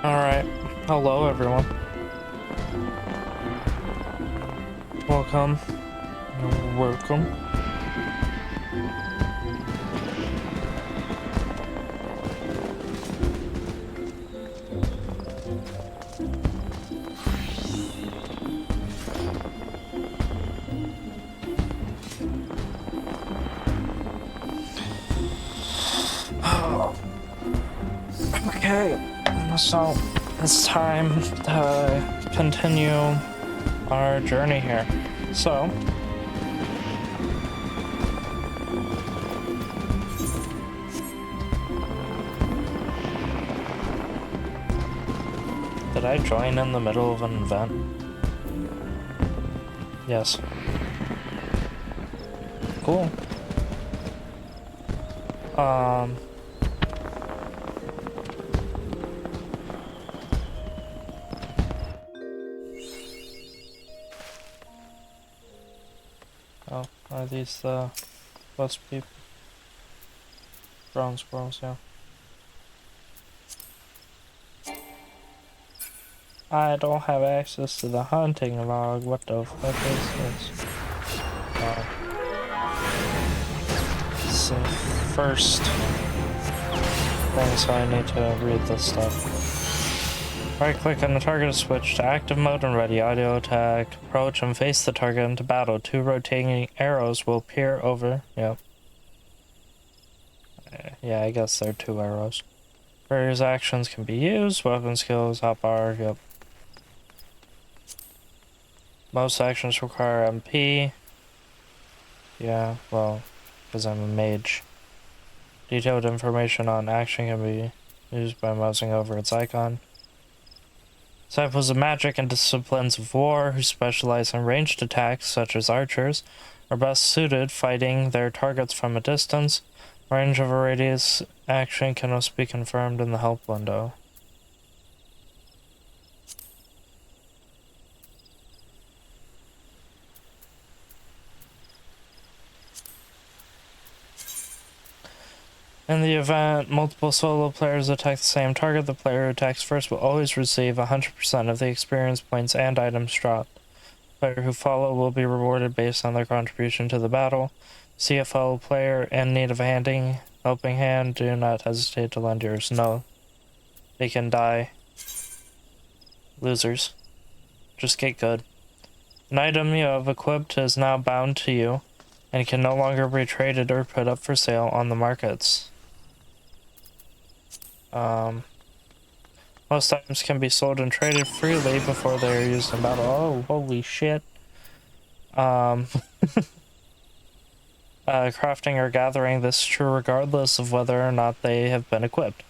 Alright, hello everyone. Welcome. Welcome. Okay, so it's time to continue our journey here. So, did I join in the middle of an event? Yes. Cool. Oh, are these the bus people? Brown squirrels, yeah. I don't have access to the hunting log. What the fuck is this? Oh. It's the first thing, so I need to read this stuff. Right click on the target to switch to active mode and ready audio attack. Approach and face the target into battle. 2 rotating arrows will appear over. Yep. Yeah, I guess they're 2 arrows. Various actions can be used. Weapon skills, hotbar, yep. Most actions require MP. Yeah, well, because I'm a mage. Detailed information on action can be used by mousing over its icon. Disciples of magic and disciplines of war who specialize in ranged attacks, such as archers, are best suited fighting their targets from a distance. Range of a radius action can also be confirmed in the help window. In the event multiple solo players attack the same target, the player who attacks first will always receive 100% of the experience points and items dropped. Player who follow will be rewarded based on their contribution to the battle. See a fellow player in need of a helping hand, do not hesitate to lend yours. No. They can die. Losers. Just get good. An item you have equipped is now bound to you, and can no longer be traded or put up for sale on the markets. Most items can be sold and traded freely before they are used in battle. Oh, holy shit. Crafting or gathering this is true regardless of whether or not they have been equipped.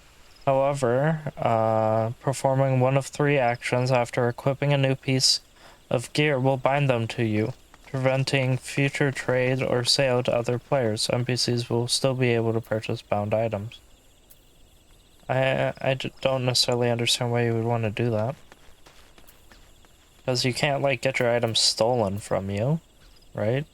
However, performing one of 3 actions after equipping a new piece of gear will bind them to you, preventing future trade or sale to other players. NPCs will still be able to purchase bound items. I don't necessarily understand why you would want to do that. Because you can't, like, get your items stolen from you, right?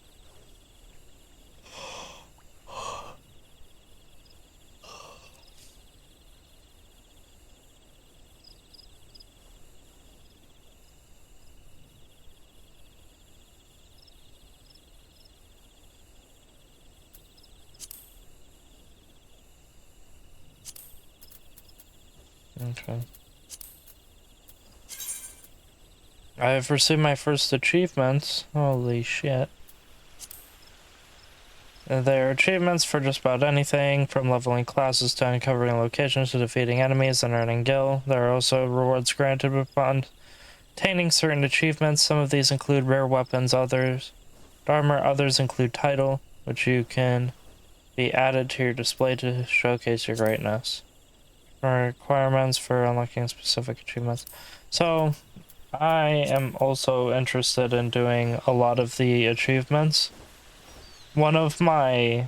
Okay. I have received my first achievements. Holy shit. There are achievements for just about anything, from leveling classes to uncovering locations to defeating enemies and earning gil. There are also rewards granted upon attaining certain achievements. Some of these include rare weapons, armor, others include title, which you can be added to your display to showcase your greatness. Requirements for unlocking specific achievements. So, I am also interested in doing a lot of the achievements. One of my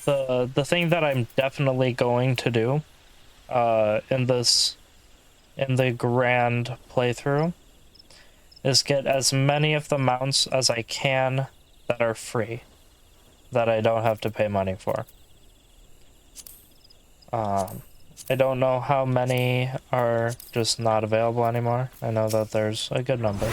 the thing that I'm definitely going to do in the grand playthrough is get as many of the mounts as I can that are free, that I don't have to pay money for. I don't know how many are just not available anymore. I know that there's a good number.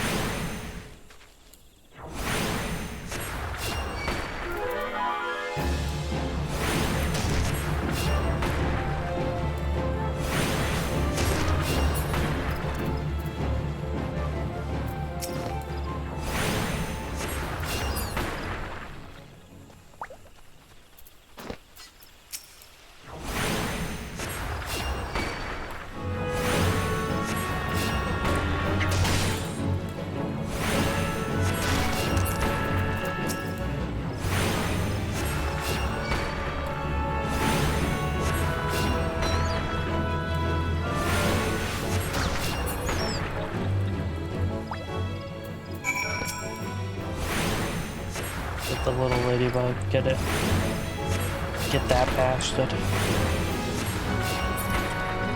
The little ladybug, get it. Get that bastard.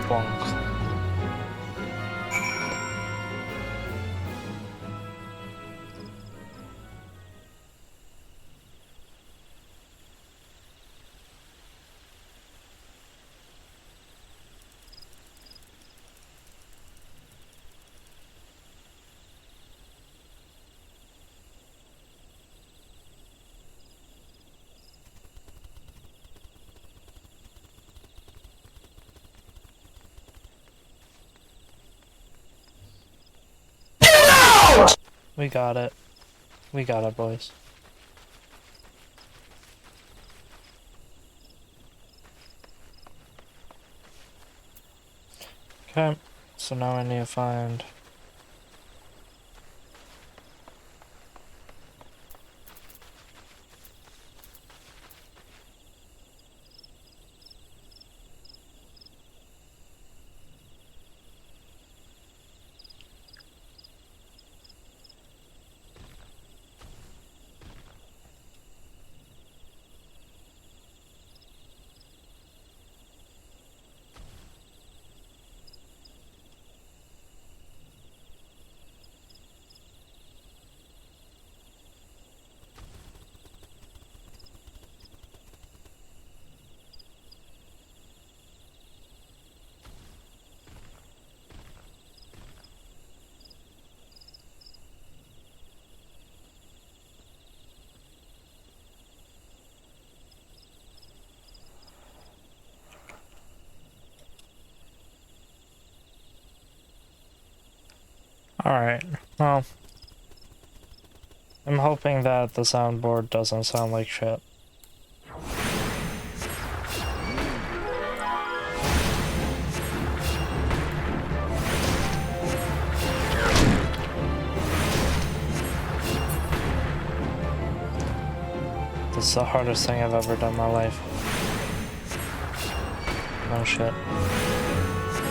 Bonk. We got it. We got it, boys. Okay, so now I need to find... Alright, well... I'm hoping that the soundboard doesn't sound like shit. This is the hardest thing I've ever done in my life. Oh shit.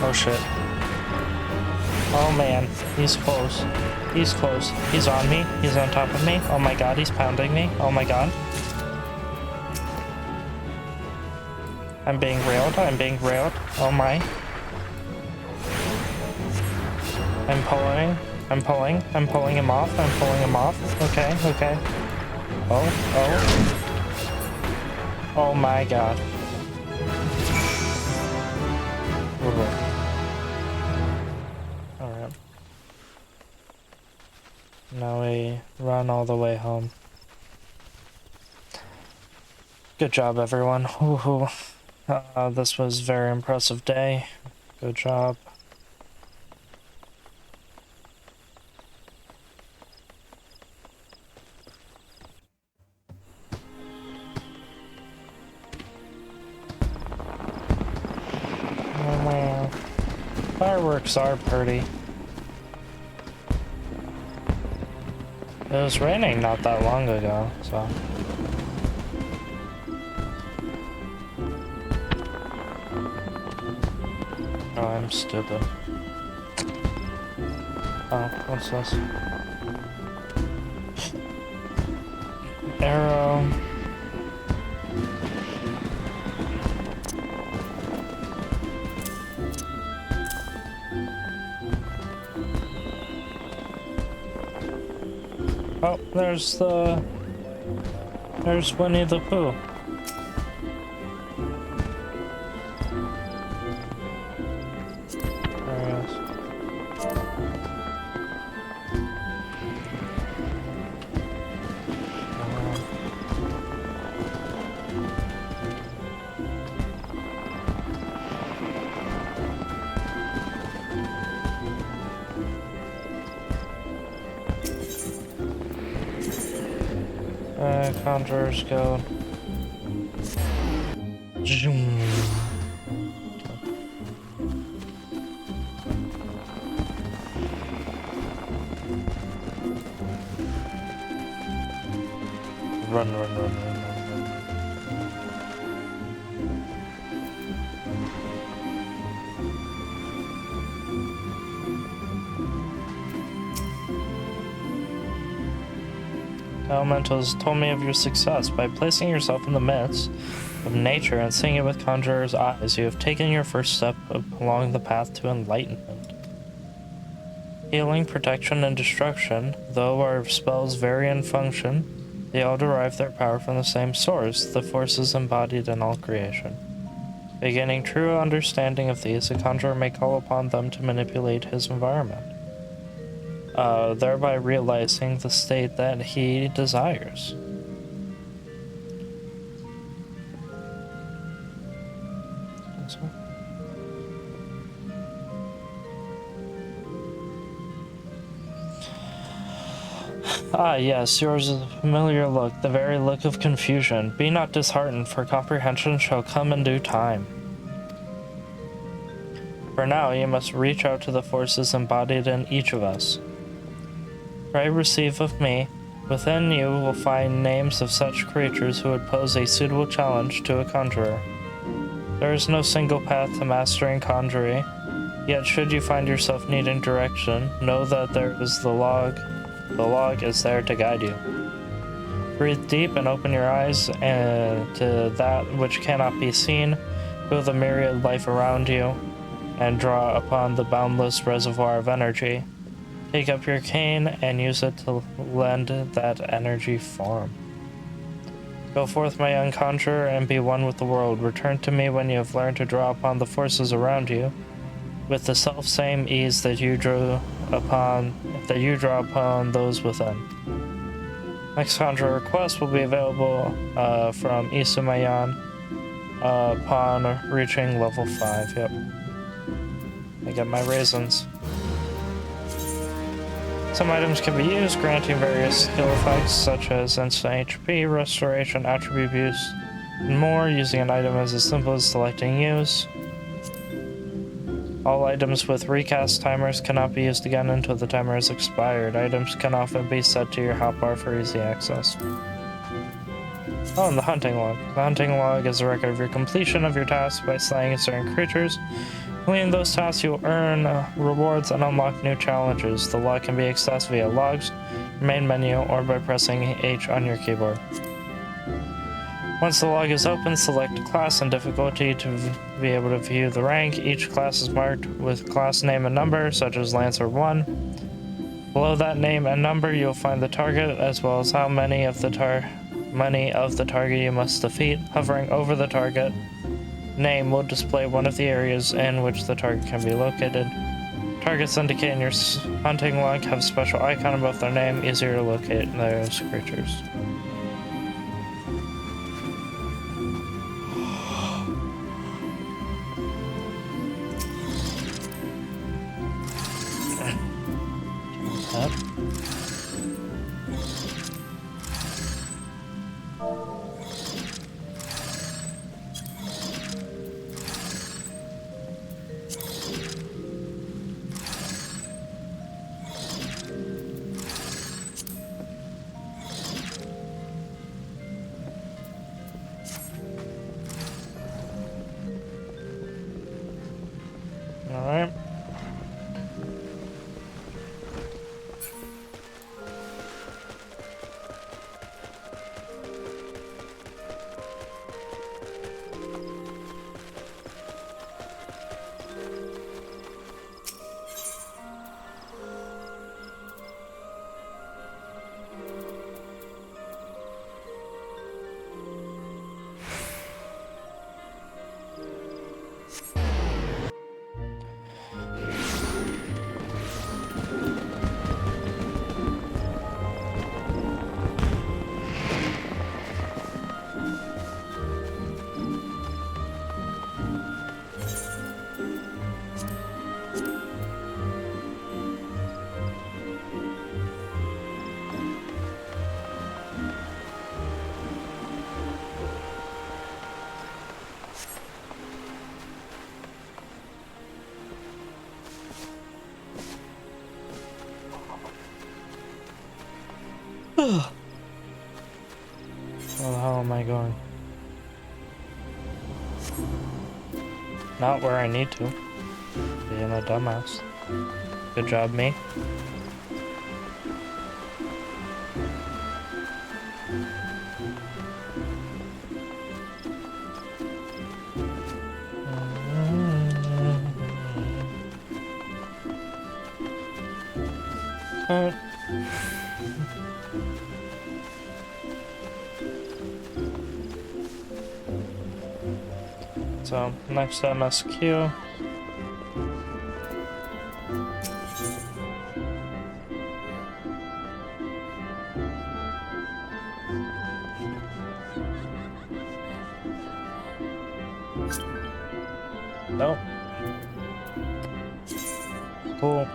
Oh shit. Oh man, he's close. He's close. He's on me. He's on top of me. Oh my god, he's pounding me. Oh my god. I'm being railed. I'm being railed. Oh my. I'm pulling. I'm pulling. I'm pulling him off. I'm pulling him off. Okay, okay. Oh, oh. Oh my god. Alright. Now we run all the way home. Good job, everyone. Woohoo. This was a very impressive day. Good job. Fireworks are pretty. It was raining not that long ago, so... Oh, I'm stupid. Oh, what's this? Arrow. Oh, there's Winnie the Pooh. Conjurer's Guild. Zoom. Run, run, run, run, run. Elementals told me of your success. By placing yourself in the midst of nature and seeing it with conjurer's eyes, you have taken your first step along the path to enlightenment. Healing, protection, and destruction, though our spells vary in function, they all derive their power from the same source, the forces embodied in all creation. By gaining true understanding of these, a conjurer may call upon them to manipulate his environment, thereby realizing the state that he desires. Ah, yes, yours is a familiar look, the very look of confusion. Be not disheartened, for comprehension shall come in due time. For now, you must reach out to the forces embodied in each of us. Pray receive of me. Within you will find names of such creatures who would pose a suitable challenge to a conjurer. There is no single path to mastering conjuring, yet should you find yourself needing direction, know that there is the log. The log is there to guide you. Breathe deep and open your eyes to that which cannot be seen. Feel the myriad life around you and draw upon the boundless reservoir of energy. Take up your cane and use it to lend that energy form. Go forth, my young conjurer, and be one with the world. Return to me when you have learned to draw upon the forces around you with the self-same ease that you draw upon those within. Next conjurer request will be available from Isumayan upon reaching level 5. Yep. I get my raisins. Some items can be used, granting various skill effects such as instant HP, restoration, attribute boost, and more. Using an item is as simple as selecting use. All items with recast timers cannot be used again until the timer is expired. Items can often be set to your hotbar for easy access. Oh, and the hunting log. The hunting log is a record of your completion of your tasks by slaying certain creatures. Completing those tasks, you'll earn rewards and unlock new challenges. The log can be accessed via logs, main menu, or by pressing H on your keyboard. Once the log is open, select class and difficulty to be able to view the rank. Each class is marked with class name and number, such as Lancer 1. Below that name and number, you'll find the target, as well as how many of the target you must defeat. Hovering over the target name will display one of the areas in which the target can be located. Targets indicated in your hunting log have a special icon above their name, easier to locate those creatures. Where the hell am I going? Not where I need to. Being a dumbass. Good job, me. So, next MSQ. Nope. Cool.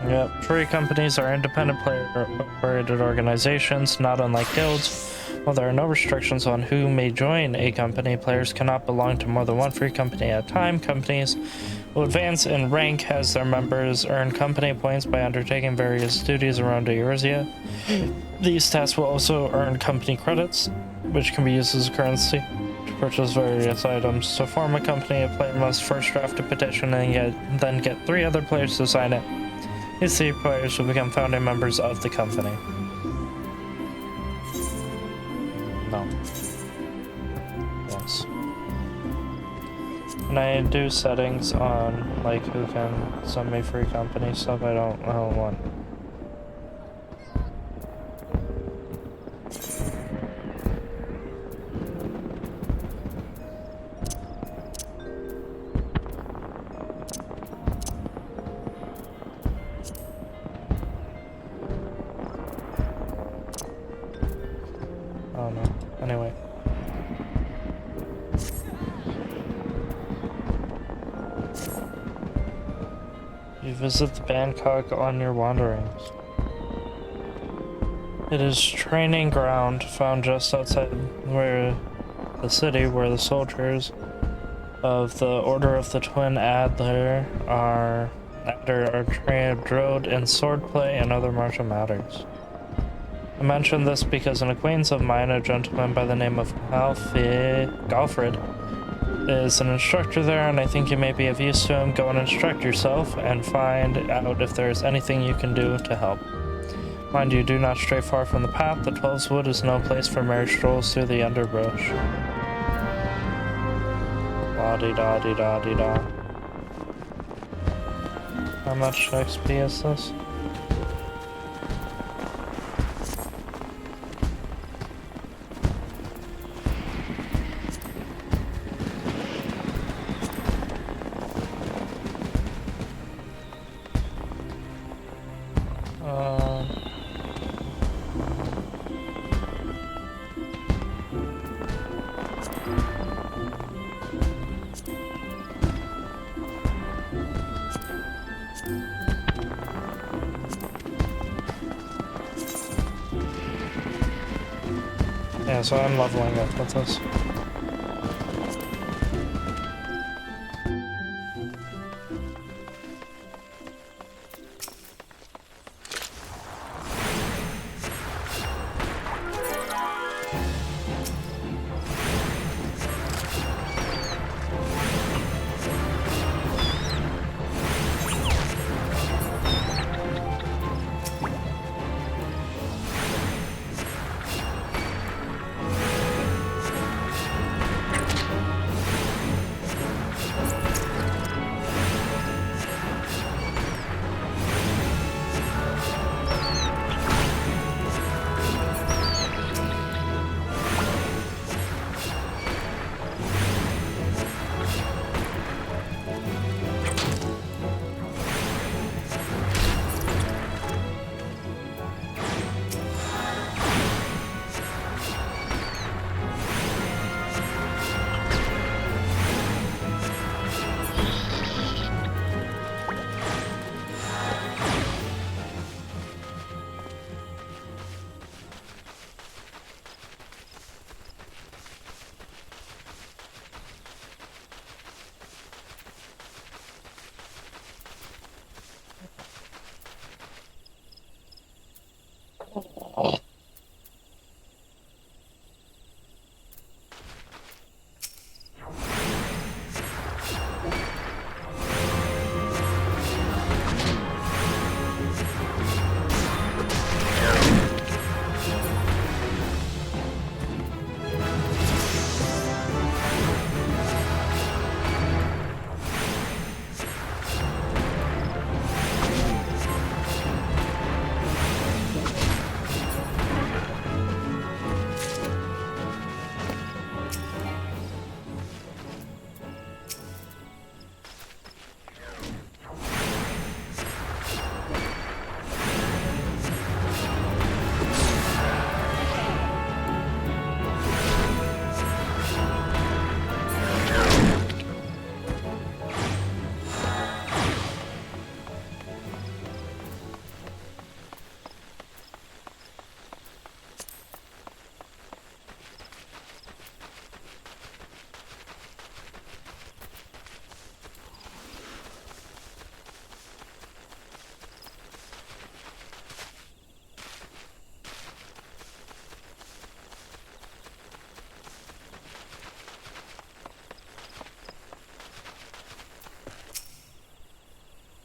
Yep. Free companies are independent player-operated organizations, not unlike guilds. While there are no restrictions on who may join a company, players cannot belong to more than one free company at a time. Companies will advance in rank as their members earn company points by undertaking various duties around Eurasia. These tasks will also earn company credits, which can be used as currency to purchase various items. To form a company, a player must first draft a petition and then get 3 other players to sign it. These 3 players will become founding members of the company. No. Yes. When I do settings on like who can send me free company stuff, I don't want. Oh no. Anyway. You visit the Bangkok on your wanderings. It is training ground found just outside the city where the soldiers of the Order of the Twin Adder are drilled in swordplay and other martial matters. I mention this because an acquaintance of mine, a gentleman by the name of Galfred, is an instructor there, and I think you may be of use to him. Go and instruct yourself and find out if there is anything you can do to help. Mind you, do not stray far from the path. The 12's Wood is no place for merry strolls through the underbrush. La-di-da-di-da-di-da. How much XP is this? Yeah, so I'm leveling up with this.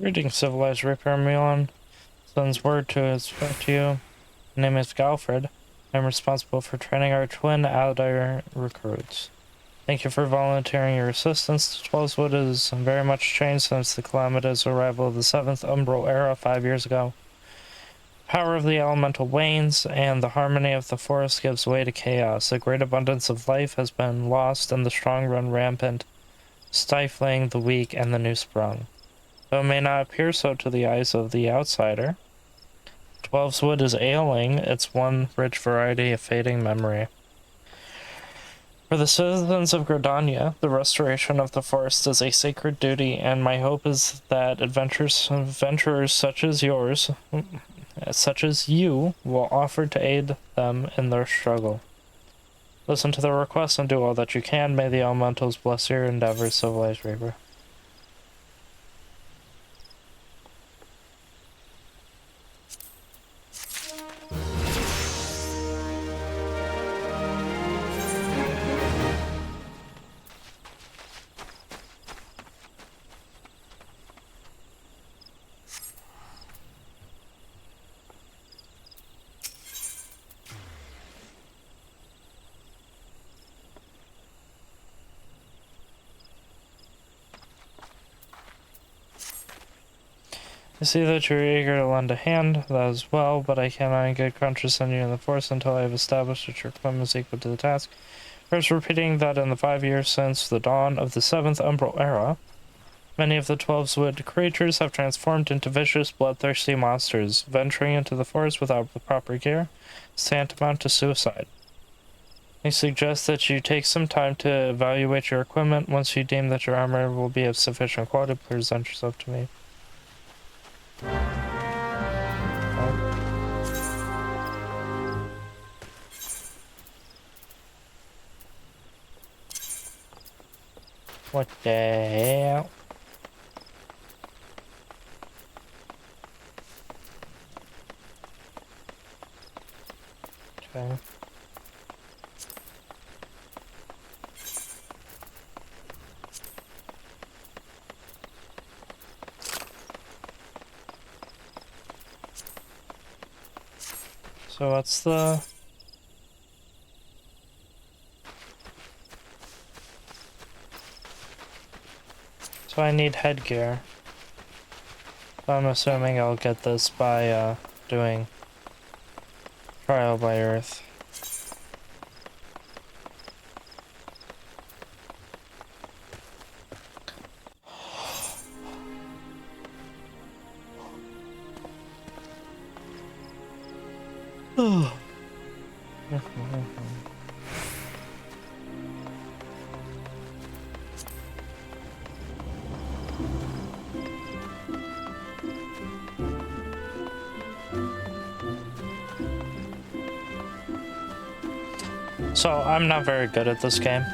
Greetings, civilized Reaper Milan. Sends word to inspect you. My name is Galfred. I'm responsible for training our twin allied recruits. Thank you for volunteering your assistance. Twelveswood has very much changed since the calamitous arrival of the 7th Umbral Era 5 years ago. The power of the elemental wanes, and the harmony of the forest gives way to chaos. A great abundance of life has been lost, and the strong run rampant, stifling the weak and the new sprung. Though it may not appear so to the eyes of the outsider, Twelveswood is ailing its one rich variety of fading memory. For the citizens of Gridania, the restoration of the forest is a sacred duty, and my hope is that adventurers such as you, will offer to aid them in their struggle. Listen to their requests and do all that you can. May the elementals bless your endeavors, civilized Reaper. I see that you're eager to lend a hand, that is well, but I cannot in good conscience send you in the force until I have established that your equipment is equal to the task. First, repeating that in the 5 years since the dawn of the 7th Umbral Era, many of the Twelveswood creatures have transformed into vicious, bloodthirsty monsters. Venturing into the forest without the proper care is tantamount to suicide. I suggest that you take some time to evaluate your equipment. Once you deem that your armor will be of sufficient quality, present yourself to me. What the hell? Okay. So what's the... So I need headgear. I'm assuming I'll get this by doing Trial by Earth. So I'm not very good at this game,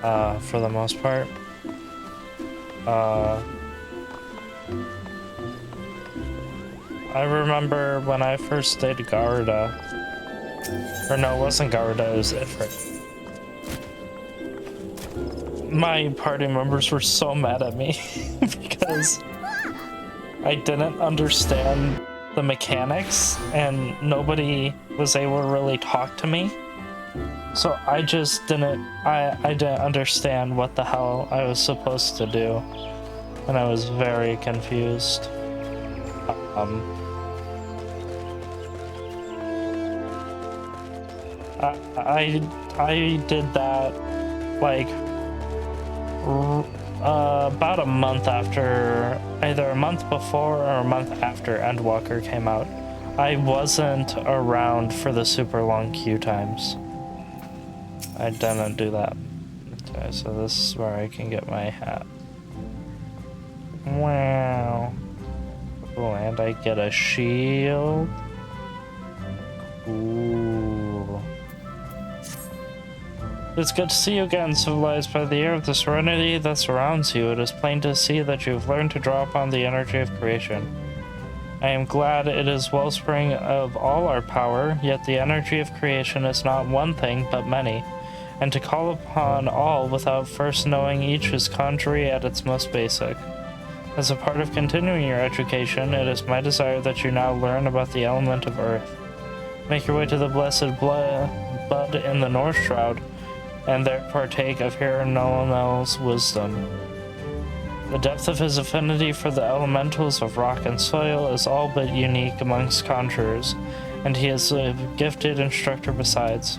for the most part. I remember when I first did Garuda, or no, it wasn't Garuda, it was Ifrit. My party members were so mad at me because I didn't understand the mechanics and nobody was able to really talk to me. So I just didn't, I didn't understand what the hell I was supposed to do. And I was very confused. I did that like about a month after, either a month before or a month after Endwalker came out. I wasn't around for the super long queue times. I didn't do that. Okay, so this is where I can get my hat. Wow. Cool, and I get a shield. Cool. It's good to see you again, civilized by the air of the serenity that surrounds you. It is plain to see that you have learned to draw upon the energy of creation. I am glad it is wellspring of all our power, yet the energy of creation is not one thing, but many. And to call upon all without first knowing each is contrary at its most basic. As a part of continuing your education, it is my desire that you now learn about the element of earth. Make your way to the blessed bud in the North Shroud, and there partake of Hiranol's wisdom. The depth of his affinity for the elementals of rock and soil is all but unique amongst conjurers, and he is a gifted instructor besides.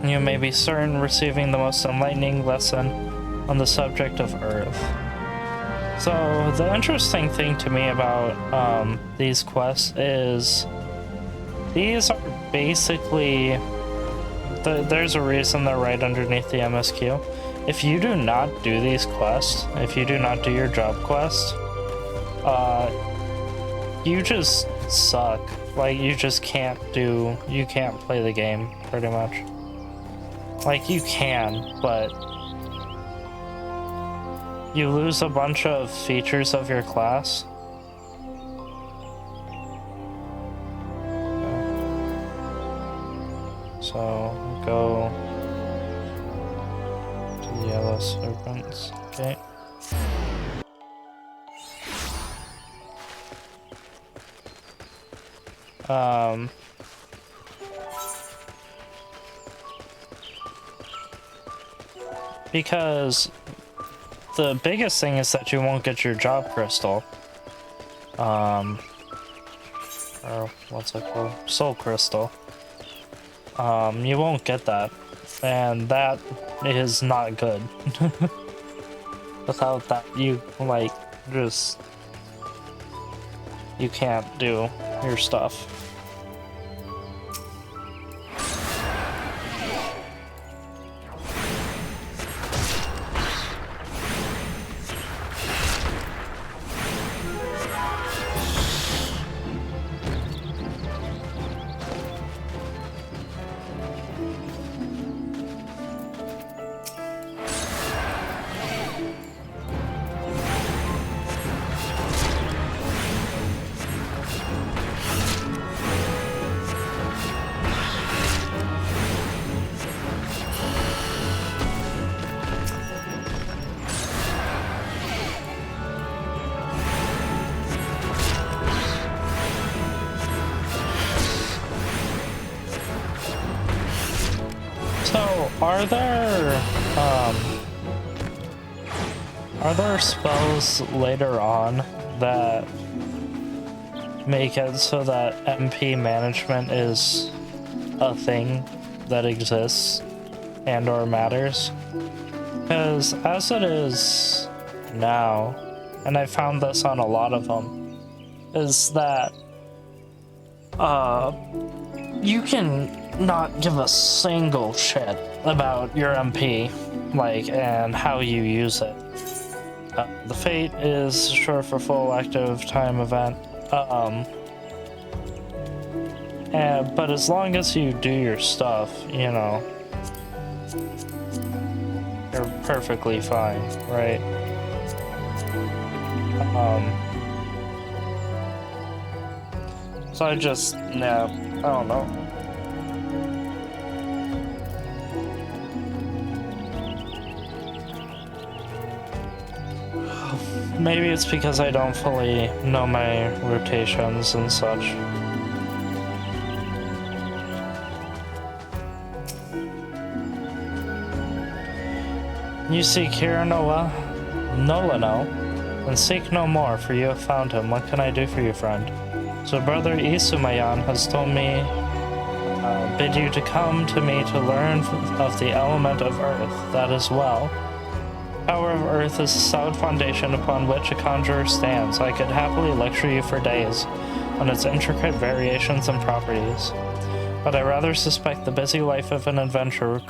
You may be certain receiving the most enlightening lesson on the subject of earth. So the interesting thing to me about these quests is these are basically there's a reason they're right underneath the MSQ. If you do not do these quests, if you do not do your job quest, you just suck. Like, you just can't play the game, pretty much. Like, you can, but you lose a bunch of features of your class. So, go to the yellow serpents. Okay. Because the biggest thing is that you won't get your job crystal. Or what's it called? Soul crystal. You won't get that. And that is not good. Without that, you, like, just... you can't do your stuff. Are there spells later on that make it so that MP management is a thing that exists and or matters? Because as it is now, and I found this on a lot of them, is that you can not give a single shit about your MP, like, and how you use it. The fate is short for full active time event. But as long as you do your stuff, you know, you're perfectly fine, right? So I just, yeah, I don't know. Maybe it's because I don't fully know my rotations and such. You seek Hiranoa, Nolano, and seek no more, for you have found him. What can I do for you, friend? So Brother Isumayan has told me, bid you to come to me to learn of the element of earth. That is well. Power of earth is the solid foundation upon which a conjurer stands. I could happily lecture you for days on its intricate variations and properties, but I rather suspect the busy life of an adventurer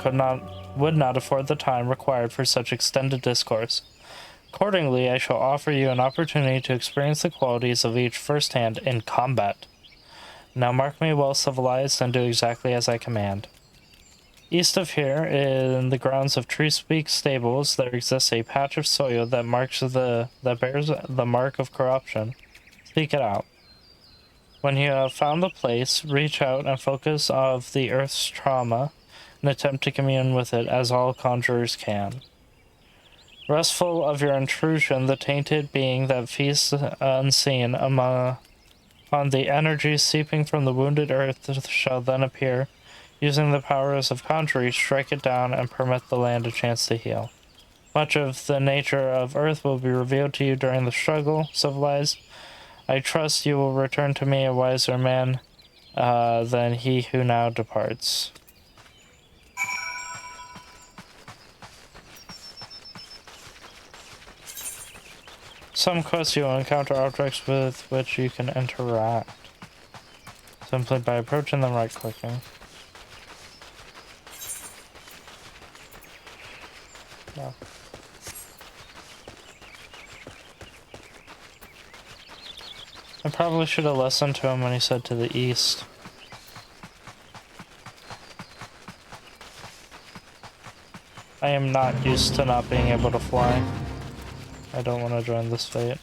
would not afford the time required for such extended discourse. Accordingly, I shall offer you an opportunity to experience the qualities of each firsthand in combat. Now mark me well civilized and do exactly as I command. East of here, in the grounds of Treespeak Stables, there exists a patch of soil that bears the mark of corruption. Seek it out. When you have found the place, reach out and focus of the earth's trauma and attempt to commune with it as all conjurers can. Restful of your intrusion, the tainted being that feasts unseen upon the energy seeping from the wounded earth shall then appear, using the powers of conjury, strike it down and permit the land a chance to heal. Much of the nature of Earth will be revealed to you during the struggle, civilized. I trust you will return to me a wiser man than he who now departs. Some quests you will encounter objects with which you can interact, simply by approaching them right-clicking. No. I probably should have listened to him when he said to the east. I am not used to not being able to fly. I don't want to join this fate.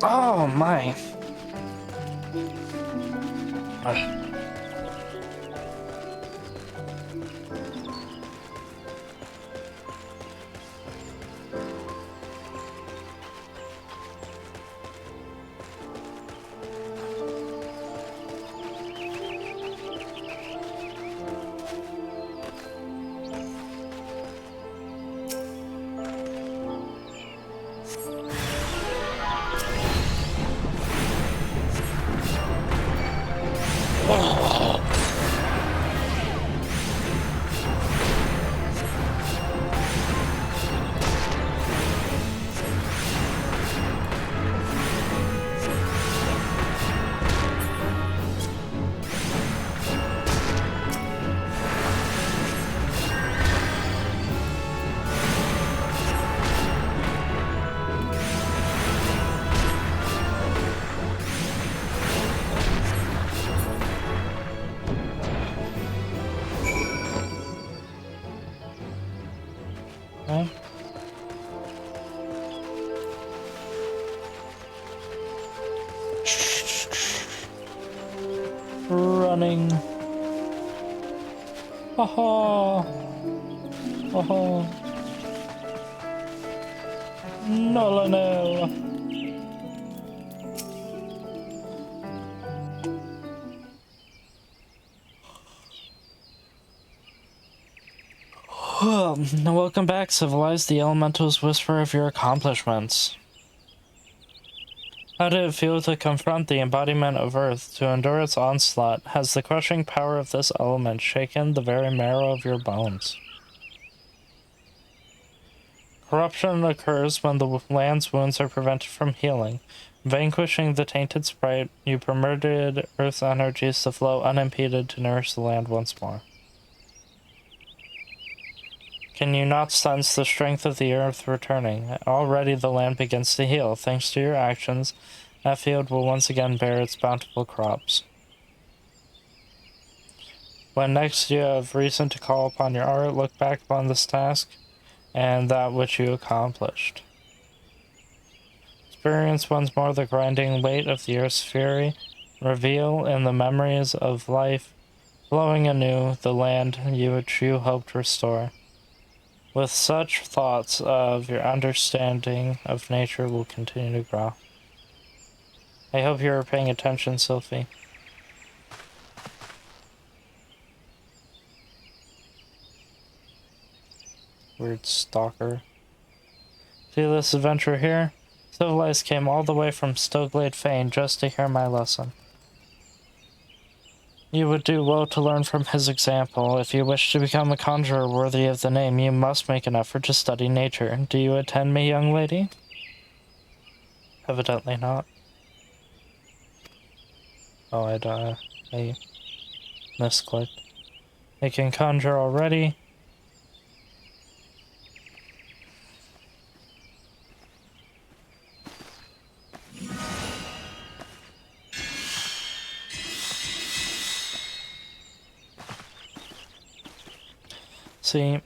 Oh my. Huh? Running. Haha. Haha. No, no. Welcome back, civilized. The elementals whisper of your accomplishments. How did it feel to confront the embodiment of Earth, to endure its onslaught? Has the crushing power of this element shaken the very marrow of your bones? Corruption occurs when the land's wounds are prevented from healing. Vanquishing the tainted sprite, you permitted Earth's energies to flow unimpeded to nourish the land once more. Can you not sense the strength of the earth returning? Already the land begins to heal. Thanks to your actions, that field will once again bear its bountiful crops. When next you have reason to call upon your art, look back upon this task and that which you accomplished. Experience once more the grinding weight of the earth's fury. Reveal in the memories of life, flowing anew, the land which you hoped restore. With such thoughts of your understanding of nature will continue to grow. I hope you are paying attention, Sophie. Weird stalker. See this adventure here? Civilized came all the way from Stoglade Fane just to hear my lesson. You would do well to learn from his example. If you wish to become a conjurer worthy of the name, you must make an effort to study nature. Do you attend me, young lady? Evidently not. Oh, I misclicked. I can conjure already. See?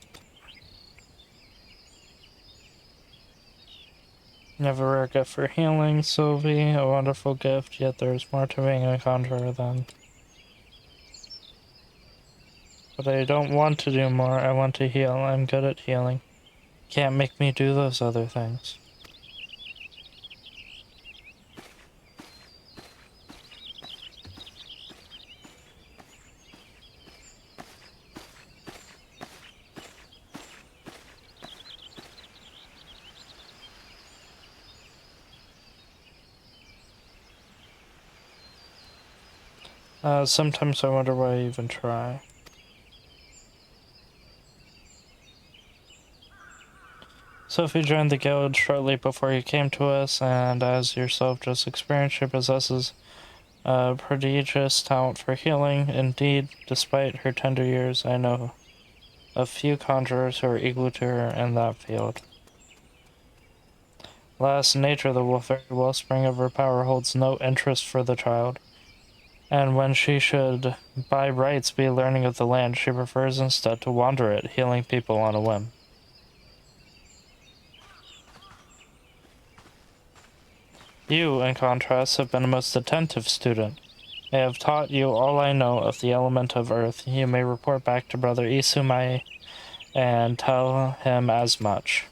You have a rare gift for healing, Sylvie. A wonderful gift, yet there's more to being a conjurer than... But I don't want to do more. I want to heal. I'm good at healing. Can't make me do those other things. Sometimes I wonder why I even try. Sophie joined the guild shortly before you came to us, and as yourself just experienced, she possesses a prodigious talent for healing. Indeed, despite her tender years, I know a few conjurers who are equal to her in that field. Alas, nature, the very wellspring of her power, holds no interest for the child. And when she should, by rights, be learning of the land, she prefers instead to wander it, healing people on a whim. You, in contrast, have been a most attentive student. I have taught you all I know of the element of earth. You may report back to Brother Isumai and tell him as much.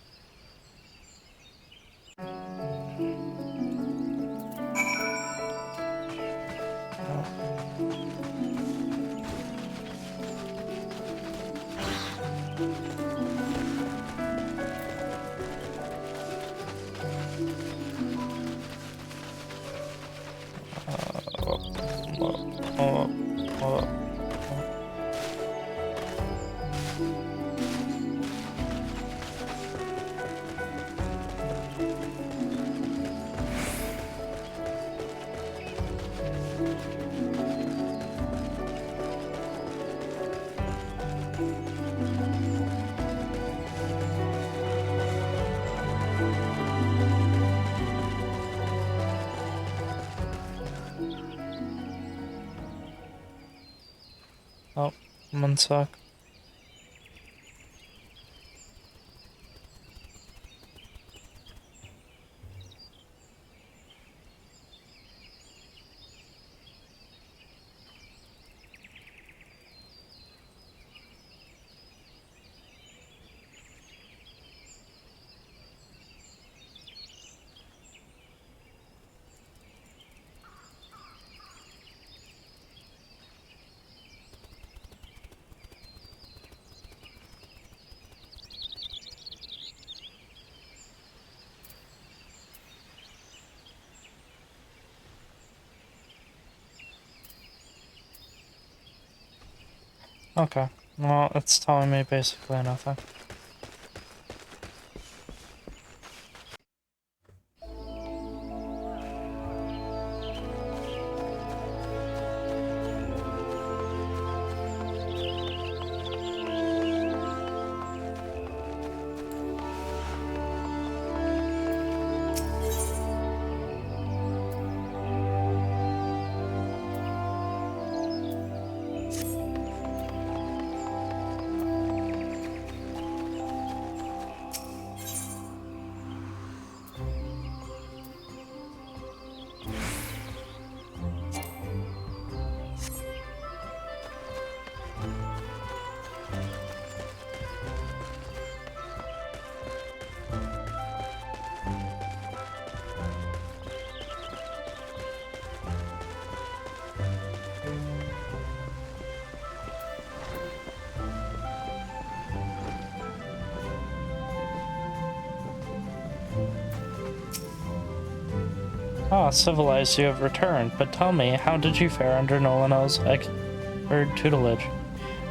Oh, one sec. Okay, well, it's telling me basically nothing. Ah, civilized, you have returned, but tell me, how did you fare under Nolanel's tutelage?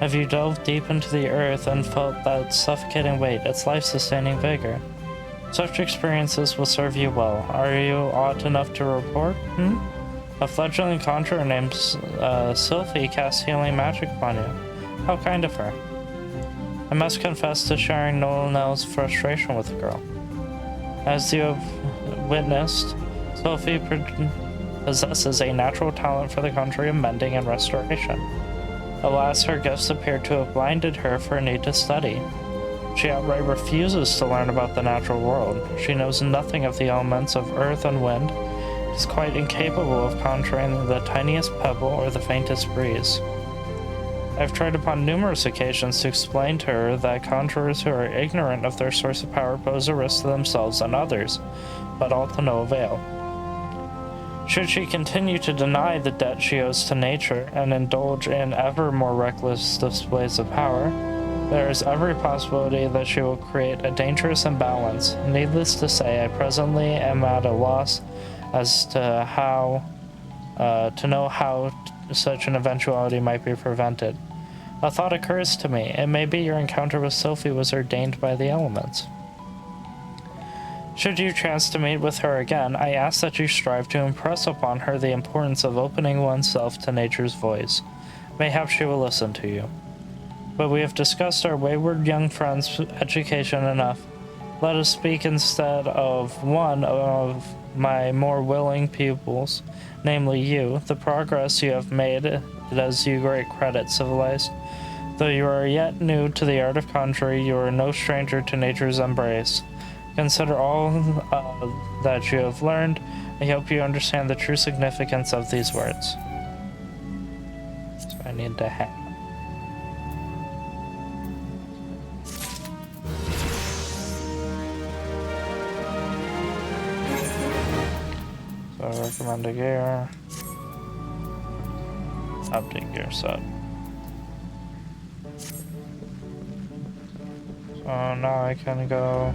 Have you delved deep into the earth and felt that suffocating weight, its life-sustaining vigor? Such experiences will serve you well. Are you aught enough to report? A fledgling conjurer named Sylphie casts healing magic upon you. How kind of her. I must confess to sharing Nolanel's frustration with the girl. As you have witnessed, Sophie possesses a natural talent for the conjuring of mending and restoration. Alas, her gifts appear to have blinded her for a need to study. She outright refuses to learn about the natural world. She knows nothing of the elements of earth and wind, is quite incapable of conjuring the tiniest pebble or the faintest breeze. I have tried upon numerous occasions to explain to her that conjurers who are ignorant of their source of power pose a risk to themselves and others, but all to no avail. Should she continue to deny the debt she owes to nature and indulge in ever more reckless displays of power, there is every possibility that she will create a dangerous imbalance. Needless to say, I presently am at a loss as to know how such an eventuality might be prevented. A thought occurs to me. It may be your encounter with Sophie was ordained by the elements. Should you chance to meet with her again, I ask that you strive to impress upon her the importance of opening oneself to nature's voice. Mayhap she will listen to you. But we have discussed our wayward young friend's education enough. Let us speak instead of one of my more willing pupils, namely you. The progress you have made does you great credit, civilized. Though you are yet new to the art of conjuring, you are no stranger to nature's embrace. Consider all that you have learned. I hope you understand the true significance of these words. So I need to hang. So I recommend a gear. Update gear set. So now I can go.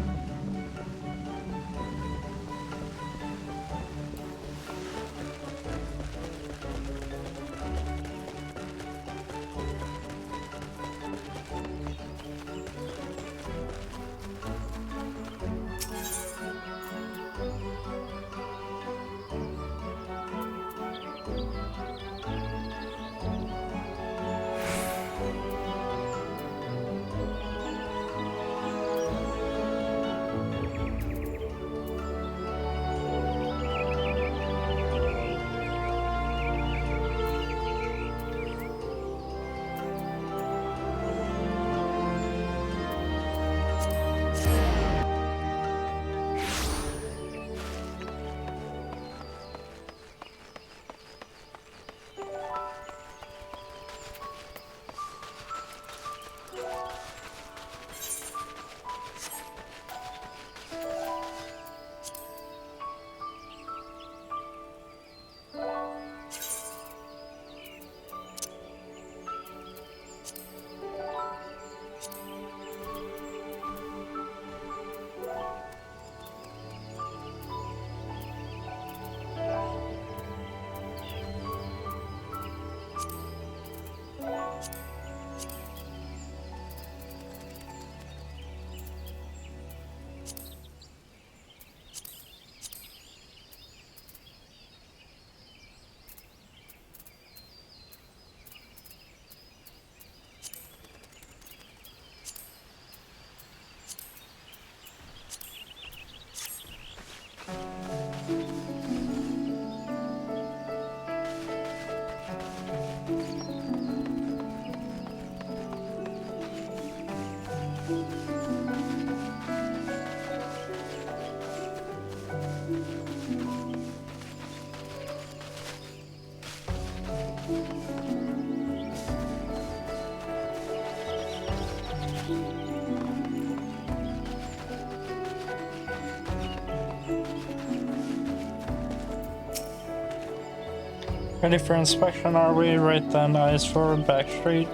Ready for inspection, are we? Right then, eyes forward, back straight.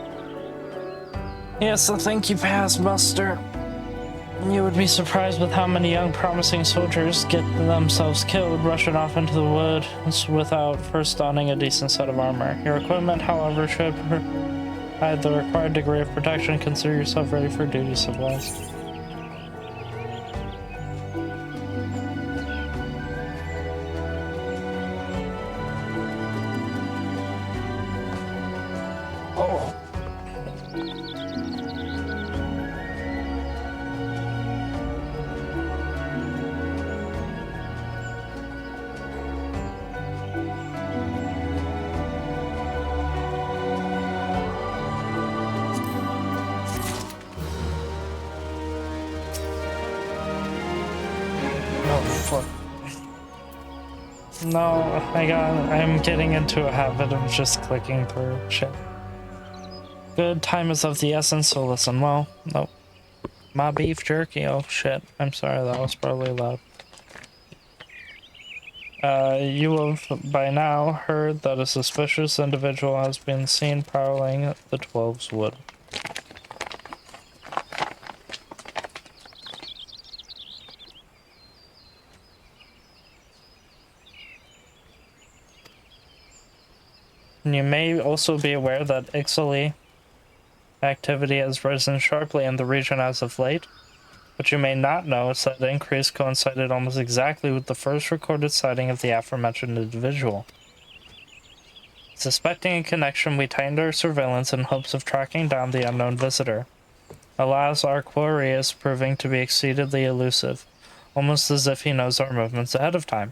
Yes, I think you passed, Buster. You would be surprised with how many young promising soldiers get themselves killed rushing off into the woods without first donning a decent set of armor. Your equipment, however, should provide the required degree of protection. Consider yourself ready for duty, civilized. No, I'm getting into a habit of just clicking through shit. Good, time is of the essence, so listen well. Nope. My beef jerky, oh shit. I'm sorry, that was probably loud. You have by now heard that a suspicious individual has been seen prowling the 12's wood. You may also be aware that Ixaly activity has risen sharply in the region as of late. What you may not know is that the increase coincided almost exactly with the first recorded sighting of the aforementioned individual. Suspecting a connection, we tightened our surveillance in hopes of tracking down the unknown visitor. Alas, our quarry is proving to be exceedingly elusive, almost as if he knows our movements ahead of time.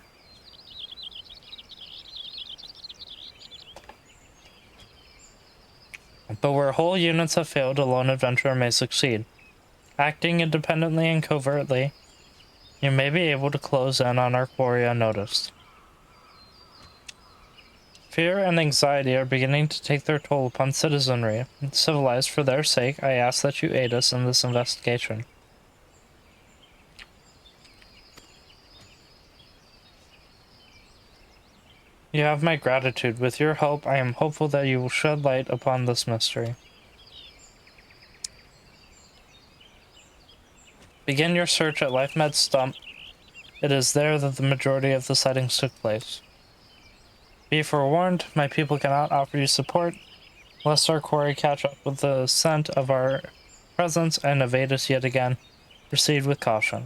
But where whole units have failed, a lone adventurer may succeed. Acting independently and covertly, you may be able to close in on our quarry unnoticed. Fear and anxiety are beginning to take their toll upon citizenry. Civilized for their sake, I ask that you aid us in this investigation. You have my gratitude. With your help, I am hopeful that you will shed light upon this mystery. Begin your search at LifeMed's stump. It is there that the majority of the sightings took place. Be forewarned, my people cannot offer you support, lest our quarry catch up with the scent of our presence and evade us yet again. Proceed with caution.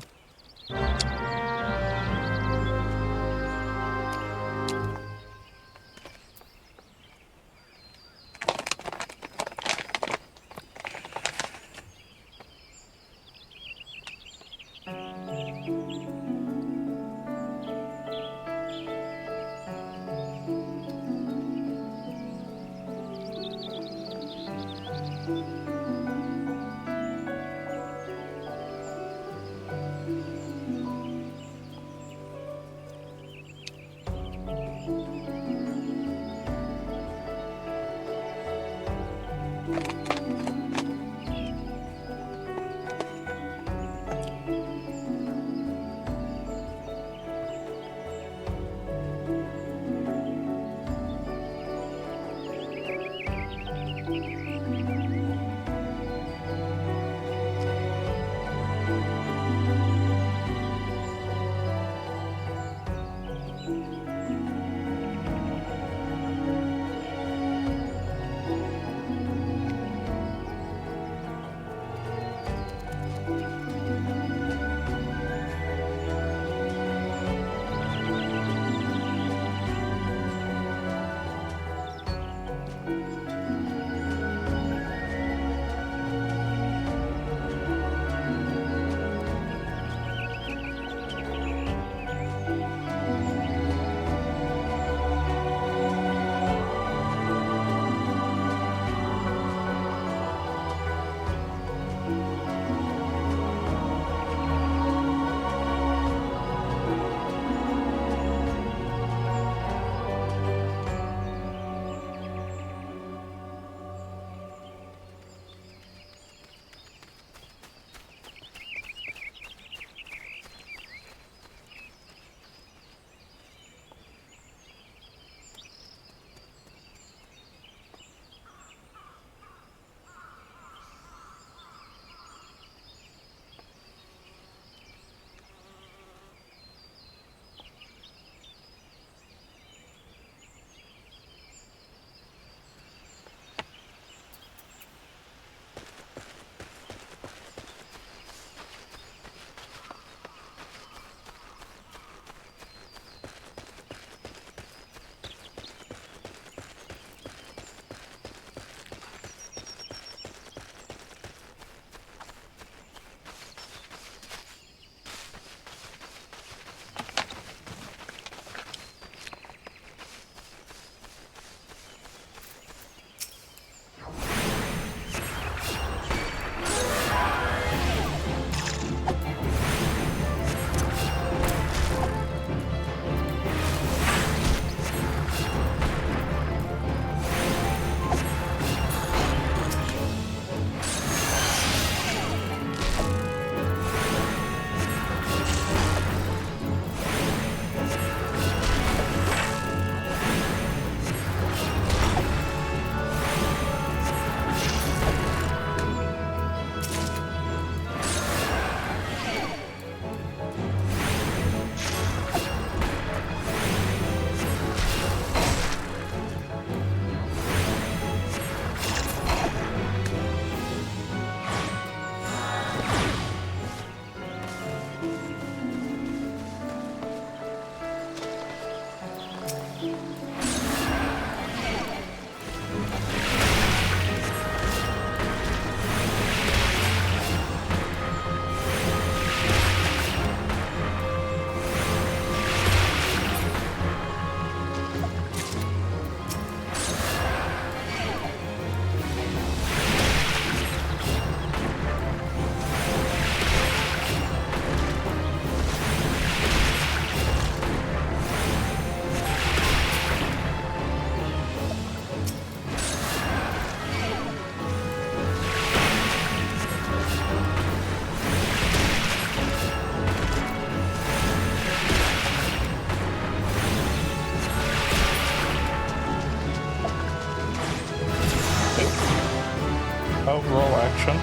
Oh, roll action.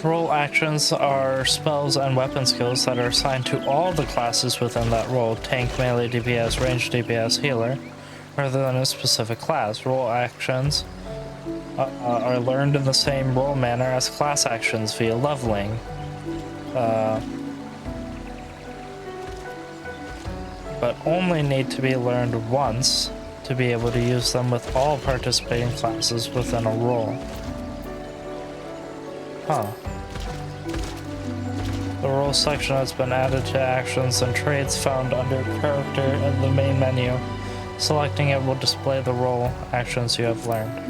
Roll actions are spells and weapon skills that are assigned to all the classes within that role: tank, melee, DPS, ranged DPS, healer, rather than a specific class. Roll actions are learned in the same role manner as class actions via leveling. But only need to be learned once to be able to use them with all participating classes within a role. Huh. The role section has been added to actions and traits found under character in the main menu. Selecting it will display the role actions you have learned.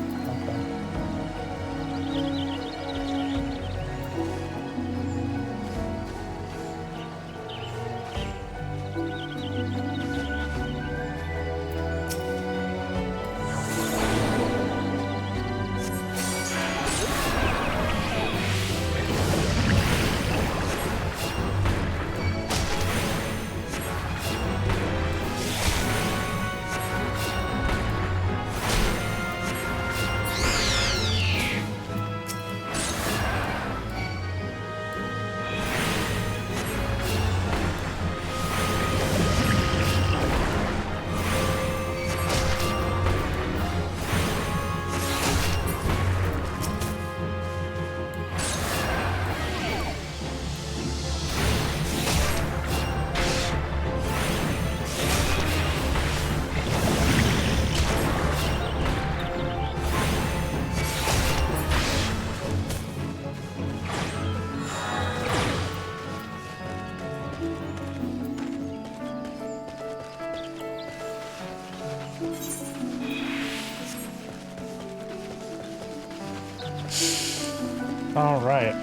Alright,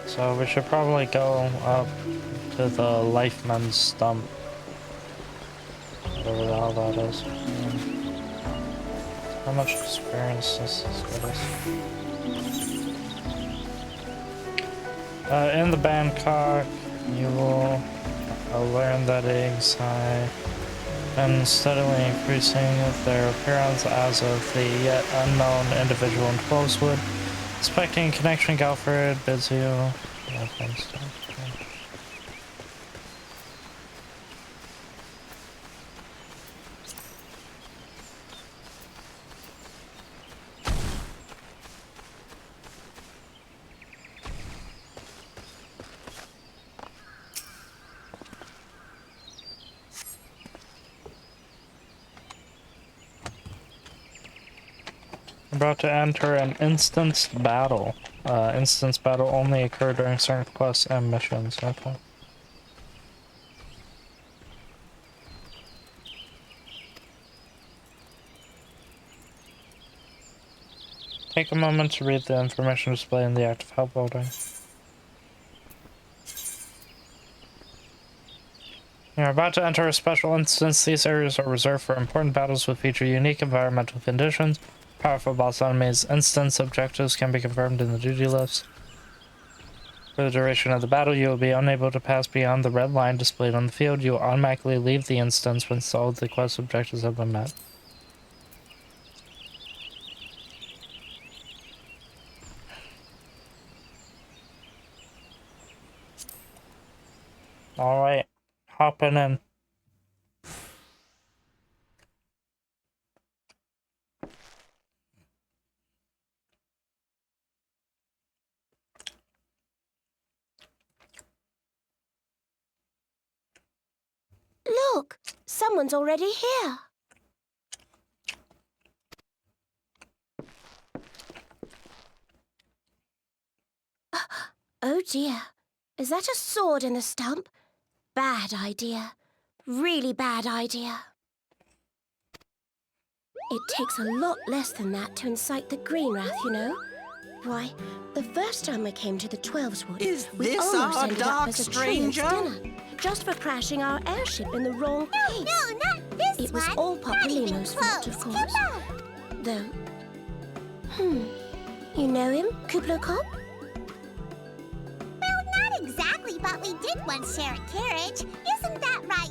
so we should probably go up to the Lifeman's Stump, whatever the hell that is. How much experience does this get us? In the Bangkok, you will learn that eggs high and steadily increasing their appearance as of the yet unknown individual in Closewood. Expecting connection, Galfred bids you. Yeah, thanks. About to enter an instanced battle. Instanced battle only occur during certain quests and missions. Okay. Take a moment to read the information displayed in the active help building. You're about to enter a special instance. These areas are reserved for important battles which feature unique environmental conditions. Powerful boss enemies. Instance objectives can be confirmed in the duty list. For the duration of the battle, you will be unable to pass beyond the red line displayed on the field. You will automatically leave the instance when all of the quest objectives have been met. Alright, hopping in. Look, someone's already here. Oh dear, is that a sword in the stump? Bad idea. Really bad idea. It takes a lot less than that to incite the green wrath, you know. Why, the first time we came to the Twelveswood, we almost ended up as a stranger dinner, just for crashing our airship in the wrong place. No, not this one. It was all Papa Limo's fault, of course. Though, you know him, Kubla Kop? Well, not exactly, but we did once share a carriage. Isn't that right?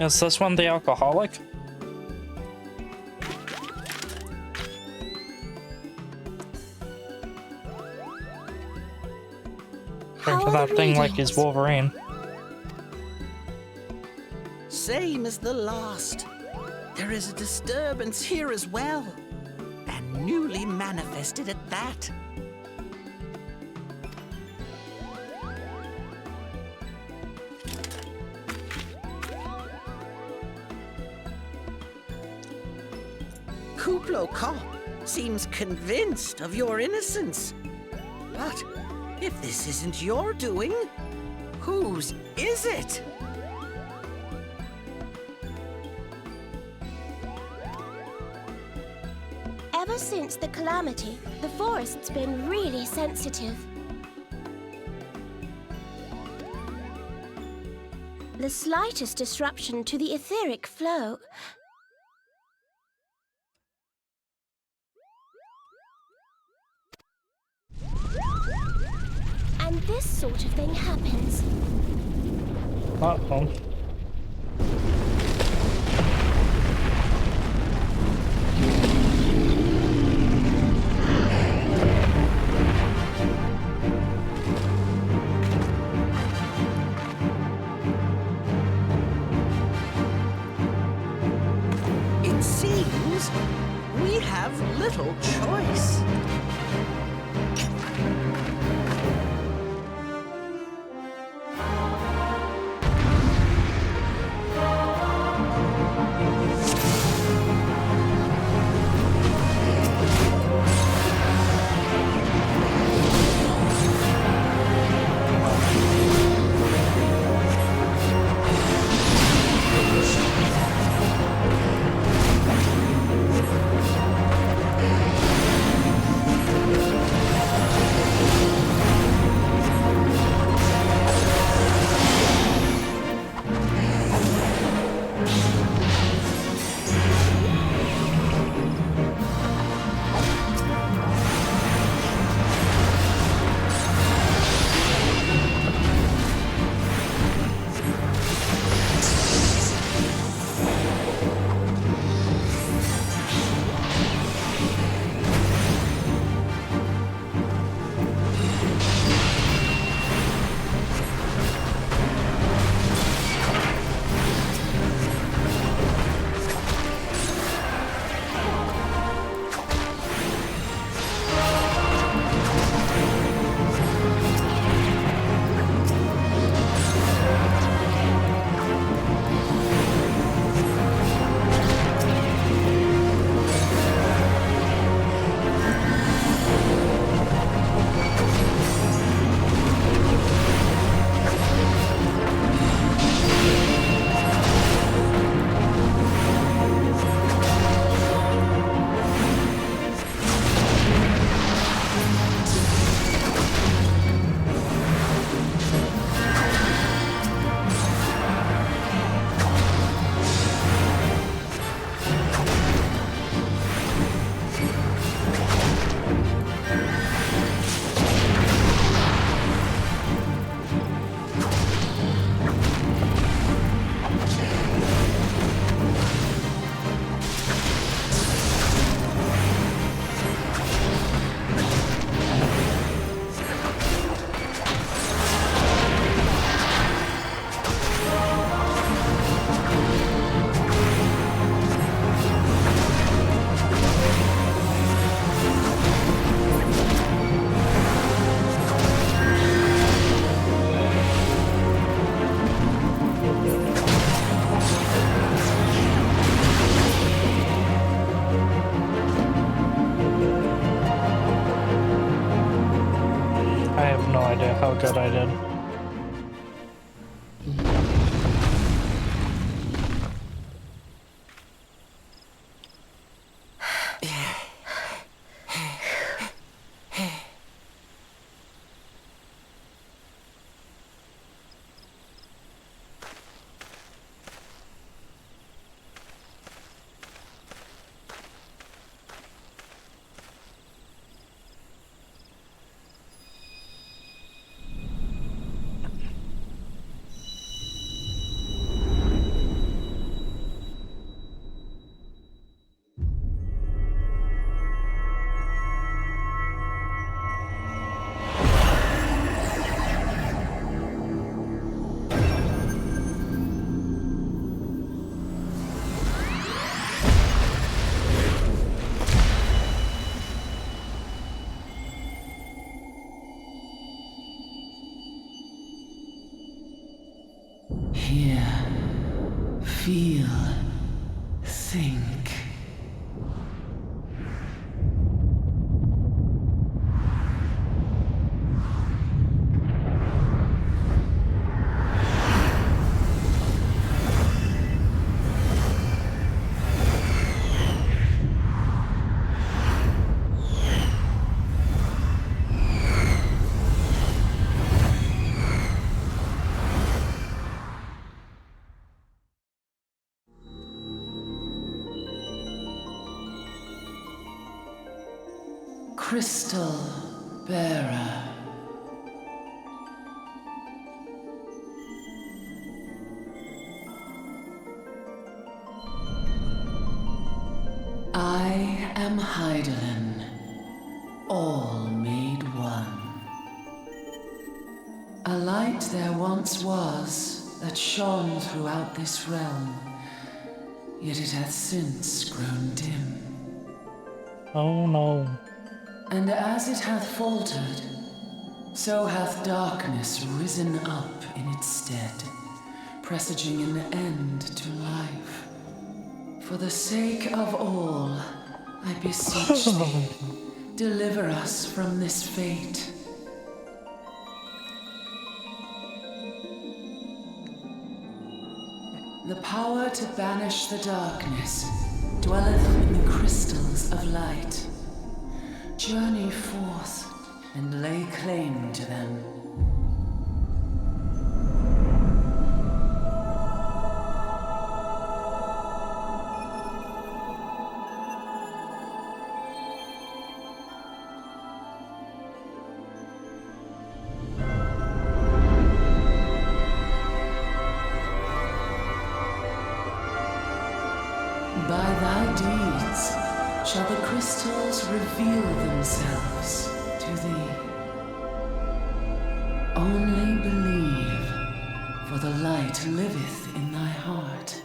Is this one the alcoholic? Drinking that thing like he's Wolverine. Same as the last. There is a disturbance here as well. And newly manifested at that. Kuplo Cop seems convinced of your innocence. But if this isn't your doing, whose is it? Ever since the calamity, the forest's been really sensitive. The slightest disruption to the etheric flow. And this sort of thing happens. Uh-oh. It seems we have little choice. how good I did. hear, feel, think. Crystal Bearer. I am Hydaelyn, all made one. A light there once was that shone throughout this realm, yet it hath since grown dim. Oh no. And as it hath faltered, so hath darkness risen up in its stead, presaging an end to life. For the sake of all, I beseech thee, deliver us from this fate. The power to banish the darkness dwelleth in the crystals of light. Journey forth and lay claim to them. By thy deeds shall the crystals reveal themselves to thee. Only believe, for the light liveth in thy heart.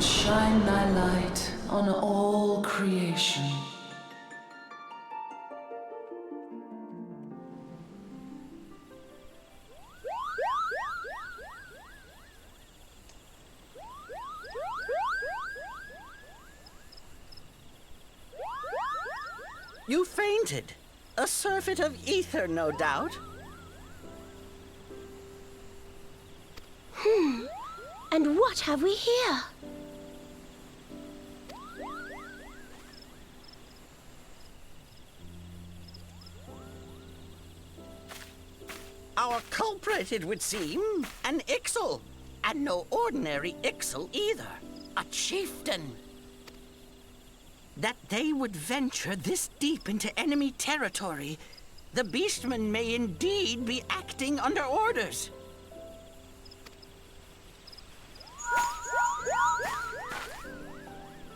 Shine thy light on all creation. You fainted. A surfeit of ether, no doubt. And what have we here? Our culprit, it would seem, an Ixal. And no ordinary Ixal either. A chieftain. That they would venture this deep into enemy territory, the beastmen may indeed be acting under orders.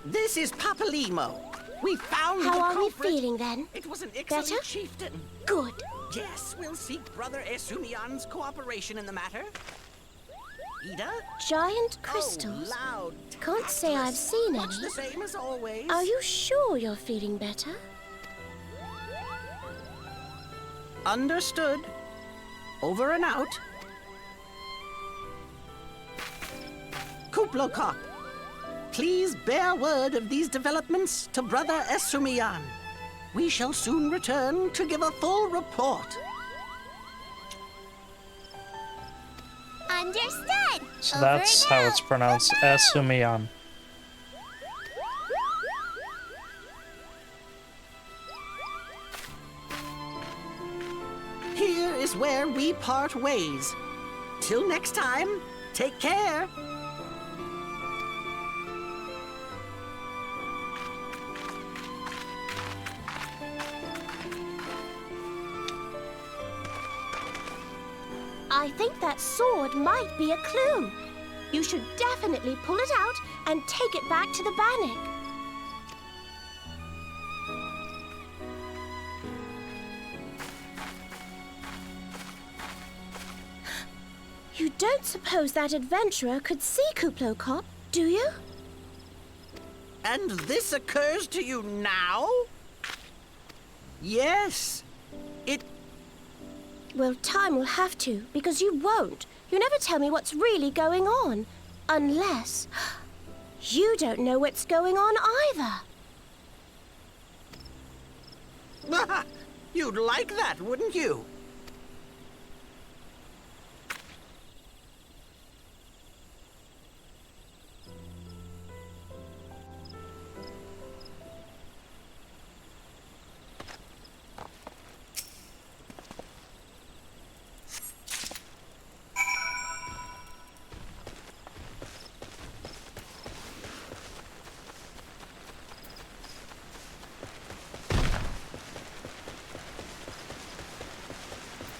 This is Papalimo. We found How the are we culprit. feeling then? It was an Better? excellent chieftain. Good. Yes, we'll seek Brother Esumian's cooperation in the matter. Ida? Giant crystals? Oh, loud. Can't say I've seen Much any. the same as always. Are you sure you're feeling better? Understood. Over and out. Kuplokop, please bear word of these developments to Brother Esumian. We shall soon return to give a full report. Understood. So Over that's and how out. it's pronounced, Let's go. Esumian. Here is where we part ways. Till next time, take care. I think that sword might be a clue. You should definitely pull it out and take it back to the Bannock. You don't suppose that adventurer could see Kuplokop, do you? And this occurs to you now? Yes. It... Well, time will have to, because you won't. You never tell me what's really going on. Unless... you don't know what's going on either. You'd like that, wouldn't you?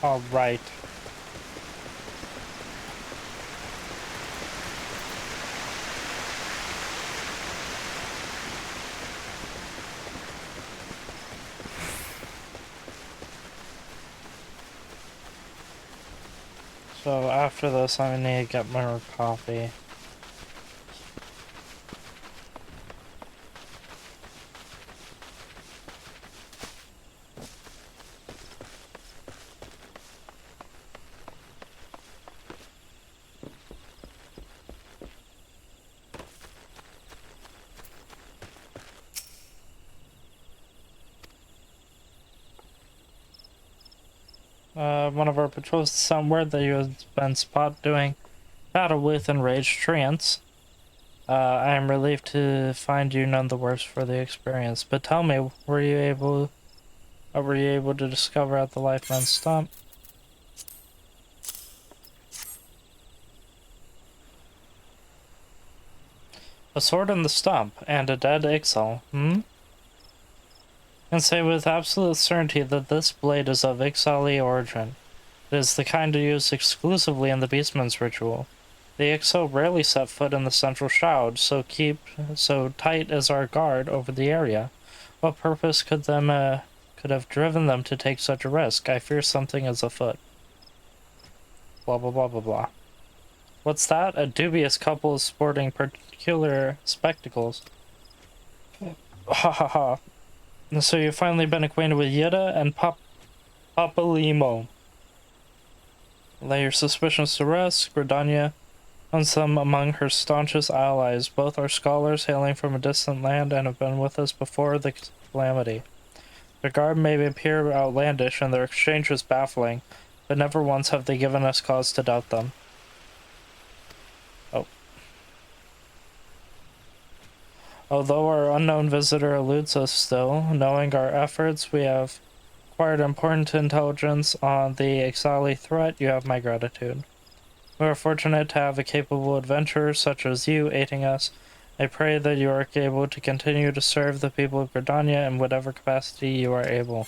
All right. So after this, I need to get more coffee. One of our patrols sent word that you had been spotted doing battle with enraged treants. I am relieved to find you none the worse for the experience. But tell me, what were you able to discover at the Lifeman's Stump? A sword in the stump and a dead Ixal. Can say with absolute certainty that this blade is of Ixali origin. It is the kind used exclusively in the Beastman's ritual. The Ixal rarely set foot in the central shroud, so tight is our guard over the area. What purpose could have driven them to take such a risk? I fear something is afoot. Blah blah blah blah blah. What's that? A dubious couple sporting peculiar spectacles. Ha ha ha. So you've finally been acquainted with Yida and Papalimo. Lay your suspicions to rest. Gridania and some among her staunchest allies. Both are scholars hailing from a distant land and have been with us before the calamity. Their garb may appear outlandish and their exchange was baffling, but never once have they given us cause to doubt them. Although our unknown visitor eludes us still, knowing our efforts, we have acquired important intelligence on the Ixali threat. You have my gratitude. We are fortunate to have a capable adventurer such as you aiding us. I pray that you are able to continue to serve the people of Gridania in whatever capacity you are able.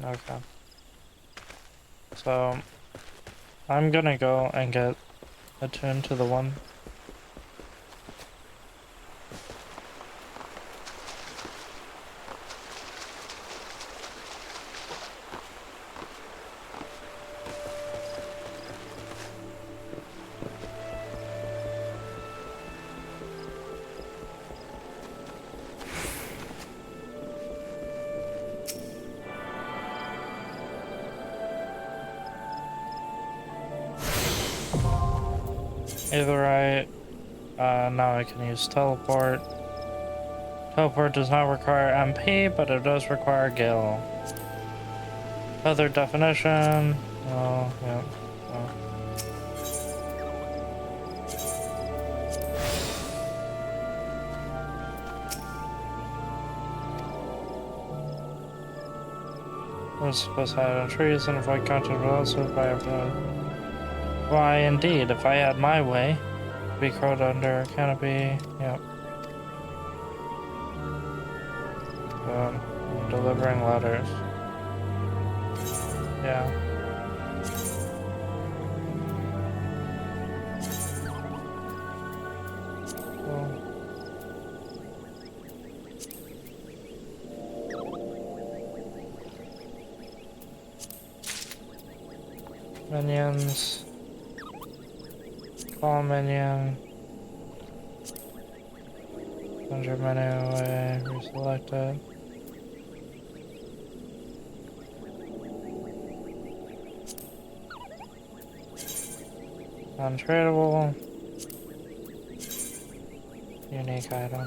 Okay. So, I'm gonna go and get attuned to the one. Either now I can use teleport. Teleport does not require MP, but it does require Gil. Other definition. Oh, yeah. Oh. Was supposed to hide on trees and avoid contact with also by a Why, indeed, if I had my way. be crowed under a canopy. Yep. Delivering letters. Yeah. Cool. Minions. Call minion. Enter menu away. Reselected. Untradeable. Unique item.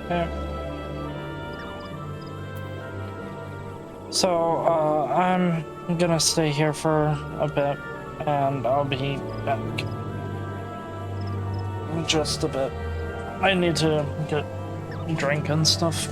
Okay. So, I'm gonna stay here for a bit, and I'll be back in just a bit. I need to get a drink and stuff.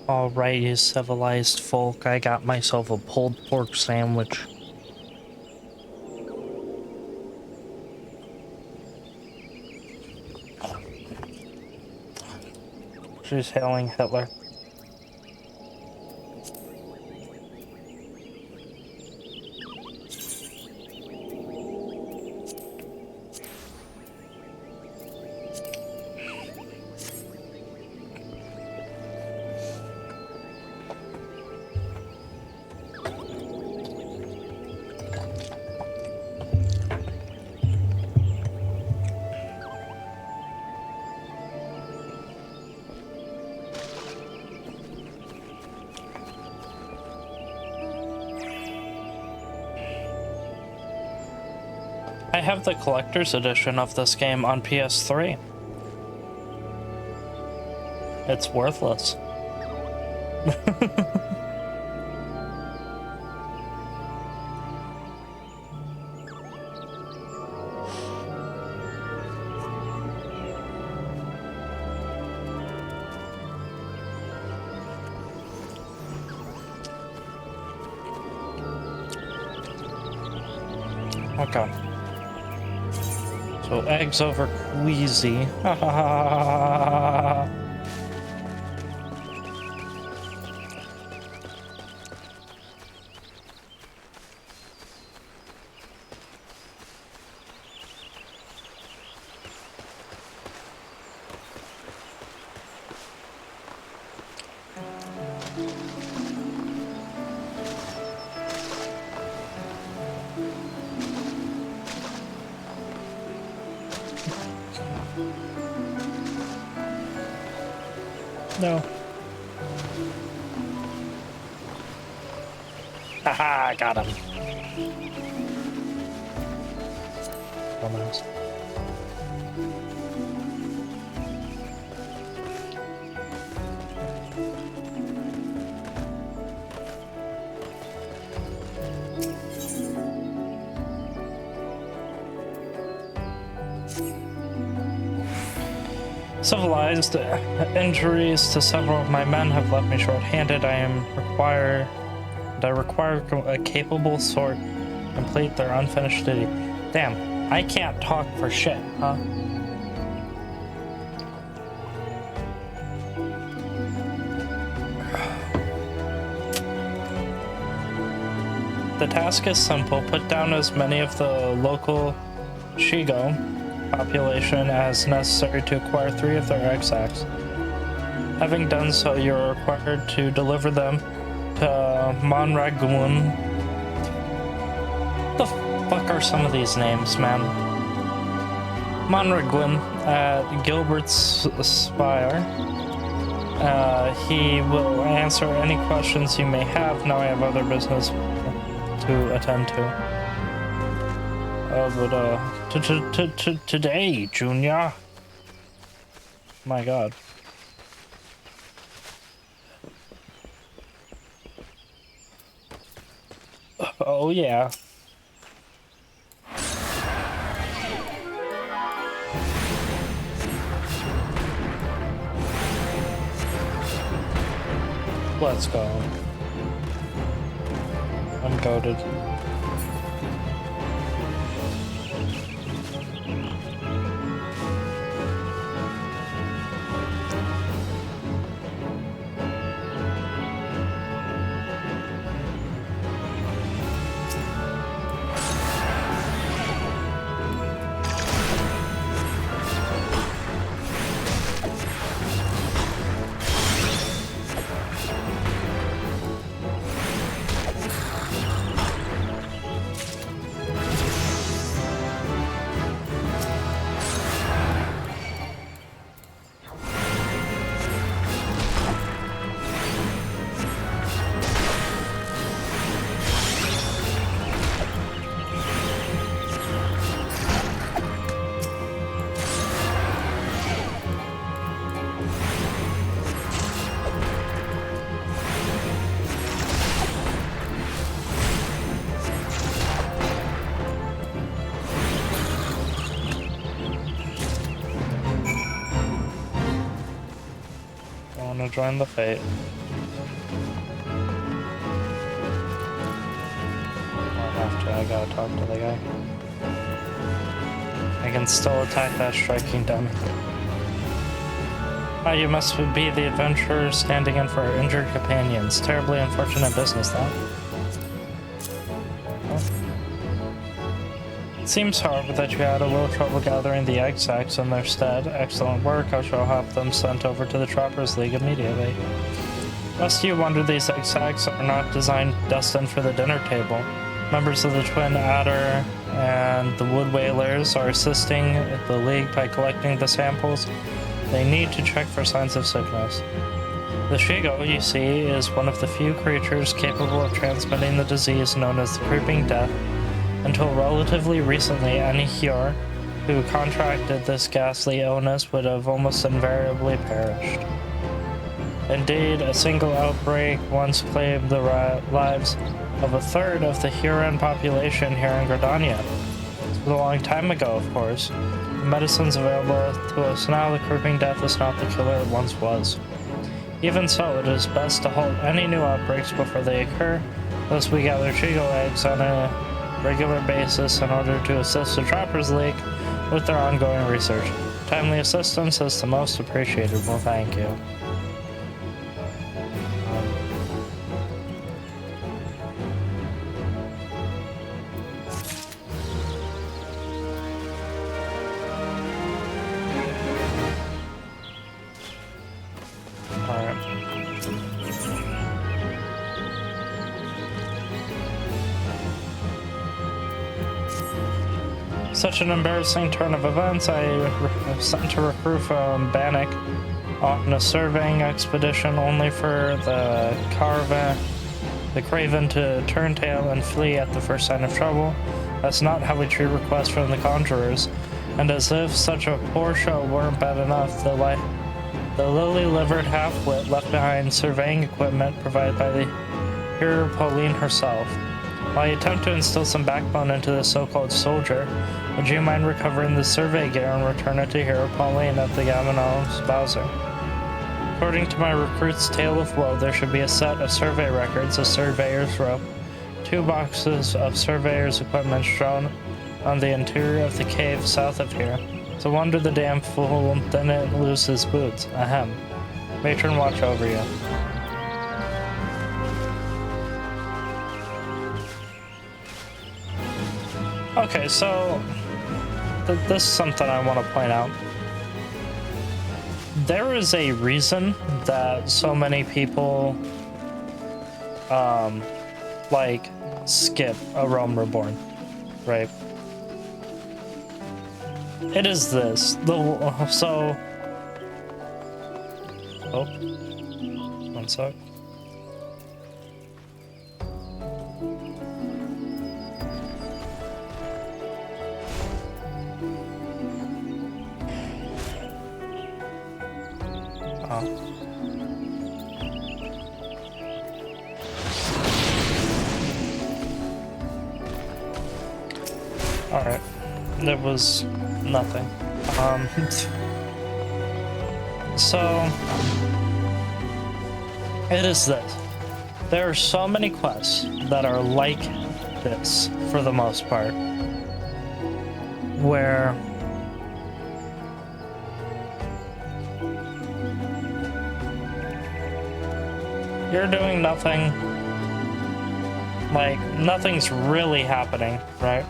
Alright, you civilized folk, I got myself a pulled pork sandwich. She's hailing Hitler. I have the collector's edition of this game on PS3. It's worthless. Okay. So eggs over queasy. Ha ha ha. No. Haha, got him. Oh, nice. Civilized, injuries to several of my men have left me short-handed. I require a capable sword to complete their unfinished duty. Damn, I can't talk for shit, huh? The task is simple. Put down as many of the local Shigo population as necessary to acquire 3 of their egg sacs. Having done so, you're required to deliver them to Monragun. What the fuck are some of these names, man? Monragun at Gilbert's Spire. He will answer any questions you may have. Now I have other business to attend to. Today, Junior. My God. Oh, yeah. Let's go. I'm goated. Join the fate. I gotta talk to the guy. I can still attack that striking dummy. Ah, you must be the adventurer standing in for our injured companions. Terribly unfortunate business, that. It seems, however, that you had a little trouble gathering the egg sacs in their stead. Excellent work. I shall have them sent over to the Troppers League immediately. Lest you wonder, these egg sacs are not destined for the dinner table. Members of the Twin Adder and the Wood Whalers are assisting the League by collecting the samples they need to check for signs of sickness. The Shigo, you see, is one of the few creatures capable of transmitting the disease known as the Creeping Death. Until relatively recently, any Hyur who contracted this ghastly illness would have almost invariably perished. Indeed, a single outbreak once claimed the lives of a third of the Huron population here in Gridania. This was a long time ago, of course. The medicines available to us now, the Creeping Death is not the killer it once was. Even so, it is best to halt any new outbreaks before they occur, thus we gather Chigo eggs on a regular basis in order to assist the Troppers League with their ongoing research. Timely assistance is the most appreciated. Well, thank you. Such an embarrassing turn of events, I sent a recruit from Bannock on a surveying expedition only for the Craven to turn tail and flee at the first sign of trouble. That's not how we treat requests from the Conjurers, and as if such a poor show weren't bad enough, the lily-livered half-wit left behind surveying equipment provided by the Hero Pauline herself. While you attempt to instill some backbone into the so-called soldier, would you mind recovering the survey gear and return it to Hero Pauline at the Gaminal's Bowser? According to my recruit's tale of woe, there should be a set of survey records, a surveyor's rope, 2 boxes of surveyor's equipment strewn on the interior of the cave south of here. So wonder the damn fool didn't lose his boots. Ahem. Matron, watch over you. Okay, so this is something I want to point out. There is a reason that so many people like skip a Realm Reborn, right? It is this. Oh, one sec. Alright, there was nothing. So, it is this. There are so many quests that are like this, for the most part, where you're doing nothing, like, nothing's really happening, right?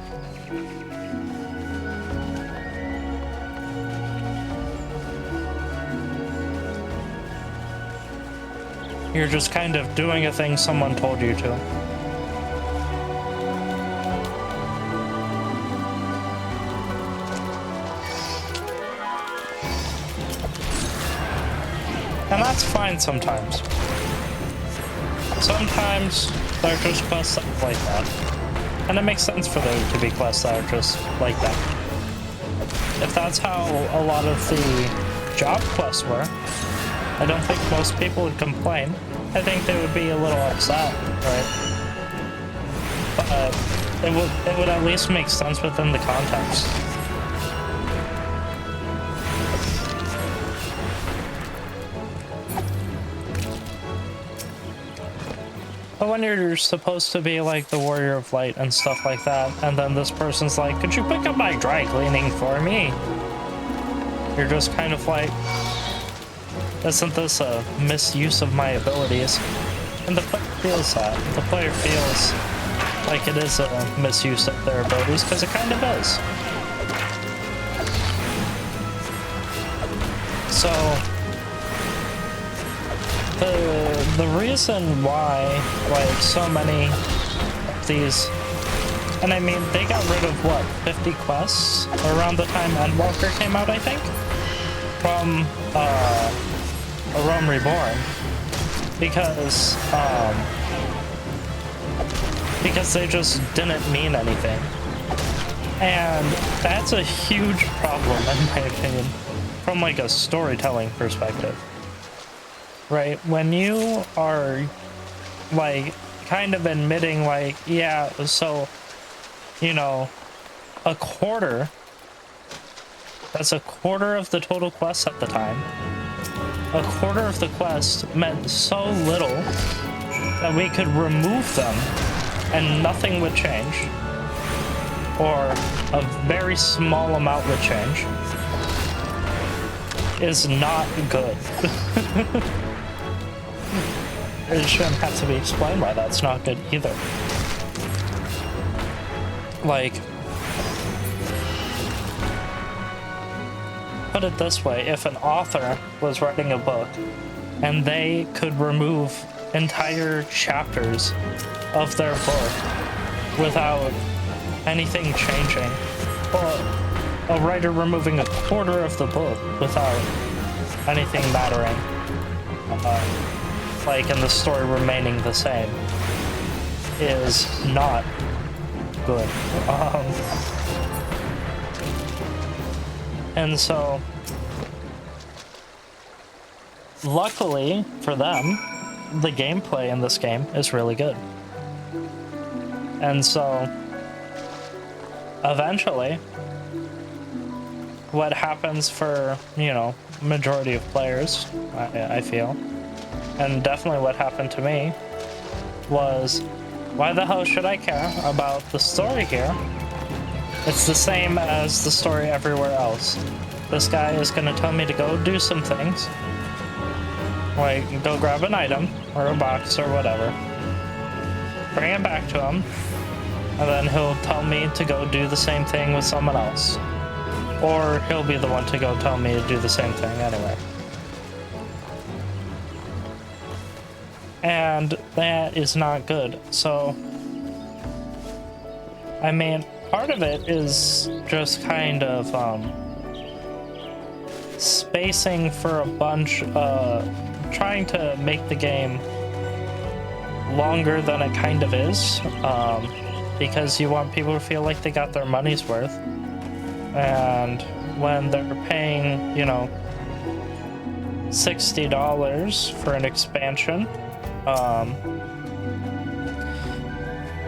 You're just kind of doing a thing someone told you to. And that's fine sometimes. Sometimes there are just quests like that. And it makes sense for there to be quests that are just like that. If that's how a lot of the job quests were, I don't think most people would complain. I think they would be a little upset, right? But it would at least make sense within the context. But when you're supposed to be like the warrior of light and stuff like that, and then this person's like, could you pick up my dry cleaning for me? You're just kind of like, isn't this a misuse of my abilities? And the player feels that. The player feels like it is a misuse of their abilities, because it kind of is. So, the reason why, like, so many of these, and I mean, they got rid of, what, 50 quests around the time Endwalker came out, I think? From, Rome Reborn. Because they just didn't mean anything. And that's a huge problem, in my opinion, from, like, a storytelling perspective. Right? When you are, like, kind of admitting, like, yeah, so, you know, that's a quarter of the total quest at the time. A quarter of the quest meant so little that we could remove them and nothing would change. Or a very small amount would change. Is not good. It shouldn't have to be explained why that's not good either. Like, put it this way, if an author was writing a book and they could remove entire chapters of their book without anything changing, or a writer removing a quarter of the book without anything mattering, like, and the story remaining the same, is not good. And so, luckily for them, the gameplay in this game is really good. And so, eventually, what happens for, you know, majority of players, I feel, and definitely what happened to me, was, why the hell should I care about the story here? It's the same as the story everywhere else. This guy is going to tell me to go do some things, like go grab an item or a box or whatever, bring it back to him, and then he'll tell me to go do the same thing with someone else. Or he'll be the one to go tell me to do the same thing anyway. And that is not good. So, I mean, part of it is just kind of spacing for a bunch, trying to make the game longer than it kind of is, because you want people to feel like they got their money's worth. And when they're paying, you know, $60 for an expansion,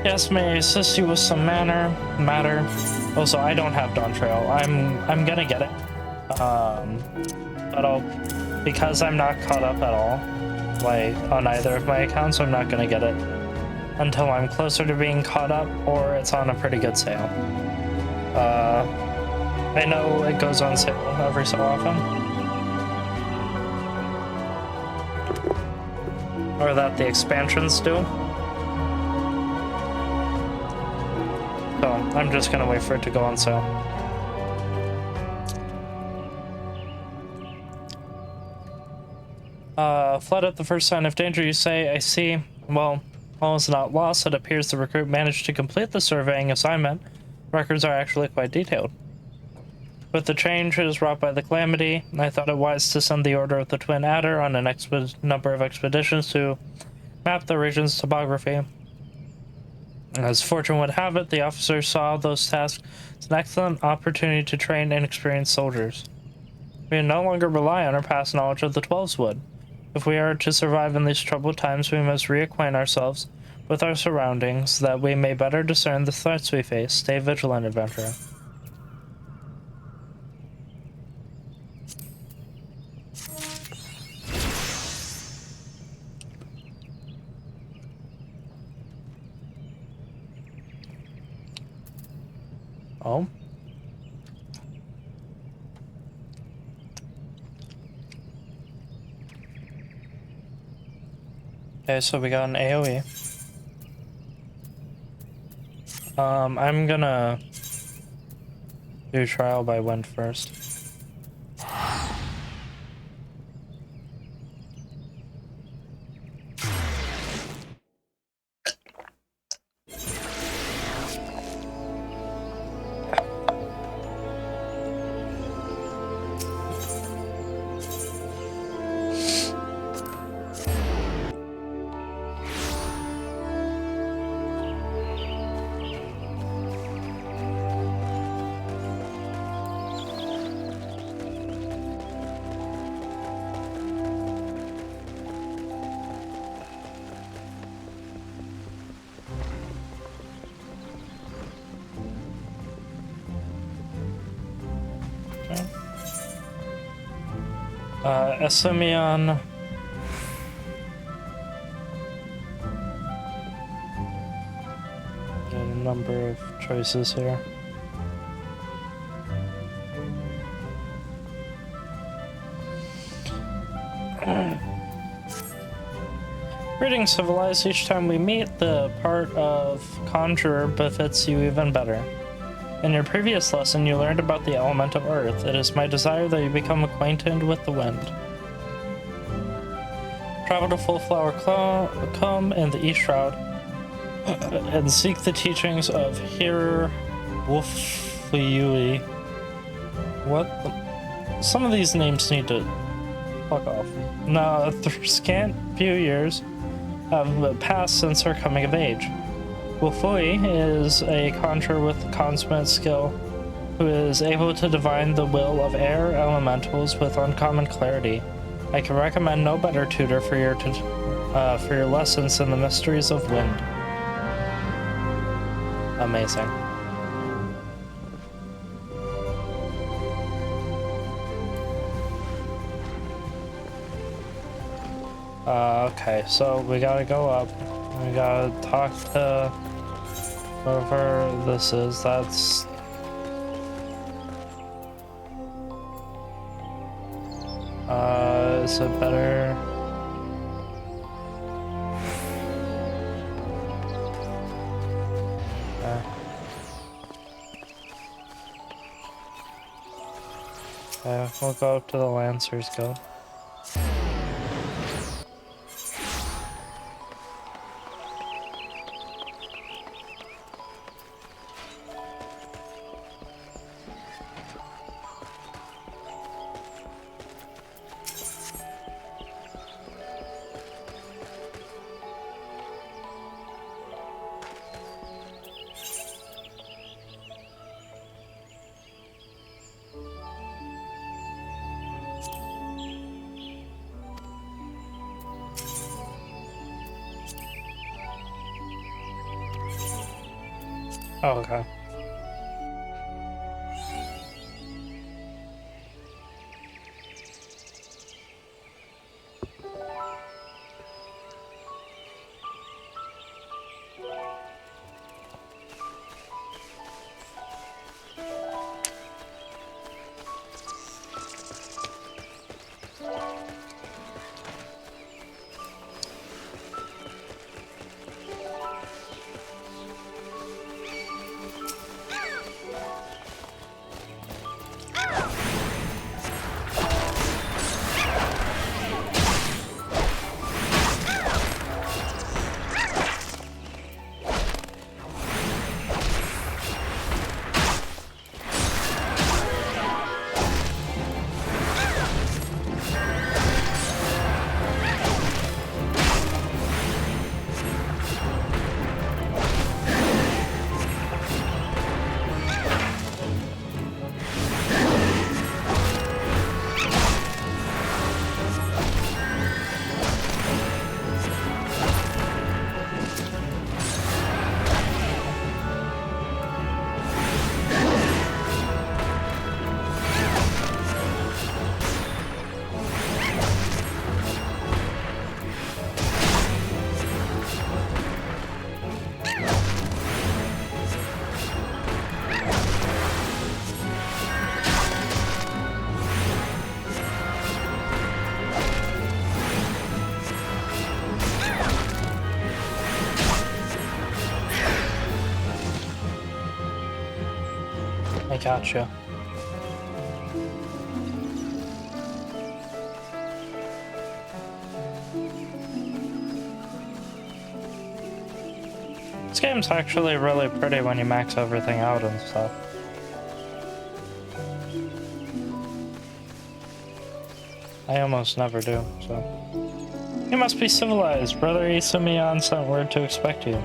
yes, may I assist you with some matter? Also, I don't have Dawn Trail. I'm gonna get it. But because I'm not caught up at all, like, on either of my accounts, I'm not gonna get it until I'm closer to being caught up, or it's on a pretty good sale. I know it goes on sale every so often. Or that the expansions do. So I'm just gonna wait for it to go on sale. Fled at the first sign of danger, you say. I see. Well, all is not lost. It appears the recruit managed to complete the surveying assignment. Records are actually quite detailed. With the changes wrought by the calamity, I thought it wise to send the Order of the Twin Adder on an number of expeditions to map the region's topography. As fortune would have it, the officers saw those tasks as an excellent opportunity to train inexperienced soldiers. We no longer rely on our past knowledge of the Twelves Wood. If we are to survive in these troubled times, we must reacquaint ourselves with our surroundings, that we may better discern the threats we face. Stay vigilant, adventurer. Oh. Okay, so we got an AoE. I'm gonna do trial by wind first. Esimion. A number of choices here. Greetings, civilized. Each time we meet, the part of Conjurer befits you even better. In your previous lesson, you learned about the element of earth. It is my desire that you become acquainted with the wind. Travel to Full Flower Combe in the East Shroud and seek the teachings of Hir Wolfyui. What? Some of these names need to fuck off. Now, through scant few years have passed since her coming of age. Wolfui is a conjurer with consummate skill who is able to divine the will of air elementals with uncommon clarity. I can recommend no better tutor for your lessons in the mysteries of wind. Amazing. Okay, so we gotta go up. We gotta talk to whoever this is. That's... is it better? Okay, we'll go up to the Lancer's Guild. Oh, okay. I gotcha. This game's actually really pretty when you max everything out and stuff. I almost never do, so. You must be civilized. Brother Isumiyan sent word to expect you.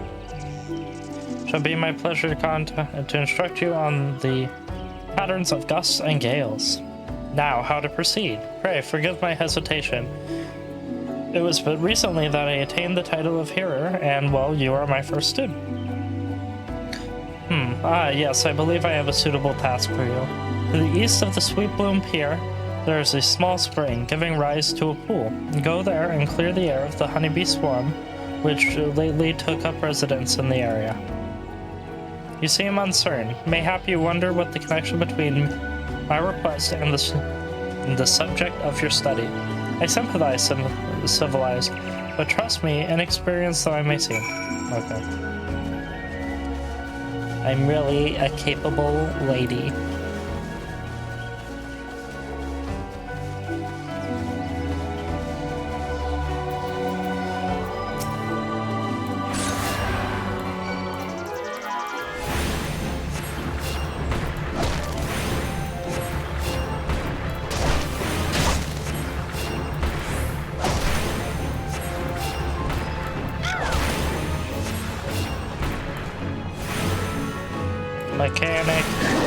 Shall be my pleasure to instruct you on the patterns of gusts and gales. Now, how to proceed. Pray, forgive my hesitation. It was but recently that I attained the title of hearer, and, well, you are my first student. Yes, I believe I have a suitable task for you. To the east of the Sweet Bloom Pier, there is a small spring, giving rise to a pool. Go there and clear the air of the honeybee swarm, which lately took up residence in the area. You seem uncertain. Mayhap you wonder what the connection between my request and the subject of your study. I sympathize, civilized, but trust me, inexperienced though I may seem. Okay. I'm really a capable lady.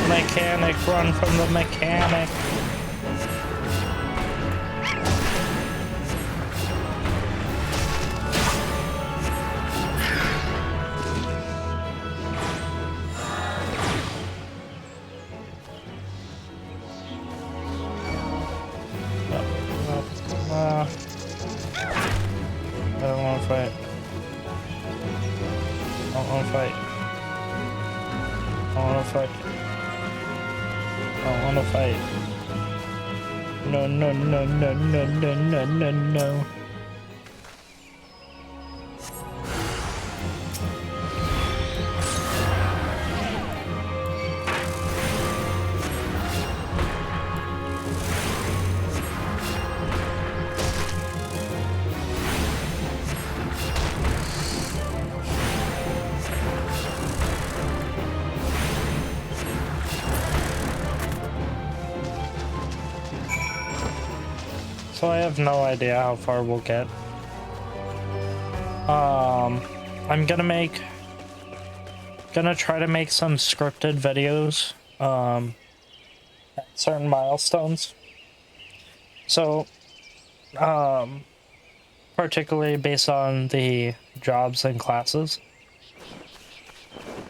Mechanic, run from the mechanic. I don't want to fight. I don't want to fight. I don't want to fight. I don't want to fight. No, no, no, no, no, no, no, no, no. So I have no idea how far we'll get. I'm gonna try to make some scripted videos at certain milestones. So particularly based on the jobs and classes.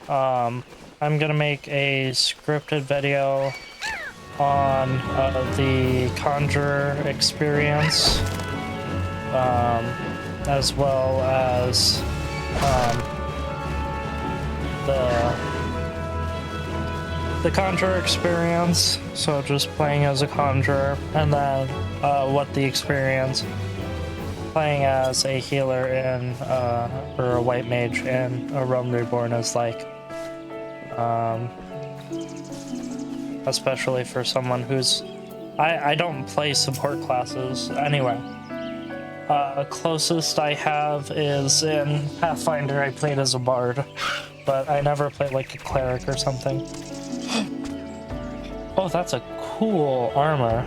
I'm gonna make a scripted video on the Conjure experience, as well as the Conjure experience, so just playing as a Conjurer, and then what the experience playing as a healer in or a white mage in a Realm Reborn is like. Especially for someone who's... I don't play support classes anyway. Closest I have is in Pathfinder. I played as a bard, but I never played like a cleric or something. Oh, that's a cool armor.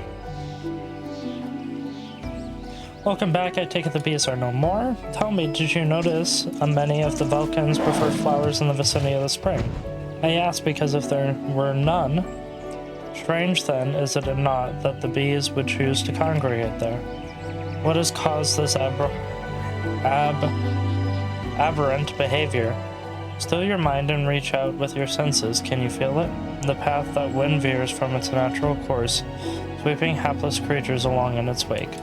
Welcome back. I take it the bees are no more. Tell me, did you notice many of the Velkans prefer flowers in the vicinity of the spring? I ask because if there were none, strange then, is it not, that the bees would choose to congregate there? What has caused this aberrant behavior? Still your mind and reach out with your senses. Can you feel it? The path that wind veers from its natural course, sweeping hapless creatures along in its wake.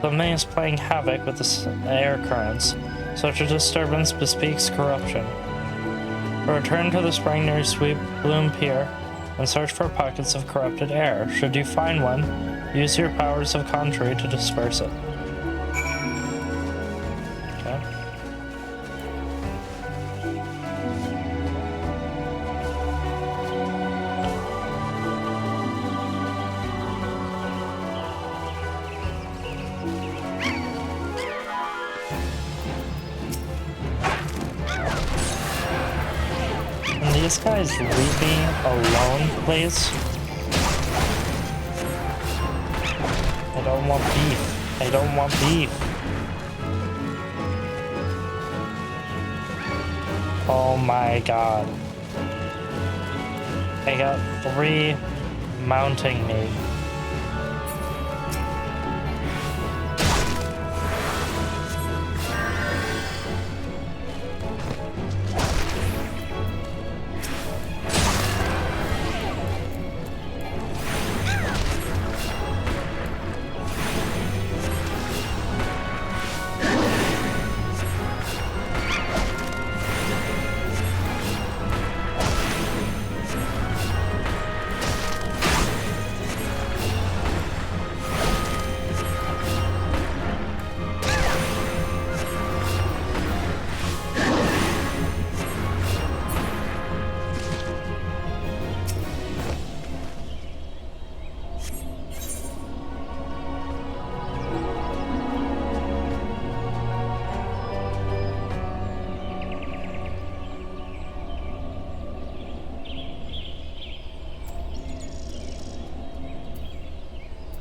Something is playing havoc with the air currents. Such a disturbance bespeaks corruption. Return to the spring near Sweet Bloom Pier and search for pockets of corrupted air. Should you find one, use your powers of Conjury to disperse it. Okay. these guys leave me alone, please? I don't want beef. I don't want beef. Oh my god. I got 3 mounting me.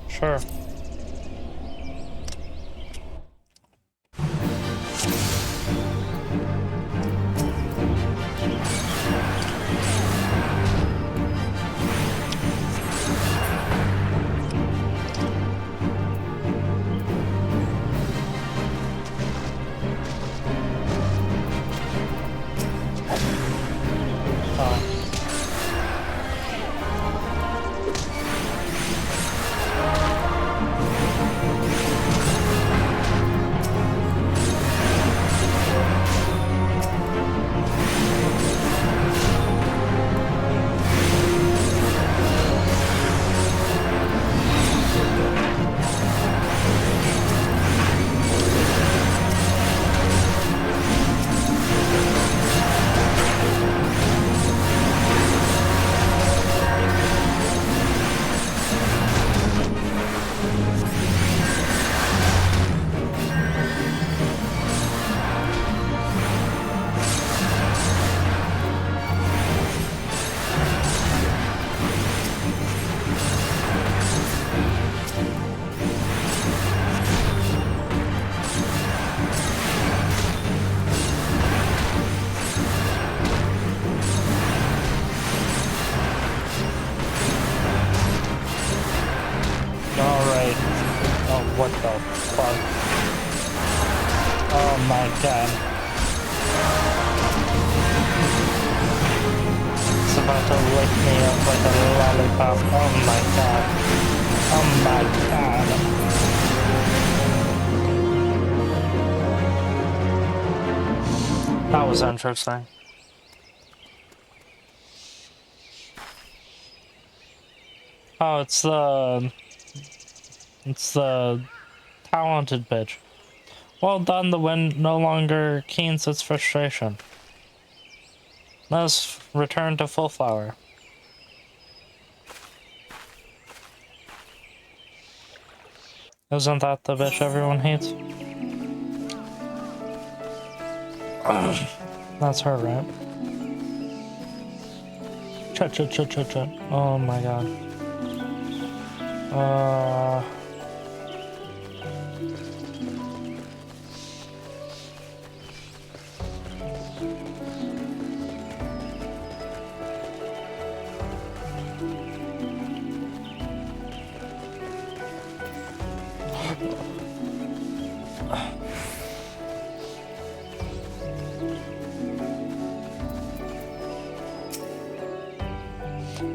Sure. What the fuck? Oh my god. It's about to lick me up like a lollipop. Oh my god. Oh my god. That was interesting. Oh, it's the talented bitch. Well done, the wind no longer keens its frustration. Let's return to full flower. Isn't that the bitch everyone hates? That's her, right? Chut. Oh my god.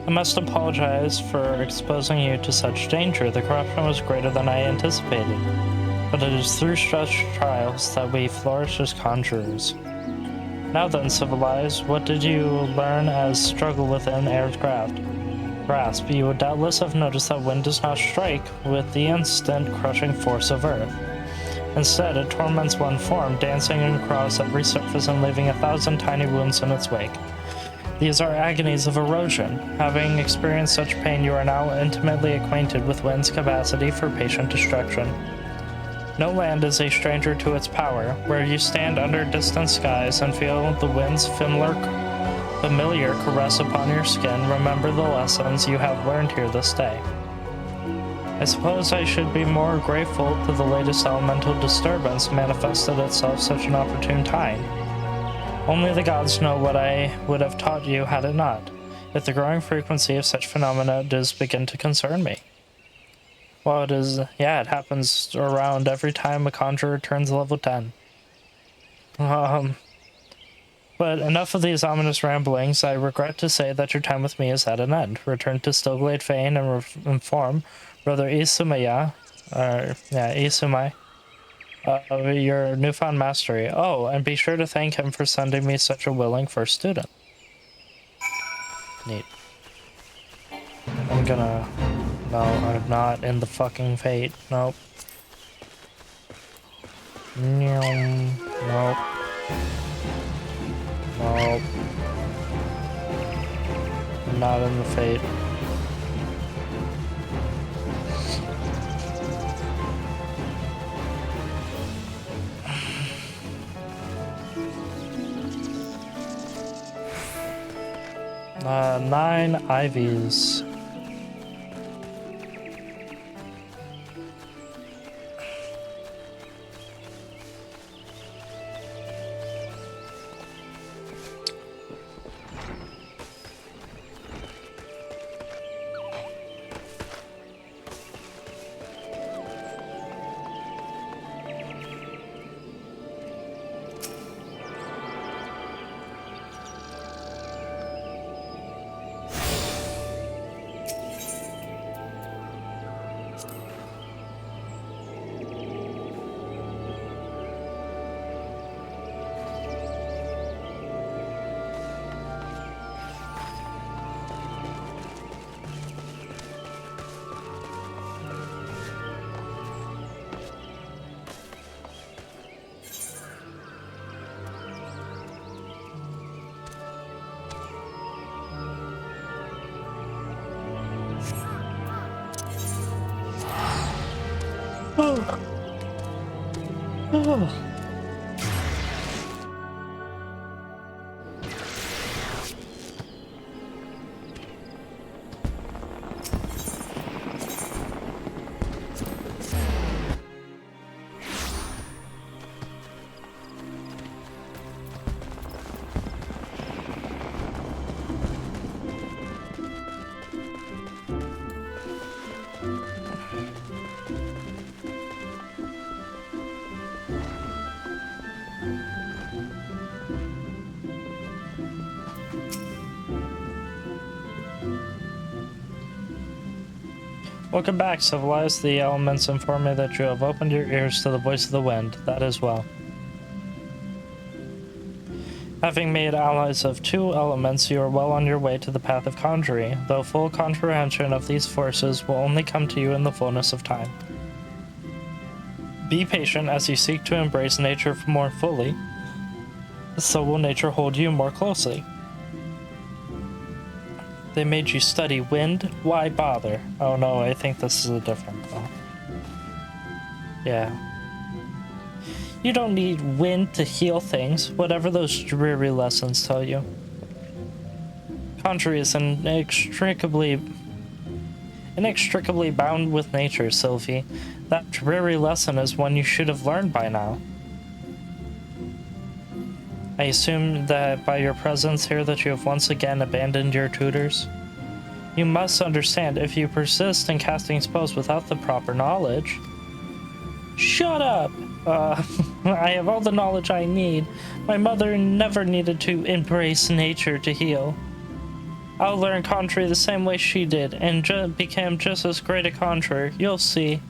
I must apologize for exposing you to such danger. The corruption was greater than I anticipated. But it is through such trials that we flourish as conjurers. Now then, civilized, what did you learn as struggle within air's grasp? You would doubtless have noticed that wind does not strike with the instant crushing force of earth. Instead, it torments one form, dancing across every surface and leaving 1,000 tiny wounds in its wake. These are agonies of erosion. Having experienced such pain, you are now intimately acquainted with wind's capacity for patient destruction. No land is a stranger to its power. Where you stand under distant skies and feel the wind's familiar caress upon your skin, remember the lessons you have learned here this day. I suppose I should be more grateful to the latest elemental disturbance manifested itself such an opportune time. Only the gods know what I would have taught you had it not. Yet the growing frequency of such phenomena does begin to concern me. Well, it happens around every time a conjurer turns level 10. But enough of these ominous ramblings. I regret to say that your time with me is at an end. Return to Stillglade Fane and inform Brother Isumai, of your newfound mastery. Oh, and be sure to thank him for sending me such a willing first student. Neat. No, I'm not in the fucking fate. Nope. Nope. Nope. I'm not in the fate. Nine IVs. Oh. 'Welcome back, civilized. The elements inform me that you have opened your ears to the voice of the wind. That is well. Having made allies of 2 elements, you are well on your way to the path of conjuring, though full comprehension of these forces will only come to you in the fullness of time. Be patient as you seek to embrace nature more fully, so will nature hold you more closely. They made you study wind? Why bother? Oh no, I think this is a different one. Yeah. You don't need wind to heal things, whatever those dreary lessons tell you. Conjuring is inextricably bound with nature, Sylvie. That dreary lesson is one you should have learned by now. I assume that by your presence here that you have once again abandoned your tutors. You must understand, if you persist in casting spells without the proper knowledge... Shut up! I have all the knowledge I need. My mother never needed to embrace nature to heal. I'll learn conjuring the same way she did, and became just as great a conjurer. You'll see.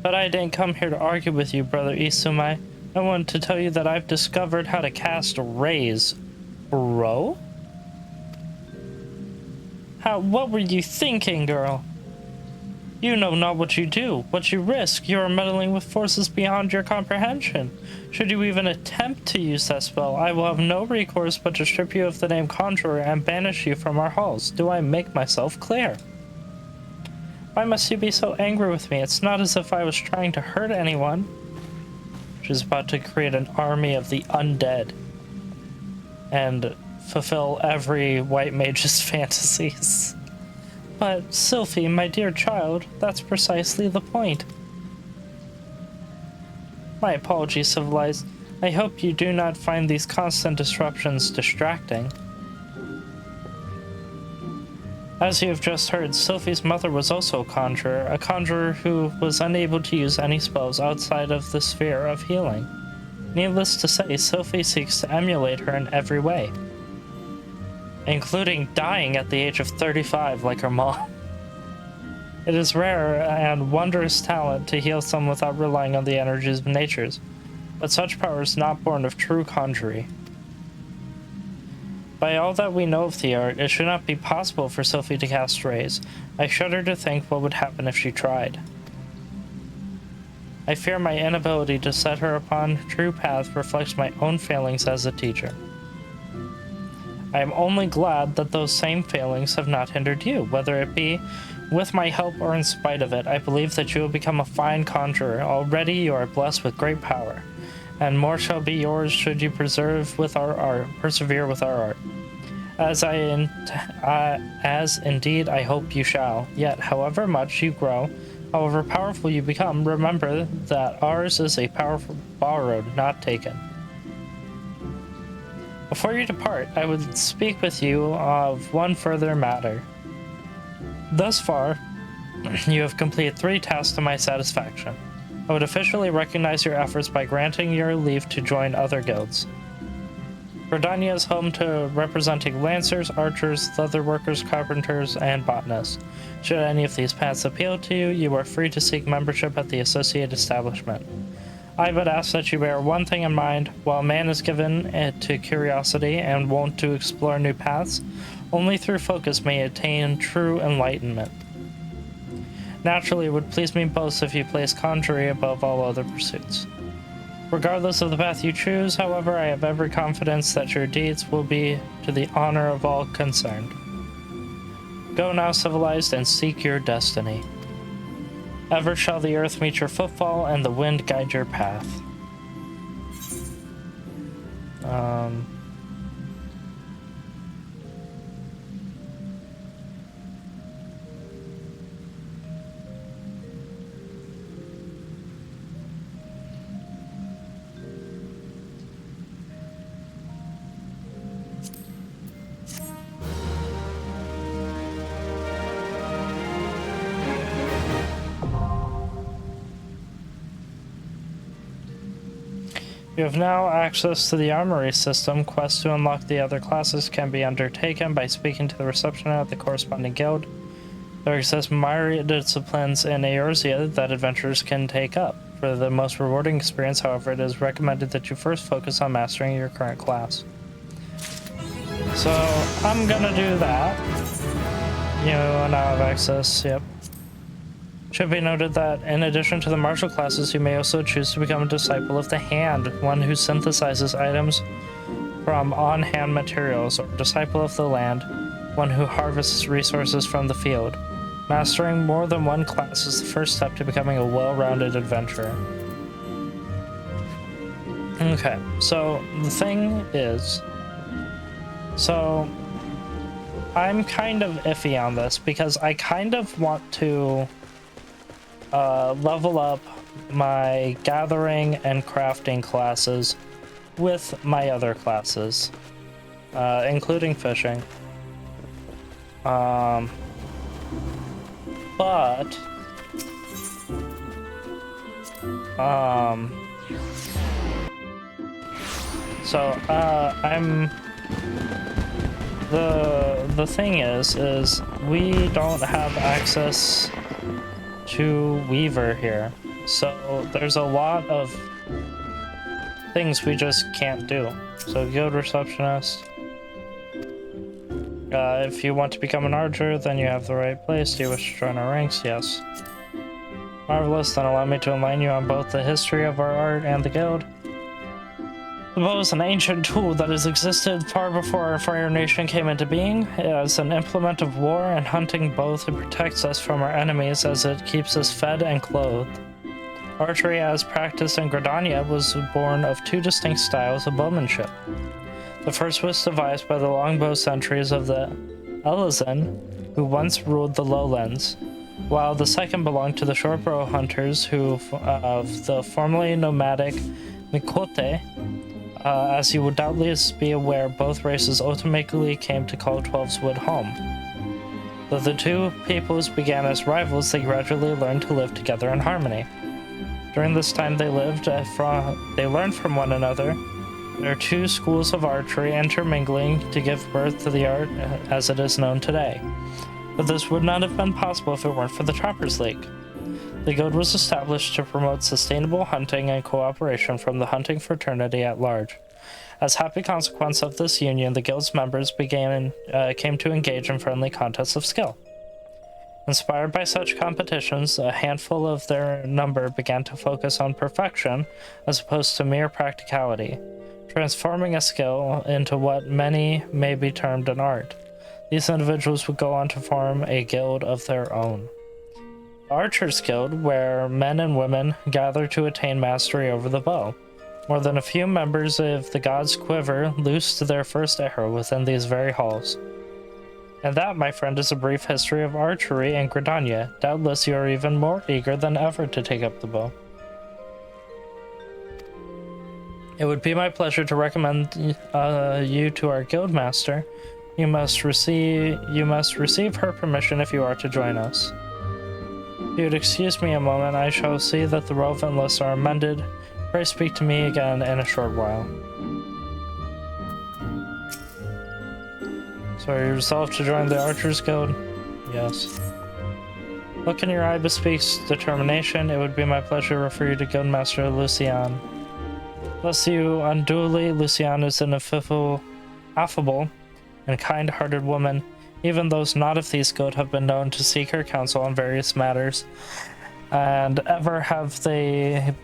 But I didn't come here to argue with you, Brother Isumai. I wanted to tell you that I've discovered how to cast rays. Bro? What were you thinking, girl? You know not what you do, what you risk. You are meddling with forces beyond your comprehension. Should you even attempt to use that spell, I will have no recourse but to strip you of the name Conjurer and banish you from our halls. Do I make myself clear? Why must you be so angry with me? It's not as if I was trying to hurt anyone. She's about to create an army of the undead and fulfill every white mage's fantasies. But, Sylphie, my dear child, that's precisely the point. My apologies, Civilized. I hope you do not find these constant disruptions distracting. As you have just heard, Sylphie's mother was also a conjurer who was unable to use any spells outside of the sphere of healing. Needless to say, Sylphie seeks to emulate her in every way, including dying at the age of 35 like her mom. It is rare and wondrous talent to heal someone without relying on the energies of natures, but such power is not born of true conjury. By all that we know of the art, it should not be possible for Sylphie to cast rays. I shudder to think what would happen if she tried. I fear my inability to set her upon a true path reflects my own failings as a teacher. I am only glad that those same failings have not hindered you, whether it be with my help or in spite of it. I believe that you will become a fine conjurer. Already you are blessed with great power, and more shall be yours should you persevere with our art. As indeed I hope you shall. Yet, however much you grow, however powerful you become, remember that ours is a power borrowed, not taken. Before you depart, I would speak with you of one further matter. Thus far, you have completed 3 tasks to my satisfaction. I would officially recognize your efforts by granting your leave to join other guilds. Gridania is home to representing lancers, archers, leatherworkers, carpenters, and botanists. Should any of these paths appeal to you, you are free to seek membership at the associated establishment. I would ask that you bear one thing in mind. While man is given to curiosity and wont to explore new paths, only through focus may attain true enlightenment. Naturally, it would please me most if you place conjury above all other pursuits. Regardless of the path you choose, however, I have every confidence that your deeds will be to the honor of all concerned. Go now, Civilized, and seek your destiny. Ever shall the earth meet your footfall, and the wind guide your path. You have now access to the armory system. Quests to unlock the other classes can be undertaken by speaking to the receptionist at the corresponding guild. There exist myriad disciplines in Eorzea that adventurers can take up. For the most rewarding experience, however, it is recommended that you first focus on mastering your current class. So, I'm gonna do that. You now have access, yep. Should be noted that, in addition to the martial classes, you may also choose to become a disciple of the Hand, one who synthesizes items from on-hand materials, or disciple of the Land, one who harvests resources from the field. Mastering more than one class is the first step to becoming a well-rounded adventurer. Okay, so the thing is... So, I'm kind of iffy on this, because I kind of want to... level up my gathering and crafting classes with my other classes, including fishing. I'm the thing is we don't have access to Weaver here, so there's a lot of things we just can't do. So guild receptionist, if you want to become an archer, then you have the right place. Do you wish to join our ranks? Yes. Marvelous, then allow me to enlighten you on both the history of our art and the guild. The bow is an ancient tool that has existed far before our Fire Nation came into being. As an implement of war and hunting, both it protects us from our enemies as it keeps us fed and clothed. Archery, as practiced in Gridania, was born of 2 distinct styles of bowmanship. The first was devised by the longbow sentries of the Elizan, who once ruled the lowlands, while the second belonged to the shortbow hunters of the formerly nomadic Mikote. As you would doubtless be aware, both races ultimately came to call Twelve's Wood home. Though the two peoples began as rivals, they gradually learned to live together in harmony. During this time they learned from one another. There are two schools of archery intermingling to give birth to the art as it is known today. But this would not have been possible if it weren't for the Trappers League. The guild was established to promote sustainable hunting and cooperation from the hunting fraternity at large. As a happy consequence of this union, the guild's members came to engage in friendly contests of skill. Inspired by such competitions, a handful of their number began to focus on perfection as opposed to mere practicality, transforming a skill into what many may be termed an art. These individuals would go on to form a guild of their own. The Archers Guild, where men and women gather to attain mastery over the bow. More than a few members of the God's Quiver loosed their first arrow within these very halls. And that, my friend, is a brief history of archery in Gridania. Doubtless you are even more eager than ever to take up the bow. It would be my pleasure to recommend you to our guildmaster. You must receive her permission if you are to join us. If you would excuse me a moment, I shall see that the relevant lists are amended. Pray speak to me again in a short while. So are you resolved to join the Archers Guild? Yes. Look in your eye bespeaks determination. It would be my pleasure to refer you to Guildmaster Lucian. Bless you unduly. Lucian is an affable and kind-hearted woman. Even those not of these guild have been known to seek her counsel on various matters, and ever have they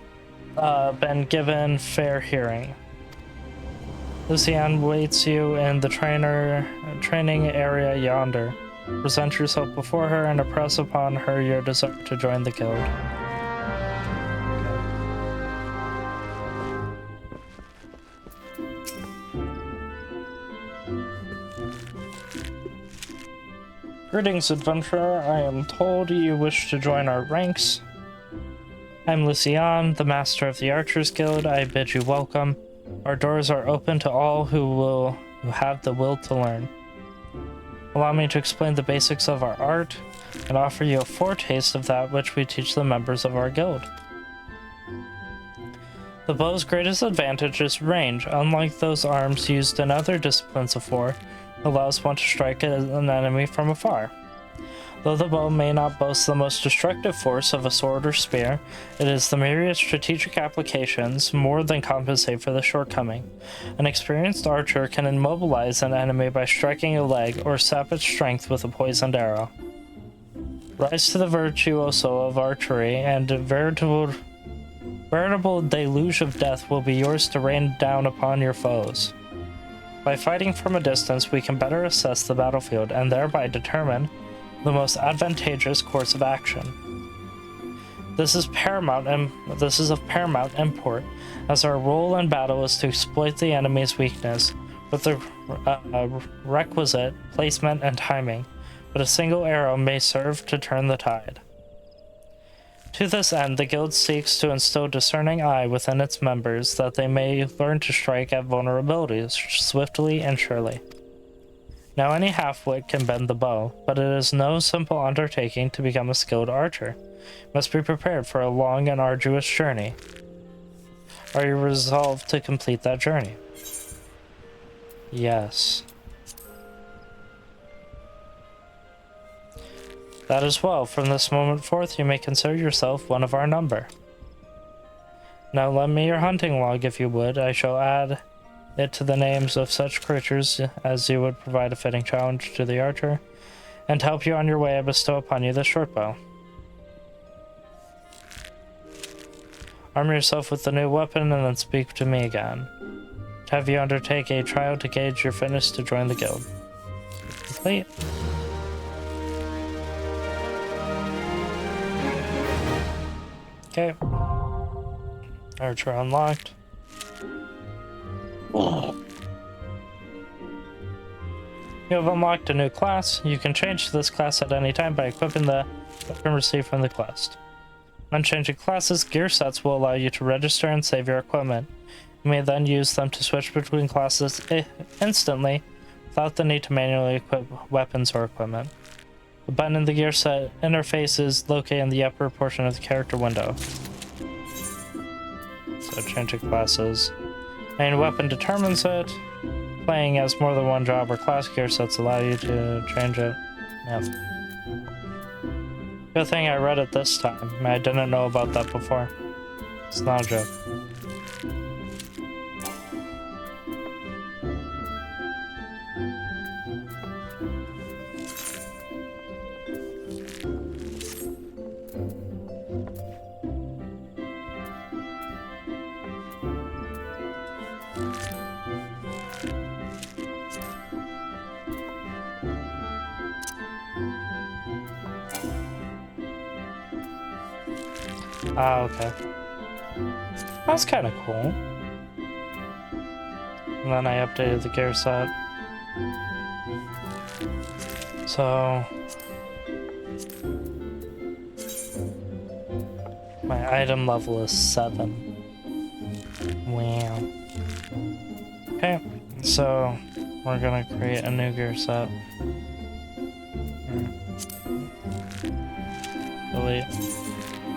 been given fair hearing. Lucian waits you in the training area yonder. Present yourself before her and impress upon her your desire to join the guild. Greetings, adventurer. I am told you wish to join our ranks. I'm Lucian, the master of the Archers Guild. I bid you welcome. Our doors are open to all who have the will to learn. Allow me to explain the basics of our art and offer you a foretaste of that which we teach the members of our guild. The bow's greatest advantage is range. Unlike those arms used in other disciplines of war, it allows one to strike an enemy from afar. Though the bow may not boast the most destructive force of a sword or spear, it is the myriad strategic applications more than compensate for the shortcoming. An experienced archer can immobilize an enemy by striking a leg or sap its strength with a poisoned arrow. Rise to the virtuoso of archery, and a veritable deluge of death will be yours to rain down upon your foes. By fighting from a distance, we can better assess the battlefield and thereby determine the most advantageous course of action. This is of paramount import, as our role in battle is to exploit the enemy's weakness with the requisite placement and timing, but a single arrow may serve to turn the tide. To this end, the guild seeks to instill discerning eye within its members that they may learn to strike at vulnerabilities swiftly and surely. Now any half-wit can bend the bow, but it is no simple undertaking to become a skilled archer. You must be prepared for a long and arduous journey. Are you resolved to complete that journey? Yes. That is well. From this moment forth, you may consider yourself one of our number. Now lend me your hunting log if you would. I shall add it to the names of such creatures as you would provide a fitting challenge to the archer, and to help you on your way I bestow upon you the short bow. Arm yourself with the new weapon and then speak to me again. To have you undertake a trial to gauge your fitness to join the guild. Complete. Okay. Archer unlocked. You have unlocked a new class. You can change to this class at any time by equipping the weapon received from the quest. When changing classes, gear sets will allow you to register and save your equipment. You may then use them to switch between classes instantly without the need to manually equip weapons or equipment. The button in the gear set interface is located in the upper portion of the character window. So changing classes. Main weapon determines it. Playing as more than one job or class, gear sets allow you to change it. Yep. Good thing I read it this time. I didn't know about that before. It's not a joke. Ah, okay. That's kind of cool. And then I updated the gear set. So... my item level is 7. Wow. Okay, so we're gonna create a new gear set. Delete.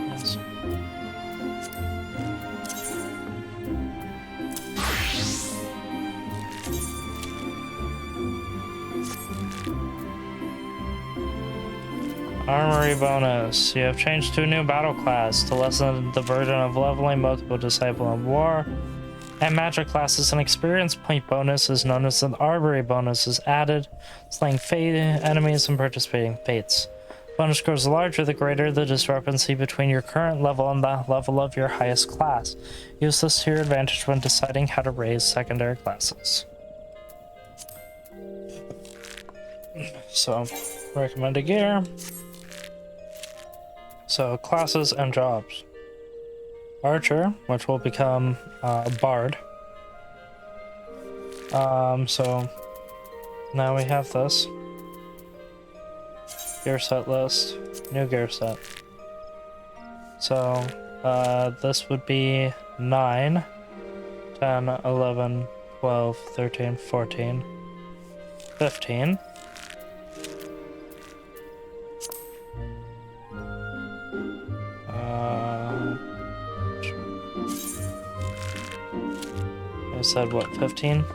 Yes. Armory bonus. You have changed to a new battle class to lessen the burden of leveling. Multiple disciple in war and magic classes. An experience point bonus is known as an armory bonus is added, slaying fate enemies and participating fates. Bonus grows larger the greater the discrepancy between your current level and the level of your highest class. Use this to your advantage when deciding how to raise secondary classes. So, recommended gear. So, classes and jobs. Archer, which will become a bard. So now we have this. Gear set list, new gear set. So, this would be 9, 10, 11, 12, 13, 14, 15. I said what, 15?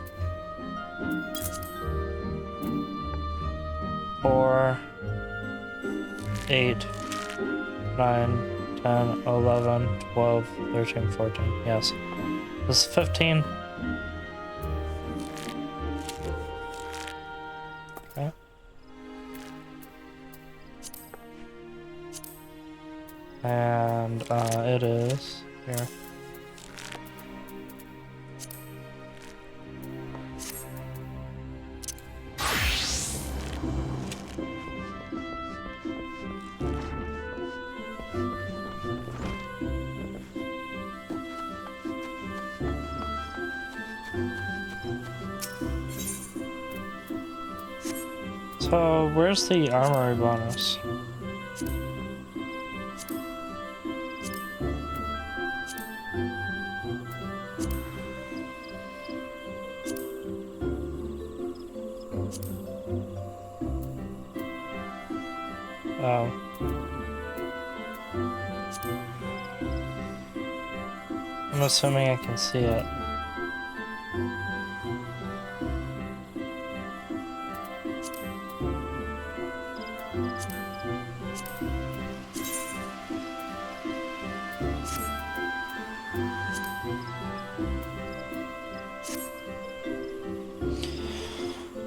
4, 8, 9, 10, 11, 12, 13, 14. Yes. This is 15. Okay. And it is here. So, where's the armory bonus? Oh. I'm assuming I can see it.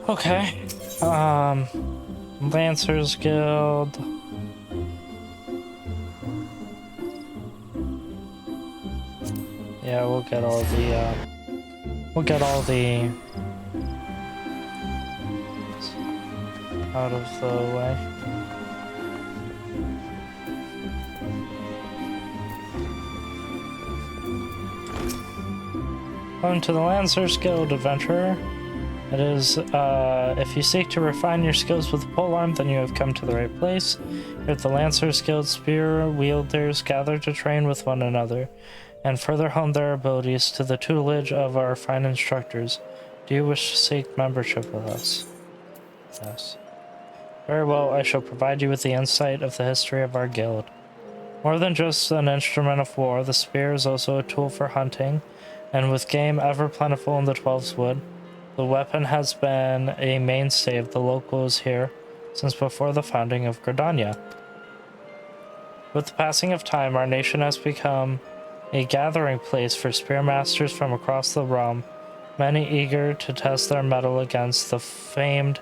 Okay. Lancers Guild. Yeah, we'll get all the out of the way. Welcome to the Lancers Guild, adventurer. It is, if you seek to refine your skills with the polearm, then you have come to the right place. Here the Lancers Guild spear wielders gather to train with one another, and further hone their abilities to the tutelage of our fine instructors. Do you wish to seek membership with us? Yes. Very well, I shall provide you with the insight of the history of our guild. More than just an instrument of war, the spear is also a tool for hunting, and with game ever plentiful in the Twelves Wood, the weapon has been a mainstay of the locals here since before the founding of Gridania. With the passing of time, our nation has become a gathering place for spearmasters from across the realm, many eager to test their mettle against the famed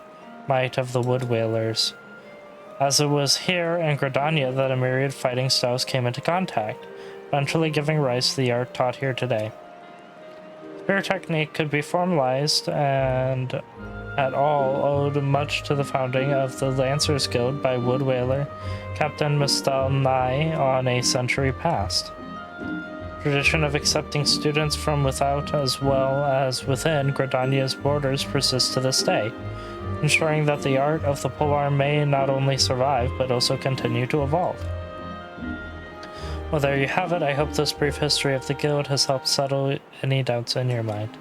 might of the Wood Whalers. As it was here in Gridania that a myriad fighting styles came into contact, eventually giving rise to the art taught here today. Spear technique could be formalized and at all owed much to the founding of the Lancers Guild by Wood Whaler Captain Mistal Nye on a century past. Tradition of accepting students from without as well as within Gridania's borders persists to this day, ensuring that the art of the polearm may not only survive but also continue to evolve. Well, there you have it. I hope this brief history of the guild has helped settle any doubts in your mind.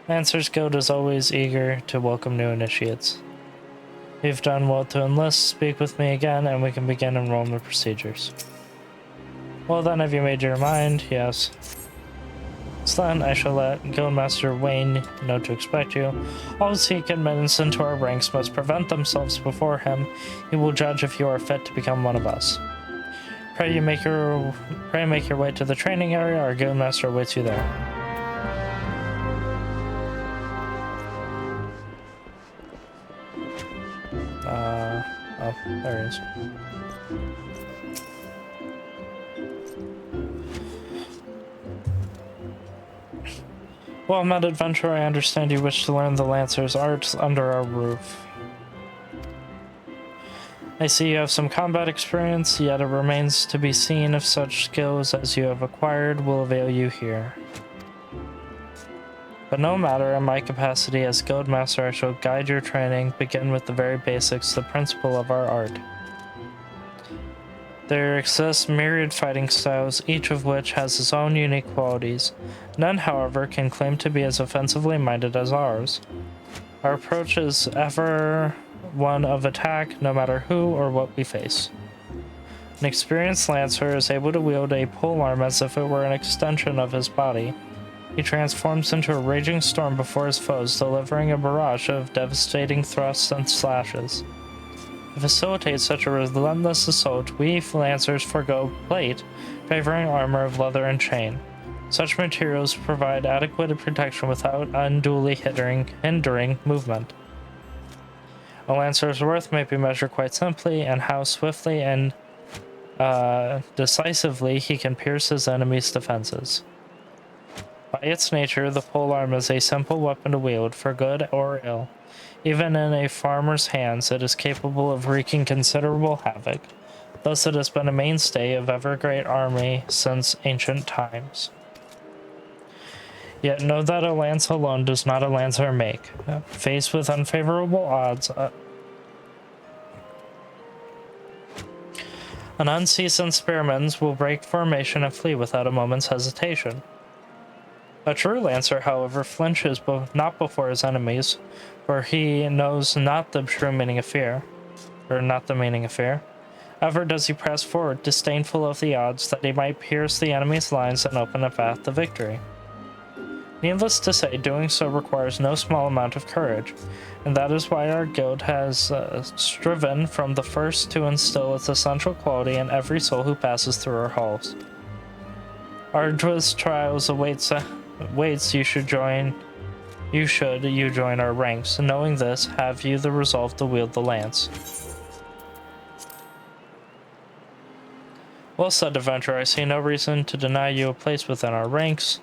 Lancers Guild is always eager to welcome new initiates. You've done well to enlist. Speak with me again and we can begin enrollment procedures. Well then, have you made your mind? Yes. So then, I shall let Guildmaster Wayne know to expect you. All who seek admittance into our ranks must prevent themselves before him. He will judge if you are fit to become one of us. Pray make your way to the training area. Our Guildmaster awaits you there. Oh, there he is. Well met, adventurer, I understand you wish to learn the Lancer's arts under our roof. I see you have some combat experience, yet it remains to be seen if such skills as you have acquired will avail you here. But no matter, in my capacity as Guildmaster, I shall guide your training, begin with the very basics, the principle of our art. There exist myriad fighting styles, each of which has its own unique qualities. None, however, can claim to be as offensively minded as ours. Our approach is ever one of attack, no matter who or what we face. An experienced lancer is able to wield a polearm as if it were an extension of his body. He transforms into a raging storm before his foes, delivering a barrage of devastating thrusts and slashes. To facilitate such a relentless assault, we Lancers forego plate, favoring armor of leather and chain. Such materials provide adequate protection without unduly hindering movement. A Lancer's worth may be measured quite simply in how swiftly and decisively he can pierce his enemy's defenses. By its nature, the polearm is a simple weapon to wield, for good or ill. Even in a farmer's hands, it is capable of wreaking considerable havoc. Thus, it has been a mainstay of every great army since ancient times. Yet know that a lance alone does not a lancer make. Faced with unfavorable odds, an unseasoned spearman will break formation and flee without a moment's hesitation. A true lancer, however, flinches not before his enemies, for he knows not the true meaning of fear, Ever does he press forward, disdainful of the odds, that he might pierce the enemy's lines and open a path to victory. Needless to say, doing so requires no small amount of courage, and that is why our guild has striven from the first to instill its essential quality in every soul who passes through our halls. Arduous trials awaits you join our ranks. Knowing this, have you the resolve to wield the lance? Well said, adventurer. I see no reason to deny you a place within our ranks.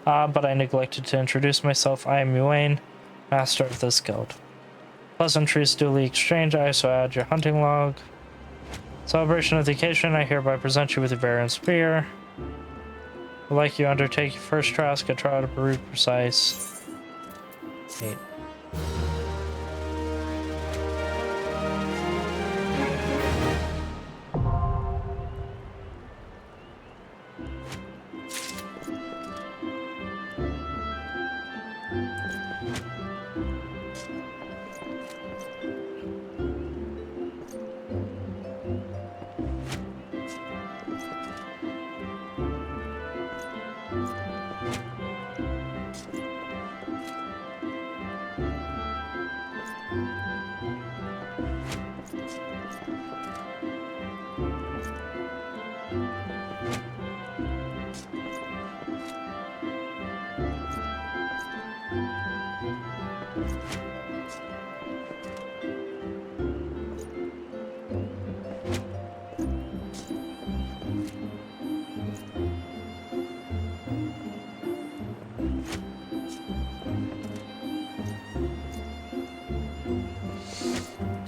But I neglected to introduce myself. I am Yuane, master of this guild. Pleasantries duly exchanged, I so add your hunting log. Celebration of the occasion, I hereby present you with a variant spear. Would like you undertake your first task, a trial to be precise. 8.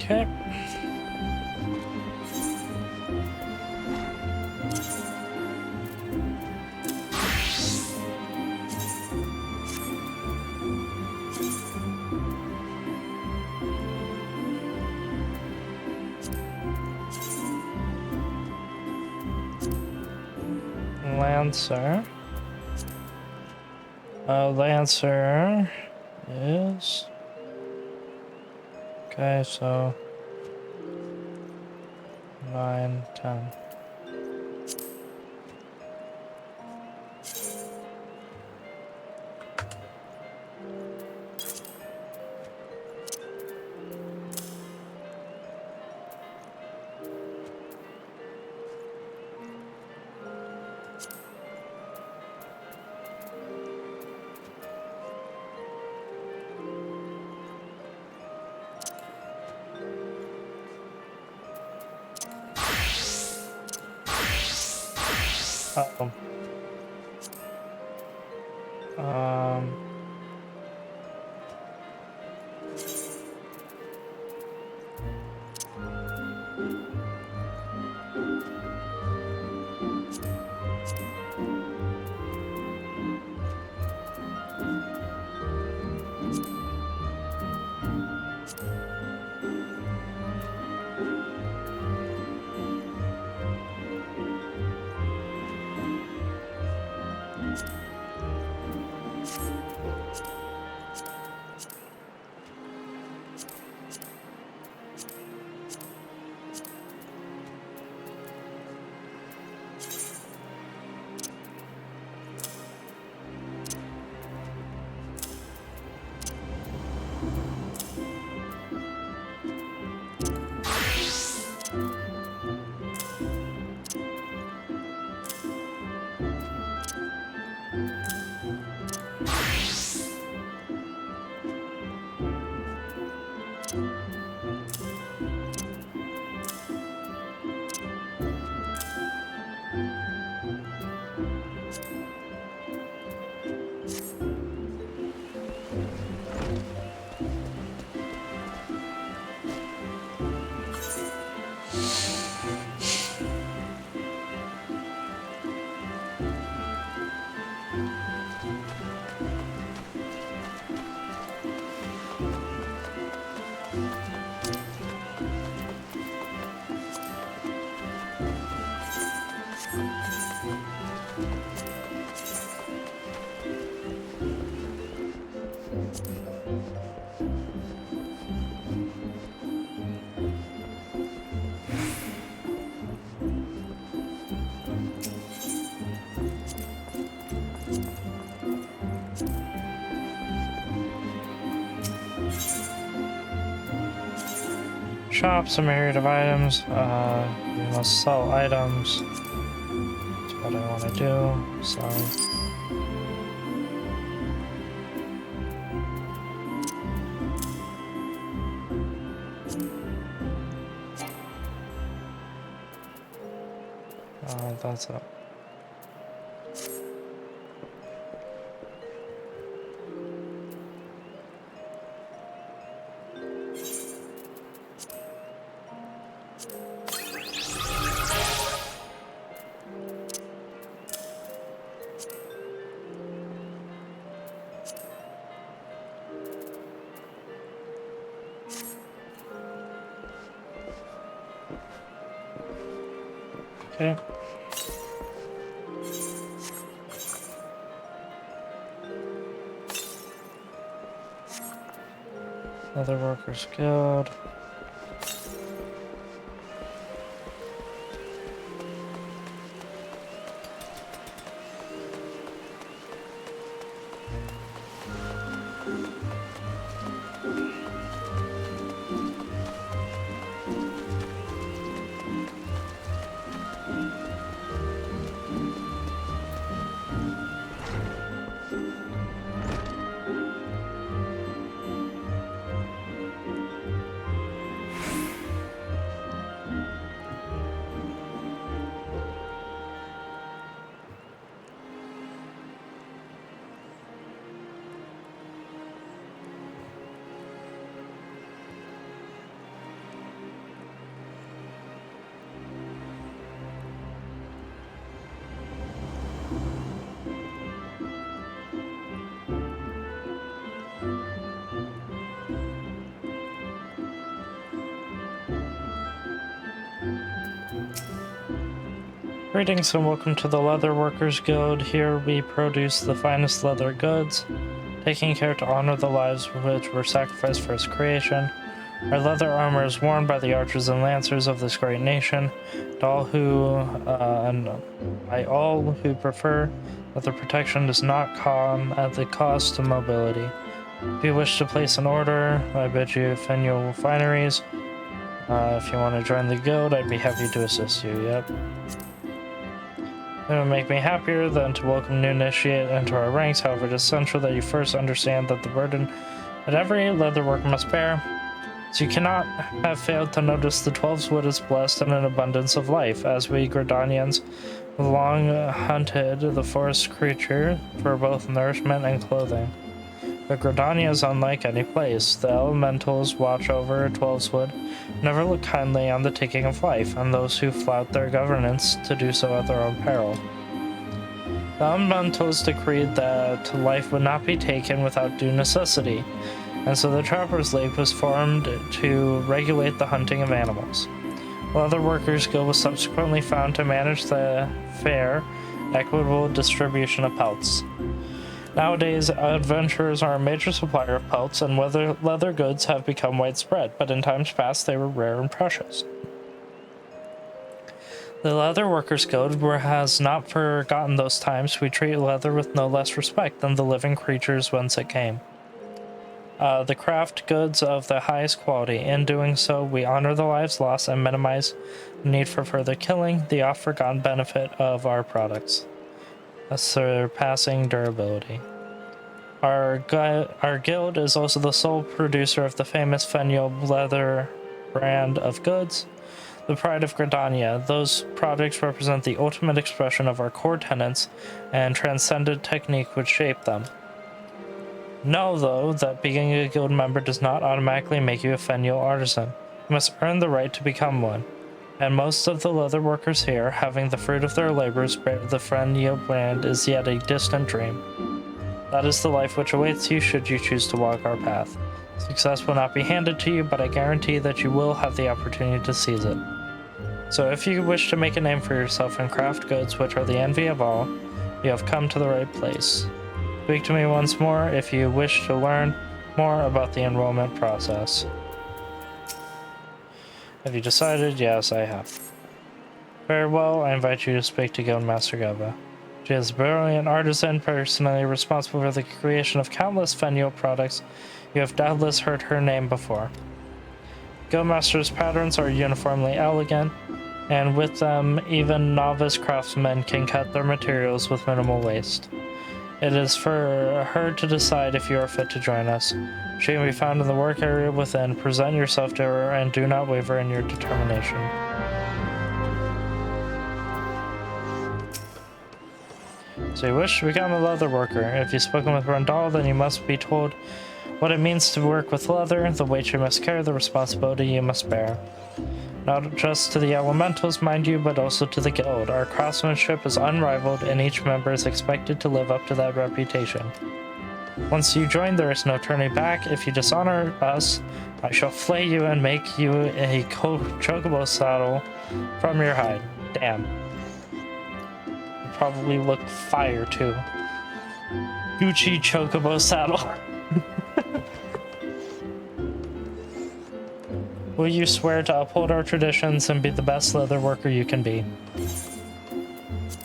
Okay. Lancer. Lancer is... Okay, so 9, 10. Uh-oh. Um... Shops, a myriad of items. You must sell items. That's what I want to do. So. That's it. Okay. Leather Workers Guild. Greetings and welcome to the Leather Workers Guild. Here we produce the finest leather goods, taking care to honor the lives which were sacrificed for its creation. Our leather armor is worn by the archers and lancers of this great nation, and by all who prefer that the protection does not come at the cost of mobility. If you wish to place an order, I bid you Fenul Fineries. If you want to join the guild, I'd be happy to assist you. Yep. It would make me happier than to welcome new initiate into our ranks. However, it is essential that you first understand that the burden that every leather worker must bear. So you cannot have failed to notice the 12's wood is blessed in an abundance of life, as we Gridanians have long hunted the forest creature for both nourishment and clothing. But Gridania is unlike any place. The elementals watch over 12's wood, never look kindly on the taking of life, and those who flout their governance to do so at their own peril. The elementals decreed that life would not be taken without due necessity, and so the Trappers' League was formed to regulate the hunting of animals. Leather Workers Guild was subsequently found to manage the fair, equitable distribution of pelts. Nowadays, adventurers are a major supplier of pelts, and leather goods have become widespread, but in times past they were rare and precious. The Leather Workers Guild has not forgotten those times. We treat leather with no less respect than the living creatures whence it came. The craft goods of the highest quality. In doing so, we honor the lives lost and minimize the need for further killing, the oft-forgotten benefit of our products. A surpassing durability. Our guild is also the sole producer of the famous Fenul leather brand of goods, the pride of Gridania. Those products represent the ultimate expression of our core tenets and transcendent technique which shaped them. Know, though, that being a guild member does not automatically make you a Fenul artisan. You must earn the right to become one. And most of the leather workers here, having the fruit of their labors bear the Fenul brand, is yet a distant dream. That is the life which awaits you should you choose to walk our path. Success will not be handed to you, but I guarantee that you will have the opportunity to seize it. So if you wish to make a name for yourself in craft goods, which are the envy of all, you have come to the right place. Speak to me once more if you wish to learn more about the enrollment process. Have you decided? Yes, I have. Very well, I invite you to speak to Guildmaster Gova. She is a brilliant artisan, personally responsible for the creation of countless Fenul products. You have doubtless heard her name before. Guildmaster's patterns are uniformly elegant, and with them, even novice craftsmen can cut their materials with minimal waste. It is for her to decide if you are fit to join us. She can be found in the work area within. Present yourself to her and do not waver in your determination. So you wish to become a leather worker. If you've spoken with Rondal, then you must be told what it means to work with leather, the weight you must carry, the responsibility you must bear. Not just to the elementals, mind you, but also to the guild. Our craftsmanship is unrivaled, and each member is expected to live up to that reputation. Once you join, there is no turning back. If you dishonor us, I shall flay you and make you a chocobo saddle from your hide. Damn. probably look fire too. Gucci Chocobo saddle. Will you swear to uphold our traditions and be the best leather worker you can be?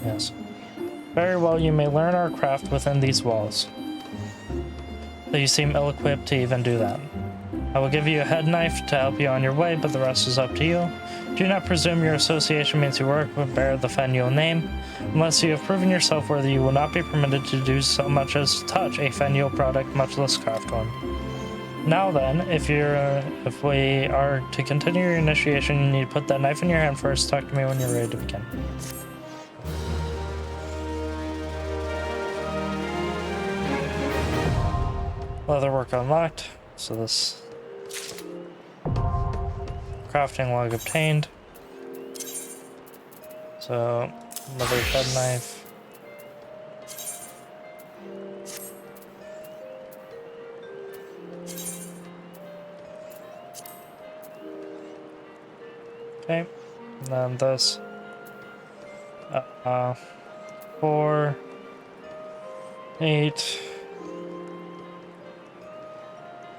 Yes. Very well, you may learn our craft within these walls. But you seem ill-equipped to even do that. I will give you a head knife to help you on your way, but the rest is up to you. Do not presume your association means you work but bear the Fenuyel name. Unless you have proven yourself worthy, you will not be permitted to do so much as touch a Fenuyel product, much less craft one. Now then, if we are to continue your initiation, you need to put that knife in your hand first. Talk to me when you're ready to begin. Leatherwork unlocked. So this crafting log obtained. So another head knife. Okay, and then this 4, 8.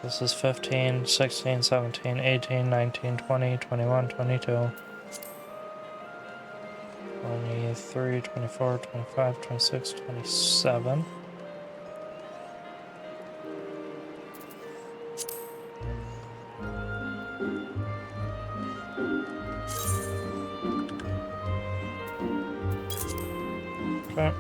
This is 15, 16, 17, 18, 19, 20, 21, 22, 23, 24, 25, 26, 27. Okay.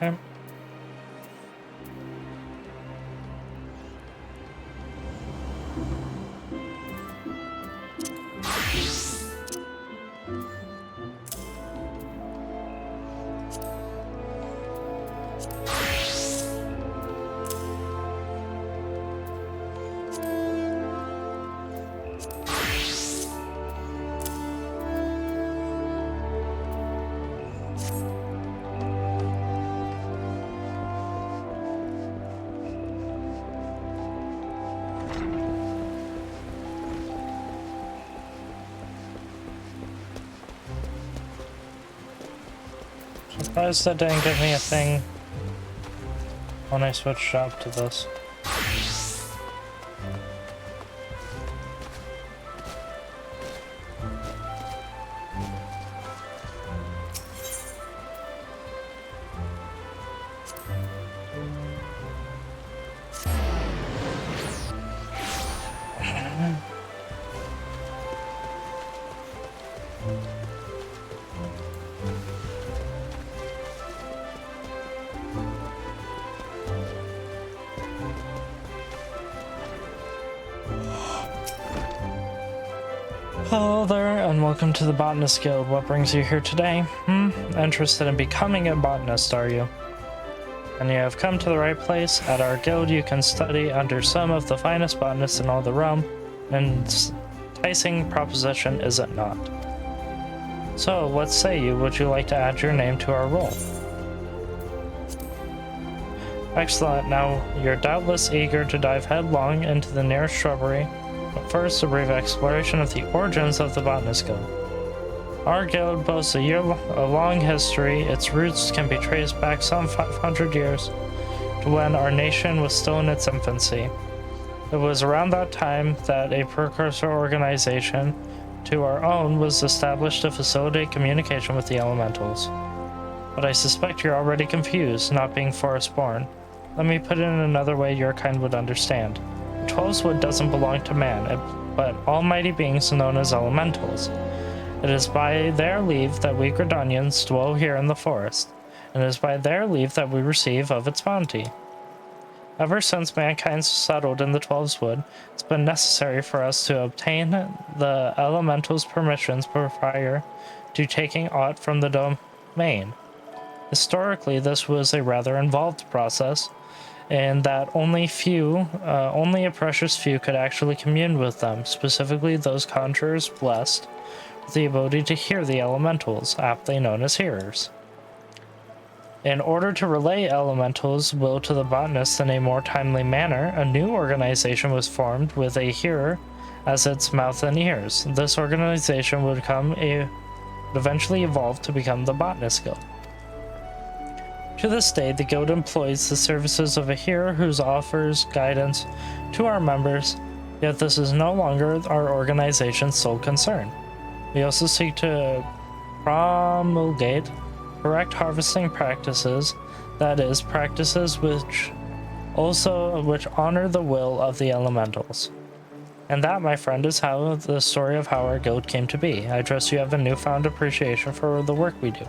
Okay. Surprised that didn't give me a thing when I switched up to this. Hello there, and welcome to the Botanist Guild. What brings you here today? Interested in becoming a botanist, are you? And you have come to the right place. At our guild, you can study under some of the finest botanists in all the realm, and enticing proposition is it not? So, what say you? Would you like to add your name to our roll? Excellent. Now, you're doubtless eager to dive headlong into the nearest shrubbery. But first, a brief exploration of the origins of the Botanist Guild. Our guild boasts a long history. Its roots can be traced back some 500 years to when our nation was still in its infancy. It was around that time that a precursor organization to our own was established to facilitate communication with the elementals. But I suspect you're already confused, not being forest-born. Let me put it in another way your kind would understand. Twelveswood doesn't belong to man, but almighty beings known as elementals. It is by their leave that we Gridanians dwell here in the forest, and it is by their leave that we receive of its bounty. Ever since mankind settled in the Twelveswood, it's been necessary for us to obtain the elementals' permissions prior to taking aught from the domain. Historically, this was a rather involved process, and that only a precious few could actually commune with them, specifically those conjurers blessed with the ability to hear the elementals, aptly known as hearers. In order to relay elementals' will to the botanists in a more timely manner, a new organization was formed with a hearer as its mouth and ears. This organization would eventually evolve to become the Botanist Guild. To this day, the guild employs the services of a hearer who offers guidance to our members, yet this is no longer our organization's sole concern. We also seek to promulgate correct harvesting practices, that is, practices which honor the will of the elementals. And that, my friend, is how the story of how our guild came to be. I trust you have a newfound appreciation for the work we do.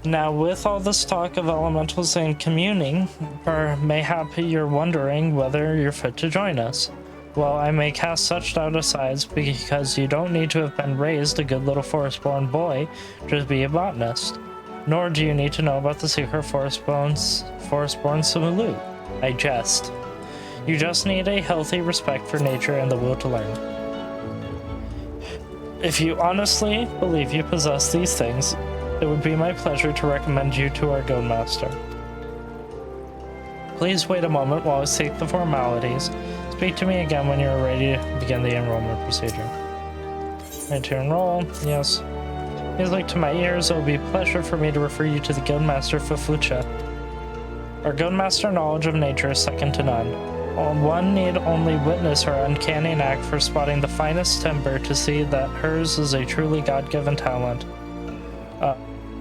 Now, with all this talk of elementals and communing, or mayhap you're wondering whether you're fit to join us. Well, I may cast such doubt aside because you don't need to have been raised a good little forest-born boy to be a botanist. Nor do you need to know about the secret forest-born salute. I jest. You just need a healthy respect for nature and the will to learn. If you honestly believe you possess these things, it would be my pleasure to recommend you to our guildmaster. Please wait a moment while I seek the formalities. Speak to me again when you are ready to begin the enrollment procedure. Ready to enroll? Yes. Music to my ears, it will be a pleasure for me to refer you to the guildmaster Fufucha. Our guildmaster knowledge of nature is second to none. One need only witness her uncanny knack for spotting the finest timber to see that hers is a truly God-given talent.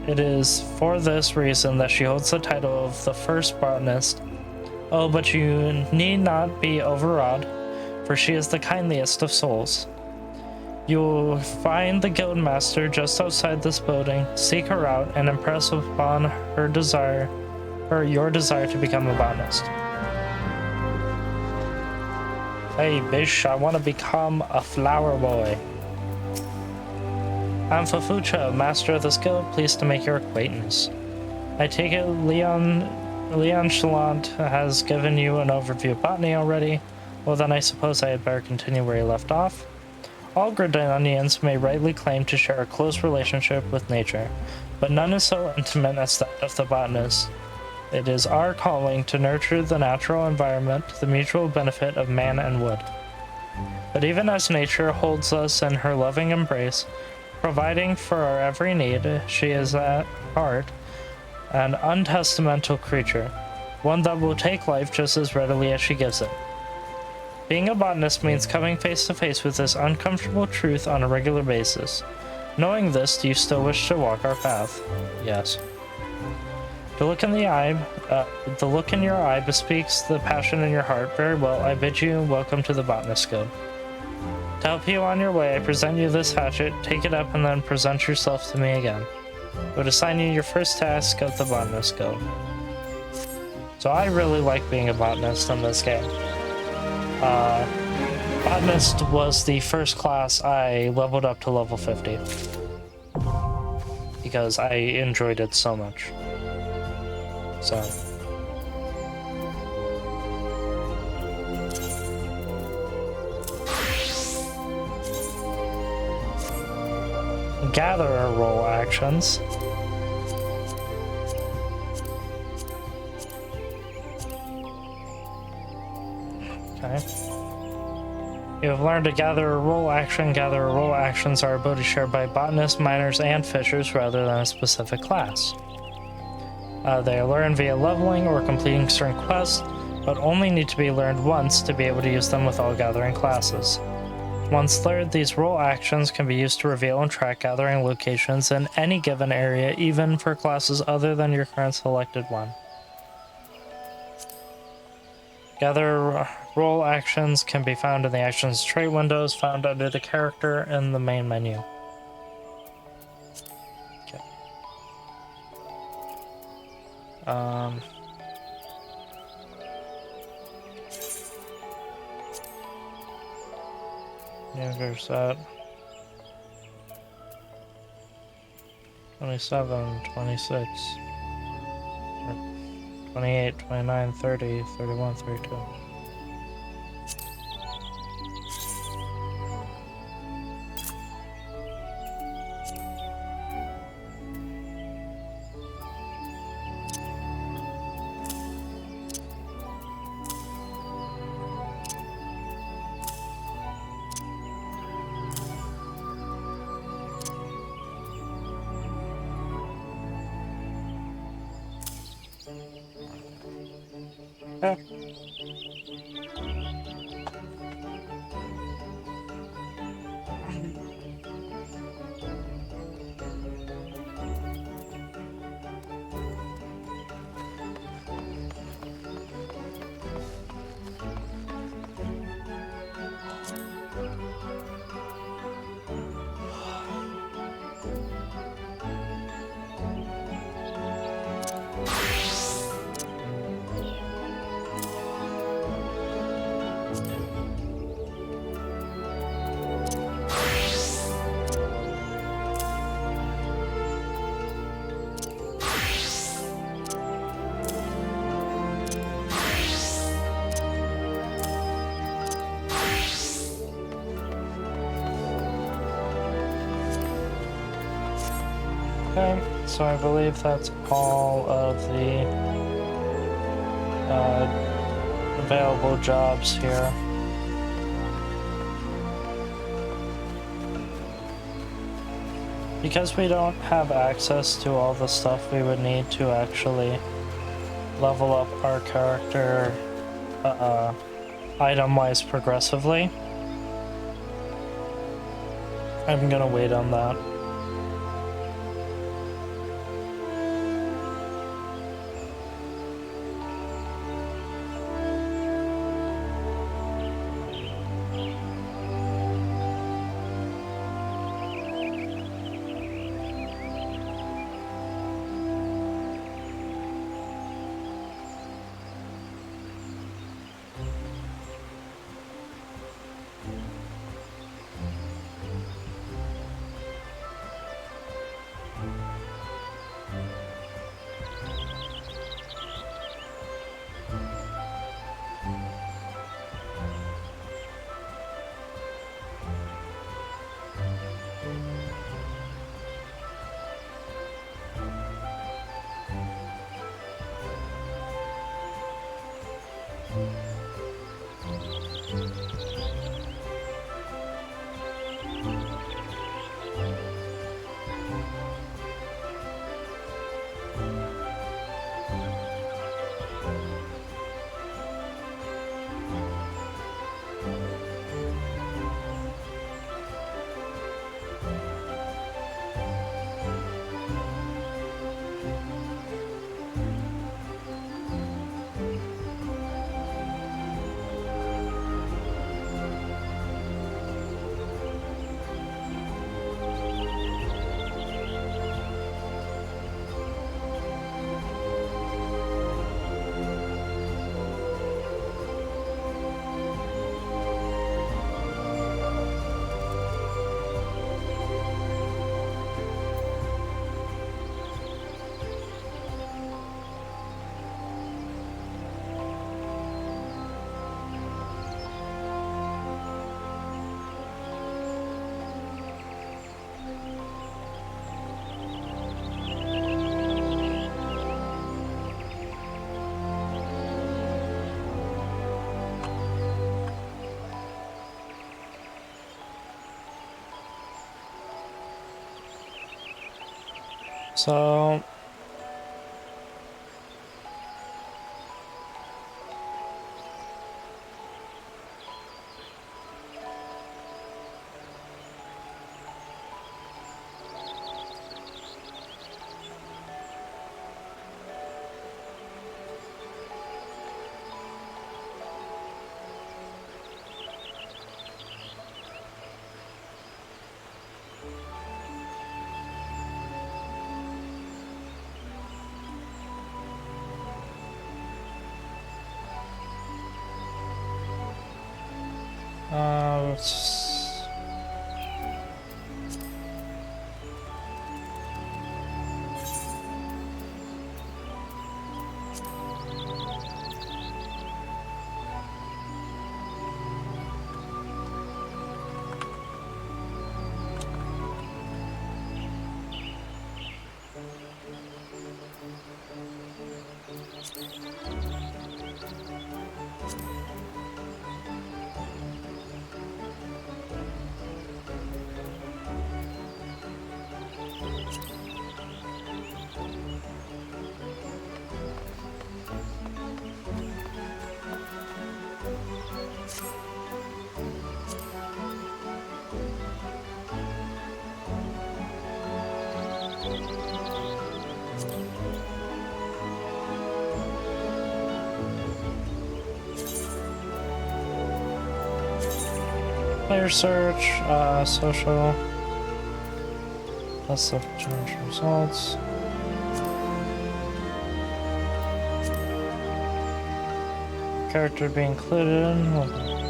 It is for this reason that she holds the title of the first botanist. Oh, but you need not be overawed, for she is the kindliest of souls. You will find the guildmaster just outside this building. Seek her out and impress upon your desire to become a botanist. Hey, bish, I want to become a flower boy. I'm Fufucha, master of this guild, pleased to make your acquaintance. I take it Leon Chalant has given you an overview of botany already. Well, then I suppose I had better continue where he left off. All Gridanians may rightly claim to share a close relationship with nature, but none is so intimate as that of the botanist. It is our calling to nurture the natural environment, the mutual benefit of man and wood. But even as nature holds us in her loving embrace, providing for our every need, she is at heart an untestamental creature, one that will take life just as readily as she gives it. Being a botanist means coming face to face with this uncomfortable truth on a regular basis. Knowing this, do you still wish to walk our path? Yes. The look in your eye bespeaks the passion in your heart. Very well, I bid you welcome to the Botanist Guild. To help you on your way, I present you this hatchet. Take it up and then present yourself to me again. I would assign you your first task of the Botanist Guild. So I really like being a botanist in this game. Botanist was the first class I leveled up to level 50. Because I enjoyed it so much. So... Gatherer role actions. Okay. You have learned to gather a role action. Gather a role actions are abilities shared by botanists, miners, and fishers rather than a specific class. They are learned via leveling or completing certain quests, but only need to be learned once to be able to use them with all gathering classes. Once learned, these role actions can be used to reveal and track gathering locations in any given area, even for classes other than your current selected one. Gather role actions can be found in the actions trait windows found under the character in the main menu. Okay. Yeah, there's that. 27, 26, 28, 29, 30, 31, 32. Yeah. Okay, so I believe that's all of the available jobs here. Because we don't have access to all the stuff we would need to actually level up our character item-wise progressively, I'm gonna wait on that. So let's- Player search, social. Let's look change results. Character be included.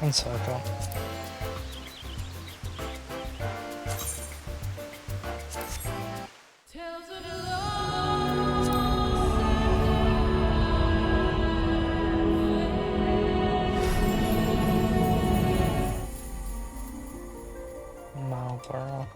One second. Marlboro.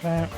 Right.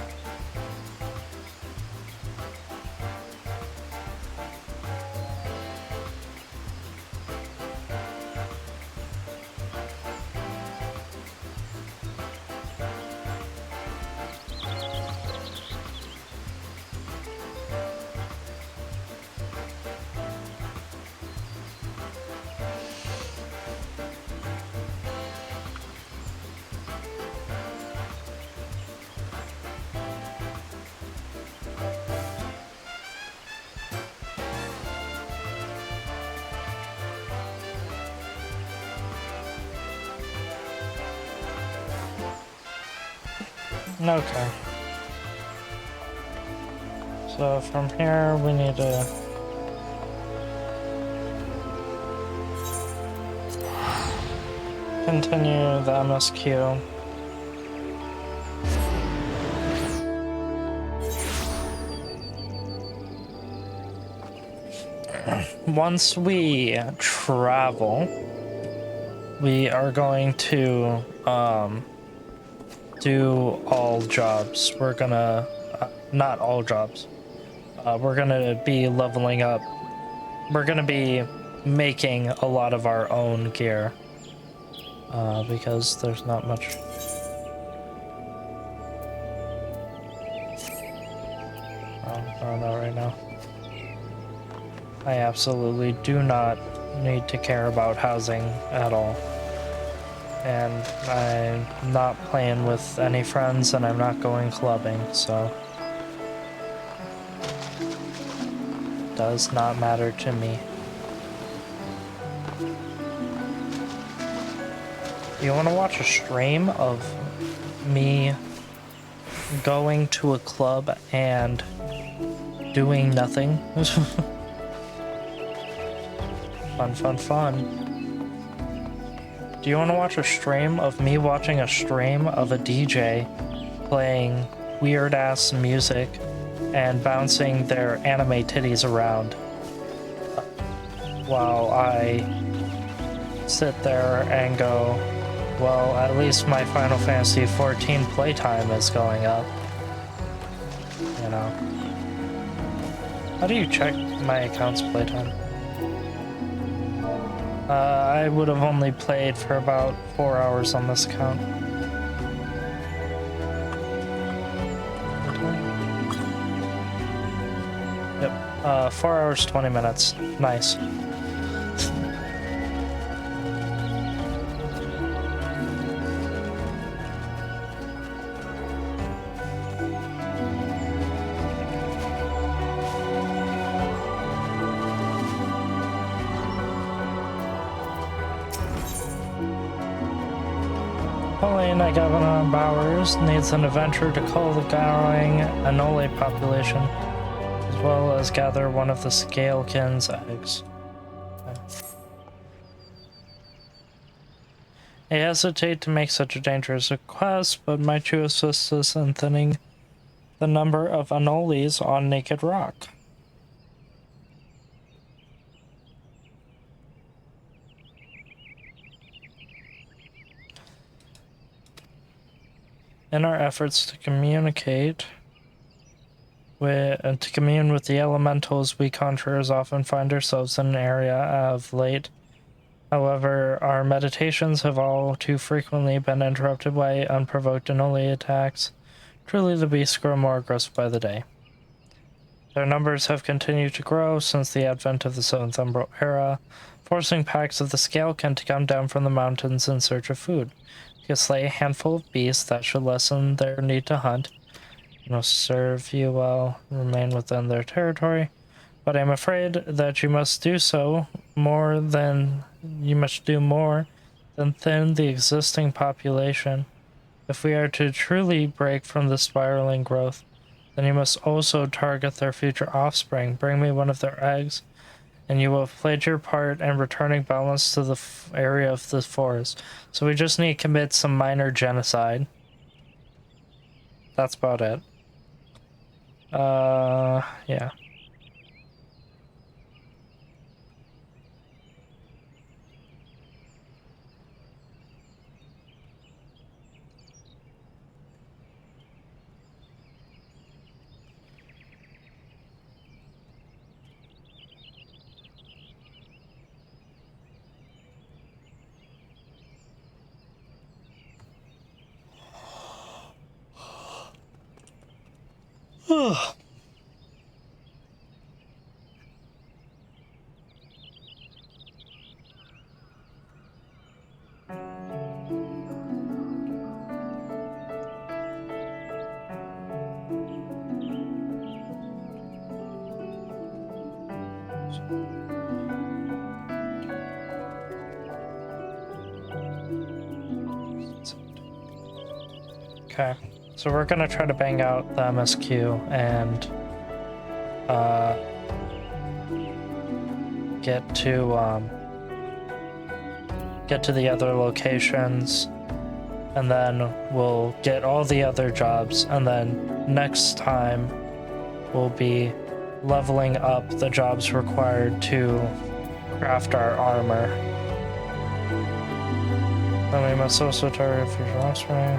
Okay. So from here we need to continue the MSQ. Once we travel, we are going to do all jobs. We're gonna not all jobs. We're gonna be leveling up. We're gonna be making a lot of our own gear because there's not much. I don't know right now. I absolutely do not need to care about housing at all. And I'm not playing with any friends and I'm not going clubbing, so does not matter to me. You want to watch a stream of me going to a club and doing nothing? Fun, fun, fun. Do you want to watch a stream of me watching a stream of a DJ playing weird-ass music and bouncing their anime titties around while I sit there and go, well, at least my Final Fantasy XIV playtime is going up, you know? How do you check my account's playtime? I would have only played for about 4 hours on this account. Yep, 4 hours, 20 minutes. Nice. Helena Governor Bowers needs an adventurer to cull the growing Anole population, as well as gather one of the Scalekin's eggs. I hesitate to make such a dangerous request, but might you assist us in thinning the number of Anoles on Naked Rock? In our efforts to communicate to commune with the elementals, we conjurers often find ourselves in an area of late. However, our meditations have all too frequently been interrupted by unprovoked Anole attacks. Truly, the beasts grow more aggressive by the day. Their numbers have continued to grow since the advent of the Seventh Umbral era, forcing packs of the Scalekin to come down from the mountains in search of food. You slay a handful of beasts that should lessen their need to hunt, and will serve you well, remain within their territory. But I'm afraid that you must do more than thin the existing population. If we are to truly break from the spiraling growth, then you must also target their future offspring. Bring me one of their eggs, and you will have played your part in returning balance to the area of the forest. So we just need to commit some minor genocide. That's about it. Yeah. Okay, so we're gonna try to bang out the MSQ and get to the other locations, and then we'll get all the other jobs, and then next time we'll be leveling up the jobs required to craft our armor. Then we must also target future offspring.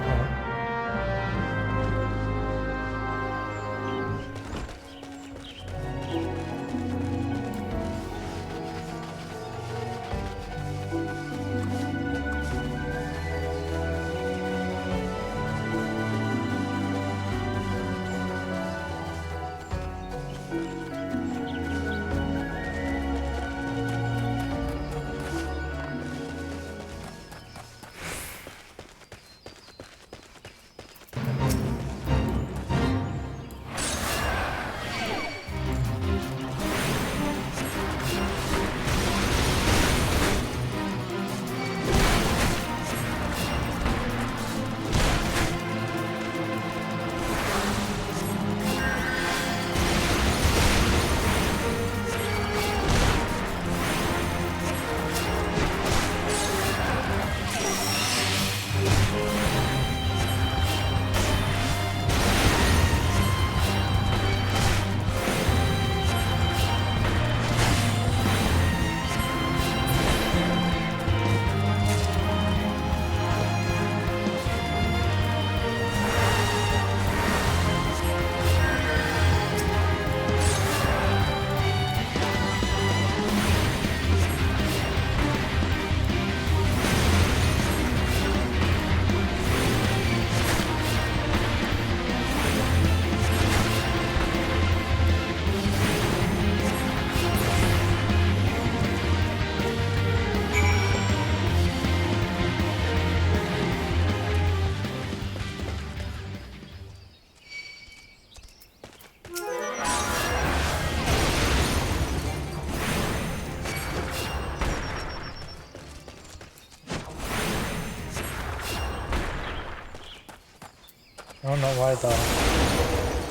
I don't know why the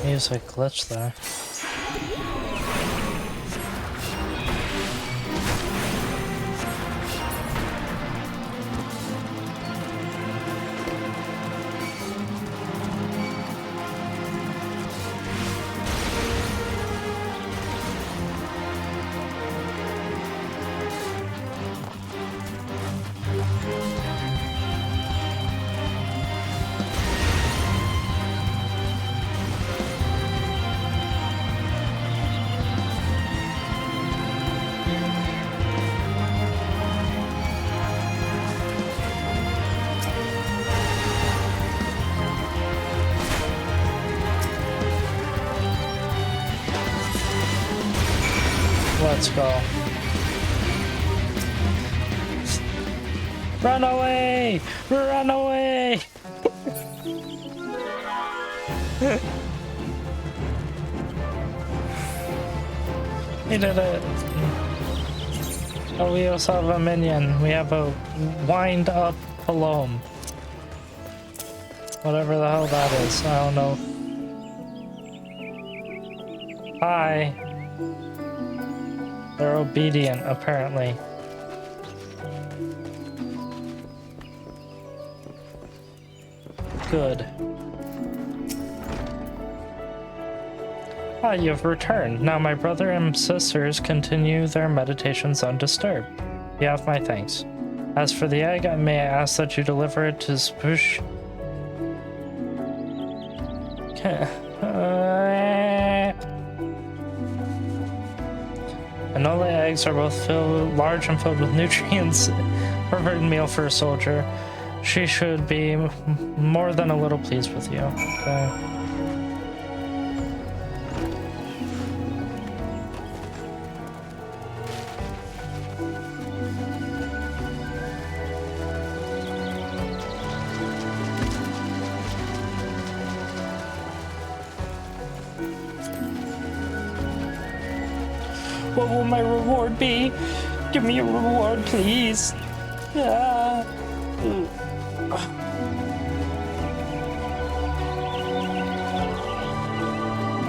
music glitched there. Let's go. Run away! Run away! We did it. Oh, we also have a minion. We have a wind up Palome. Whatever the hell that is. I don't know. Hi. They're obedient, apparently. Good. Ah, you've returned. Now my brother and sisters continue their meditations undisturbed. You have my thanks. As for the egg, may I ask that you deliver it to Spoosh? And all the eggs are both large and filled with nutrients. Perfect meal for a soldier. She should be more than a little pleased with you. Okay. What will my reward be? Give me a reward, please. Ah.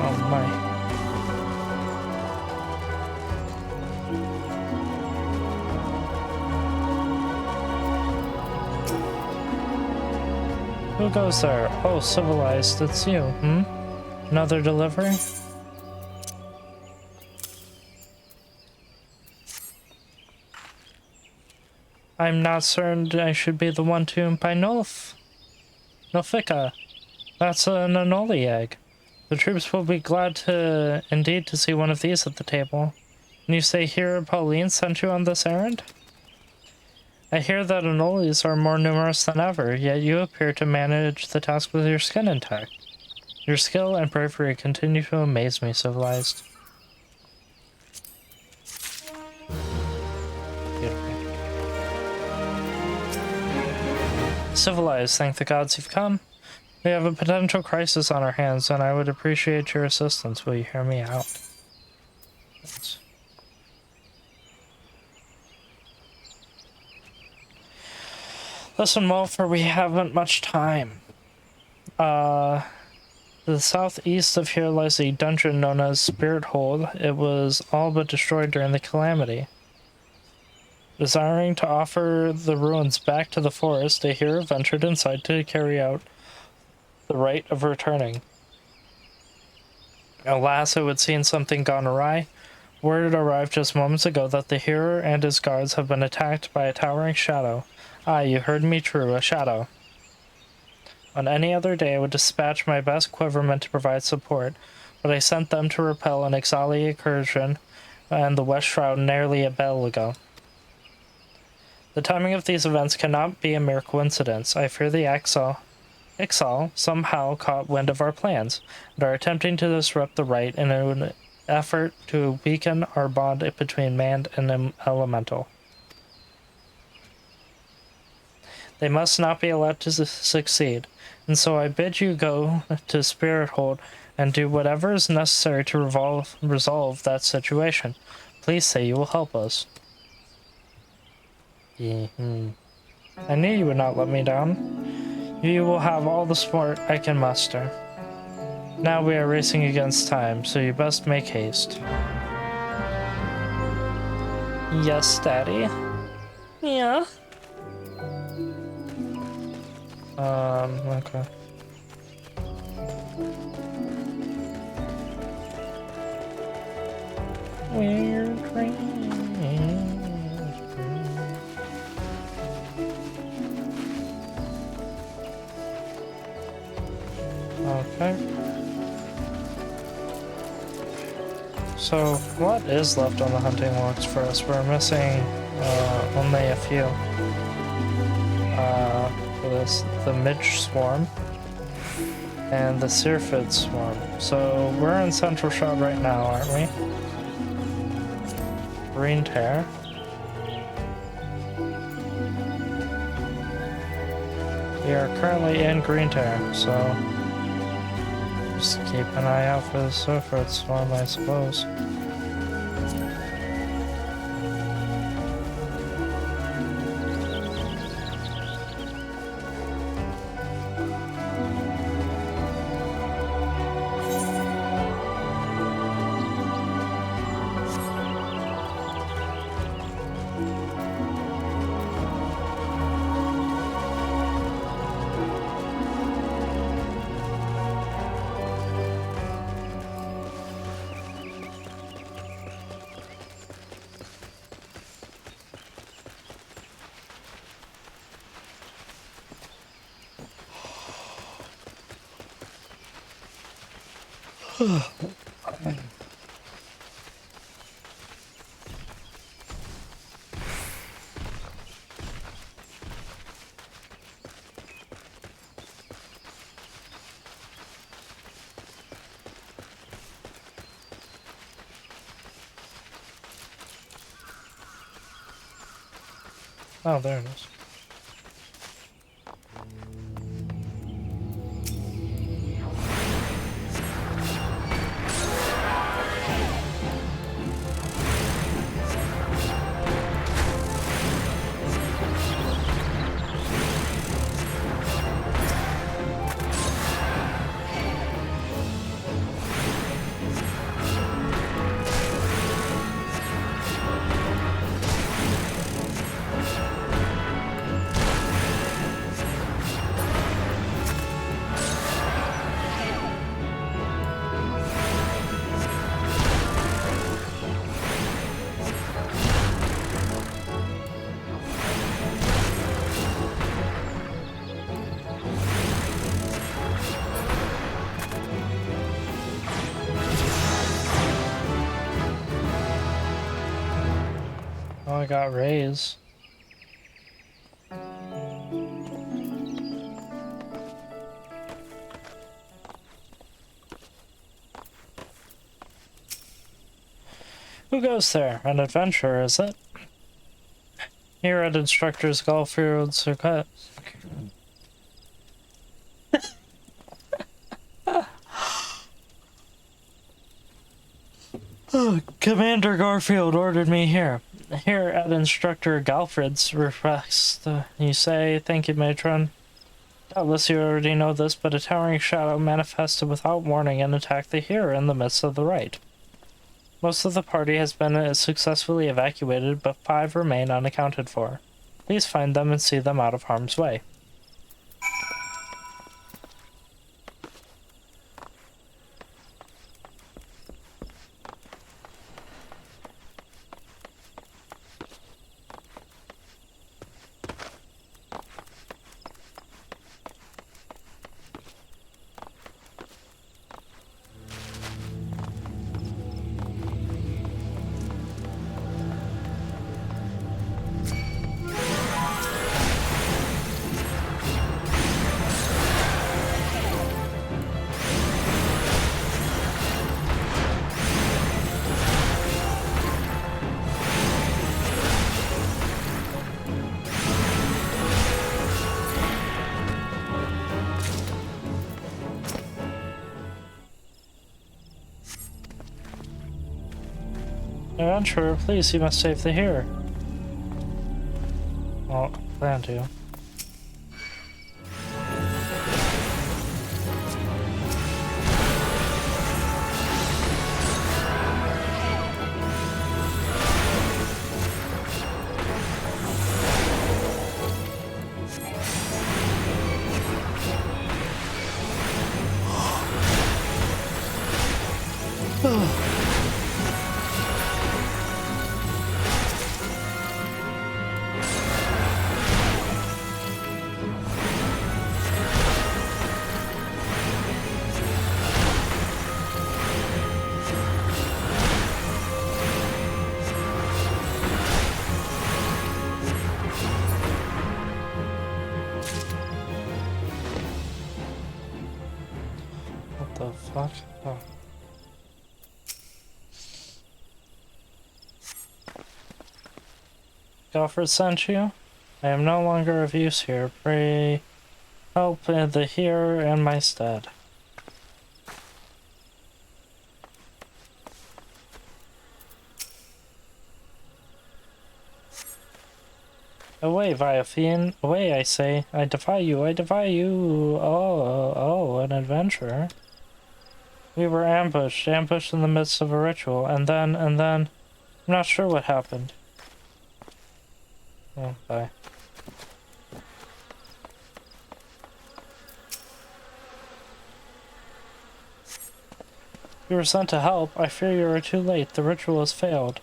Oh my. Who goes there? Oh, civilized, it's you, hmm? Another delivery? I'm not certain I should be the one to by Nolfica. That's an Anoli egg. The troops will be glad to indeed to see one of these at the table. And you say here Pauline sent you on this errand? I hear that Anolis are more numerous than ever, yet you appear to manage the task with your skin intact. Your skill and bravery continue to amaze me, civilized. Beautiful. Civilized, thank the gods you've come. We have a potential crisis on our hands, and I would appreciate your assistance. Will you hear me out? Thanks. Listen, well, for we haven't much time. To the southeast of here lies a dungeon known as Spirit Hold. It was all but destroyed during the calamity. Desiring to offer the ruins back to the forest, a hero ventured inside to carry out the rite of returning. Alas, it would seem something gone awry. Word arrived just moments ago that the hero and his guards have been attacked by a towering shadow. Ah, you heard me true, a shadow. On any other day, I would dispatch my best quivermen to provide support, but I sent them to repel an Ixali incursion and the West Shroud nearly a bell ago. The timing of these events cannot be a mere coincidence. I fear the Ixal somehow caught wind of our plans, and are attempting to disrupt the rite in an effort to weaken our bond between man and elemental. They must not be allowed to succeed, and so I bid you go to Spirit Hold and do whatever is necessary to resolve that situation. Please say you will help us. I knew you would not let me down. You will have all the support I can muster. Now we are racing against time, so you best make haste. Yes, Daddy. Yeah. Okay. Weird Okay. So, what is left on the hunting list for us? We're missing only a few. The Midge Swarm and the Syrphid Swarm. So we're in Central Shroud right now, aren't we? Green Tear. We are currently in Green Tear, so just keep an eye out for the Syrphid Swarm, I suppose. Oh, there it is. I got raised. Who goes there? An adventurer, is it? Here at Instructor's Golf Field Circuit. Commander Garfield ordered me here. Here at Instructor Galfred's request. You say, thank you, Matron. Doubtless you already know this, but a towering shadow manifested without warning and attacked the hero in the midst of the rite. Most of the party has been successfully evacuated, but 5 remain unaccounted for. Please find them and see them out of harm's way. Adventurer, please, you must save the hero. Well, I plan to. What the fuck? Oh. Alfred sent you? I am no longer of use here. Pray help the hearer in my stead. Away, vile fiend. Away, I say. I defy you. I defy you. Oh, an adventurer. We were ambushed in the midst of a ritual, and then, I'm not sure what happened. Oh, bye. You were sent to help. I fear you are too late. The ritual has failed.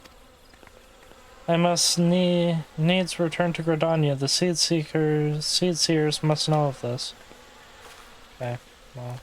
I must needs return to Gridania. The seed seers must know of this. Okay, well.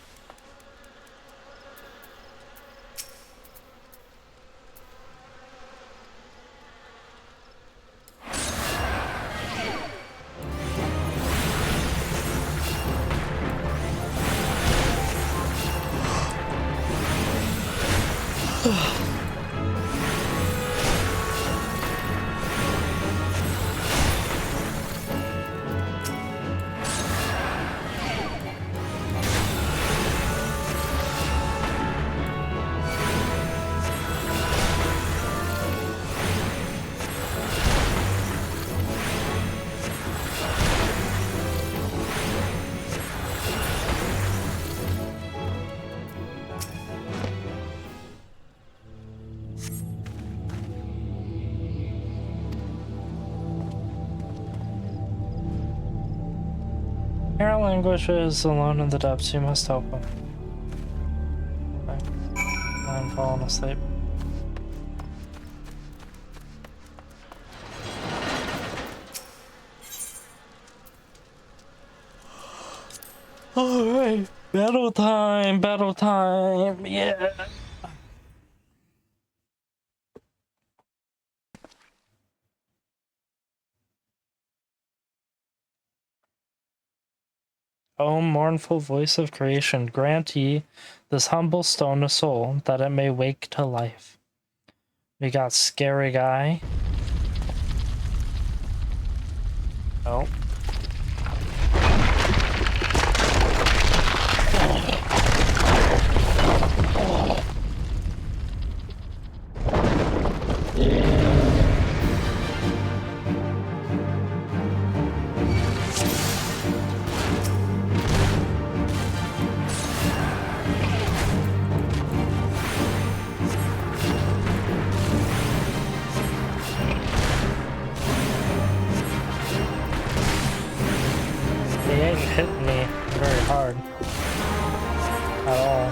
Harold languishes alone in the depths. You must help him. Okay. I'm falling asleep. Alright, battle time, yeah. O mournful voice of creation, grant ye this humble stone a soul, that it may wake to life. We got Scary Guy. Oh. He ain't hitting me very hard at all.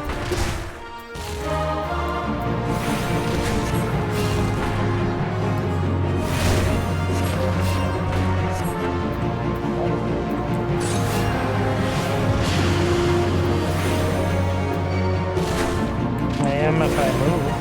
I am if I move.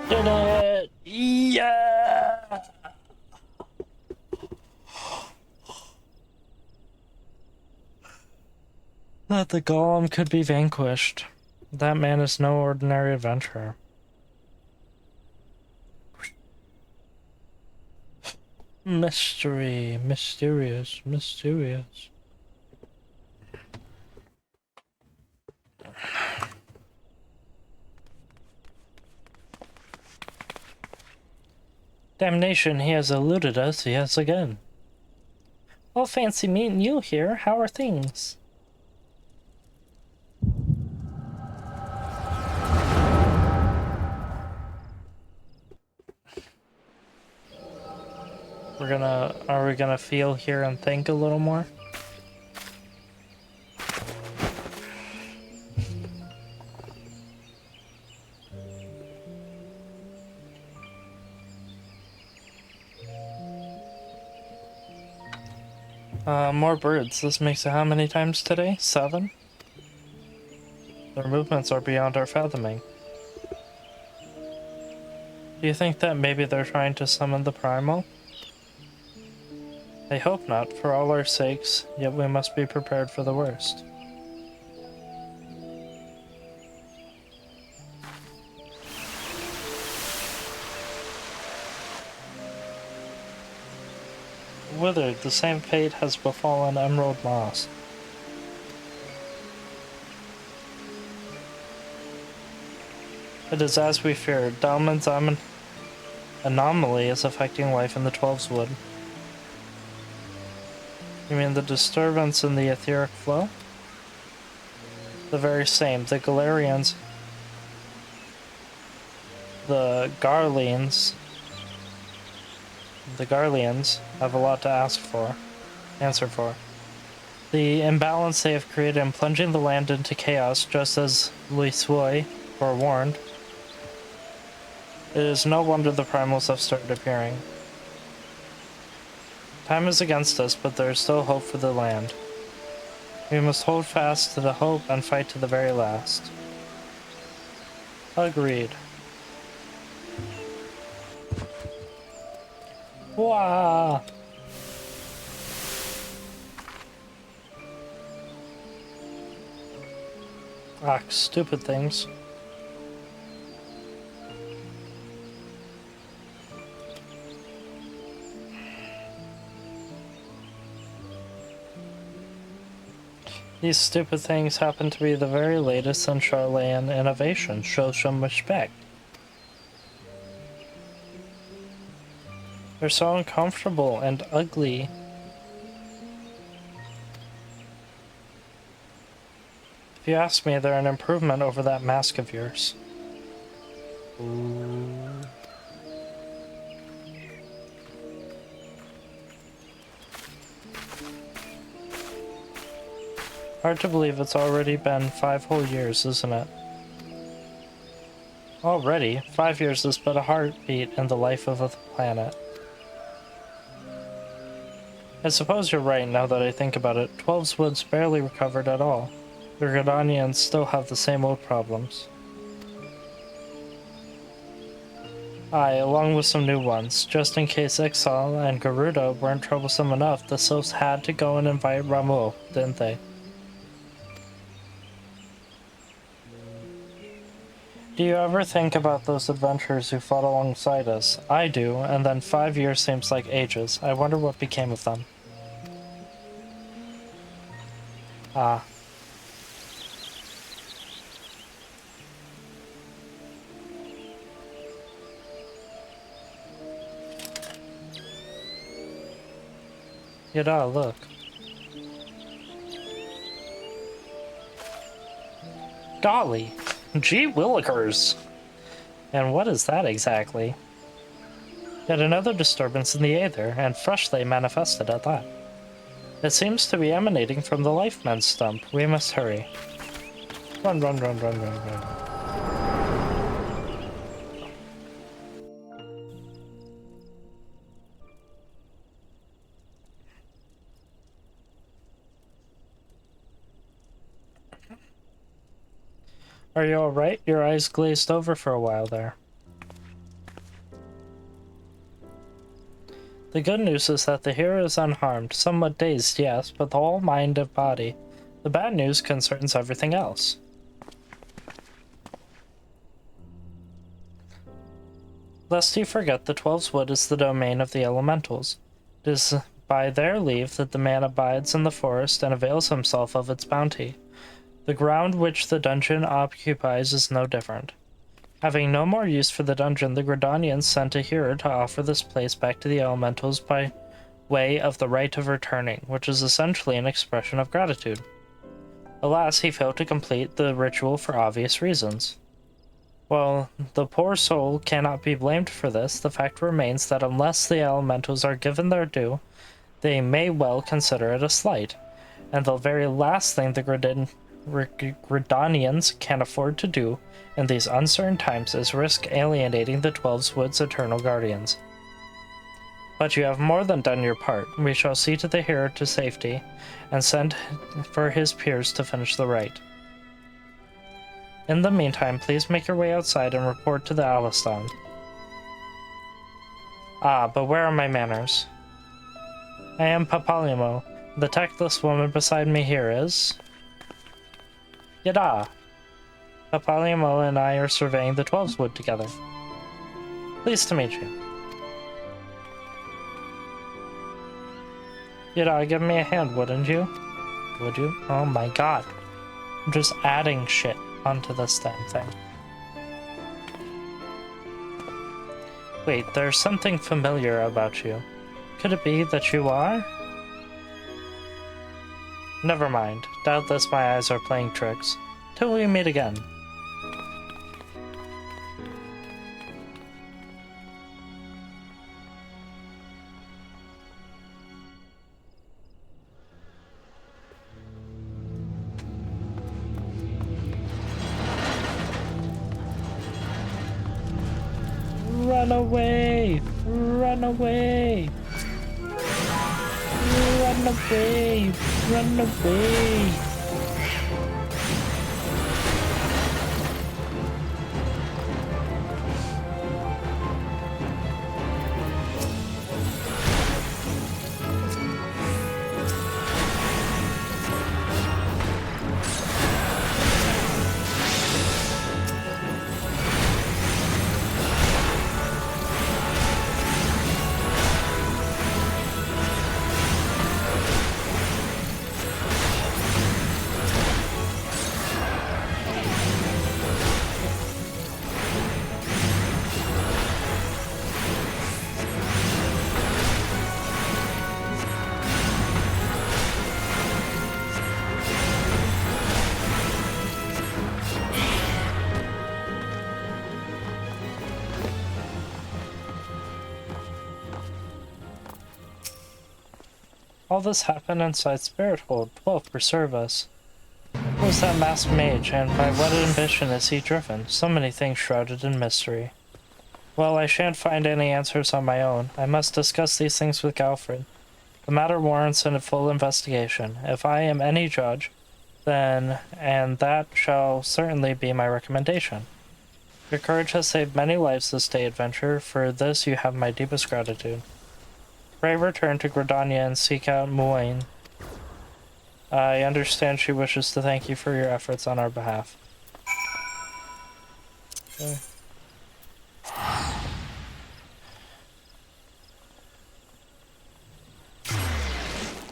Did it! Yeah! That the golem could be vanquished. That man is no ordinary adventurer. Mystery, mysterious, mysterious. Damnation, he has eluded us yet again. Well, fancy meeting you here. How are things? Are we gonna feel, hear, and think a little more? More birds. This makes it how many times today? 7? Their movements are beyond our fathoming. Do you think that maybe they're trying to summon the primal? I hope not, for all our sakes, yet we must be prepared for the worst. Withered, the same fate has befallen Emerald Moss. It is as we feared. Dalman's anomaly is affecting life in the Twelves Wood. You mean the disturbance in the etheric flow? The very same. The Galarians, the Garleans have a lot to answer for. The imbalance they have created in plunging the land into chaos, just as Luisui forewarned. It is no wonder the primals have started appearing. Time is against us, but there is still hope for the land. We must hold fast to the hope and fight to the very last. Agreed. Wah! Ah, stupid things. These stupid things happen to be the very latest in Charlayan innovations. Show some respect. They're so uncomfortable and ugly. you ask me, they're an improvement over that mask of yours. Ooh. Hard to believe it's already been 5 whole years, isn't it? Already? 5 years is but a heartbeat in the life of a planet. I suppose you're right now that I think about it. 12's Wood's barely recovered at all. The Gridanians still have the same old problems. Aye, along with some new ones. Just in case Ixal and Garuda weren't troublesome enough, the Sylphs had to go and invite Ramuh, didn't they? Do you ever think about those adventurers who fought alongside us? I do, and then 5 years seems like ages. I wonder what became of them. Ah. Yada, look. Golly! Gee willikers! And what is that exactly? Yet another disturbance in the aether, and freshly manifested at that. It seems to be emanating from the Lifeman's stump. We must hurry. Run, run, run, run, run, run. Are you alright? Your eyes glazed over for a while there. The good news is that the hero is unharmed, somewhat dazed, yes, but the whole mind and body. The bad news concerns everything else. Lest you forget, the 12's Wood is the domain of the elementals. It is by their leave that the man abides in the forest and avails himself of its bounty. The ground which the dungeon occupies is no different. Having no more use for the dungeon, the Gridanians sent a hero to offer this place back to the elementals by way of the rite of returning, which is essentially an expression of gratitude. Alas, he failed to complete the ritual for obvious reasons. While the poor soul cannot be blamed for this, the fact remains that unless the elementals are given their due, they may well consider it a slight, and the very last thing the Gridanians can afford to do in these uncertain times is risk alienating the 12's Wood's eternal guardians. But you have more than done your part. We shall see to the hero to safety, and send for his peers to finish the rite. In the meantime, please make your way outside and report to the Alistan. Ah, but where are my manners? I am Papalimo. The tactless woman beside me here is... Yada! Papalimo and I are surveying the 12's Wood together. Pleased to meet you. Yada, give me a hand, wouldn't you? Would you? Oh my god. I'm just adding shit onto this damn thing. Wait, there's something familiar about you. Could it be that you are? Never mind. Doubtless my eyes are playing tricks. Till we meet again. Run away! Run away! Run away! Run away! All this happened inside Spirit Hold. 12 preserve us. Who is that masked mage, and by what ambition is he driven? So many things shrouded in mystery. Well, I shan't find any answers on my own. I must discuss these things with Galfred. The matter warrants a full investigation. If I am any judge, then, and that shall certainly be my recommendation. Your courage has saved many lives this day, adventurer. For this you have my deepest gratitude. Pray return to Gridania and seek out Muain. I understand she wishes to thank you for your efforts on our behalf. Okay.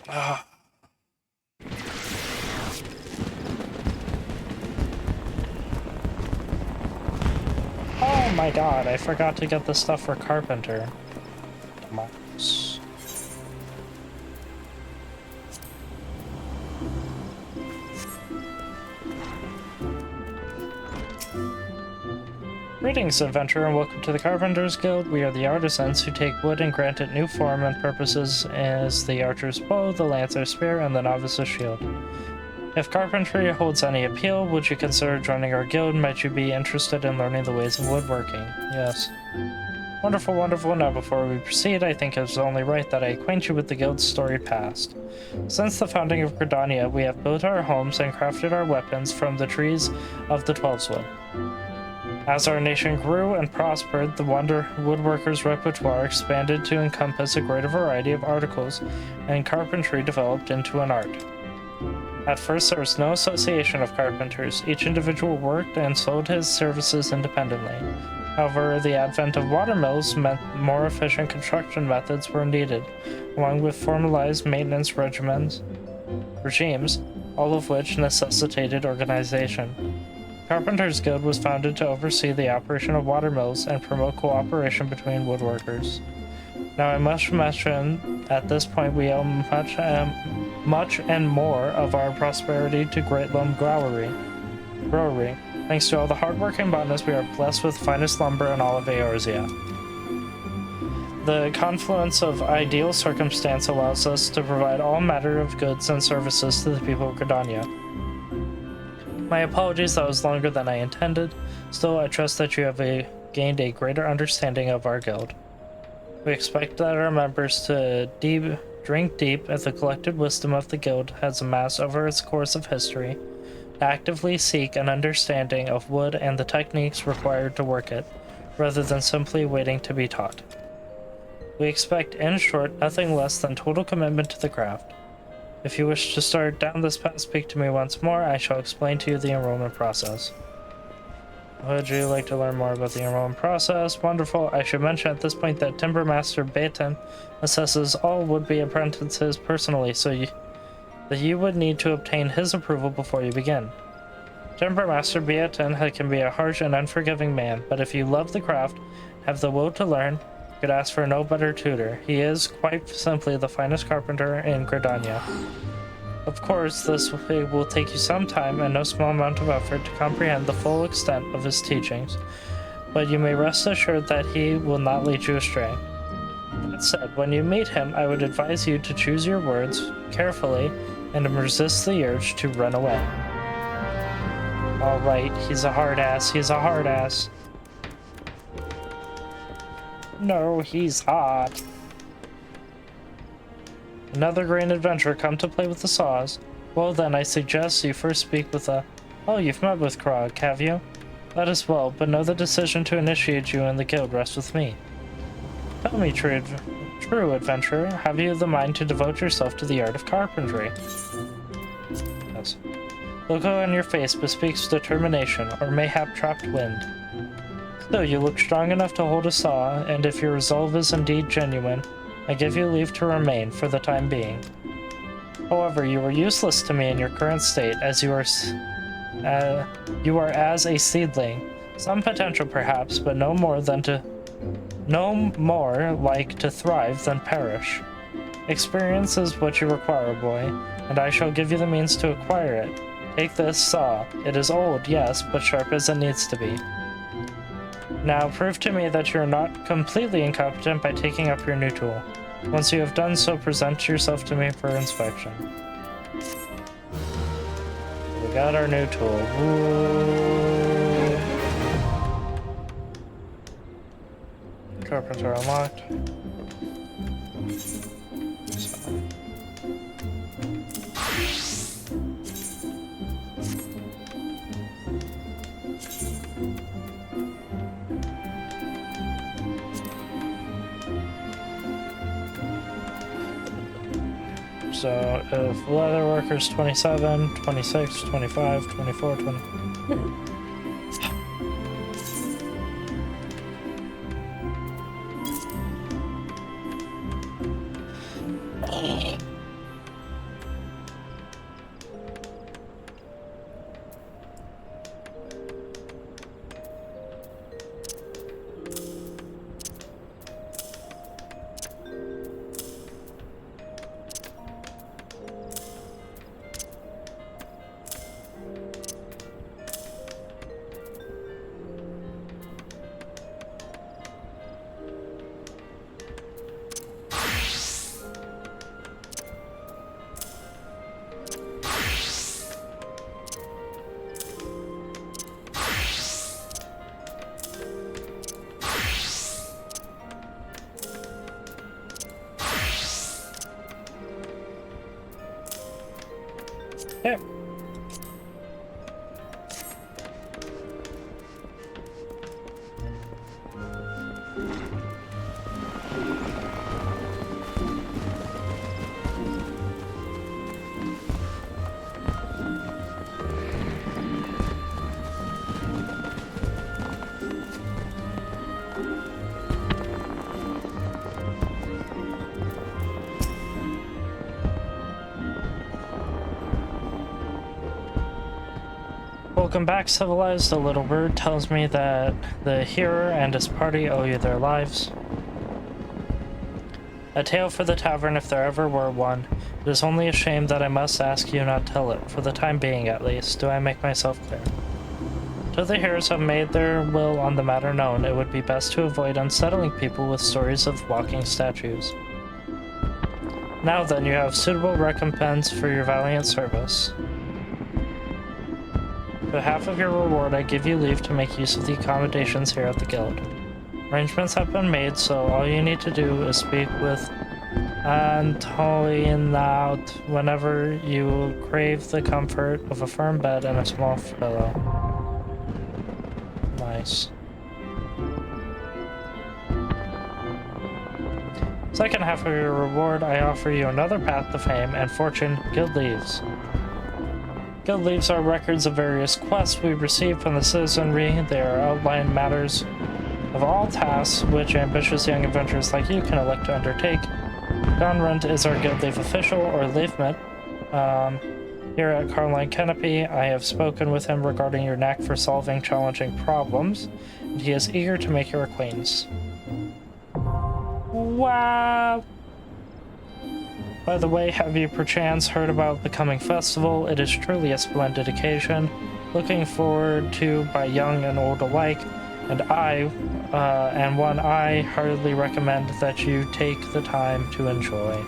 Oh my god, I forgot to get the stuff for Carpenter. Dumbass. Greetings, adventurer, and welcome to the Carpenters Guild. We are the artisans who take wood and grant it new form and purposes as the archer's bow, the lancer's spear, and the novice's shield. If carpentry holds any appeal, would you consider joining our guild? Might you be interested in learning the ways of woodworking? Yes. Wonderful, wonderful. Now, before we proceed, I think it's only right that I acquaint you with the guild's storied past. Since the founding of Gridania, we have built our homes and crafted our weapons from the trees of the Twelveswood. As our nation grew and prospered, the woodworker's repertoire expanded to encompass a greater variety of articles, and carpentry developed into an art. At first, there was no association of carpenters. Each individual worked and sold his services independently. However, the advent of watermills meant more efficient construction methods were needed, along with formalized maintenance regimes, all of which necessitated organization. Carpenters Guild was founded to oversee the operation of watermills and promote cooperation between woodworkers. Now I must mention, at this point we owe much and more of our prosperity to Great Loam Growery. Thanks to all the hard work and botanist, we are blessed with finest lumber in all of Eorzea. The confluence of ideal circumstance allows us to provide all manner of goods and services to the people of Gridania. My apologies, that was longer than I intended. Still, I trust that you have gained a greater understanding of our guild. We expect that our members to drink deep as the collected wisdom of the guild has amassed over its course of history, to actively seek an understanding of wood and the techniques required to work it, rather than simply waiting to be taught. We expect, in short, nothing less than total commitment to the craft. If you wish to start down this path, speak to me once more. I shall explain to you the enrollment process. Would you like to learn more about the enrollment process? Wonderful. I should mention at this point that Timbermaster Baton assesses all would-be apprentices personally, so you would need to obtain his approval before you begin. Timbermaster Baton can be a harsh and unforgiving man, but if you love the craft, have the will to learn, you could ask for no better tutor. He is, quite simply, the finest carpenter in Gridania. Of course, this will take you some time and no small amount of effort to comprehend the full extent of his teachings, but you may rest assured that he will not lead you astray. That said, when you meet him, I would advise you to choose your words carefully and to resist the urge to run away. Alright, he's a hard ass, No, he's hot. Another great adventurer come to play with the saws. Well then, I suggest you first speak with Oh, you've met with Krog, have you? That is well, but know the decision to initiate you in the guild rests with me. Tell me, true adventurer, have you the mind to devote yourself to the art of carpentry? Yes. Look on your face bespeaks determination, or mayhap trapped wind. Still, you look strong enough to hold a saw, and if your resolve is indeed genuine, I give you leave to remain for the time being. However, you are useless to me in your current state, as you are as a seedling. Some potential perhaps, but no more like to thrive than perish. Experience is what you require, boy, and I shall give you the means to acquire it. Take this saw. It is old, yes, but sharp as it needs to be. Now, prove to me that you are not completely incompetent by taking up your new tool. Once you have done so, present yourself to me for inspection. We got our new tool. Woo. Carpenter unlocked. So if leather workers 27, 26, 25, 24, 20. Yep. Welcome back, civilized. The little bird tells me that the hearer and his party owe you their lives. A tale for the tavern if there ever were one. It is only a shame that I must ask you not tell it, for the time being at least. Do I make myself clear? Till the hearers have made their will on the matter known, it would be best to avoid unsettling people with stories of walking statues. Now then, you have suitable recompense for your valiant service. For half of your reward, I give you leave to make use of the accommodations here at the guild. Arrangements have been made, so all you need to do is speak with Antolin out whenever you crave the comfort of a firm bed and a small pillow. Nice. Second half of your reward, I offer you another path to fame and fortune, guild leaves. Guild leaves are records of various quests we received from the citizenry. They are outlined matters of all tasks which ambitious young adventurers like you can elect to undertake. Gonrunt is our guild leaf official, or leafmate. Here at Carline Canopy, I have spoken with him regarding your knack for solving challenging problems, and he is eager to make your acquaintance. Wow! By the way, have you perchance heard about the coming festival? It is truly a splendid occasion, looking forward to by young and old alike, and one I heartily recommend that you take the time to enjoy.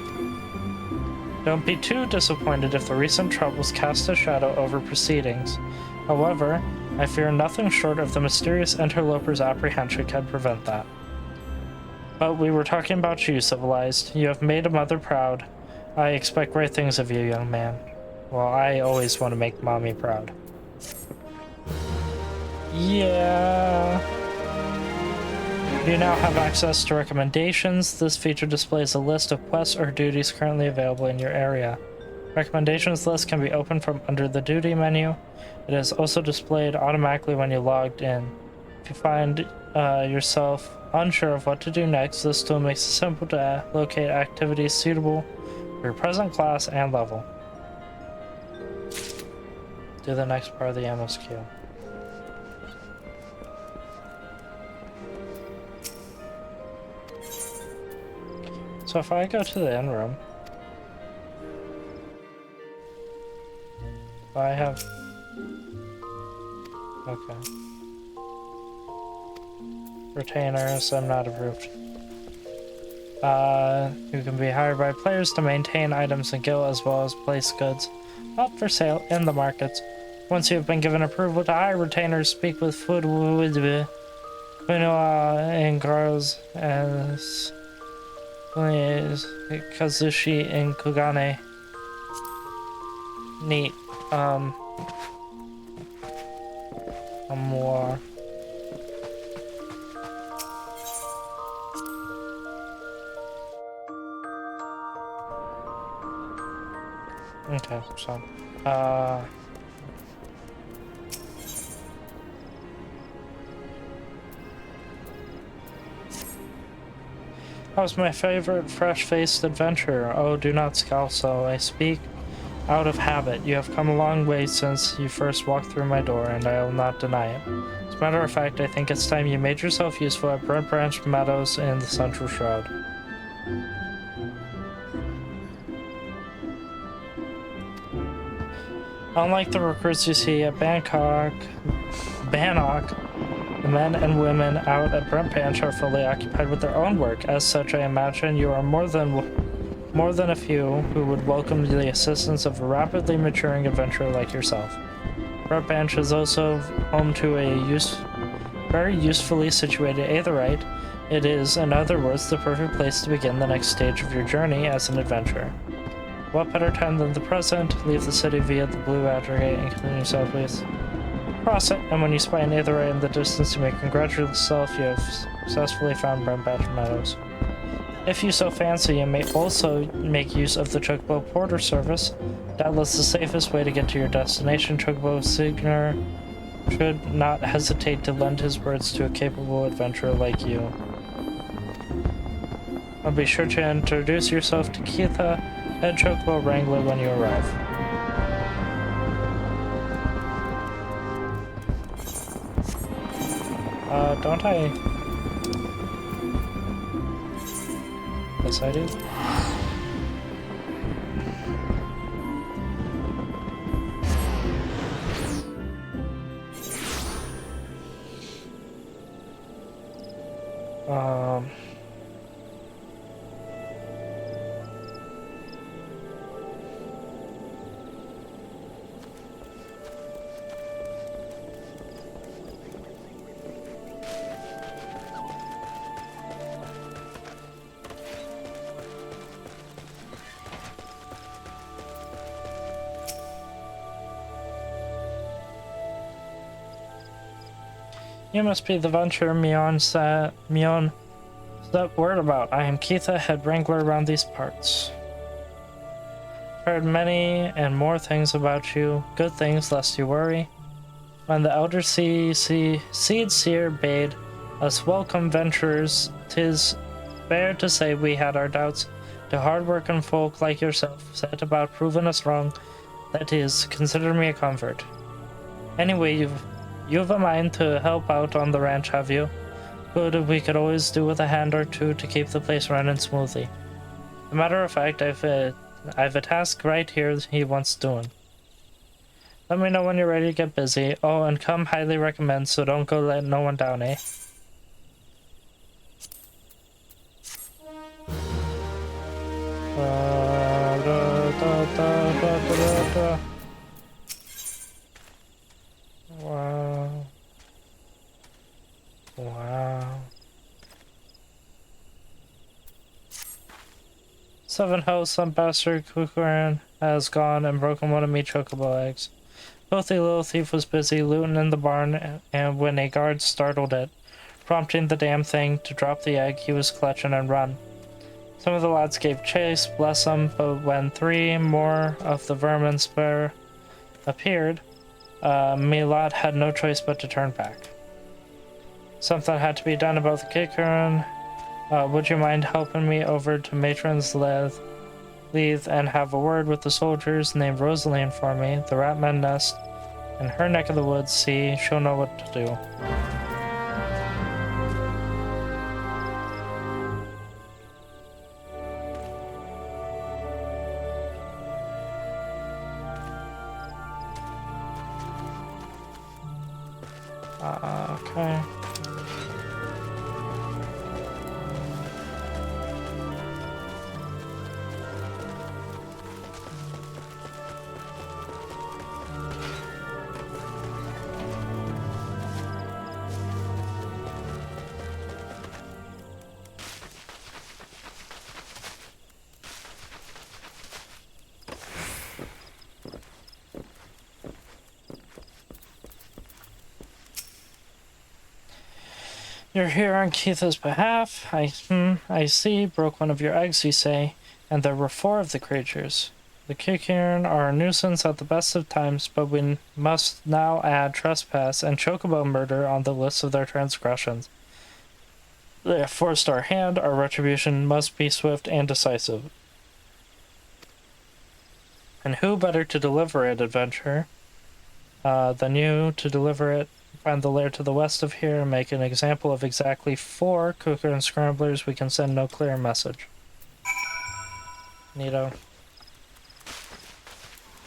Don't be too disappointed if the recent troubles cast a shadow over proceedings. However, I fear nothing short of the mysterious interloper's apprehension can prevent that. But we were talking about you, civilized. You have made a mother proud. I expect great things of you, young man. Well, I always want to make mommy proud. Yeah. You now have access to recommendations. This feature displays a list of quests or duties currently available in your area. Recommendations list can be opened from under the duty menu. It is also displayed automatically when you logged in. If you find yourself unsure of what to do next, this tool makes it simple to locate activities suitable for your present class and level. Do the next part of the MSQ. So if I go to the inn room, I have... Okay. Retainers, I'm not approved. You can be hired by players to maintain items in guild as well as place goods up for sale in the markets. Once you have been given approval to hire retainers, speak with Funoa in Gars as Kazushi in Kugane. Neat. More. Okay, so, that was my favorite fresh-faced adventure. Oh, do not scowl so. I speak out of habit. You have come a long way since you first walked through my door, and I will not deny it. As a matter of fact, I think it's time you made yourself useful at Burnt Branch Meadows in the Central Shroud. Unlike the recruits you see at Bannock, the men and women out at Burnt Branch are fully occupied with their own work. As such, I imagine you are more than a few who would welcome the assistance of a rapidly maturing adventurer like yourself. Burnt Branch is also home to a very usefully situated aetheryte. It is, in other words, the perfect place to begin the next stage of your journey as an adventurer. What better time than the present? Leave the city via the Blue Badger Gate and continue southwest. Cross it, and when you spy an aetheryte in the distance, you may congratulate yourself you have successfully found Burnt Branch Meadows. If you so fancy, you may also make use of the Chocobo Porter service. Doubtless the safest way to get to your destination. Chocobo Signer should not hesitate to lend his words to a capable adventurer like you. I'll be sure to introduce yourself to Keitha, head Chocobo Wrangler, when you arrive. Don't I? Yes, I do. You must be the venturer Mion said word about. I am Keitha, head wrangler around these parts. Heard many and more things about you, good things lest you worry. When the elder seed seer bade us welcome venturers, 'tis fair to say we had our doubts. To hard-working folk like yourself set about proving us wrong. That is, consider me a comfort. Anyway, You've a mind to help out on the ranch, have you? Good, we could always do with a hand or two to keep the place running smoothly. As a matter of fact, I've a task right here he wants doing. Let me know when you're ready to get busy. Oh, and come highly recommend, so don't go let no one down, eh? Wow. Wow. 7 hosts on Bastard Kukuran has gone and broken one of me chocobo eggs. Filthy little thief was busy looting in the barn, and when a guard startled it, prompting the damn thing to drop the egg he was clutching and run. Some of the lads gave chase, bless them, but when 3 more of the vermin spare appeared, me lot had no choice but to turn back. Something had to be done about the Kikuran. Would you mind helping me over to Matron's Leith and have a word with the soldiers named Rosaline for me, the Ratman Nest, in her neck of the woods? See, she'll know what to do. Okay. You're here on Keitha's behalf. I see. Broke one of your eggs, you say. And there were 4 of the creatures. The Kikirin are a nuisance at the best of times, but we must now add trespass and chocobo murder on the list of their transgressions. They have forced our hand. Our retribution must be swift and decisive. And who better to deliver it, adventurer, than you to deliver it? Find the lair to the west of here and make an example of exactly 4 cooker and scramblers. We can send no clear message. Neato.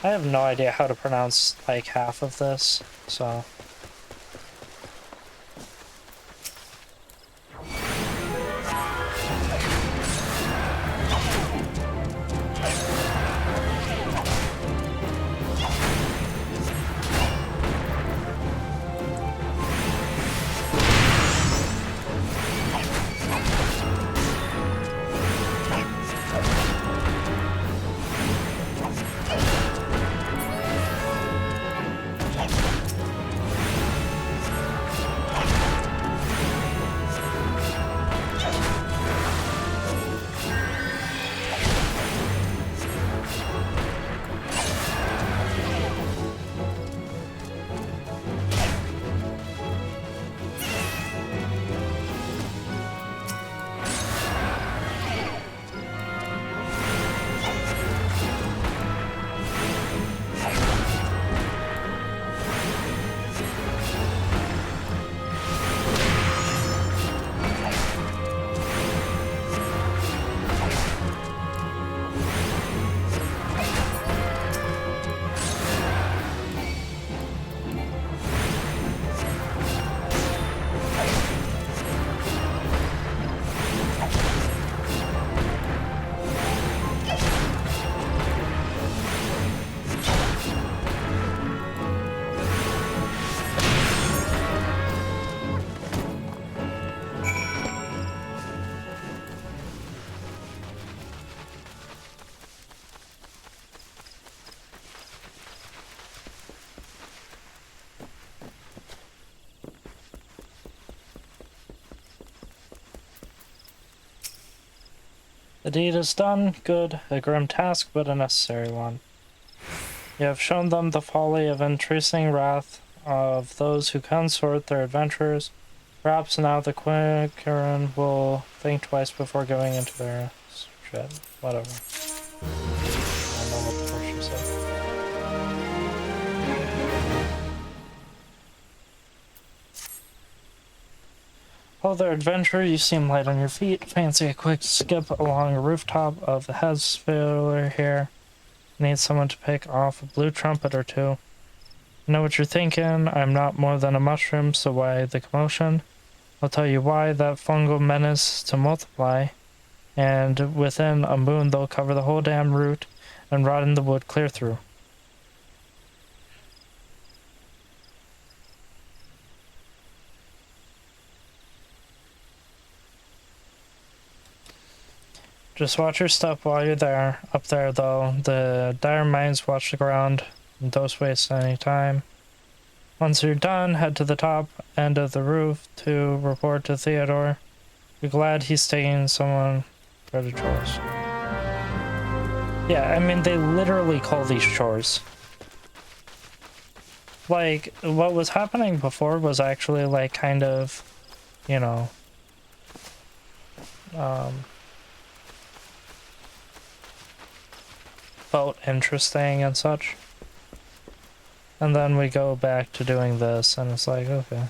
I have no idea how to pronounce like half of this, so. The deed is done. Good. A grim task, but a necessary one. You have shown them the folly of increasing wrath of those who consort their adventurers. Perhaps now the Quickern will think twice before going into their shit. Whatever. I don't know what the fuck she said. Oh, there, adventurer, you seem light on your feet. Fancy a quick skip along a rooftop of the Hesfiller here. Need someone to pick off a blue trumpet or 2. I know what you're thinking. I'm not more than a mushroom, so why the commotion? I'll tell you why. That fungal menace to multiply, and within a moon they'll cover the whole damn root and rot in the wood clear through. Just watch your step while you're there. Up there, though, the dire minds watch the ground and don't waste any time. Once you're done, head to the top end of the roof to report to Theodore. Be glad he's taking someone for the chores. Yeah, I mean, they literally call these chores. Like, what was happening before was actually, like, kind of, you know, felt interesting and such. And then we go back to doing this, and it's like, okay.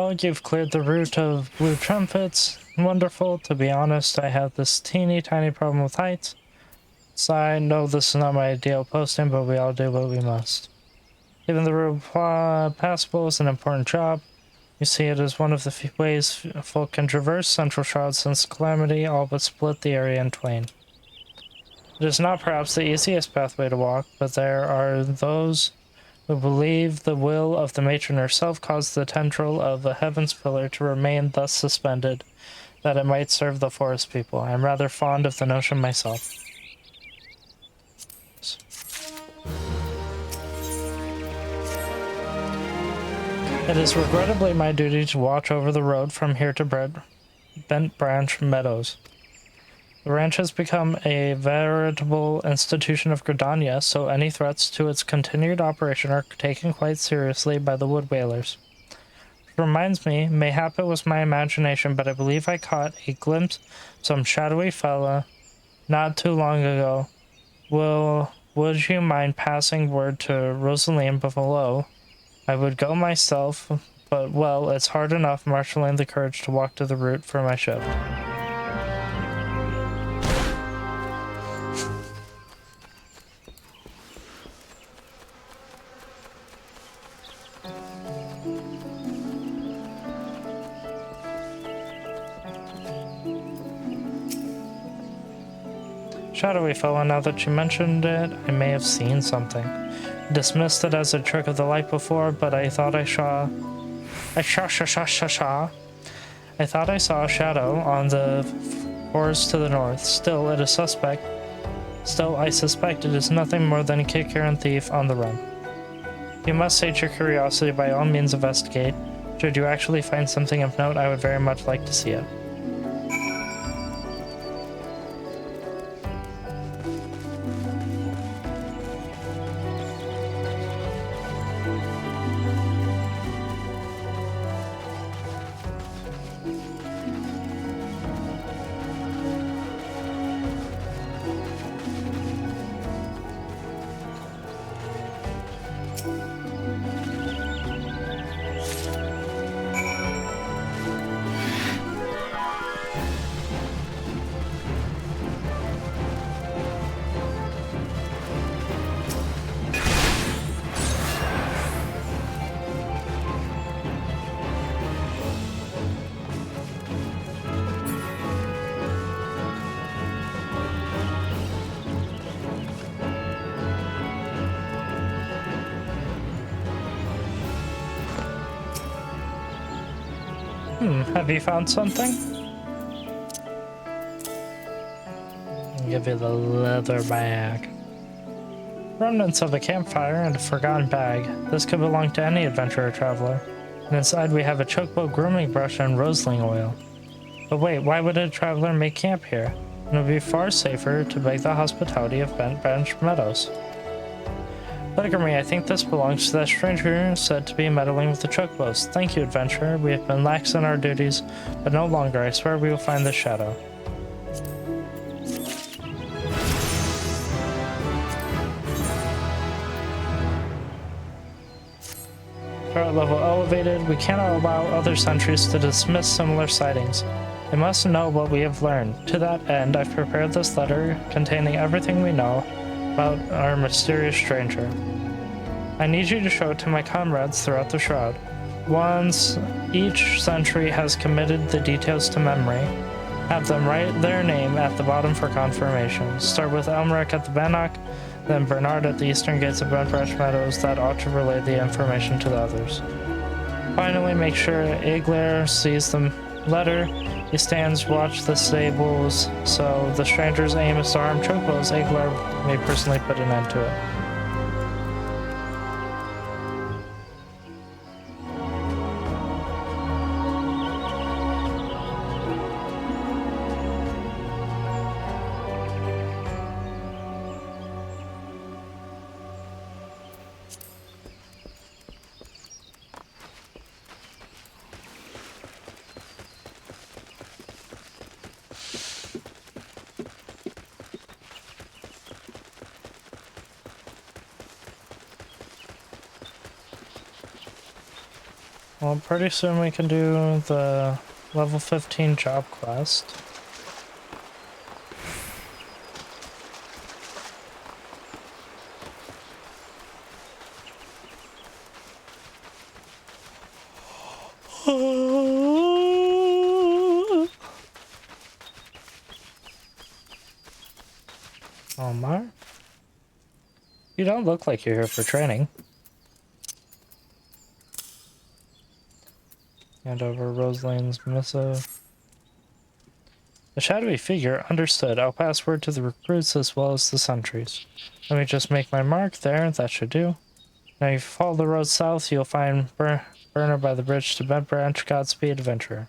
Oh, you've cleared the route of blue trumpets. Wonderful. To be honest, I have this teeny tiny problem with heights. So I know this is not my ideal posting, but we all do what we must. Even the route passable is an important job. You see, it is one of the few ways folk can traverse Central Shroud since Calamity all but split the area in twain. It is not perhaps the easiest pathway to walk, but there are those who believe the will of the matron herself caused the tendril of the heaven's pillar to remain thus suspended, that it might serve the forest people. I am rather fond of the notion myself. It is regrettably my duty to watch over the road from here to Bent Branch Meadows. The ranch has become a veritable institution of Gridania, so any threats to its continued operation are taken quite seriously by the wood whalers. It reminds me, mayhap it was my imagination, but I believe I caught a glimpse of some shadowy fella not too long ago. Would you mind passing word to Rosaline below? I would go myself, but well, it's hard enough marshalling the courage to walk to the route for my shift. Shadowy fellow, now that you mentioned it, I may have seen something. Dismissed it as a trick of the light before, but I thought I saw I thought I saw a shadow on the forest to the north. Still, I suspect it is nothing more than a kick-errant thief on the run. You must sate your curiosity, by all means investigate. Should you actually find something of note, I would very much like to see it. Have you found something? I'll give you the leather bag. Remnants of a campfire and a forgotten bag. This could belong to any adventurer traveler. And inside we have a chocobo grooming brush and roseling oil. But wait, why would a traveler make camp here? It would be far safer to beg the hospitality of Bent Branch Meadows. Polygamy, I think this belongs to that stranger said to be meddling with the chocobos. Thank you, adventurer. We have been lax in our duties, but no longer. I swear we will find the shadow. Threat level elevated. We cannot allow other sentries to dismiss similar sightings. They must know what we have learned. To that end, I've prepared this letter containing everything we know about our mysterious stranger. I need you to show it to my comrades throughout the Shroud. Once each sentry has committed the details to memory, have them write their name at the bottom for confirmation. Start with Elmeric at the Bannock, then Bernard at the eastern gates of Bent Branch Meadows. That ought to relay the information to the others. Finally, make sure Eglair sees the letter. He stands watch the stables, so the stranger's aim is to harm chocobos. Eglair may personally put an end to it. Well, pretty soon we can do the level 15 job quest. Omar? You don't look like you're here for training. Hand over Rosalind's missive. The shadowy figure understood. I'll pass word to the recruits as well as the sentries. Let me just make my mark there. That should do. Now if you follow the road south, you'll find Burner by the bridge to Bent Branch. Godspeed, adventurer.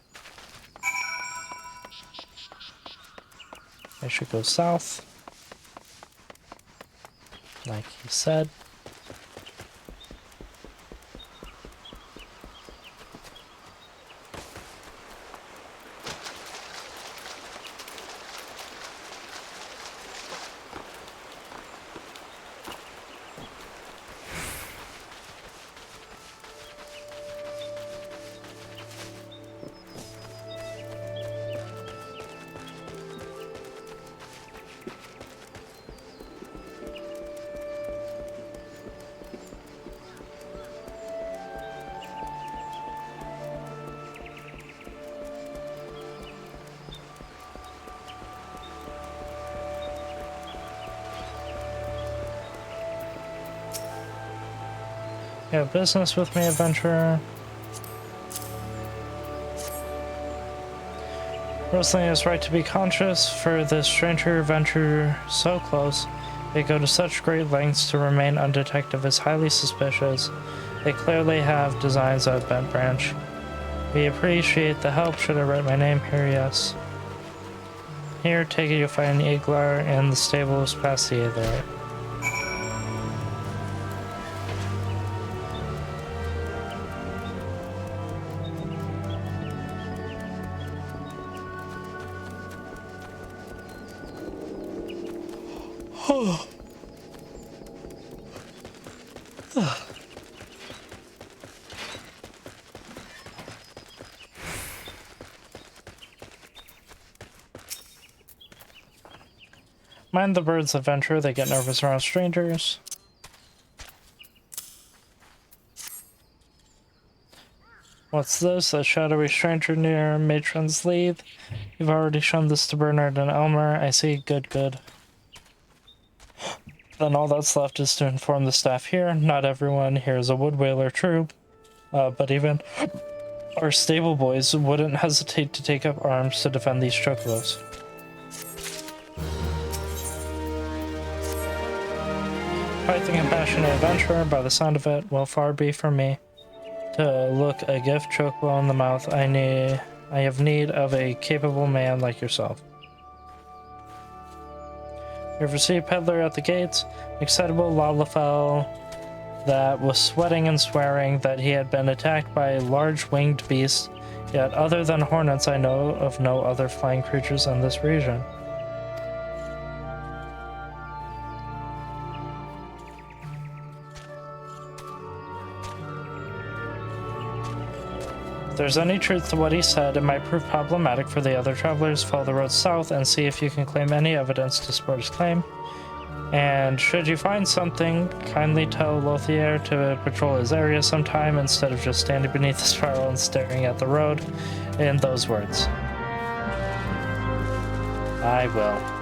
I should go south. Like he said. You have business with me, adventurer. Rosalind is right to be conscious, for this stranger venture so close. They go to such great lengths to remain undetected is highly suspicious. They clearly have designs of Bent Branch. We appreciate the help. Should I write my name here? Yes. Here, take it, you'll find Iglar in the stables past the Aether. Mind the birds, adventurer. They get nervous around strangers. What's this? A shadowy stranger near Matron's Lead. You've already shown this to Bernard and Elmer. I see. Good, good. Then all that's left is to inform the staff here. Not everyone here is a wood whaler, true. But even our stable boys wouldn't hesitate to take up arms to defend these chocobos. Quite the compassionate adventurer, by the sound of it, will far be from me to look a gift chocobo in the mouth. I have need of a capable man like yourself. You've received peddler at the gates, excitable Lalafell that was sweating and swearing that he had been attacked by a large winged beast, yet other than hornets I know of no other flying creatures in this region. If there's any truth to what he said, it might prove problematic for the other travelers. Follow the road south and see if you can claim any evidence to support his claim. And should you find something, kindly tell Lothier to patrol his area sometime instead of just standing beneath the spiral and staring at the road. In those words. I will.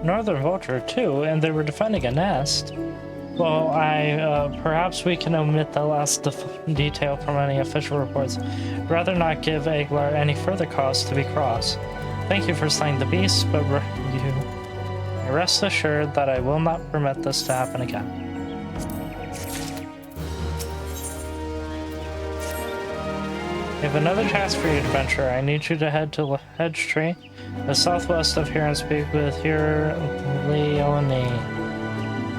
northern vulture too, and they were defending a nest. Well, perhaps we can omit the last detail from any official reports. Rather not give Eglar any further cause to be cross. Thank you for slaying the beast, but you rest assured that I will not permit this to happen again. I have another task for you, adventurer. I need you to head to Hedge Tree, the southwest of here, and speak with here Leonie.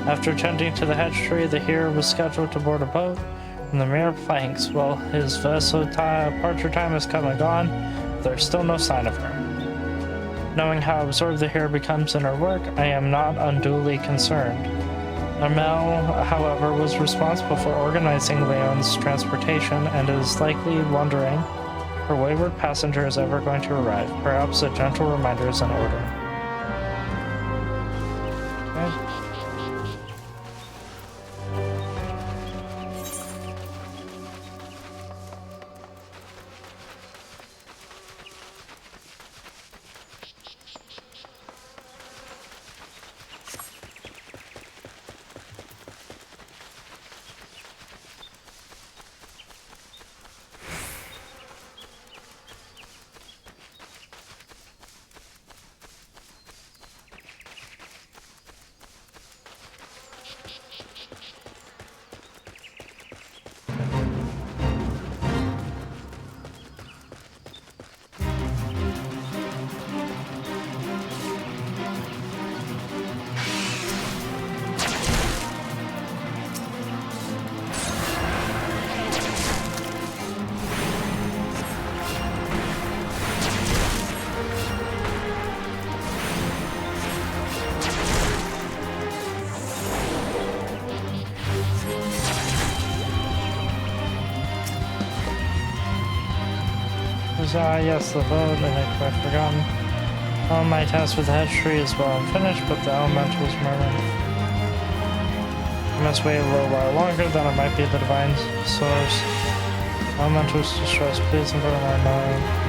After attending to the Hedge Tree, the hero was scheduled to board a boat from the Mirror Planks. Well, his vessel departure time has come and gone, but there's still no sign of her. Knowing how absorbed the hero becomes in her work, I am not unduly concerned. Armel, however, was responsible for organizing Leon's transportation and is likely wondering if her wayward passenger is ever going to arrive. Perhaps a gentle reminder is in order. Okay. Yes, the vote, and I've quite forgotten. All my task with the hedge tree is well finished, but the elemental's murmuring. I must wait a little while longer, then it might be the divine source. Elementals distress, please and burn our mind.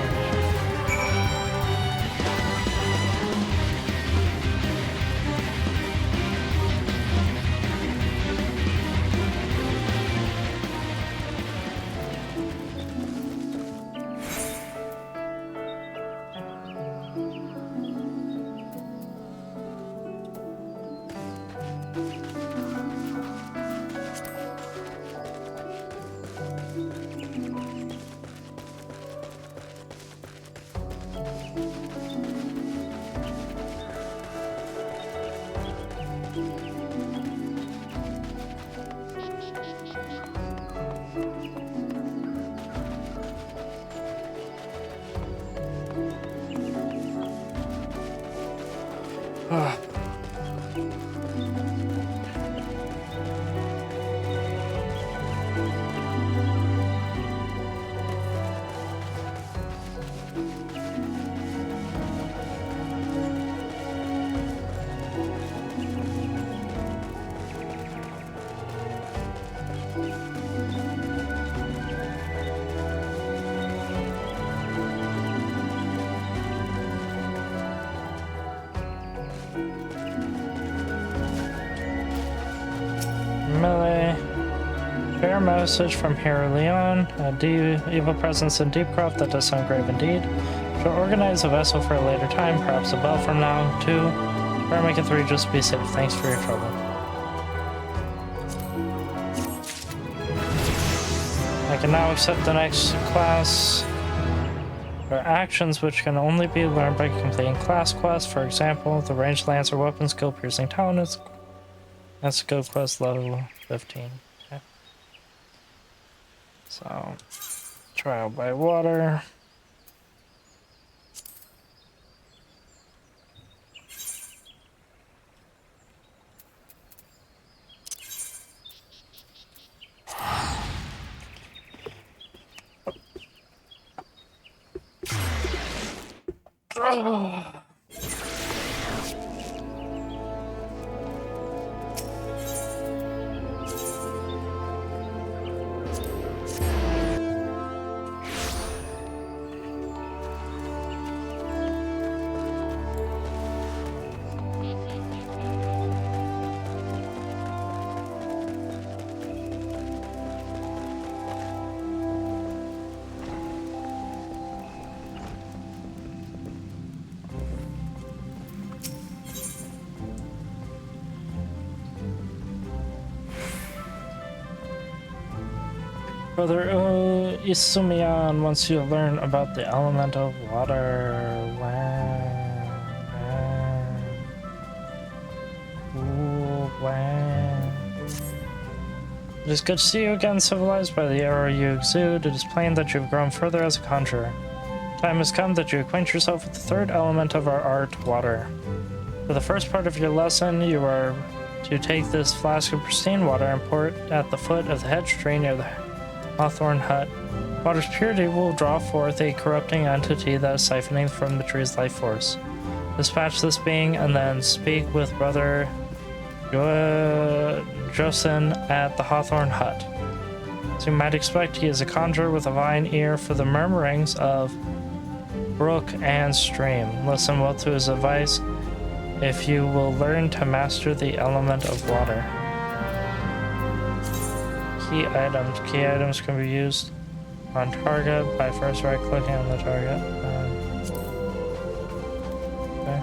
Fair message from Hero Leon, a evil presence in Deepcroft that does sound grave indeed. She'll organize a vessel for a later time, perhaps a bell from now, too. Or make it 3, just be safe. Thanks for your trouble. I can now accept the next class. There are actions which can only be learned by completing class quests. For example, the ranged lancer weapon skill piercing talent. That's skill quest level 15. Okay. So, trial by water. Oh. Brother Isumian wants you to learn about the element of water. Wow. Ooh, wow. It is good to see you again, civilized by the aura you exude. It is plain that you have grown further as a conjurer. Time has come that you acquaint yourself with the third element of our art, water. For the first part of your lesson, you are to take this flask of pristine water and pour it at the foot of the hedge tree near the hawthorn hut. Water's purity will draw forth a corrupting entity that is siphoning from the tree's life force. Dispatch this being and then speak with Brother Josen at the hawthorn hut. As you might expect, he is a conjurer with a fine ear for the murmurings of brook and stream. Listen well to his advice if you will learn to master the element of water. Key items. Key items can be used on target by first right-clicking on the target. Okay.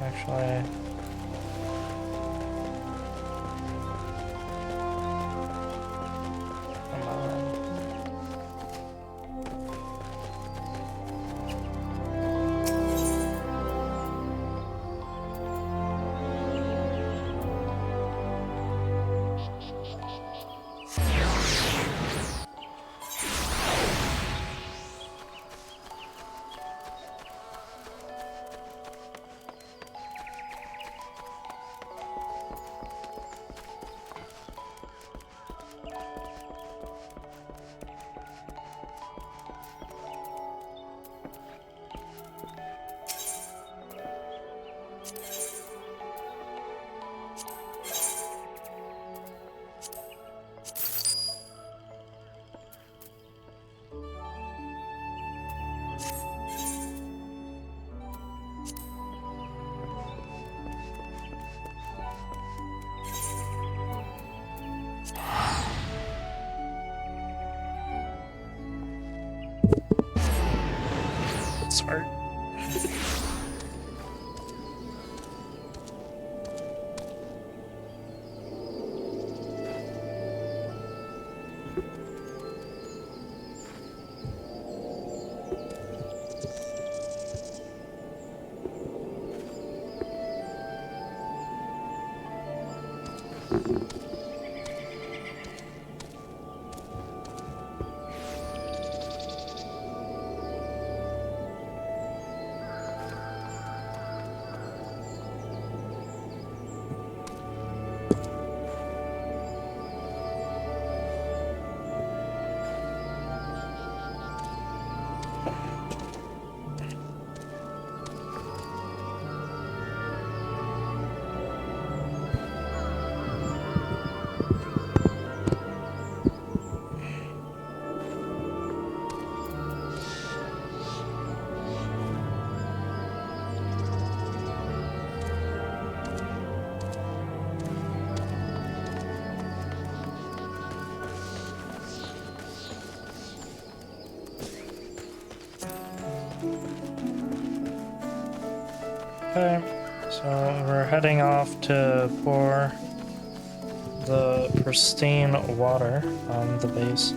Actually, come on. Sorry. Okay, so we're heading off to pour the pristine water on the base.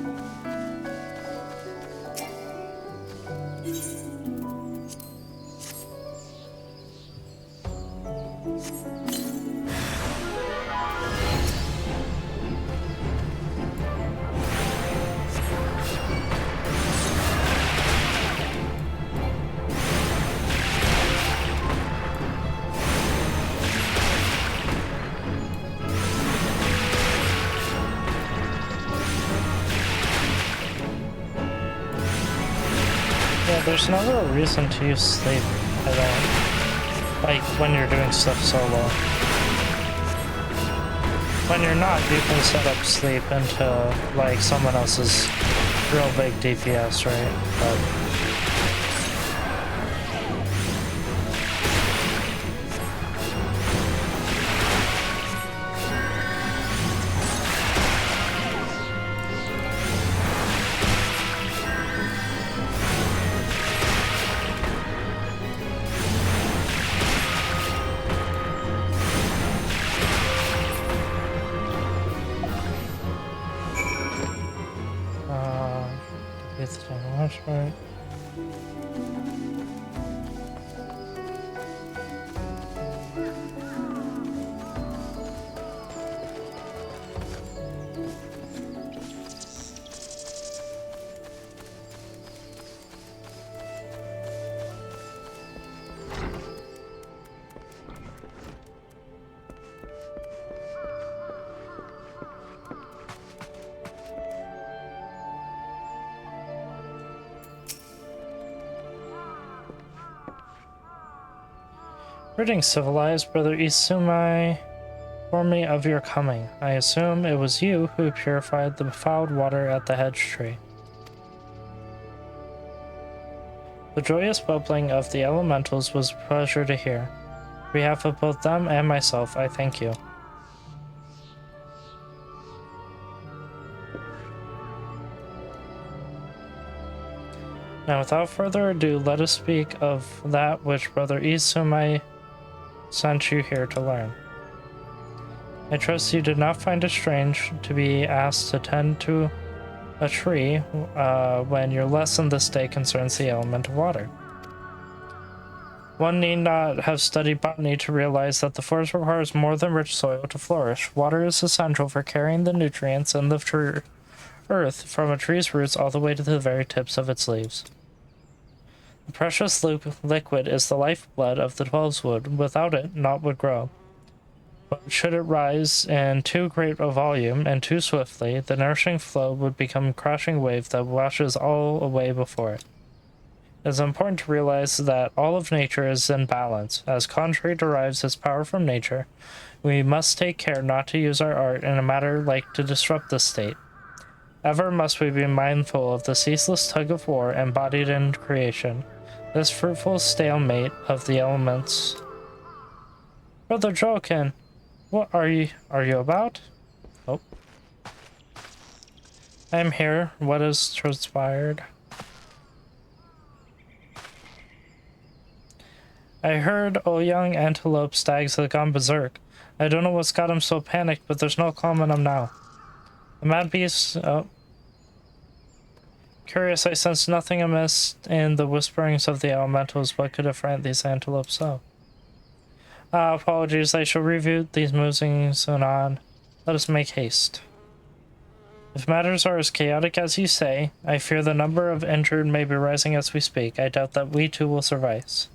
Yeah, there's no real reason to use sleep, I don't. Like, when you're doing stuff solo. When you're not, you can set up sleep into, like, someone else's real big DPS, right? But Greetings, civilized. Brother Isumai informed me of your coming. I assume it was you who purified the fouled water at the hedge tree. The joyous bubbling of the elementals was a pleasure to hear. On behalf of both them and myself, I thank you. Now, without further ado, let us speak of that which Brother Isumai sent you here to learn. I trust you did not find it strange to be asked to tend to a tree when your lesson this day concerns the element of water. One need not have studied botany to realize that the forest requires more than rich soil to flourish. Water is essential for carrying the nutrients in the earth from a tree's roots all the way to the very tips of its leaves. The precious liquid is the lifeblood of the 12's. Without it, naught would grow. But should it rise in too great a volume and too swiftly, the nourishing flow would become a crashing wave that washes all away before it. It is important to realize that all of nature is in balance. As contrary derives its power from nature, we must take care not to use our art in a matter like to disrupt this state. Ever must we be mindful of the ceaseless tug of war embodied in creation, this fruitful stalemate of the elements. Brother Jokin, what are you about? Oh. I am here. What has transpired? I heard young antelope stags have gone berserk. I don't know what's got him so panicked, but there's no calming him now. The mad beast, curious, I sensed nothing amiss in the whisperings of the elementals. What could have frightened these antelopes so? Apologies, I shall review these musings anon. Let us make haste. If matters are as chaotic as you say, I fear the number of injured may be rising as we speak. I doubt that we too will survive.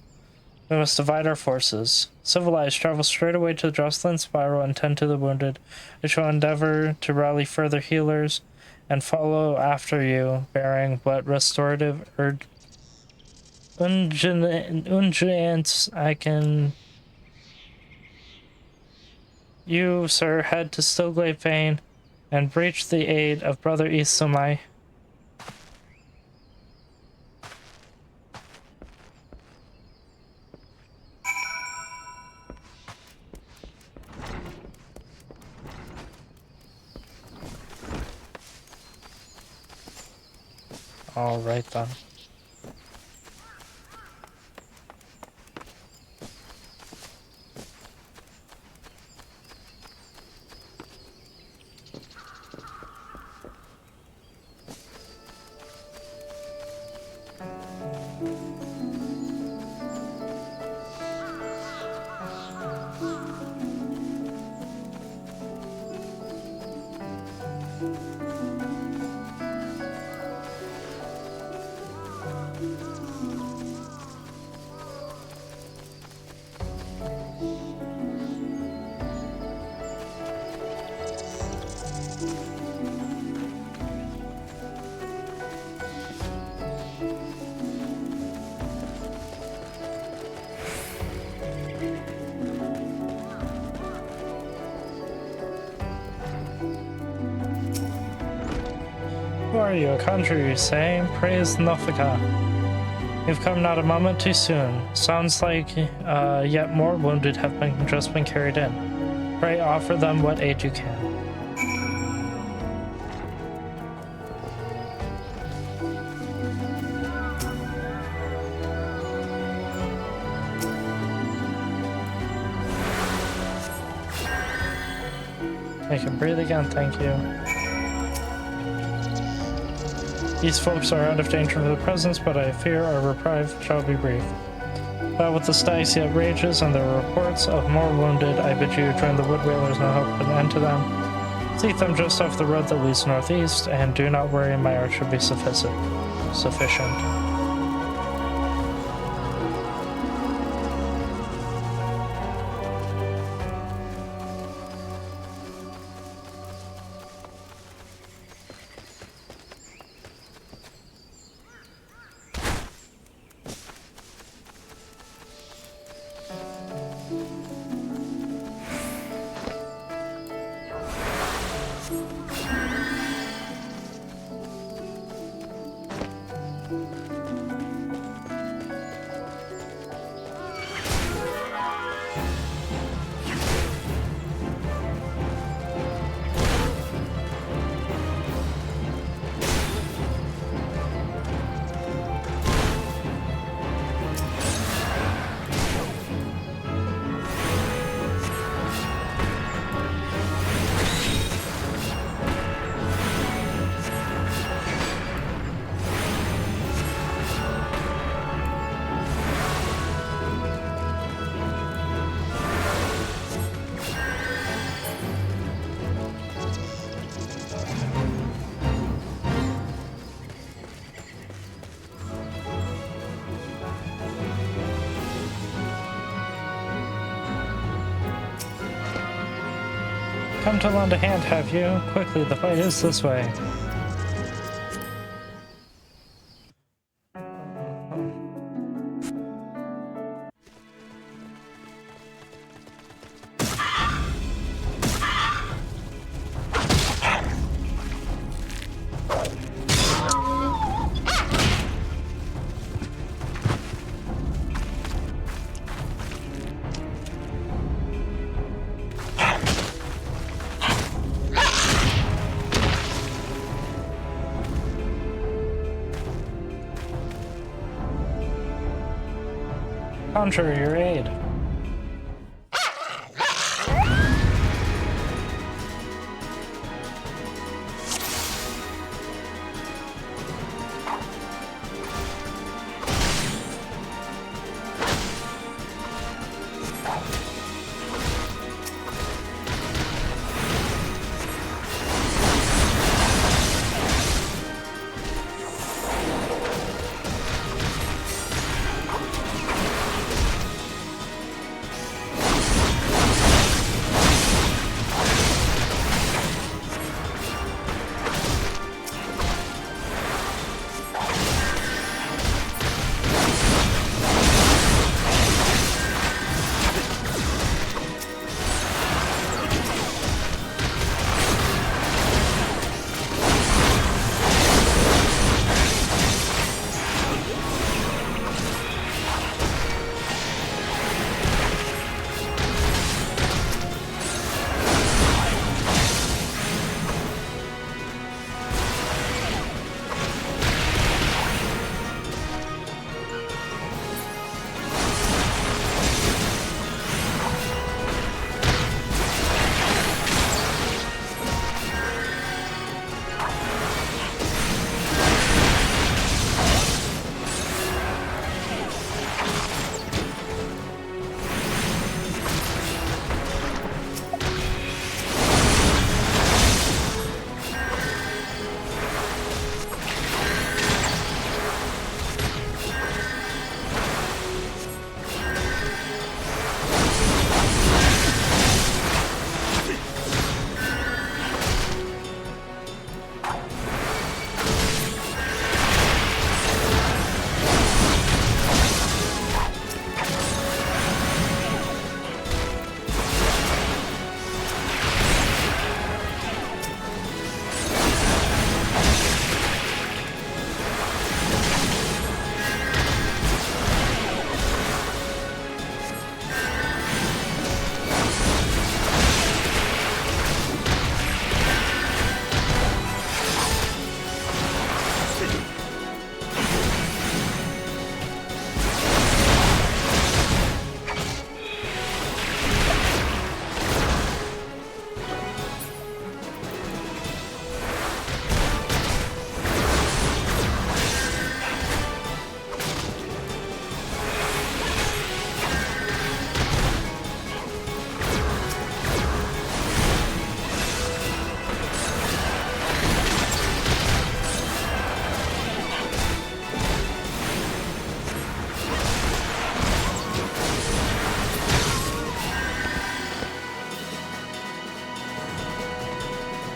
We must divide our forces. Civilized, travel straight away to the Jocelyn Spiral and tend to the wounded. I shall endeavor to rally further healers and follow after you, bearing what restorative unguents I can. You, sir, head to Stillglade Vane and breach the aid of Brother Isumai. All right then. Who are you? A conjurer, you say? Praise Nofika. You've come not a moment too soon. Sounds like yet more wounded have just been carried in. Pray offer them what aid you can. I can breathe again, thank you. These folks are out of danger for the presence, but I fear our reprieve shall be brief. But with the stags yet rages and there are reports of more wounded, I bid you join the wood whalers and help put an end to them. Seek them just off the road that leads northeast, and do not worry, my art should be sufficient. Come to lend a hand, have you? Quickly, the fight is this way. Conjure your aid.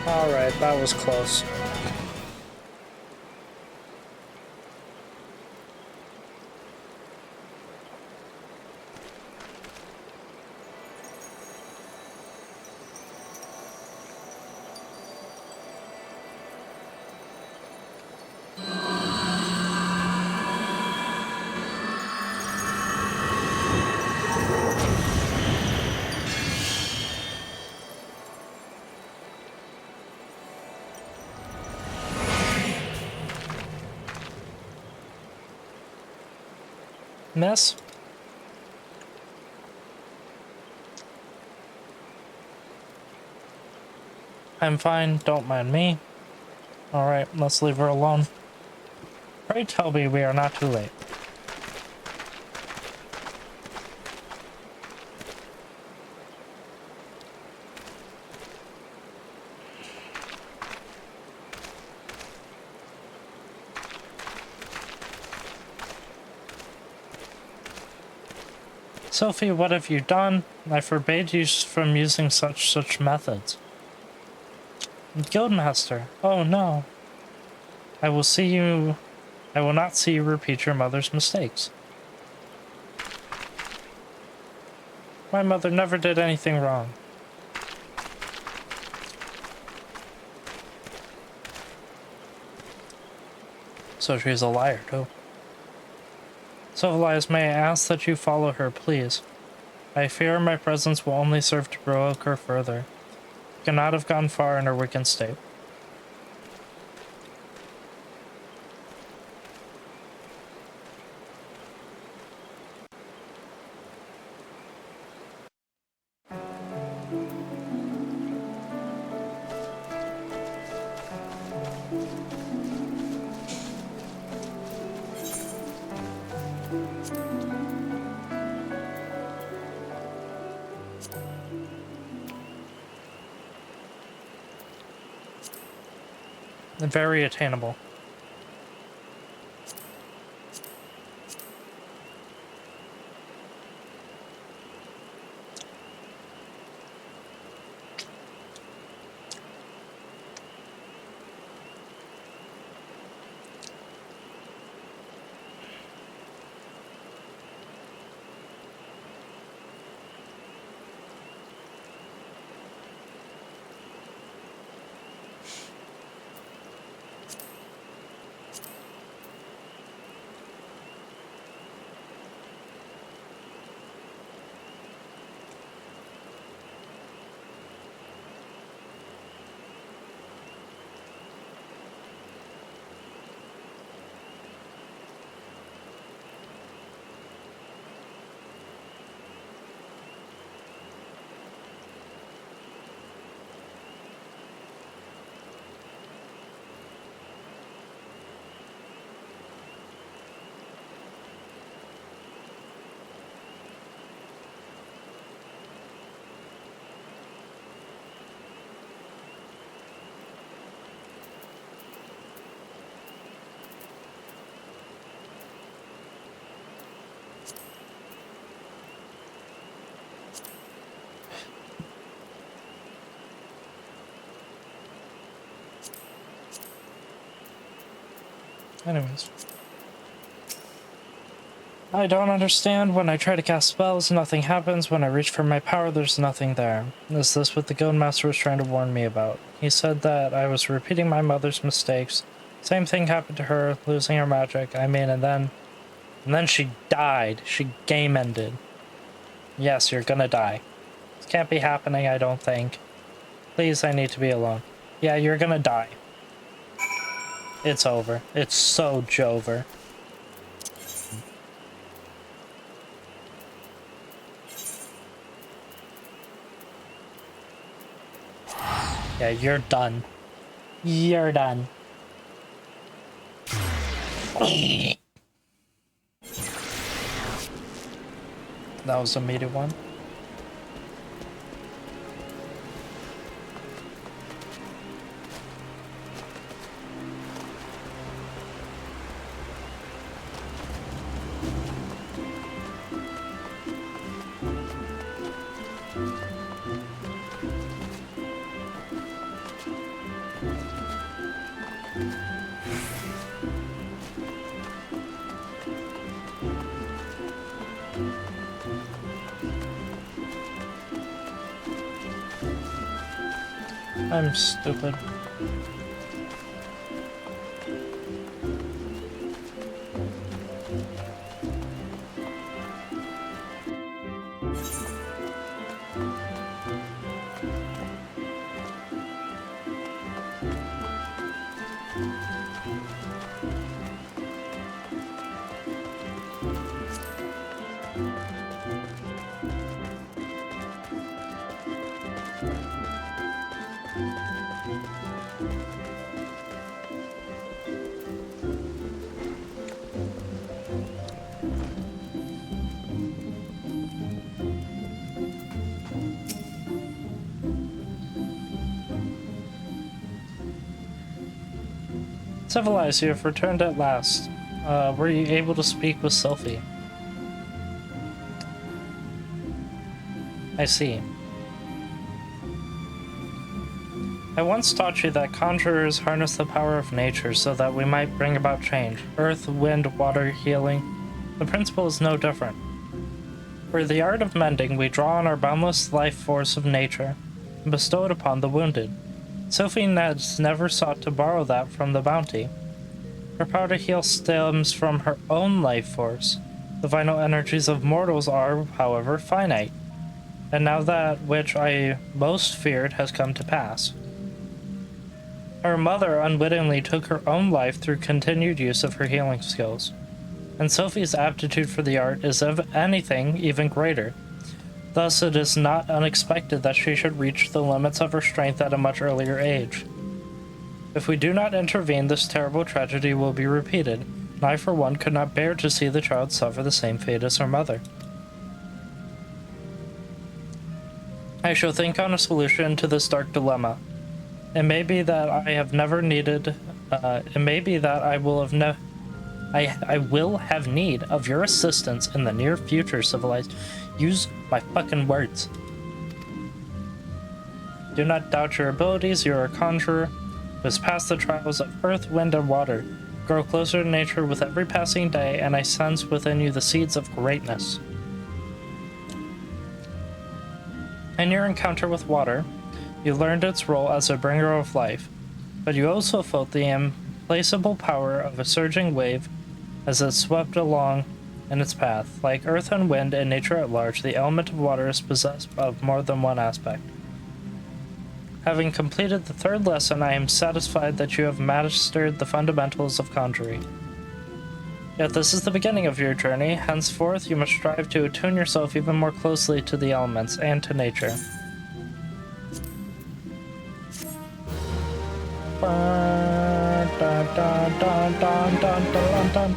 Alright, that was close. Miss? I'm fine, don't mind me. Alright, let's leave her alone. Pray tell me we are not too late. Sophie, what have you done? I forbade you from using such methods. Guildmaster, oh no. I will not see you repeat your mother's mistakes. My mother never did anything wrong. So she's a liar, too. So, Elias, may I ask that you follow her, please? I fear my presence will only serve to provoke her further. She cannot have gone far in her wicked state. Very attainable. Anyways. I don't understand. When I try to cast spells, nothing happens. When I reach for my power, there's nothing there. Is this what the Guildmaster was trying to warn me about? He said that I was repeating my mother's mistakes. Same thing happened to her, losing her magic. I mean, and then she died. She game ended. Yes, you're gonna die. This can't be happening, I don't think. Please, I need to be alone. Yeah, you're gonna die. It's over. It's so Jover. Yeah, you're done. You're done. That was a meaty one. I'm stupid. Civilized, you have returned at last. Were you able to speak with Sylphie? I see. I once taught you that conjurers harness the power of nature so that we might bring about change. Earth, wind, water, healing. The principle is no different. For the art of mending, we draw on our boundless life force of nature and bestow it upon the wounded. Sophie has never sought to borrow that from the bounty. Her power to heal stems from her own life force. The vital energies of mortals are, however, finite. And now that which I most feared has come to pass. Her mother unwittingly took her own life through continued use of her healing skills. And Sophie's aptitude for the art is, if anything, even greater. Thus, it is not unexpected that she should reach the limits of her strength at a much earlier age. If we do not intervene, this terrible tragedy will be repeated, and I, for one, could not bear to see the child suffer the same fate as her mother. I shall think on a solution to this dark dilemma. It may be that I have never needed. It may be that I will have need of your assistance in the near future. Civilized, use my fucking words. Do not doubt your abilities. You are a conjurer who has passed the trials of earth, wind, and water. Grow closer to nature with every passing day, and I sense within you the seeds of greatness. In your encounter with water, you learned its role as a bringer of life, but you also felt the implacable power of a surging wave as it swept along in its path. Like earth and wind and nature at large, the element of water is possessed of more than one aspect. Having completed the third lesson, I am satisfied that you have mastered the fundamentals of conjuring. Yet this is the beginning of your journey. Henceforth, you must strive to attune yourself even more closely to the elements and to nature. Dun, dun, dun, dun, dun, dun, dun.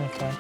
Okay.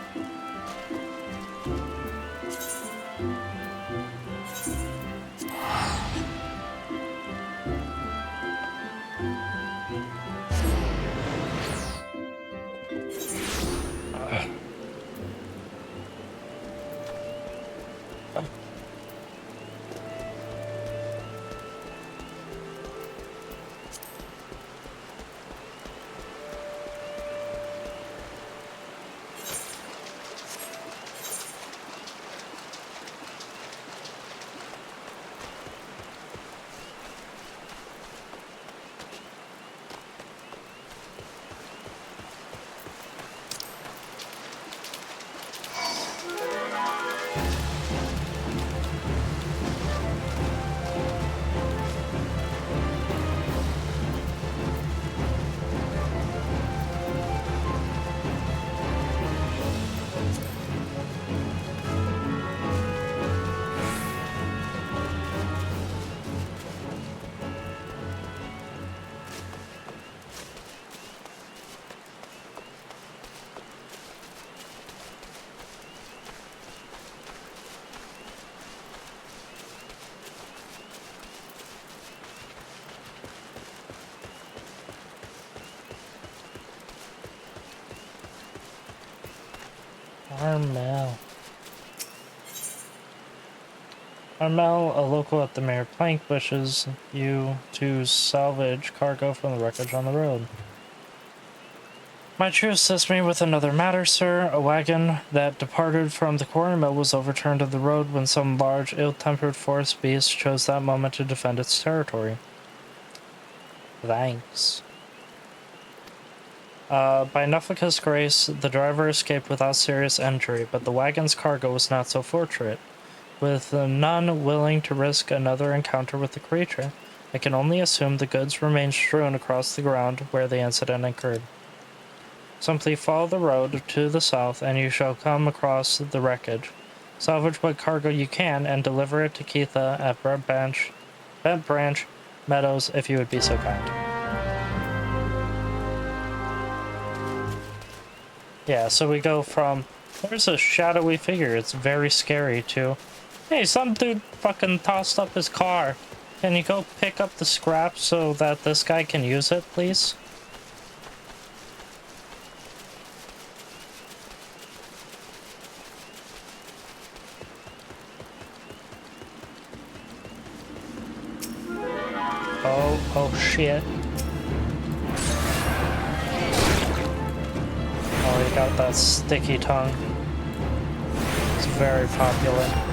Armel, a local at the Mayor Plank, wishes you to salvage cargo from the wreckage on the road. Might you assist me with another matter, sir? A wagon that departed from the quarry mill was overturned on the road when some large, ill-tempered forest beast chose that moment to defend its territory. Thanks. By Nuffica's grace, the driver escaped without serious injury, but the wagon's cargo was not so fortunate. With none willing to risk another encounter with the creature, I can only assume the goods remained strewn across the ground where the incident occurred. Simply follow the road to the south and you shall come across the wreckage. Salvage what cargo you can and deliver it to Keitha at Bent Branch Meadows if you would be so kind. Yeah, so we go from There's a shadowy figure. It's very scary, too. Hey, some dude fucking tossed up his car. Can you go pick up the scrap so that this guy can use it, please? Oh shit. Oh, he got that sticky tongue. It's very popular.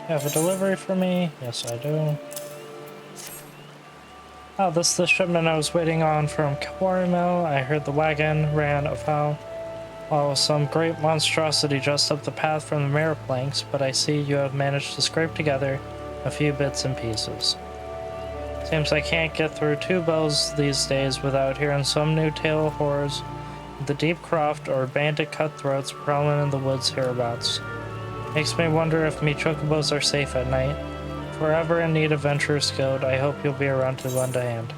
You have a delivery for me? Yes, I do. Oh, this is the shipment I was waiting on from Quarry Mill. I heard the wagon ran afoul while some great monstrosity just up the path from the mirror planks, but I see you have managed to scrape together a few bits and pieces. Seems I can't get through 2 bells these days without hearing some new tale of horrors, the deep croft or bandit cutthroats prowling in the woods hereabouts. Makes me wonder if me chocobos are safe at night. If we're ever in need of Venturer's Guild, I hope you'll be around to lend a hand.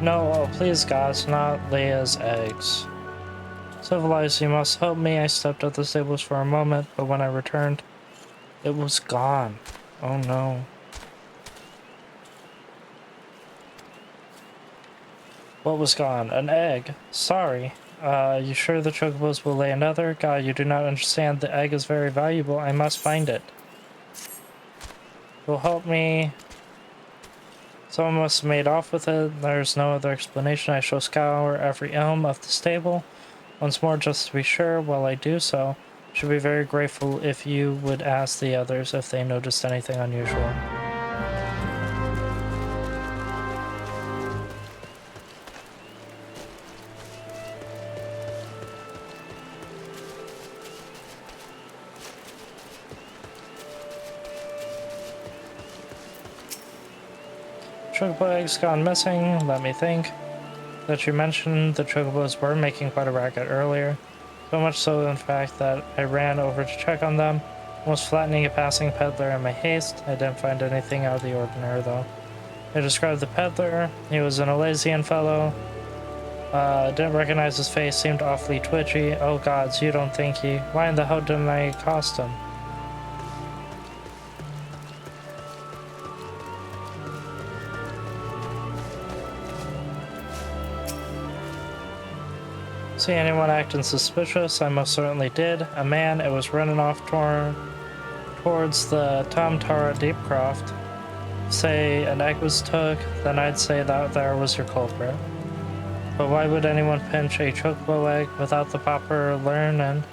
No, oh please gods, not Leia's eggs. Civilized, you must help me. I stepped out the stables for a moment, but when I returned, it was gone. Oh no. What was gone? An egg. Sorry. You sure the chocobos will lay another? God, you do not understand. The egg is very valuable. I must find it. Will help me. Someone must have made off with it. There's no other explanation. I shall scour every elm of the stable once more just to be sure. While I do so, I should be very grateful if you would ask the others if they noticed anything unusual. Chocobo eggs gone missing. Let me think. That you mentioned the chocobos were making quite a racket earlier. So much so, in fact, that I ran over to check on them, almost flattening a passing peddler in my haste. I didn't find anything out of the ordinary, though. I described the peddler. He was an Elysian fellow. Didn't recognize his face, seemed awfully twitchy. Oh gods, you don't think he... Why in the hell didn't I accost him? See anyone acting suspicious? I most certainly did. A man, it was running off towards the Tom Tara Deepcroft. Say an egg was took, then I'd say that there was your culprit. But why would anyone pinch a chocobo egg without the proper learning?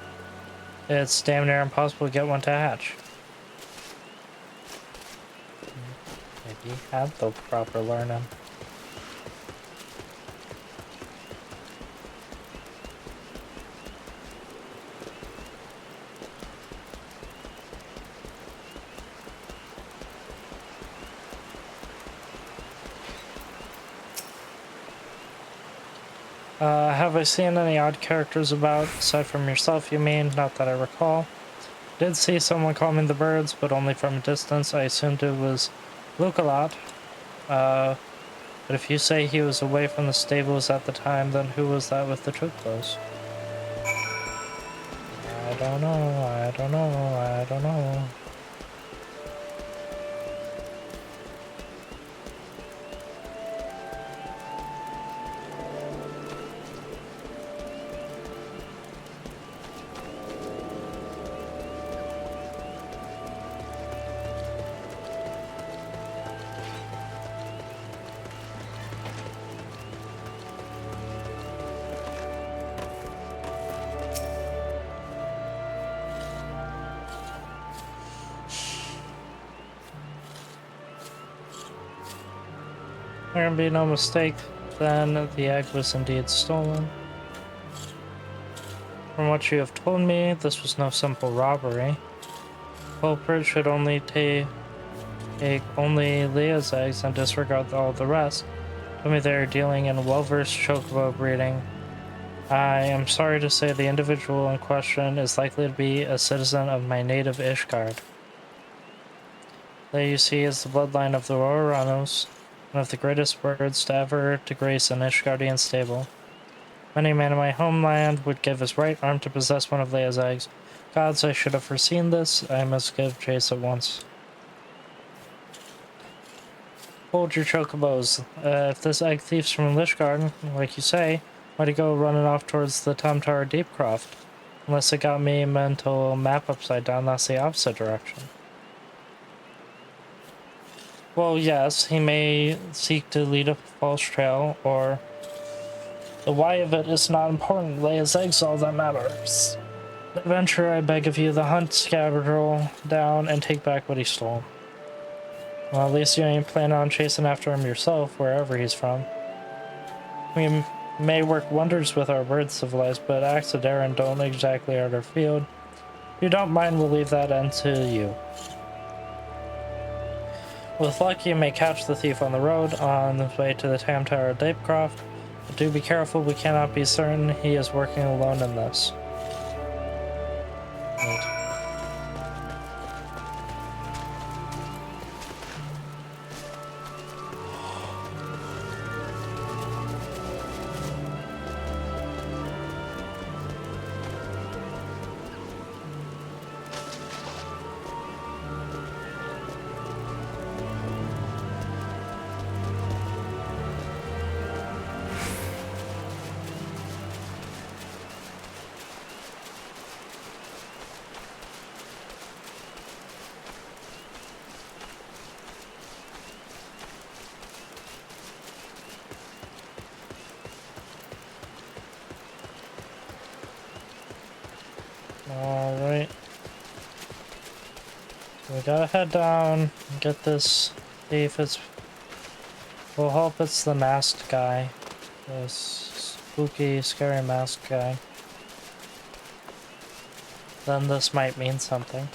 It's damn near impossible to get one to hatch. Maybe he had the proper learning. Have I seen any odd characters about, aside from yourself, you mean? Not that I recall. Did see someone calming the birds, but only from a distance. I assumed it was Luke-a-lot. But if you say he was away from the stables at the time, then who was that with the troop clothes? I don't know, I don't know, I don't know. There can be no mistake, then the egg was indeed stolen. From what you have told me, this was no simple robbery. Culprit should only take only Leah's eggs and disregard all the rest. Tell me they are dealing in well-versed chocobo breeding. I am sorry to say the individual in question is likely to be a citizen of my native Ishgard. There you see is the bloodline of the Roranos, one of the greatest birds to ever to grace an Ishgardian stable. Many men in my homeland would give his right arm to possess one of Leia's eggs. Gods, I should have foreseen this. I must give chase at once. Hold your chocobos. If this egg thief's from Lishgard, like you say, why'd he go running off towards the Tumtar Deepcroft? Unless it got me mental map upside down, that's the opposite direction. Well, yes, he may seek to lead a false trail, or the why of it is not important. Leia's egg's all that matters. Adventure, I beg of you, the hunt scoundrel down and take back what he stole. Well, at least you ain't planning on chasing after him yourself, wherever he's from. We may work wonders with our birds civilized, but acts of daring don't exactly are our field. If you don't mind, we'll leave that end to you. With luck, you may catch the thief on the road on his way to the Tam Tower of Dapecroft, but do be careful, we cannot be certain he is working alone in this. Neat. Alright. So we gotta head down and get this thief. We'll hope it's the masked guy. This spooky, scary masked guy. Then this might mean something.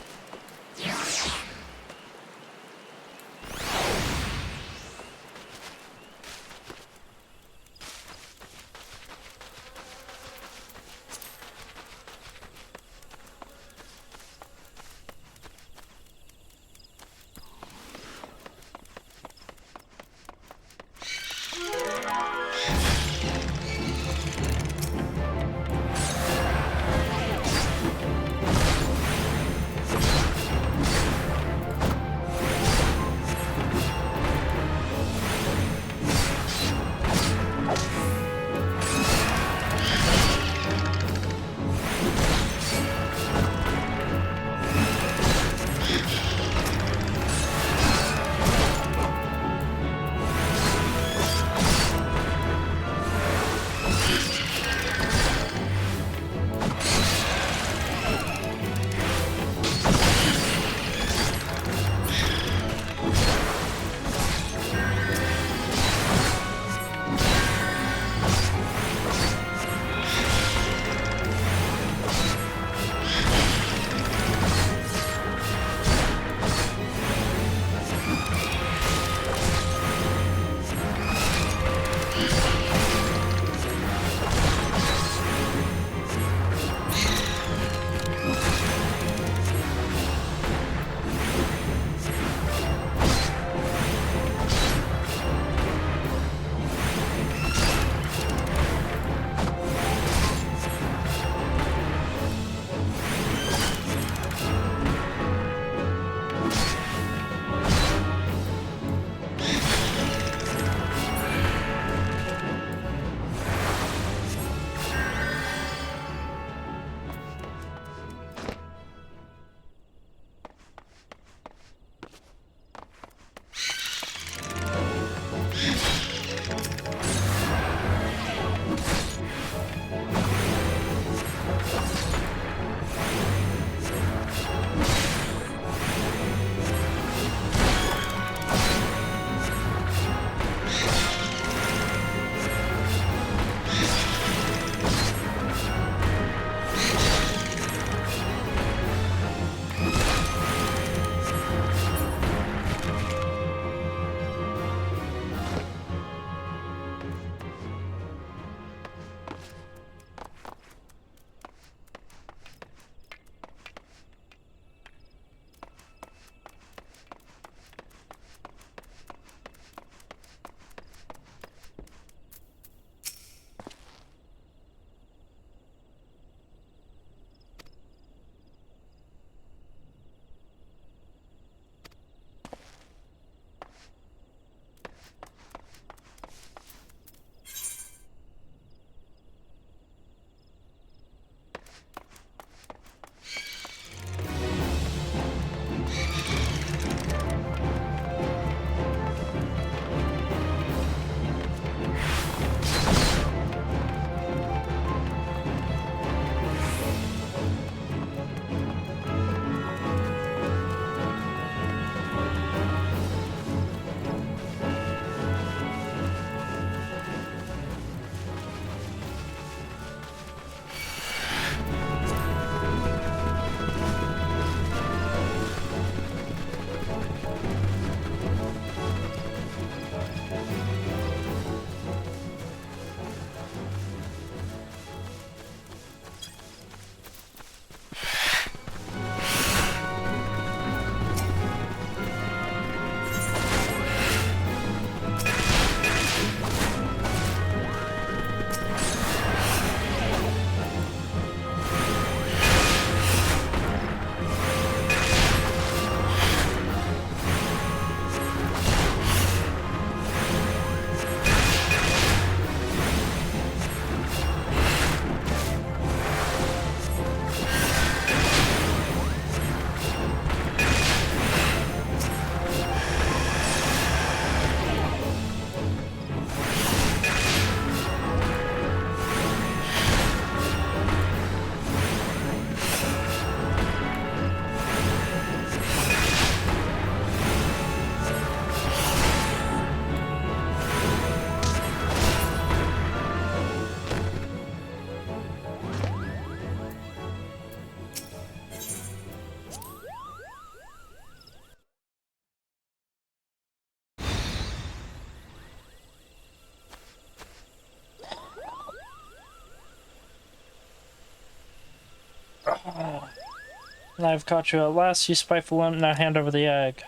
I've caught you at last, you spiteful imp. Now hand over the egg.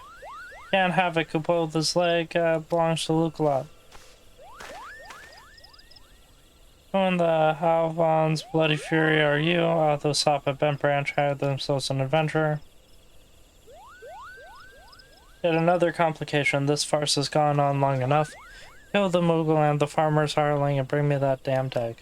Can't have it, Kupo. This leg belongs to Lukelot. Who in the Halvan's bloody fury are you? Those Sop at Bent Branch hired themselves an adventurer. Yet another complication. This farce has gone on long enough. Kill the Moogle and the farmer's hireling and bring me that damned egg.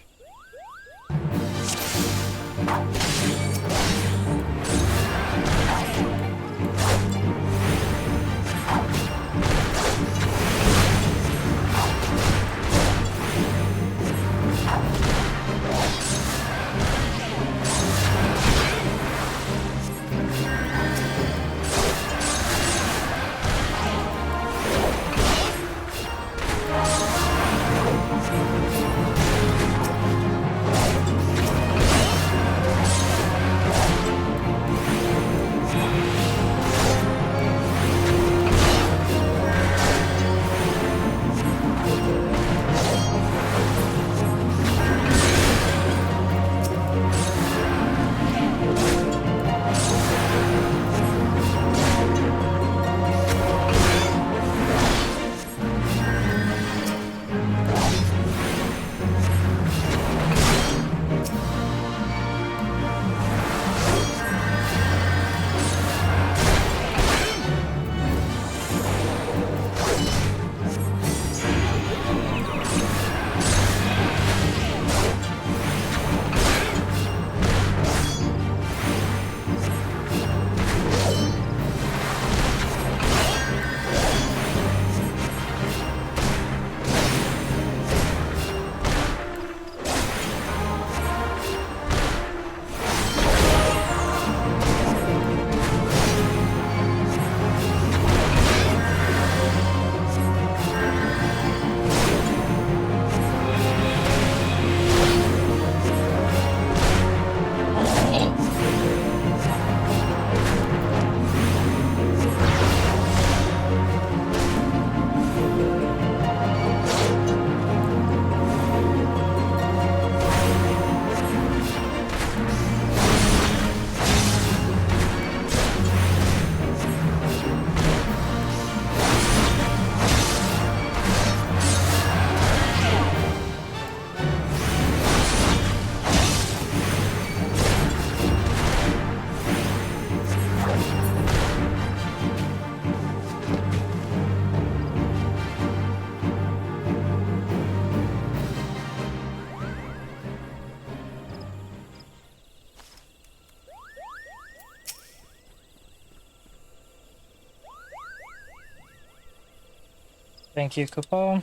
Thank you, Kupo.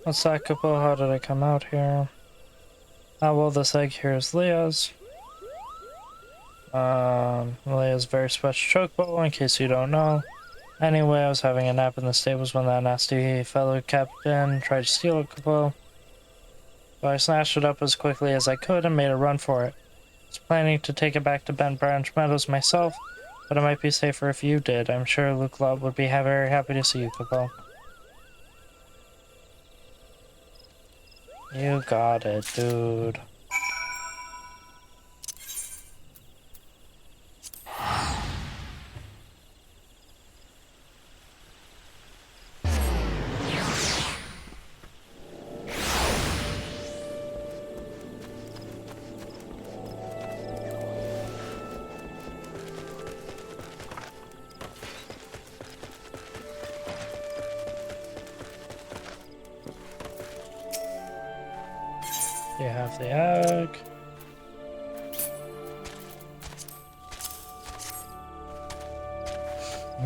What's that, Kupo? How did I come out here? Well, this egg here is Leah's. Leah's very special chocobo, in case you don't know. Anyway, I was having a nap in the stables when that nasty fellow captain tried to steal it, Kupo. So I snatched it up as quickly as I could and made a run for it. I was planning to take it back to Bent Branch Meadows myself, but it might be safer if you did. I'm sure Lukelot would be very happy to see you, Kupo. You got it, dude. You have the egg.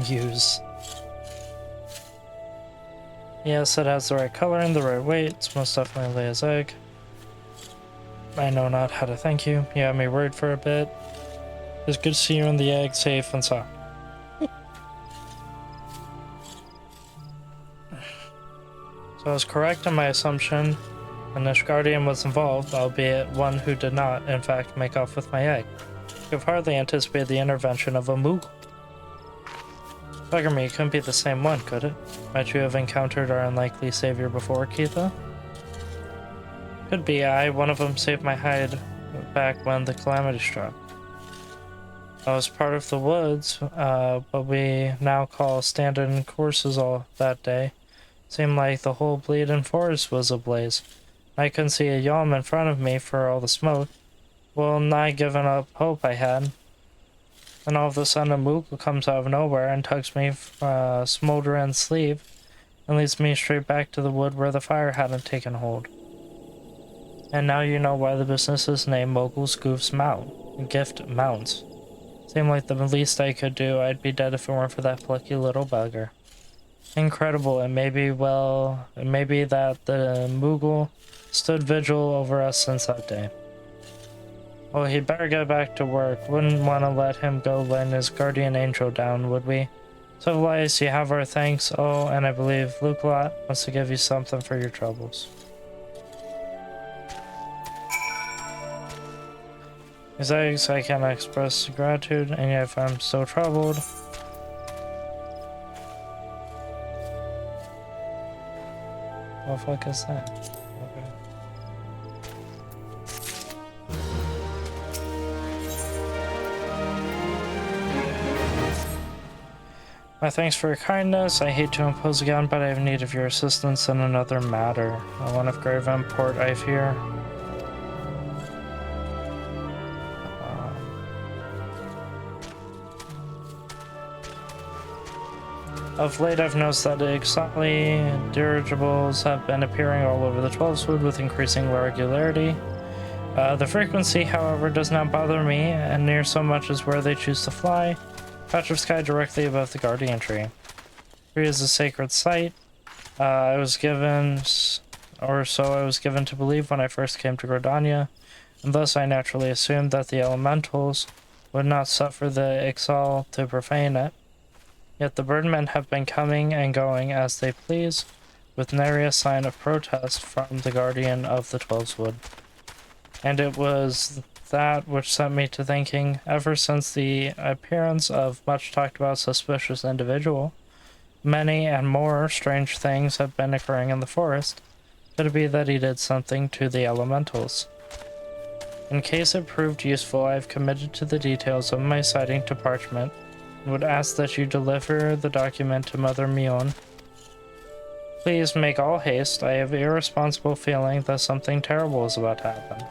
Use. Yes, it has the right color and the right weight. It's most definitely Leia's egg. I know not how to thank you. You had me worried for a bit. It's good to see you in the egg, safe and sound. So I was correct in my assumption. An Ishgardian was involved, albeit one who did not, in fact, make off with my egg. You've hardly anticipated the intervention of a Moogle. Bugger me, it couldn't be the same one, could it? Might you have encountered our unlikely savior before, Keitha? Could be one of them saved my hide back when the calamity struck. I was part of the woods, but we now call stand-in courses all that day. Seemed like the whole bleeding forest was ablaze. I couldn't see a yalm in front of me for all the smoke. Well, nigh giving up hope I had. And all of a sudden a Moogle comes out of nowhere and tugs me smoldering sleeve and leads me straight back to the wood where the fire hadn't taken hold. And now you know why the business is named Mogul's Goof's Mount. Gift Mounts. Seemed like the least I could do. I'd be dead if it weren't for that plucky little bugger. Incredible. It may be that the Moogle stood vigil over us since that day. Well, he'd better get back to work. Wouldn't want to let him go letting his guardian angel down, would we? So, Elias, you have our thanks. Oh, and I believe Lukelot wants to give you something for your troubles. Besides, I cannot express gratitude, and yet if I'm so troubled... What the fuck is that? Okay. My thanks for your kindness. I hate to impose again, but I have need of your assistance in another matter. One of grave import I fear. Of late, I've noticed that exotically dirigibles have been appearing all over the 12wood with increasing regularity. The frequency, however, does not bother me, and near so much as where they choose to fly. Patch of sky directly above the guardian tree. Tree is a sacred site. I was given to believe when I first came to Gridania, and thus I naturally assumed that the elementals would not suffer the Ixal to profane it. Yet the birdmen have been coming and going as they please, with nary a sign of protest from the guardian of the 12wood. And it was that which set me to thinking, ever since the appearance of much talked about suspicious individual, many and more strange things have been occurring in the forest. Could it be that he did something to the elementals? In case it proved useful, I have committed to the details of my sighting to parchment, and would ask that you deliver the document to Mother Mion. Please make all haste. I have an irresponsible feeling that something terrible is about to happen.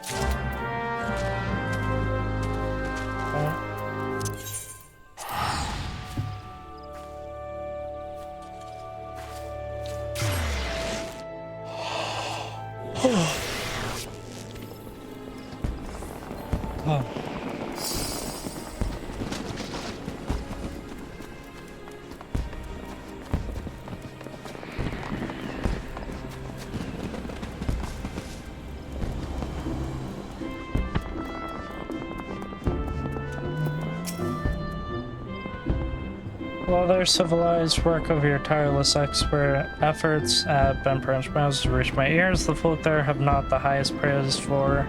While their civilized work of your tireless expert efforts have been pronounced to reach my ears, the folk there have not the highest praise for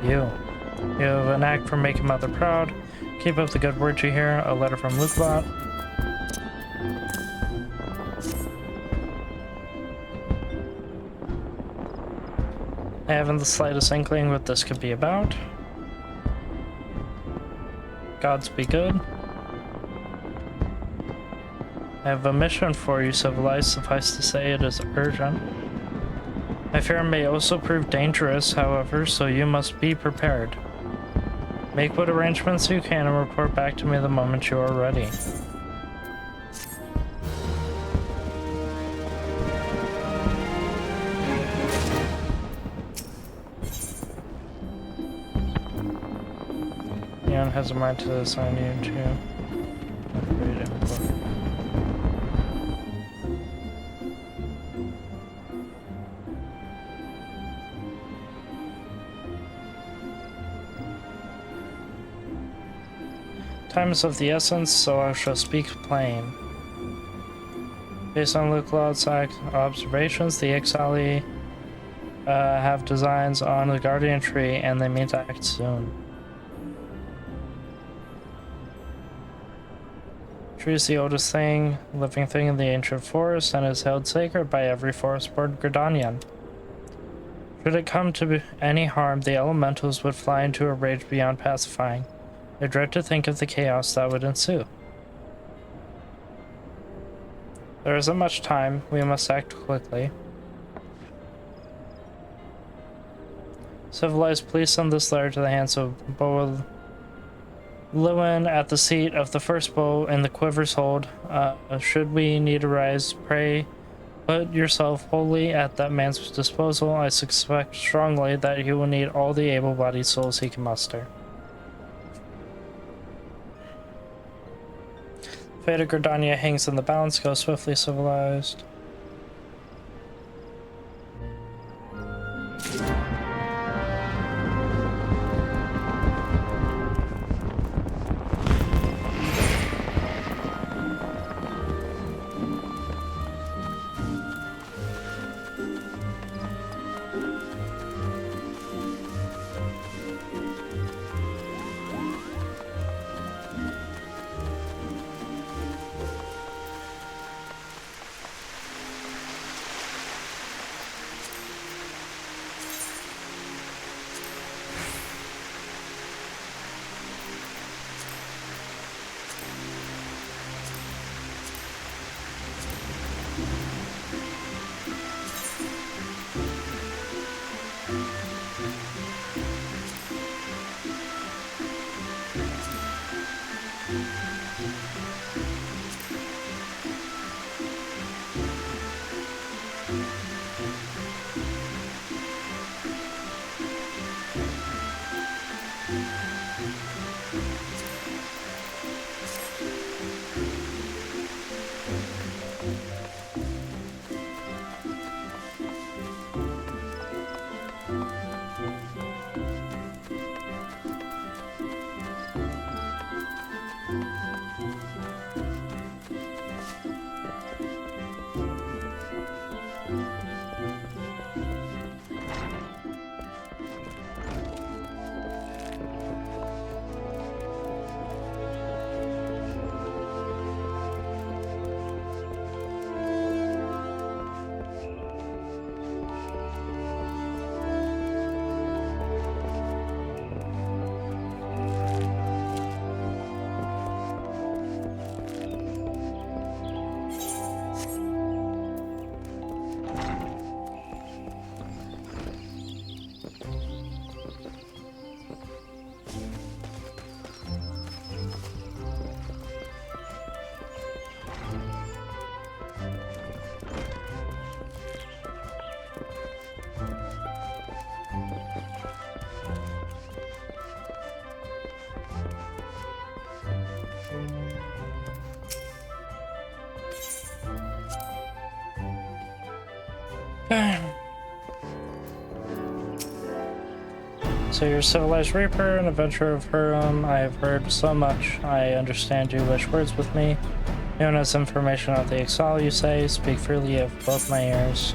you. You have an act for making Mother proud. Keep up the good word you hear. A letter from Lukelot. I haven't the slightest inkling what this could be about. Gods be good. I have a mission for you, civilized. Suffice to say, it is urgent. I fear it may also prove dangerous, however, so you must be prepared. Make what arrangements you can and report back to me the moment you are ready. Leon has a mind to assign you to upgrade it. Time is of the essence, so I shall speak plain. Based on Lukelot's observations, the Ixali have designs on the guardian tree, and they mean to act soon. Tree is the oldest living thing in the ancient forest, and is held sacred by every forest bird Gridanian. Should it come to any harm, the elementals would fly into a rage beyond pacifying. I dread to think of the chaos that would ensue. There isn't much time. We must act quickly. Civilized, please send this letter to the hands of Boa Lewin at the seat of the first bow in the quiver's hold. Should we need a rise, pray put yourself wholly at that man's disposal. I suspect strongly that he will need all the able-bodied souls he can muster. Fate of Gridania hangs in the balance. Go swiftly, civilized. So you're Civilized Reaper, an adventurer of Hurum. I have heard so much. I understand you wish words with me. Known as information of the exile, you say. Speak freely of both my ears.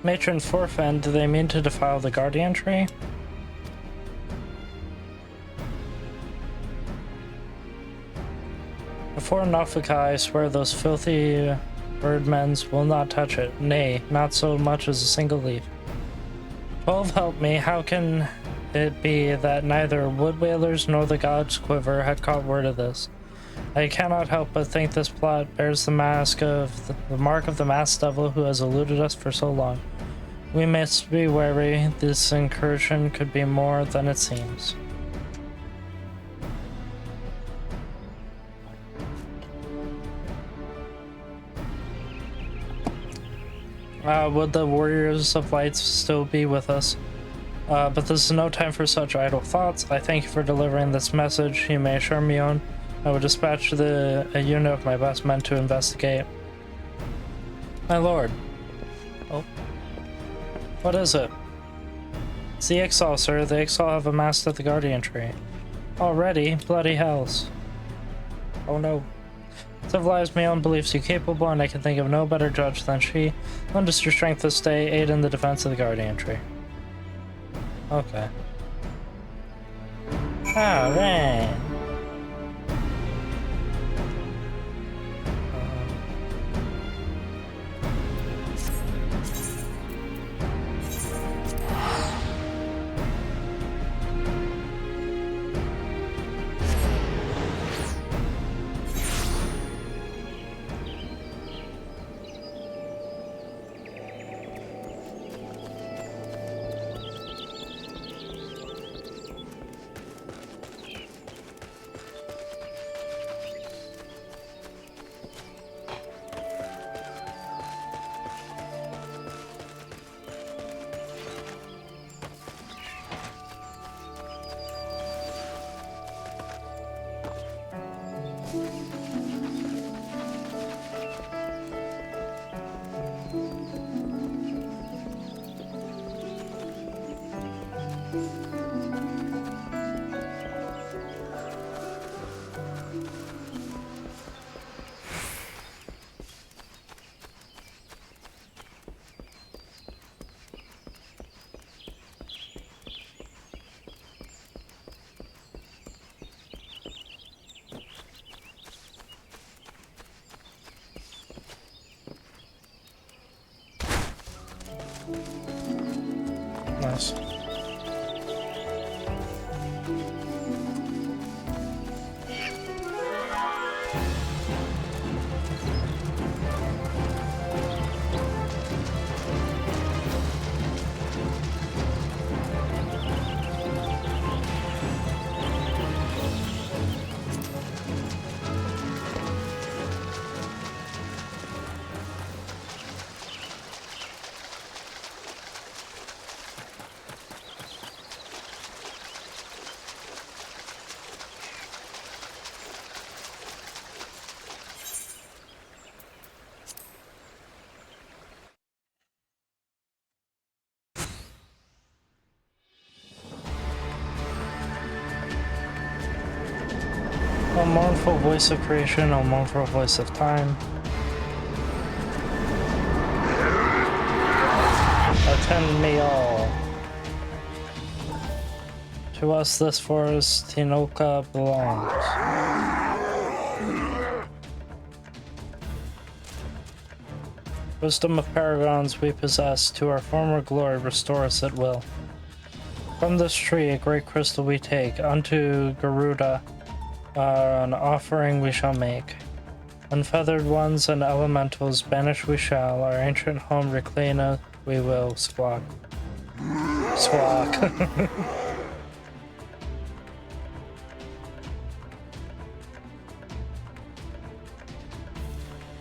Matron Forfen, do they mean to defile the Guardian Tree? Before Nafika, I swear those filthy birdmens will not touch it. Nay, not so much as a single leaf. 12, help me. How can it be that neither Wood Whalers nor the God's Quiver had caught word of this? I cannot help but think this plot bears the mark of the masked devil who has eluded us for so long. We must be wary. This incursion could be more than it seems. Would the Warriors of Light still be with us? But this is no time for such idle thoughts. I thank you for delivering this message. You may assure me on. I will dispatch a unit of my best men to investigate. My lord. Oh. What is it? It's the Exile, sir. The Exile have amassed at the Guardian Tree. Already? Bloody hells. Oh no. Civilized Meon believes you capable, and I can think of no better judge than she. Lend us your strength this day, aid in the defense of the Guardian Tree. Okay. Alright. O mournful voice of creation, O mournful voice of time. Attend me all. To us this forest, Tinoka, belongs. Wisdom of paragons we possess, to our former glory restore us at will. From this tree a great crystal we take, unto Garuda an offering we shall make. Unfeathered ones and elementals banish we shall, our ancient home reclaim we will, squawk. Squawk.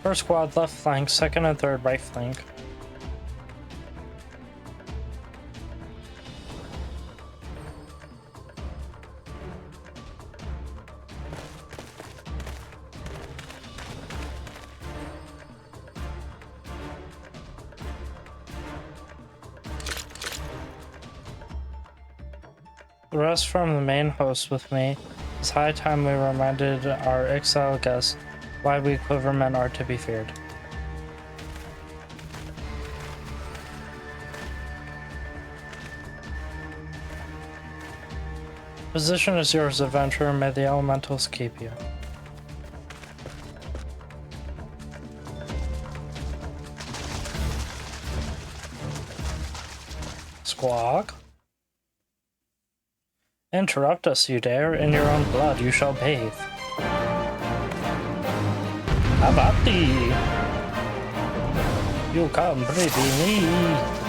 First squad left flank, second and third right flank. The rest from the main host with me. It's high time we reminded our exiled guests why we quivermen are to be feared. Position is yours, adventurer. May the elementals keep you. Squawk. Interrupt us, you dare. In your own blood you shall bathe. Abati! You come pretty me.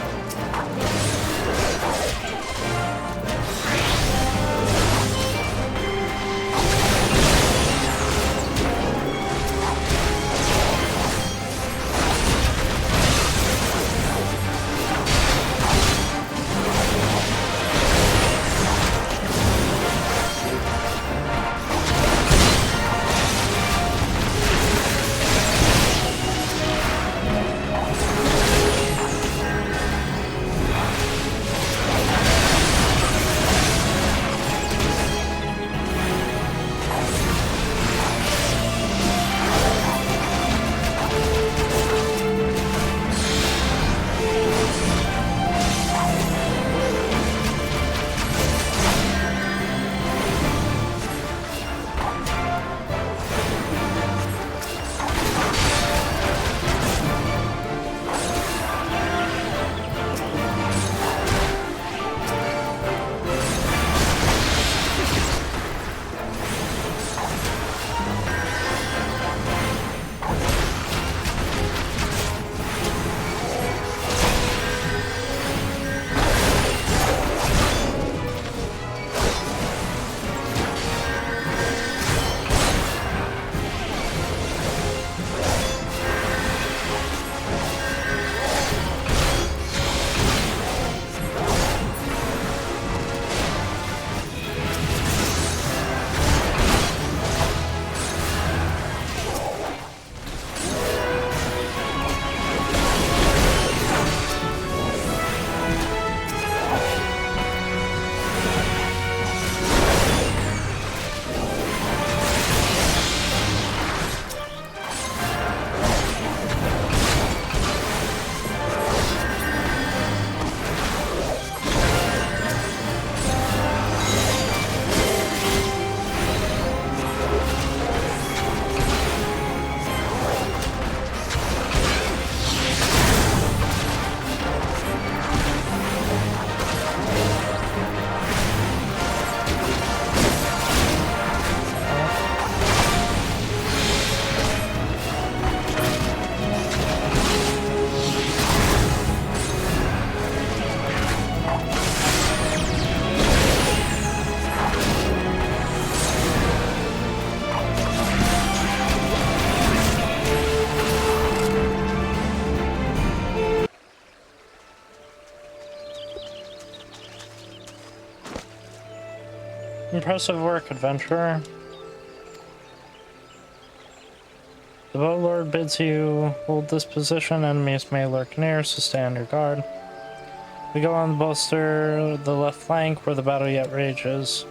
Impressive work, adventurer. The boat lord bids you hold this position. Enemies may lurk near, so stay on your guard. We go on the bolster, the left flank, where the battle yet rages.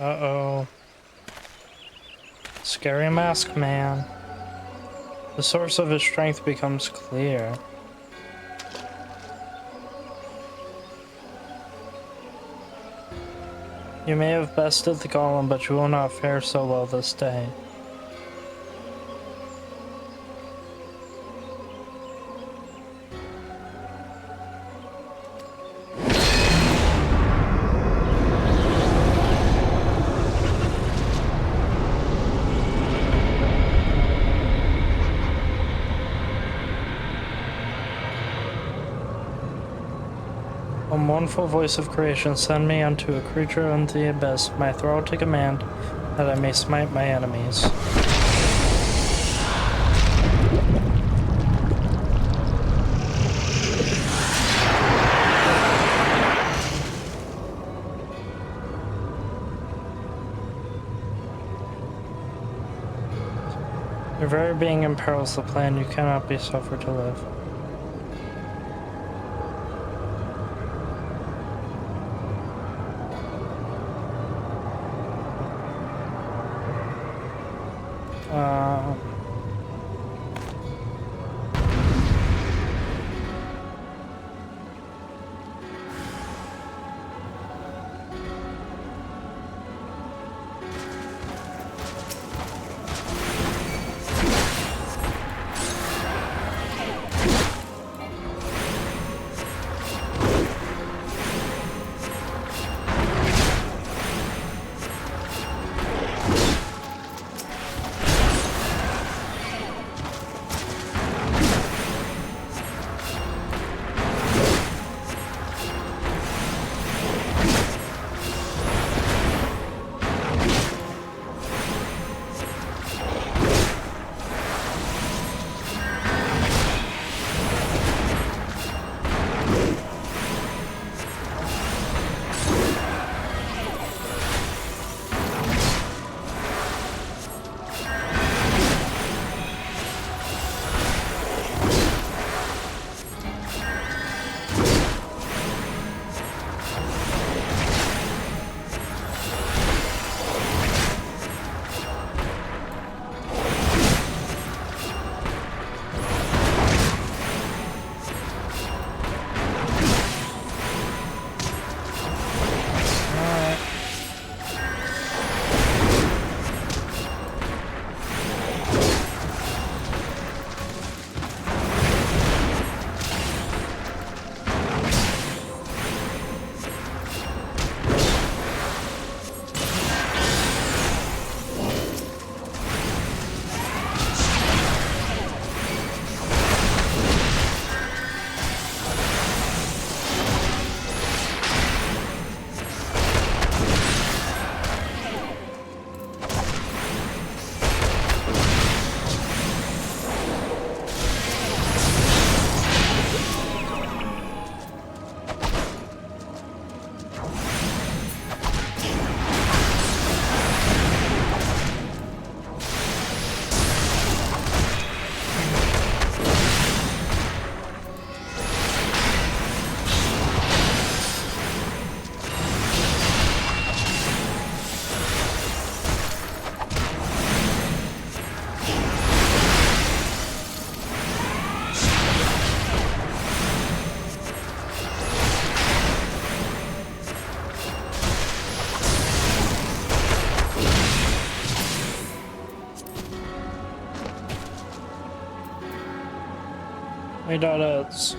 Uh-oh. Scary mask man. The source of his strength becomes clear. You may have bested the golem, but you will not fare so well this day. O mournful voice of creation, send me unto a creature in the abyss, my thrall to command, that I may smite my enemies. Your very being imperils the plan, you cannot be suffered to live. My daughters.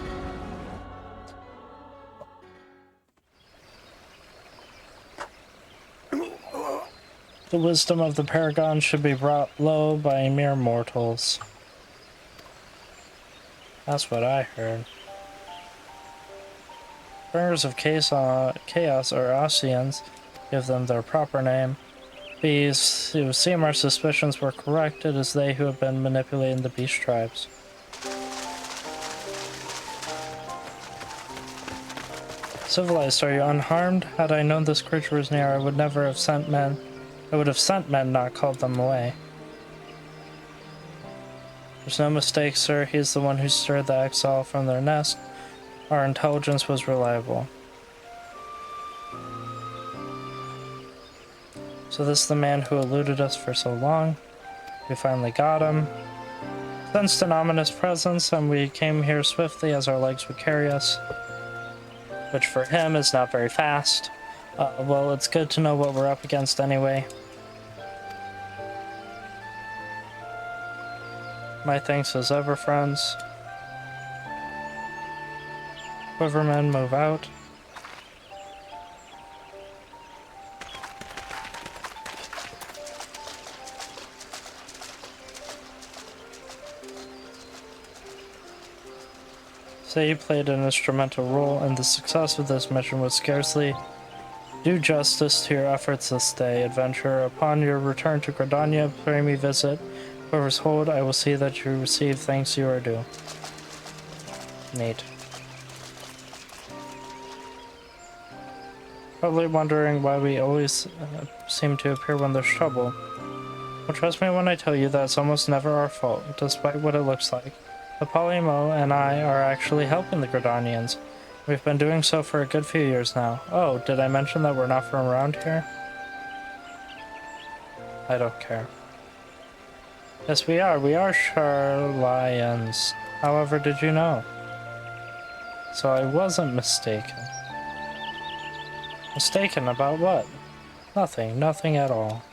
The wisdom of the paragon should be brought low by mere mortals. That's what I heard. Bringers of chaos or Asians, give them their proper name. These who seem our suspicions were correct. It is they who have been manipulating the beast tribes. Civilized, are you unharmed? Had I known this creature was near, I would never have sent men. I would have sent men, not called them away. There's no mistake, sir. He is the one who stirred the exile from their nest. Our intelligence was reliable. So this is the man who eluded us for so long. We finally got him. Sensed an ominous presence, and we came here swiftly as our legs would carry us. Which for him is not very fast. Well, it's good to know what we're up against anyway. My thanks as ever, friends. Quivermen, move out. Say you played an instrumental role in the success of this mission would scarcely do justice to your efforts this day, adventurer. Upon your return to Gridania, pray me visit whoever's hold. I will see that you receive thanks you are due. Neat. Probably wondering why we always seem to appear when there's trouble. Well, trust me when I tell you that it's almost never our fault, despite what it looks like. The Polymo and I are actually helping the Gridanians. We've been doing so for a good few years now. Oh, did I mention that we're not from around here? I don't care. Yes, we are. We are Charlians. However, did you know? So I wasn't mistaken. Mistaken about what? Nothing. Nothing at all.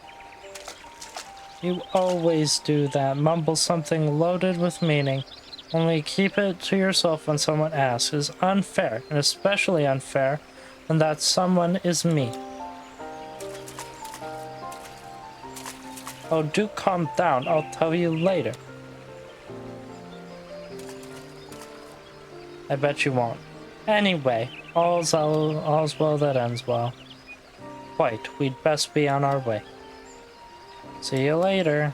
You always do that. Mumble something loaded with meaning. Only keep it to yourself when someone asks. It is unfair, and especially unfair when that someone is me. Oh, do calm down. I'll tell you later. I bet you won't. Anyway, all's well that ends well. Quite. We'd best be on our way. See you later.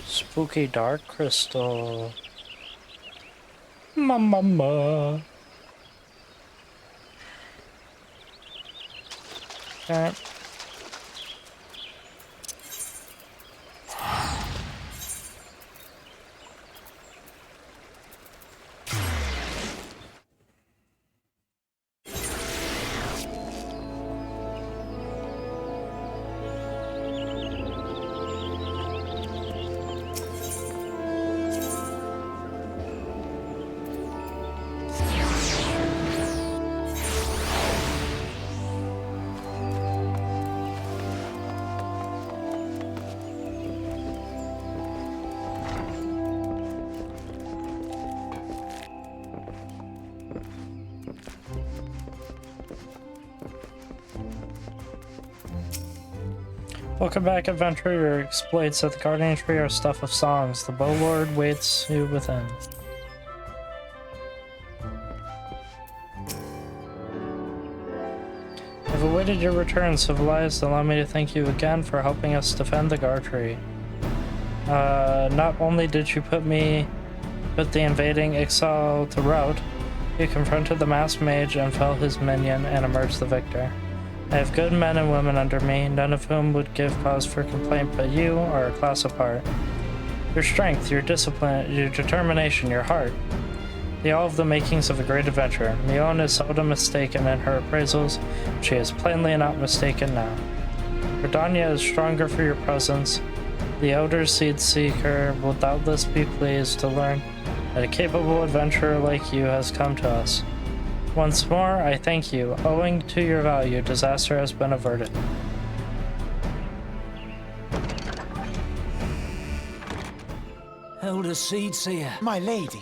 Spooky dark crystal. Mama. Okay. Welcome back, adventurer. Your exploits at the Guardian Tree are stuff of songs. The Bow Lord waits you within. I've awaited your return, civilized. Allow me to thank you again for helping us defend the Guard Tree. Not only did you put the invading Ixal to rout, you confronted the masked mage and fell his minion and emerged the victor. I have good men and women under me, none of whom would give cause for complaint, but you are a class apart. Your strength, your discipline, your determination, your heart. All of the makings of a great adventurer. Mion is seldom mistaken in her appraisals. She is plainly not mistaken now. Gridania is stronger for your presence. The Elder Seed Seeker will doubtless be pleased to learn that a capable adventurer like you has come to us. Once more, I thank you. Owing to your value, disaster has been averted. Elder Seed Seer. My lady.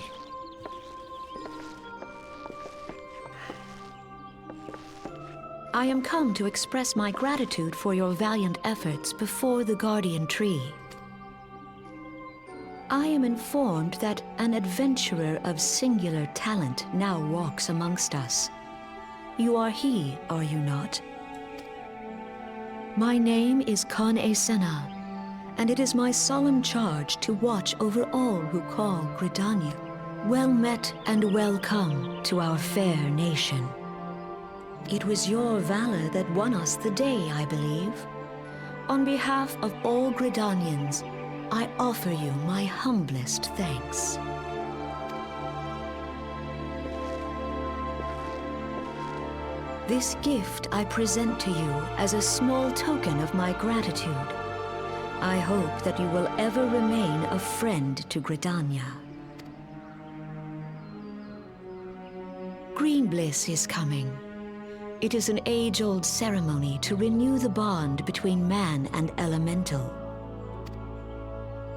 I am come to express my gratitude for your valiant efforts before the Guardian Tree. I am informed that an adventurer of singular talent now walks amongst us. You are he, are you not? My name is Con-e Senna, and it is my solemn charge to watch over all who call Gridania. Well met and welcome to our fair nation. It was your valor that won us the day, I believe. On behalf of all Gridanians, I offer you my humblest thanks. This gift I present to you as a small token of my gratitude. I hope that you will ever remain a friend to Gridania. Green Bliss is coming. It is an age-old ceremony to renew the bond between man and elemental.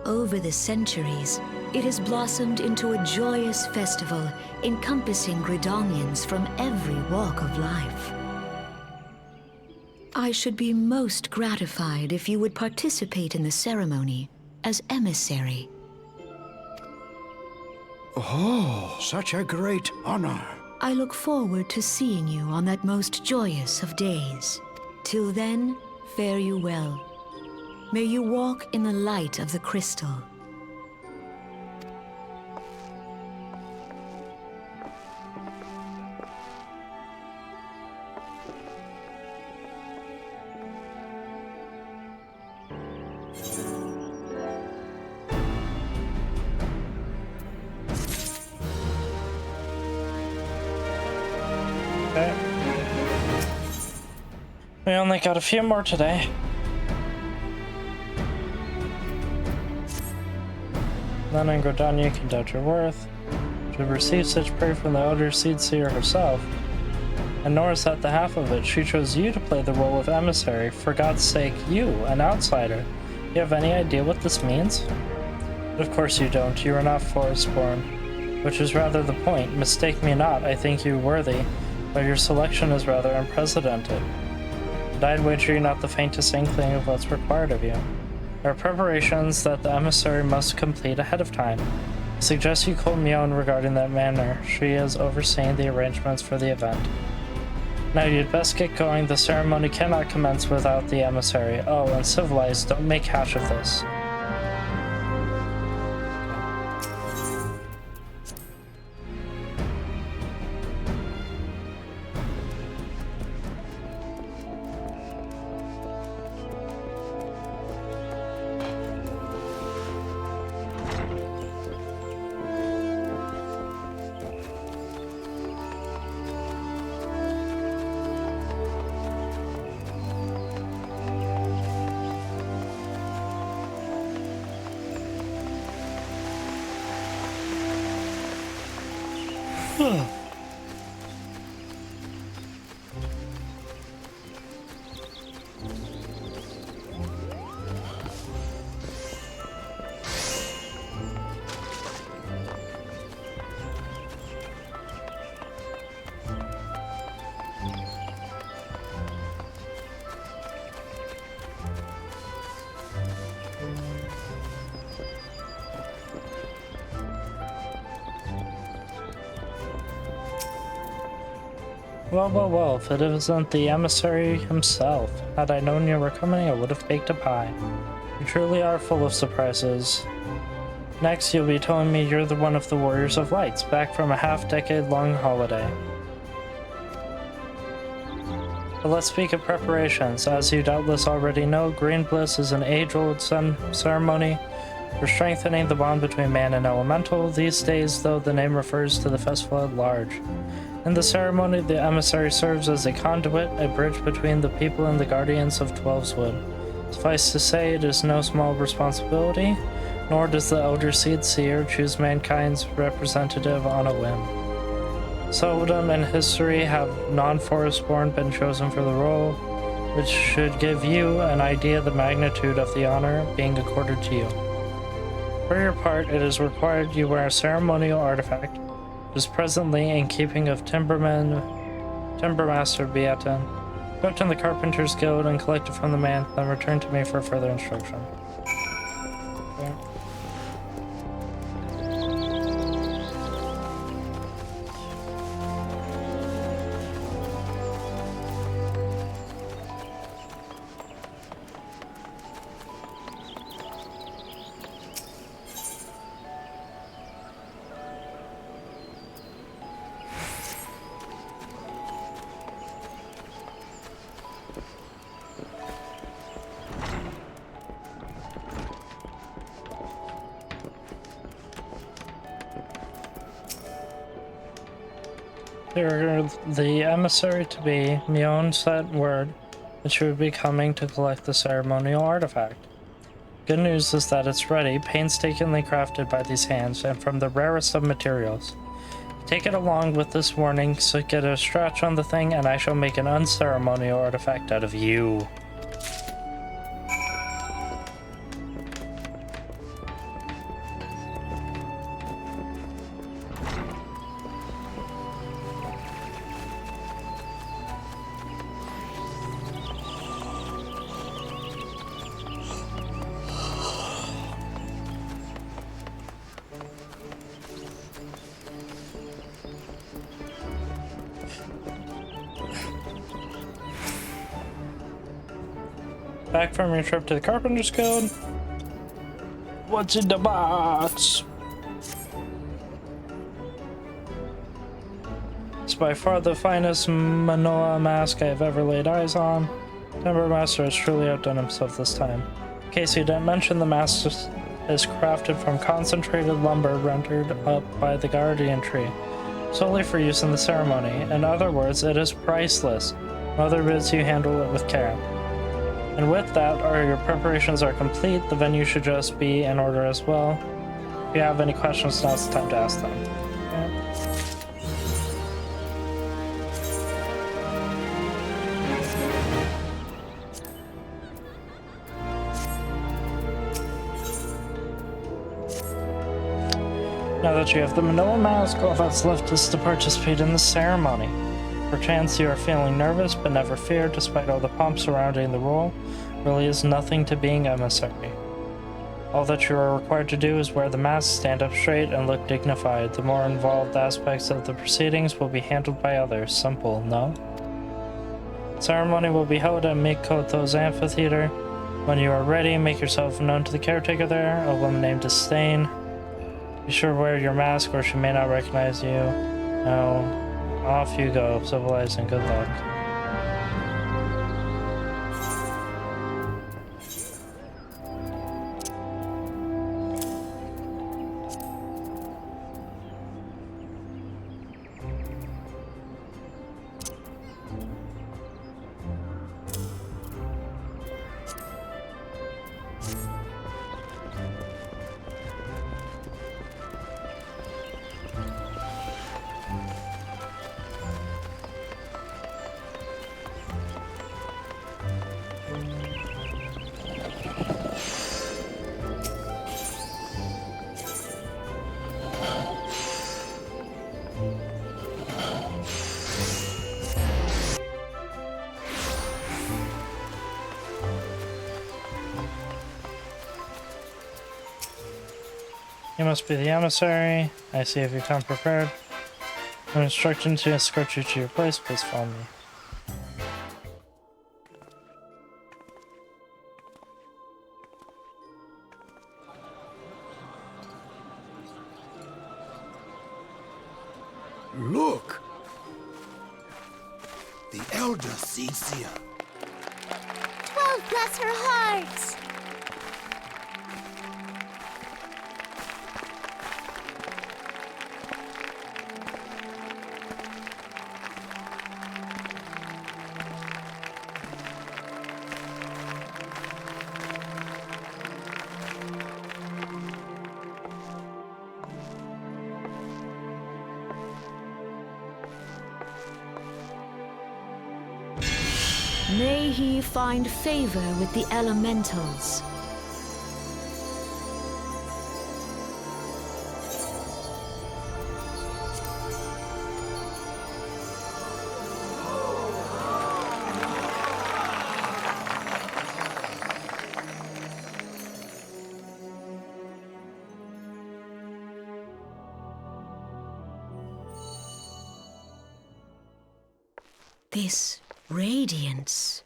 Over the centuries, it has blossomed into a joyous festival encompassing Gridanians from every walk of life. I should be most gratified if you would participate in the ceremony as emissary. Oh, such a great honor. I look forward to seeing you on that most joyous of days. Till then, fare you well. May you walk in the light of the crystal. Okay. We only got a few more today. None in Gridania can doubt your worth. To receive such praise from the Elder Seed Seer herself. And nor is that the half of it. She chose you to play the role of emissary. For God's sake, you, an outsider. You have any idea what this means? Of course you don't. You are not forest-born. Which is rather the point. Mistake me not, I think you worthy. But your selection is rather unprecedented. And I'd wager you not the faintest inkling of what's required of you. There are preparations that the emissary must complete ahead of time. I suggest you call Mion regarding that matter. She is overseeing the arrangements for the event. Now you'd best get going. The ceremony cannot commence without the emissary. Oh, and civilized, don't make hash of this. Well, if it isn't the emissary himself. Had I known you were coming, I would have baked a pie. You truly are full of surprises. Next, you'll be telling me you're the one of the Warriors of Lights, back from a half-decade-long holiday. But let's speak of preparations. As you doubtless already know, Green Bliss is an age-old ceremony for strengthening the bond between man and elemental. These days, though, the name refers to the festival at large. In the ceremony, the emissary serves as a conduit, a bridge between the people and the guardians of Twelveswood. Suffice to say, it is no small responsibility, nor does the Elder Seed Seer choose mankind's representative on a whim. Seldom in history have non-forest-born been chosen for the role, which should give you an idea of the magnitude of the honor being accorded to you. For your part, it is required you wear a ceremonial artifact, is presently in keeping of Timbermaster Beaton. Go to the Carpenter's Guild and collect it from the man, then return to me for further instruction. Okay. You're the emissary to be. Mion sent word that she would be coming to collect the ceremonial artifact. Good news is that it's ready, painstakingly crafted by these hands, and from the rarest of materials. Take it along with this warning, so get a scratch on the thing, and I shall make an unceremonial artifact out of you. Back from your trip to the Carpenter's Guild. What's in the box? It's by far the finest Manoa mask I've ever laid eyes on. Timber Master has truly outdone himself this time. In case you didn't mention, the mask is crafted from concentrated lumber rendered up by the guardian tree, solely for use in the ceremony. In other words, it is priceless. Mother bids you handle it with care. And with that, your preparations are complete. The venue should just be in order as well. If you have any questions, now's the time to ask them. Okay. Now that you have the Manoa mask, all that's left is to participate in the ceremony. Perchance you are feeling nervous, but never fear. Despite all the pomp surrounding the role, really is nothing to being emissary. All that you are required to do is wear the mask, stand up straight, and look dignified. The more involved aspects of the proceedings will be handled by others. Simple, no? Ceremony will be held at Mikoto's amphitheater. When you are ready, make yourself known to the caretaker there, a woman named Disdain. Be sure to wear your mask or she may not recognize you. Now, off you go, civilized, and good luck. You must be the emissary. I see if you come prepared. I'm instructed to escort you to your place. Please follow me. Look! The elder Cecia. 12 bless her hearts! May he find favor with the elementals. This radiance.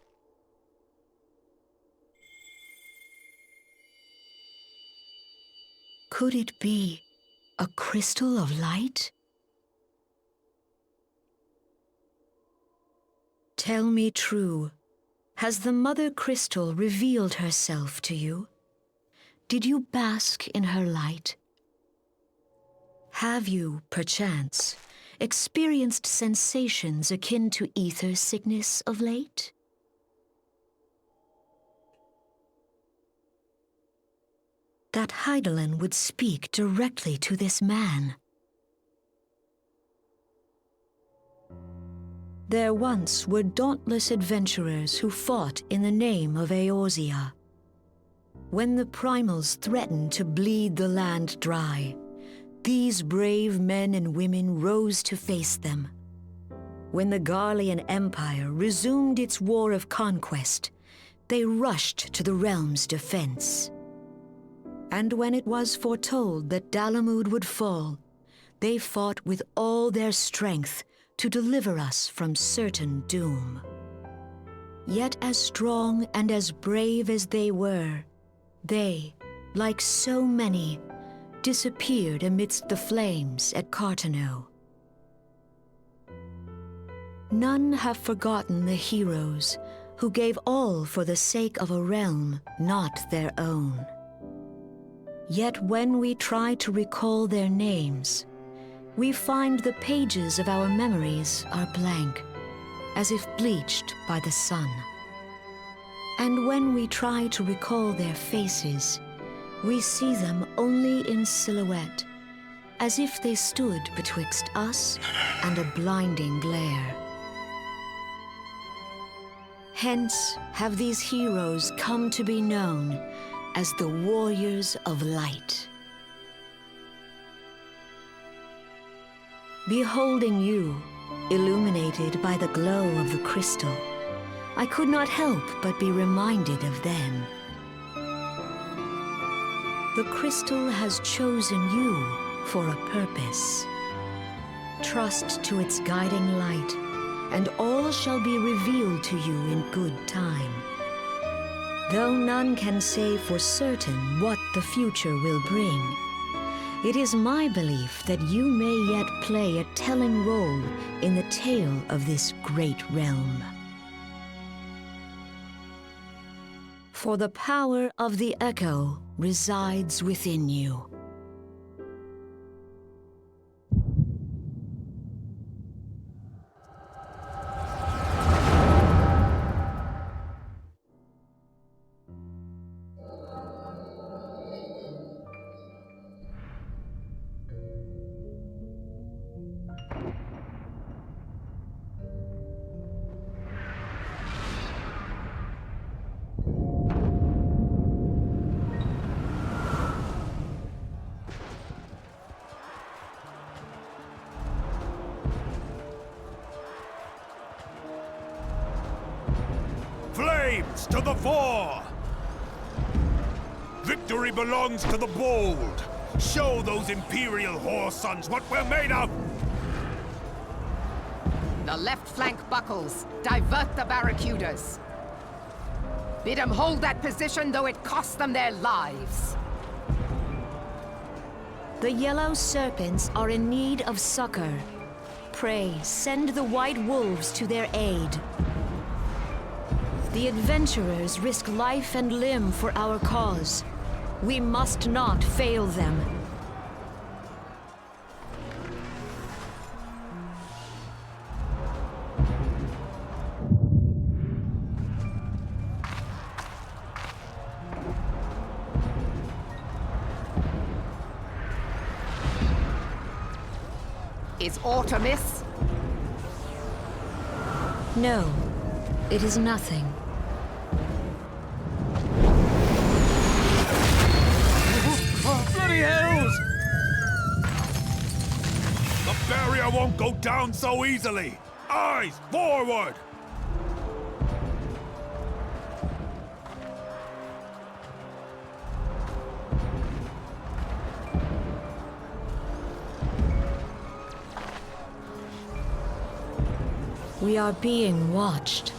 Could it be a crystal of light? Tell me true, has the Mother Crystal revealed herself to you? Did you bask in her light? Have you, perchance, experienced sensations akin to ether sickness of late? That Hydaelyn would speak directly to this man. There once were dauntless adventurers who fought in the name of Eorzea. When the primals threatened to bleed the land dry, these brave men and women rose to face them. When the Garlean Empire resumed its war of conquest, they rushed to the realm's defense. And when it was foretold that Dalamud would fall, they fought with all their strength to deliver us from certain doom. Yet as strong and as brave as they were, they, like so many, disappeared amidst the flames at Cartano. None have forgotten the heroes who gave all for the sake of a realm not their own. Yet when we try to recall their names, we find the pages of our memories are blank, as if bleached by the sun. And when we try to recall their faces, we see them only in silhouette, as if they stood betwixt us and a blinding glare. Hence have these heroes come to be known as the Warriors of Light. Beholding you, illuminated by the glow of the crystal, I could not help but be reminded of them. The crystal has chosen you for a purpose. Trust to its guiding light, and all shall be revealed to you in good time. Though none can say for certain what the future will bring, it is my belief that you may yet play a telling role in the tale of this great realm. For the power of the echo resides within you. Flames to the fore! Victory belongs to the bold! Show those Imperial whore sons what we're made of! The left flank buckles. Divert the barracudas. Bid them hold that position, though it cost them their lives. The yellow serpents are in need of succor. Pray, send the white wolves to their aid. The adventurers risk life and limb for our cause. We must not fail them. Is aught amiss? No, it is nothing. Bloody hells! The barrier won't go down so easily! Eyes forward! We are being watched.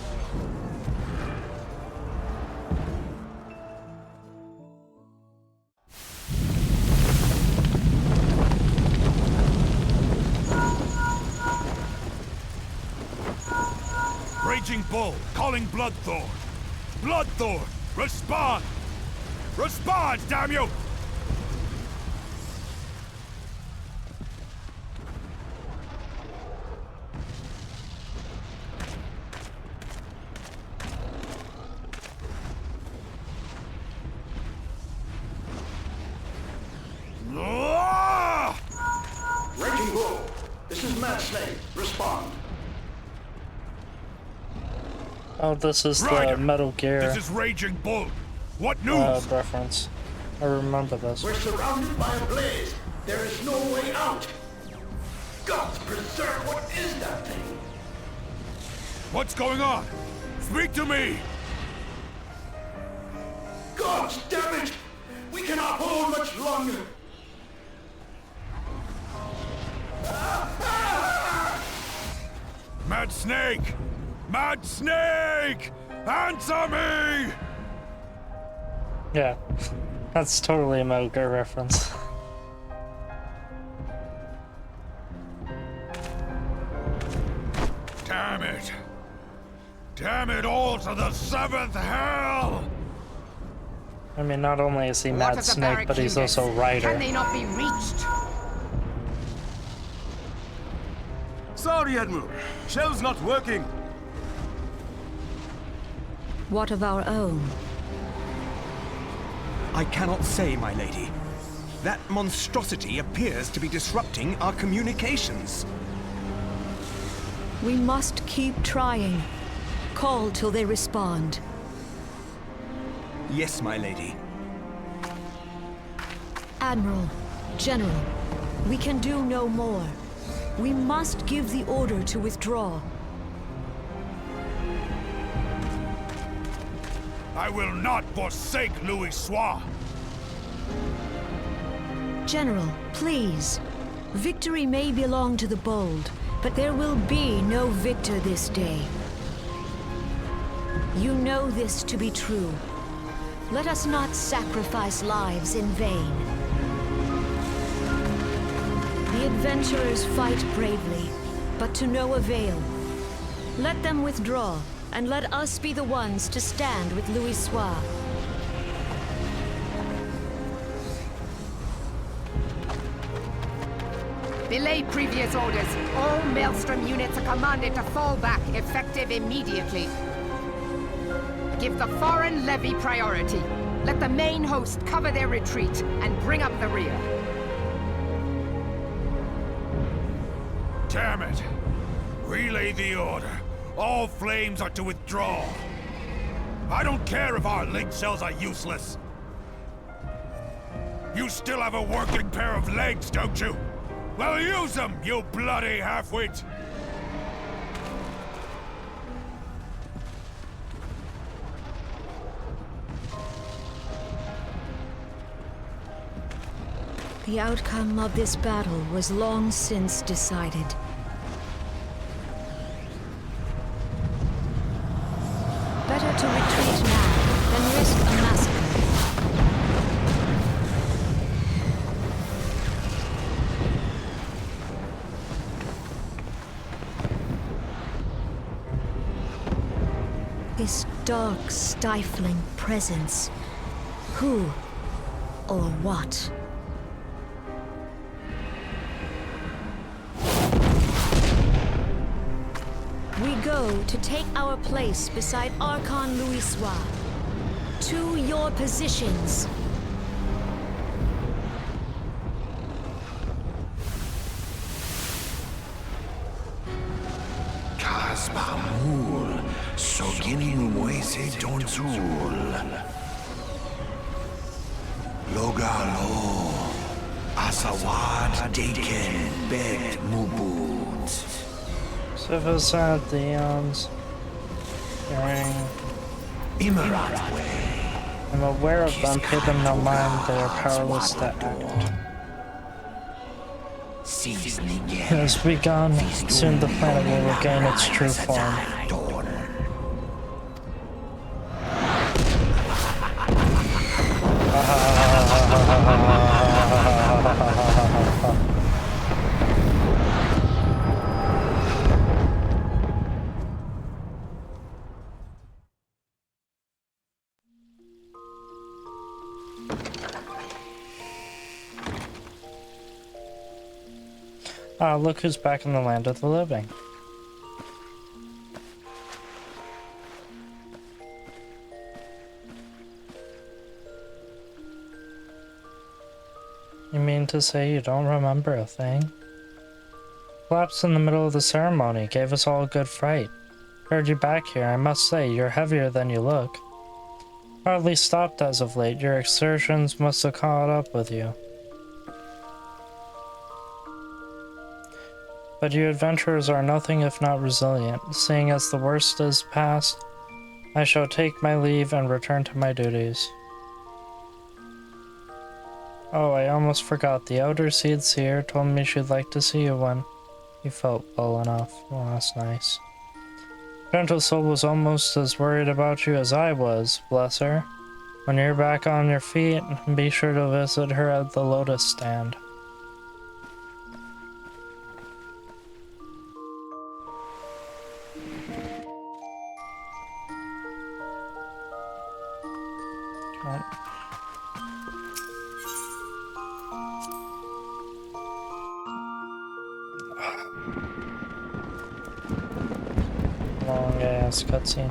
Raging Bull, calling Bloodthorn! Bloodthorn, respond! Respond, damn you! Oh, this is Ryder, the Metal Gear This is Raging Bull. What news? reference. I remember this. We're surrounded by a blaze. There is no way out. Gods preserve, what is that thing? What's going on? Speak to me! Gods, damn it! We cannot hold much longer. Mad Snake! Mad Snake! Answer me! Yeah, that's totally a Metal Gear reference. Damn it! Damn it all to the seventh hell! I mean, not only is he What Mad of the Snake, but he's barracudas? also Ryder. Can they not be reached? Sorry, Admiral. Shell's not working. What of our own? I cannot say, my lady. That monstrosity appears to be disrupting our communications. We must keep trying. Call till they respond. Yes, my lady. Admiral, General, we can do no more. We must give the order to withdraw. I will not forsake Louis Soir! General, please. Victory may belong to the bold, but there will be no victor this day. You know this to be true. Let us not sacrifice lives in vain. The adventurers fight bravely, but to no avail. Let them withdraw, and let us be the ones to stand with Louis Soir. Belay previous orders. All Maelstrom units are commanded to fall back, effective immediately. Give the foreign levy priority. Let the main host cover their retreat and bring up the rear. Damn it! Relay the order. All flames are to withdraw. I don't care if our link cells are useless. You still have a working pair of legs, don't you? Well, use them, you bloody half-wit! The outcome of this battle was long since decided. Better to retreat now than risk a massacre. This dark, stifling presence. Who or what? We go to take our place beside Archon Louis Soir. To your positions. Kasbamul, Sogin Moise Donzul. Logalo, Asawad Deken Bet Mubut. Civis and Theons. Immigrant way. I'm aware of them, pay them no mind, they are powerless to act. It has begun. Soon the planet will regain its true form. Ah, look who's back in the land of the living. You mean to say you don't remember a thing? Collapsed in the middle of the ceremony, gave us all a good fright. Heard you back here. I must say, you're heavier than you look. Hardly stopped as of late. Your exertions must have caught up with you. But you adventurers are nothing if not resilient. Seeing as the worst is past, I shall take my leave and return to my duties. Oh, I almost forgot. The Elder Seed Seer told me she'd like to see you when you felt well enough. Well, that's nice. Gentle Soul was almost as worried about you as I was, bless her. When you're back on your feet, be sure to visit her at the Lotus Stand. Right. Long ass cutscene.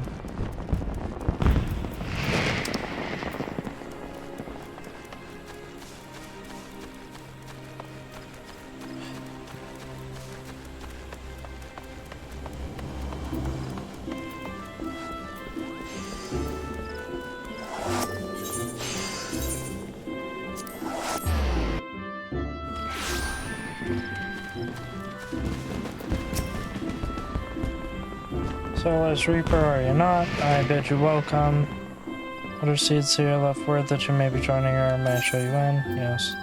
Soulless Reaper, are you not? I bid you welcome. Other seeds here left word that you may be joining her. May I show you in? Yes.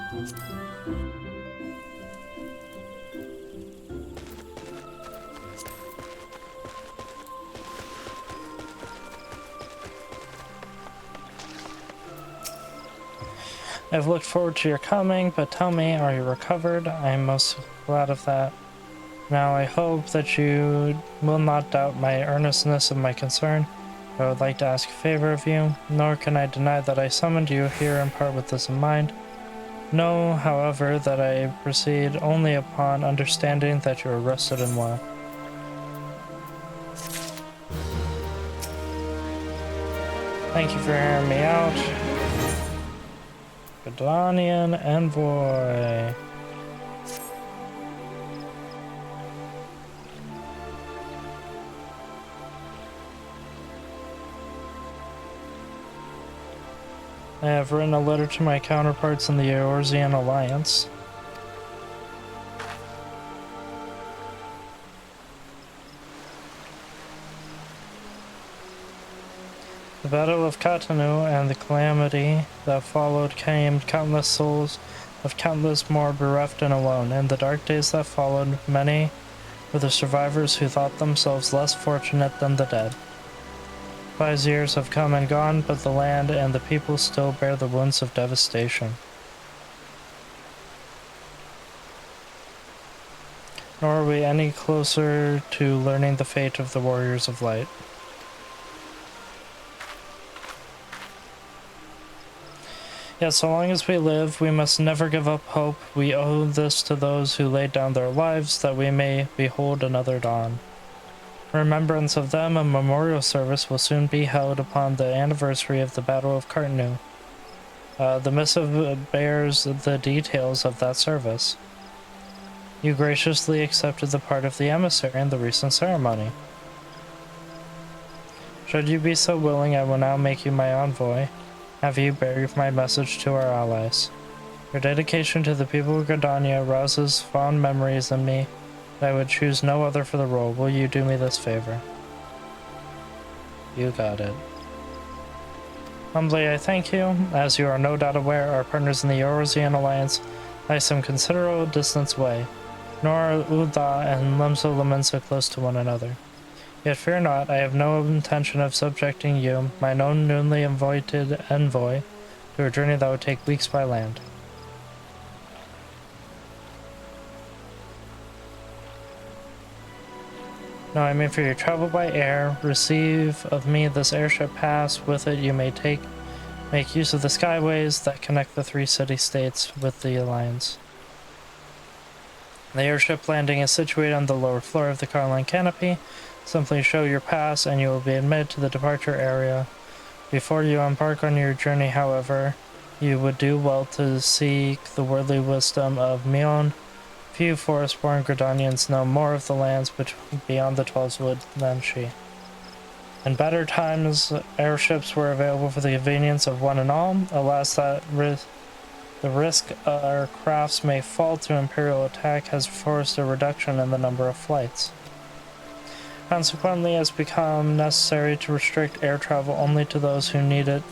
I've looked forward to your coming, but tell me, are you recovered? I am most glad of that. Now I hope that you will not doubt my earnestness of my concern. I would like to ask a favor of you, nor can I deny that I summoned you here in part with this in mind. Know, however, that I proceed only upon understanding that you are rested and well. Thank you for hearing me out. Gridanian Envoy. I have written a letter to my counterparts in the Eorzean Alliance. The Battle of Katanu and the calamity that followed claimed countless souls of countless more bereft and alone. In the dark days that followed, many were the survivors who thought themselves less fortunate than the dead. 5 years have come and gone, but the land and the people still bear the wounds of devastation. Nor are we any closer to learning the fate of the Warriors of Light. Yet so long as we live, we must never give up hope. We owe this to those who laid down their lives, that we may behold another dawn. In remembrance of them, a memorial service will soon be held upon the anniversary of the Battle of Katanu. The missive bears the details of that service. You graciously accepted the part of the emissary in the recent ceremony. Should you be so willing, I will now make you my envoy. Have you bear my message to our allies. Your dedication to the people of Gridania rouses fond memories in me. I would choose no other for the role. Will you do me this favor? You got it. Humbly I thank you. As you are no doubt aware, our partners in the Eorzean Alliance lie some considerable distance away, nor are Ul'dah and Lemso Laminsa close to one another. Yet fear not, I have no intention of subjecting you, mine own newly invited envoy, to a journey that would take weeks by land. No, I mean for your travel by air, receive of me this airship pass. With it you may make use of the skyways that connect the 3 city-states with the Alliance. The airship landing is situated on the lower floor of the Carline canopy. Simply show your pass and you will be admitted to the departure area. Before you embark on your journey, however, you would do well to seek the worldly wisdom of Mion. Few forest-born Gridanians know more of the lands beyond the 12's wood than she. In better times, airships were available for the convenience of one and all. Alas, the risk our crafts may fall to Imperial attack has forced a reduction in the number of flights. Consequently, it has become necessary to restrict air travel only to those who need it,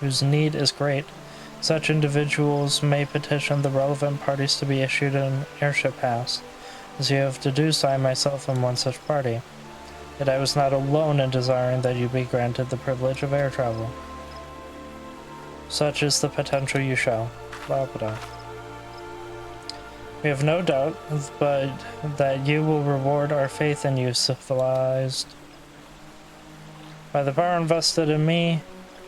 whose need is great. Such individuals may petition the relevant parties to be issued an airship pass. As you have deduced, I myself am one such party. Yet I was not alone in desiring that you be granted the privilege of air travel. Such is the potential you show. Blah, blah. We have no doubt, but that you will reward our faith in you, civilized. By the power invested in me,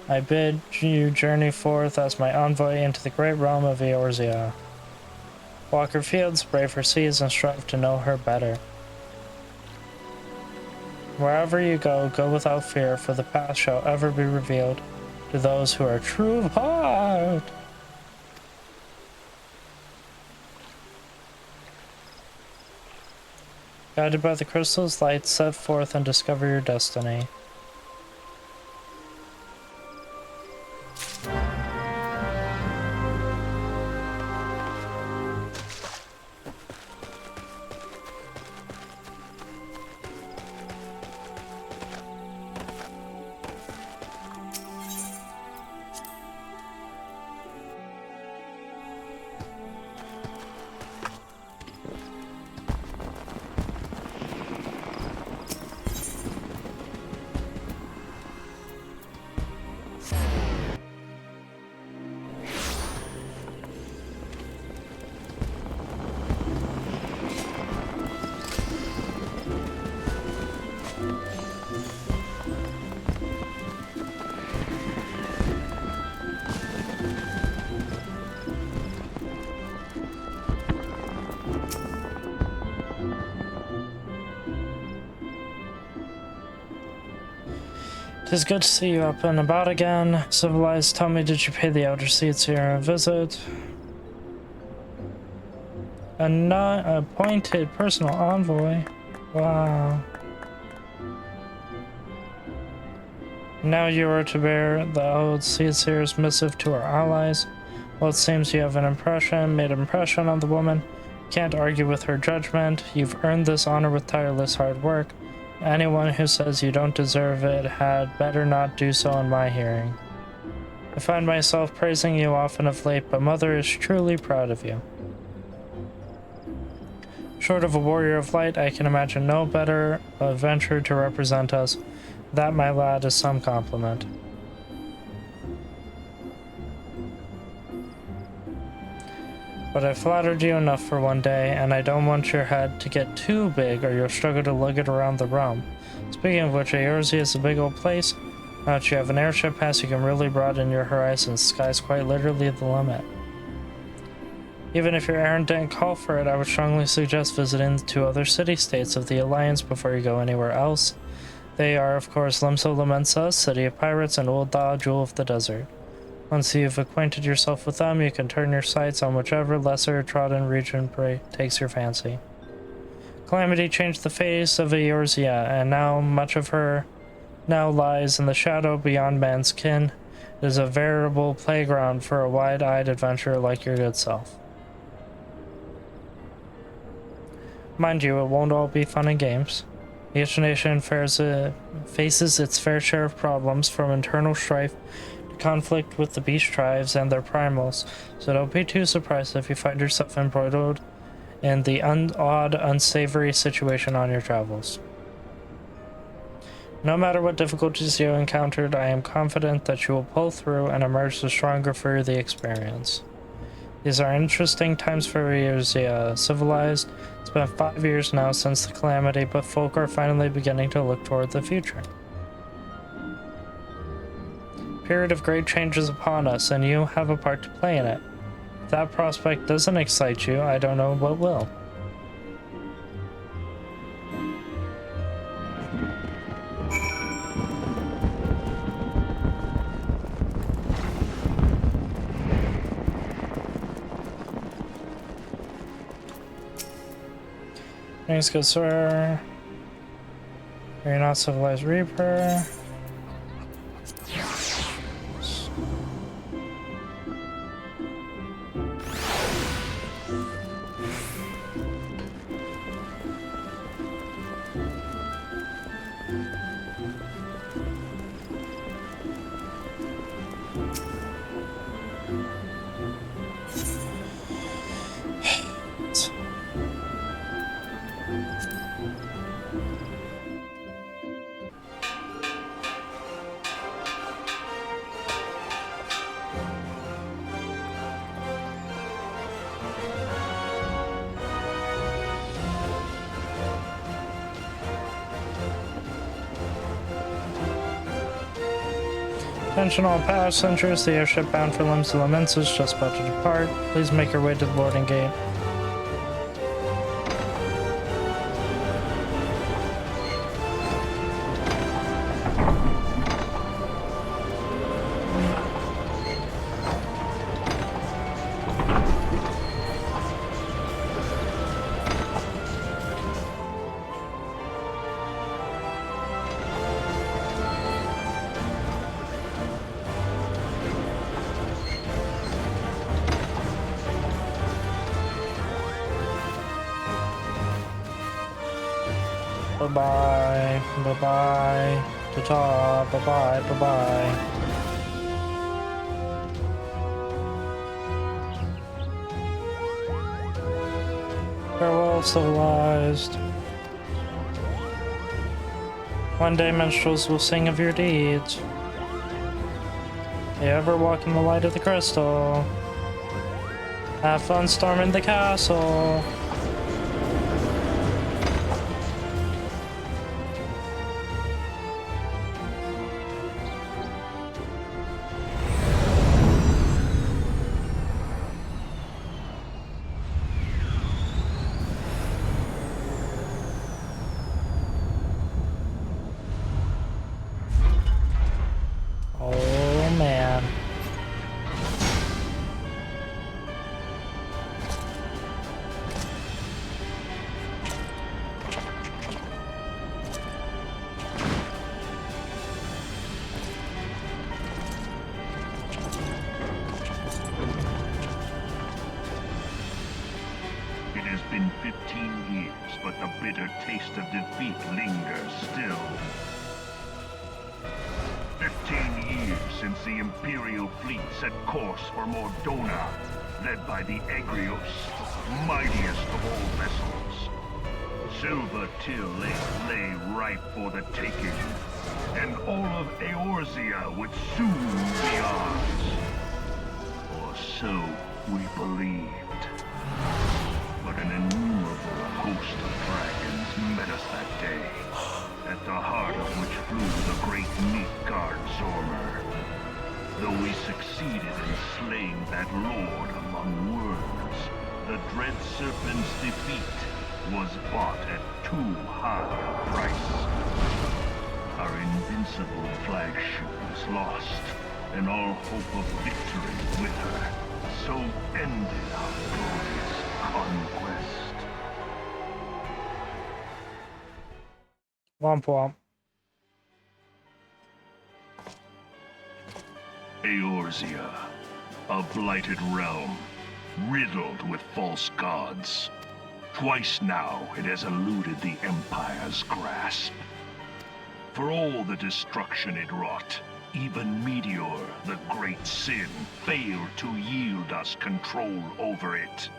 I bid you journey forth as my envoy into the great realm of Eorzea. Walk her fields, brave her seas, and strive to know her better. Wherever you go, go without fear, for the path shall ever be revealed to those who are true of heart. Guided by the crystal's light, set forth and discover your destiny. It is good to see you up and about again. Civilized, tell me, did you pay the Elder Seats here a visit? A not appointed personal envoy? Wow. Now you are to bear the old Seatsier's missive to our allies. Well, it seems you have made impression on the woman. Can't argue with her judgment. You've earned this honor with tireless hard work. Anyone who says you don't deserve it had better not do so in my hearing. I find myself praising you often of late, but Mother is truly proud of you. Short of a warrior of light, I can imagine no better adventure to represent us. That, my lad, is some compliment. But I flattered you enough for one day, and I don't want your head to get too big or you'll struggle to lug it around the realm. Speaking of which, Eorzea is a big old place. Now that you have an airship pass, you can really broaden your horizons. The sky's quite literally the limit. Even if your errand didn't call for it, I would strongly suggest visiting the two other city-states of the Alliance before you go anywhere else. They are, of course, Limso Lamensa, City of Pirates, and Ul'dah, Jewel of the Desert. Once you've acquainted yourself with them, you can turn your sights on whichever lesser-trodden region takes your fancy. Calamity changed the face of Eorzea, and now much of her now lies in the shadow beyond man's ken. It is a veritable playground for a wide-eyed adventurer like your good self. Mind you, it won't all be fun and games. Each nation faces its fair share of problems, from internal strife to conflict with the beast tribes and their primals, so don't be too surprised if you find yourself embroiled in the odd, unsavory situation on your travels. No matter what difficulties you encountered, I am confident that you will pull through and emerge the stronger for the experience. These are interesting times for Eorzea. Civilized. It's been 5 years now since the calamity, but folk are finally beginning to look toward the future. A period of great change is upon us, and you have a part to play in it. If that prospect doesn't excite you, I don't know what will. Thanks, good sir. You're not civilized Reaper. Attention all passengers, the airship bound for Limbs of Laments is just about to depart. Please make your way to the boarding gate. Bye-bye, bye-bye, ta-ta, bye-bye, bye-bye. Farewell, civilized. One day minstrels will sing of your deeds. You ever walk in the light of the crystal? Have fun storming the castle. been 15 years, but the bitter taste of defeat lingers still. 15 years since the Imperial fleet set course for Mordona, led by the Egrios, mightiest of all vessels. Silver Till lay ripe for the taking, and all of Eorzea would soon be ours. Or so we believed. But an innumerable host of dragons met us that day, at the heart of which flew the great Midgard Zormer. Though we succeeded in slaying that lord among worms, the dread serpent's defeat was bought at too high a price. Our invincible flagship was lost, and all hope of victory with her. So ended our glorious conquest. Womp womp. Eorzea, a blighted realm, riddled with false gods. Twice now it has eluded the Empire's grasp. For all the destruction it wrought, even Meteor, the great sin, failed to yield us control over it.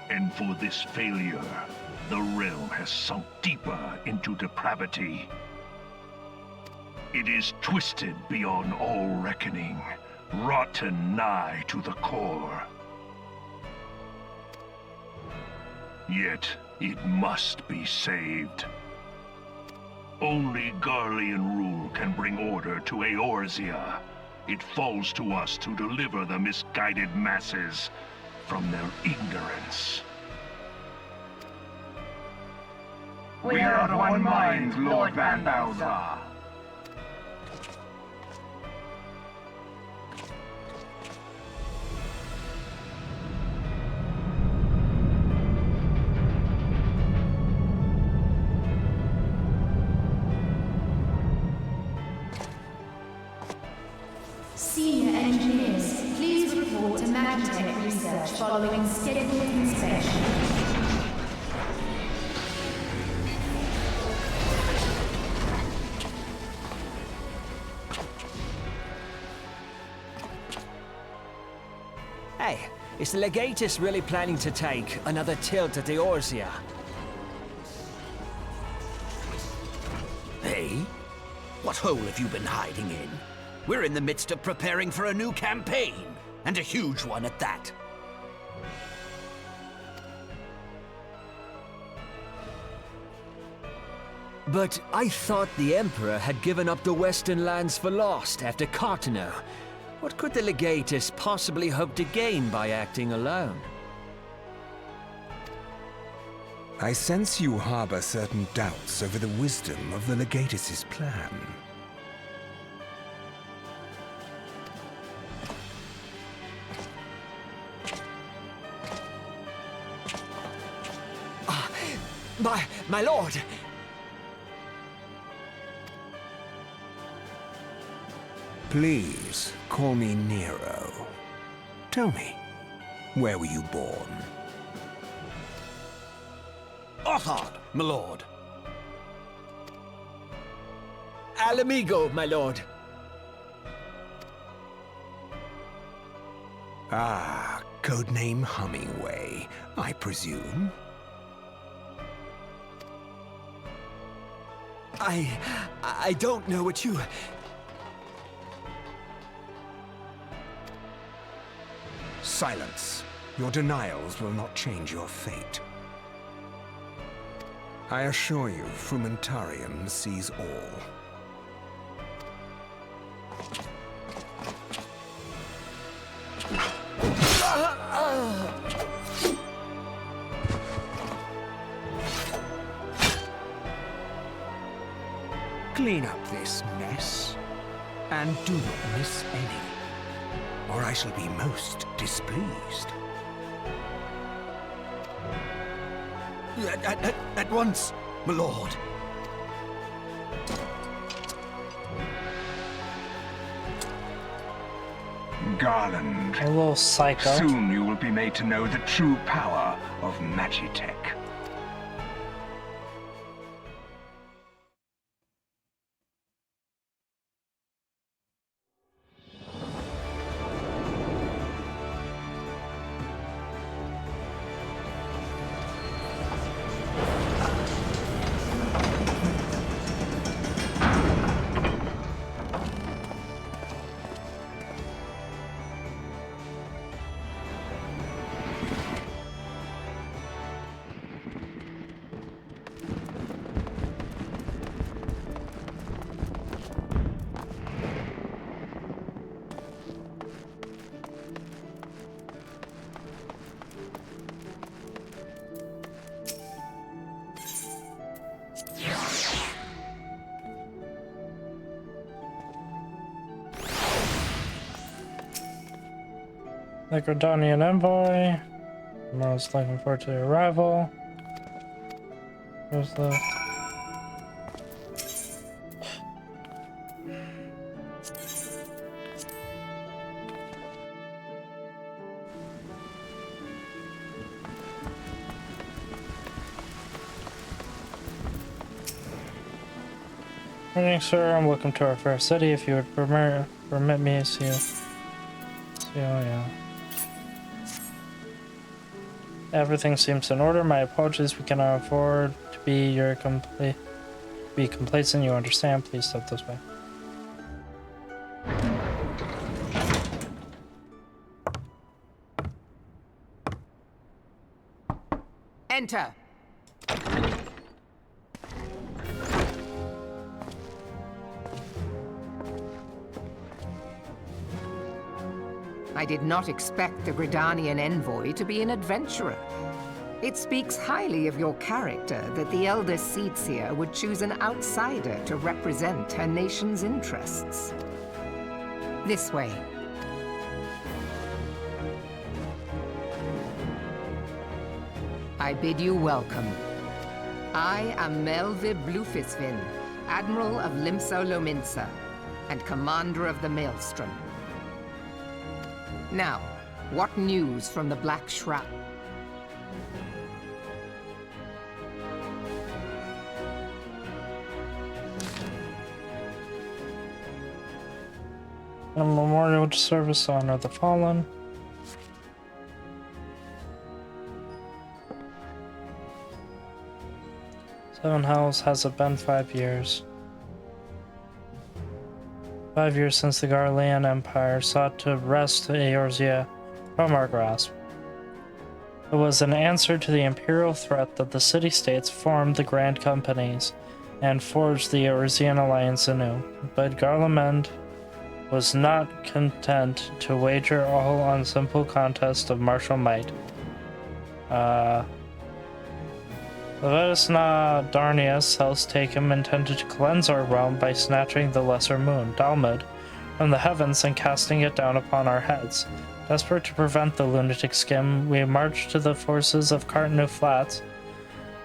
And for this failure, the realm has sunk deeper into depravity. It is twisted beyond all reckoning, rotten nigh to the core. Yet, it must be saved. Only Garlean rule can bring order to Eorzea. It falls to us to deliver the misguided masses from their ignorance. We are of one mind, Lord Van Balthar. Senior engineers, please report to Magitech research following scheduled inspection. Hey, is the Legatus really planning to take another tilt at the Eorzea? Hey? What hole have you been hiding in? We're in the midst of preparing for a new campaign, and a huge one at that. But I thought the Emperor had given up the Western lands for lost after Cartano. What could the Legatus possibly hope to gain by acting alone? I sense you harbor certain doubts over the wisdom of the Legatus's plan. My lord! Please, call me Nero. Tell me, where were you born? Othard, my lord. Alamigo, my lord. Ah, codename Hummingway, I presume. I don't know what you... Silence. Your denials will not change your fate. I assure you, Frumentarium sees all. Clean up this mess, and do not miss any, or I shall be most displeased. At once, my lord. Garland. A little psycho. Soon you will be made to know the true power of Magitech. The Gridanian envoy. Tomorrow's looking forward to their arrival. Where's the... Morning, sir, and welcome to our fair city. If you would permit me to see you. Oh yeah. Everything seems in order. My apologies. We cannot afford to be complacent. You understand? Please step this way. Enter. I did not expect the Gridanian envoy to be an adventurer. It speaks highly of your character that the Elder Seedseer would choose an outsider to represent her nation's interests. This way. I bid you welcome. I am Melvi Blufisvin, Admiral of Limso Lominsa, and Commander of the Maelstrom. Now, what news from the Black Shroud? A memorial service to honor the fallen. Seven hells, has it been 5 years? 5 years since the Garlean Empire sought to wrest Eorzea from our grasp. It was an answer to the imperial threat that the city-states formed the Grand Companies and forged the Eorzean alliance anew. But Garlemald was not content to wager all on simple contest of martial might. Levetisna Darnius, Hell's Taken, intended to cleanse our realm by snatching the lesser moon, Dalmud, from the heavens and casting it down upon our heads. Desperate to prevent the lunatic scim, we marched to the forces of Cartanu Flats,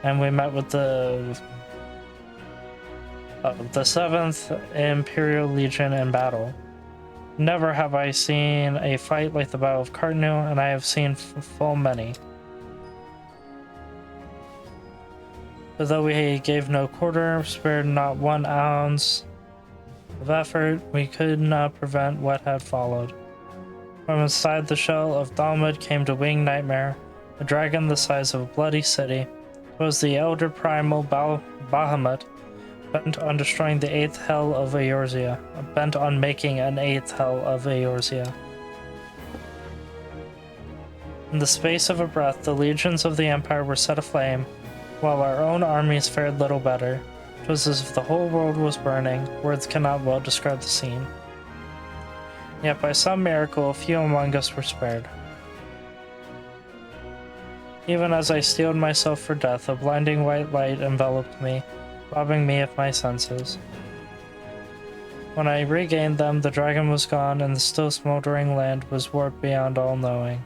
and we met with the 7th Imperial Legion in battle. Never have I seen a fight like the Battle of Cartanu, and I have seen full many. But though we gave no quarter, spared not 1 ounce of effort, we could not prevent what had followed. From inside the shell of Dalmud came to Winged Nightmare, a dragon the size of a bloody city. It was the elder primal Bahamut, bent on destroying the 8th hell of Eorzea, bent on making an 8th hell of Eorzea. In the space of a breath, the legions of the Empire were set aflame, while our own armies fared little better. It was as if the whole world was burning. Words cannot well describe the scene. Yet by some miracle, a few among us were spared. Even as I steeled myself for death, a blinding white light enveloped me, robbing me of my senses. When I regained them, the dragon was gone, and the still smoldering land was warped beyond all knowing.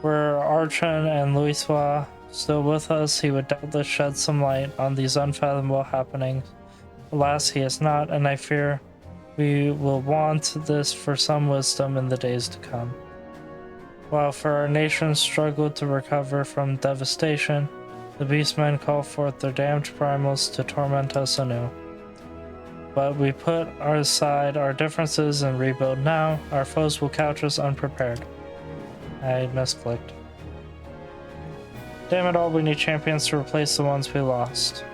Were Archon and Louisois still with us, he would doubtless shed some light on these unfathomable happenings. Alas, he is not, and I fear we will want this for some wisdom in the days to come. While for our nation struggled to recover from devastation, the beastmen call forth their damned primals to torment us anew. But we put aside our differences and rebuild now. Our foes will couch us unprepared. I misclicked. Damn it all, we need champions to replace the ones we lost.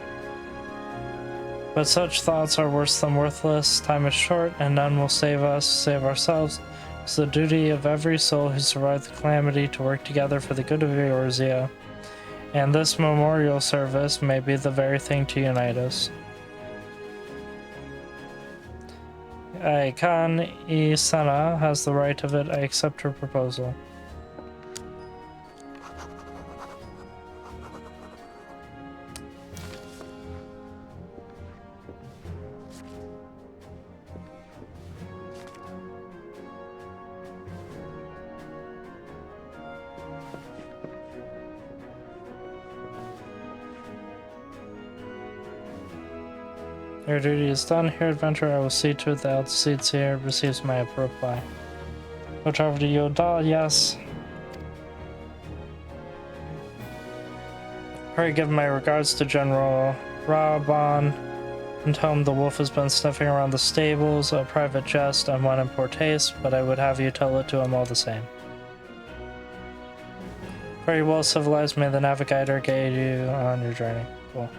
But such thoughts are worse than worthless. Time is short, and none will save us, save ourselves. It's the duty of every soul who survived the calamity to work together for the good of Eorzea. And this memorial service may be the very thing to unite us. Khan Isana has the right of it. I accept her proposal. Your duty is done here, adventurer. I will see to it that Altseeds here receives my reply. Go travel to Yodal, yes. Hurry, give my regards to General Raban, and tell him the wolf has been sniffing around the stables, a private jest and one in poor taste, but I would have you tell it to him all the same. Very well civilized, may the navigator guide you on your journey. Cool.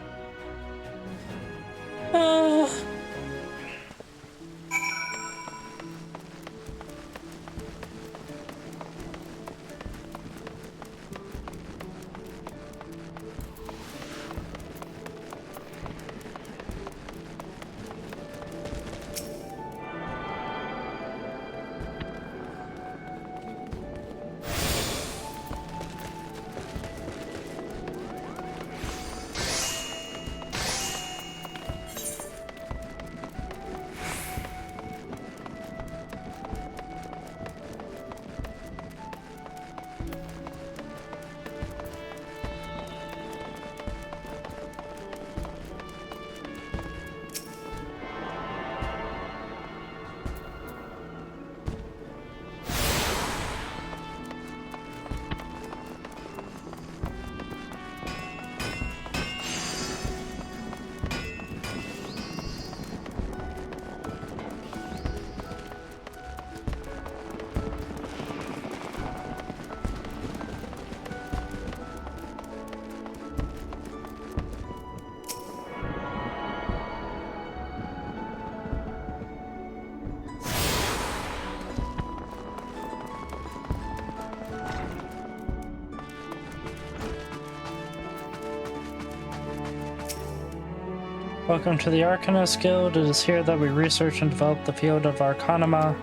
Welcome to the Arcanist Guild. It is here that we research and develop the field of Arcanima.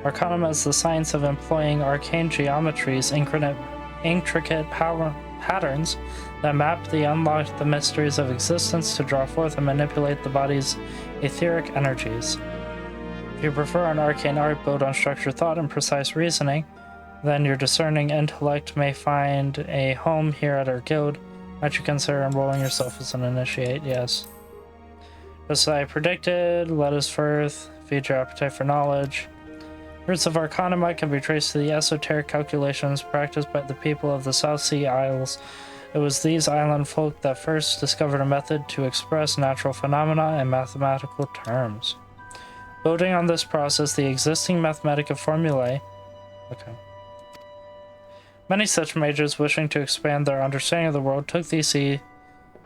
Arcanima is the science of employing arcane geometries, intricate patterns that map the unlocked mysteries of existence to draw forth and manipulate the body's etheric energies. If you prefer an arcane art built on structured thought and precise reasoning, then your discerning intellect may find a home here at our guild. Might you consider enrolling yourself as an initiate? Yes. As I predicted, let us first feed your appetite for knowledge. Roots of Arcanima can be traced to the esoteric calculations practiced by the people of the South Sea Isles. It was these island folk that first discovered a method to express natural phenomena in mathematical terms. Building on this process, the existing mathematical formulae. Okay. Many such mages wishing to expand their understanding of the world took these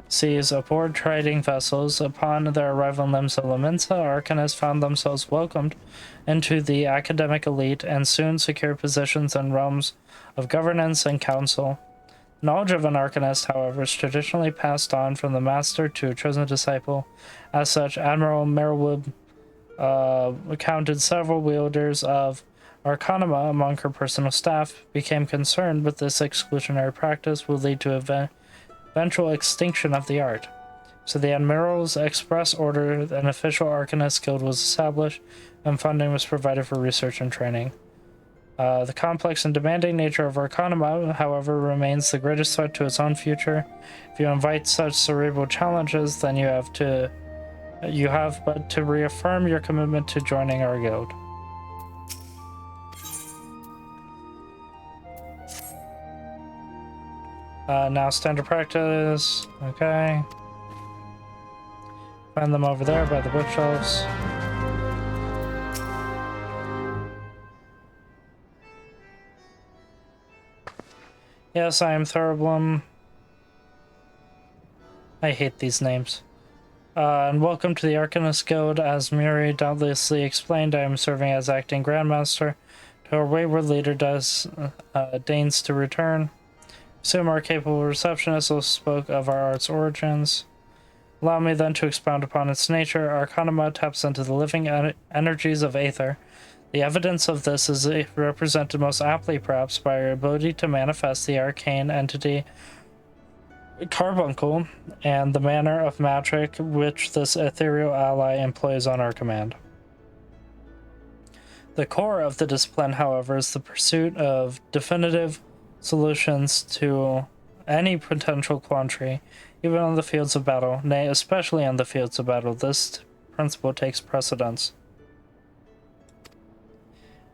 seas aboard trading vessels. Upon their arrival in Limsa Laminsa, arcanists found themselves welcomed into the academic elite and soon secured positions in realms of governance and council. Knowledge of an arcanist, however, is traditionally passed on from the master to a chosen disciple. As such, Admiral Merwood counted several wielders of Arcanima among her personal staff, became concerned with this exclusionary practice will lead to eventual extinction of the art. So the Admiral's express order, an official Arcanist Guild was established, and funding was provided for research and training. The complex and demanding nature of Arcanima, however, remains the greatest threat to its own future. If you invite such cerebral challenges, then you have but to reaffirm your commitment to joining our guild. Now standard practice. Okay. Find them over there by the bookshelves. Yes, I am Thurblum. I hate these names. And welcome to the Arcanist Guild. As Miri doubtlessly explained, I am serving as acting Grandmaster. To our wayward leader deigns to return. Assume our capable receptionist also spoke of our art's origins. Allow me then to expound upon its nature. Arcanima taps into the living energies of Aether. The evidence of this is represented most aptly, perhaps, by our ability to manifest the arcane entity Carbuncle and the manner of magic which this ethereal ally employs on our command. The core of the discipline, however, is the pursuit of definitive solutions to any potential quandary, even on the fields of battle. Nay, especially on the fields of battle, this principle takes precedence.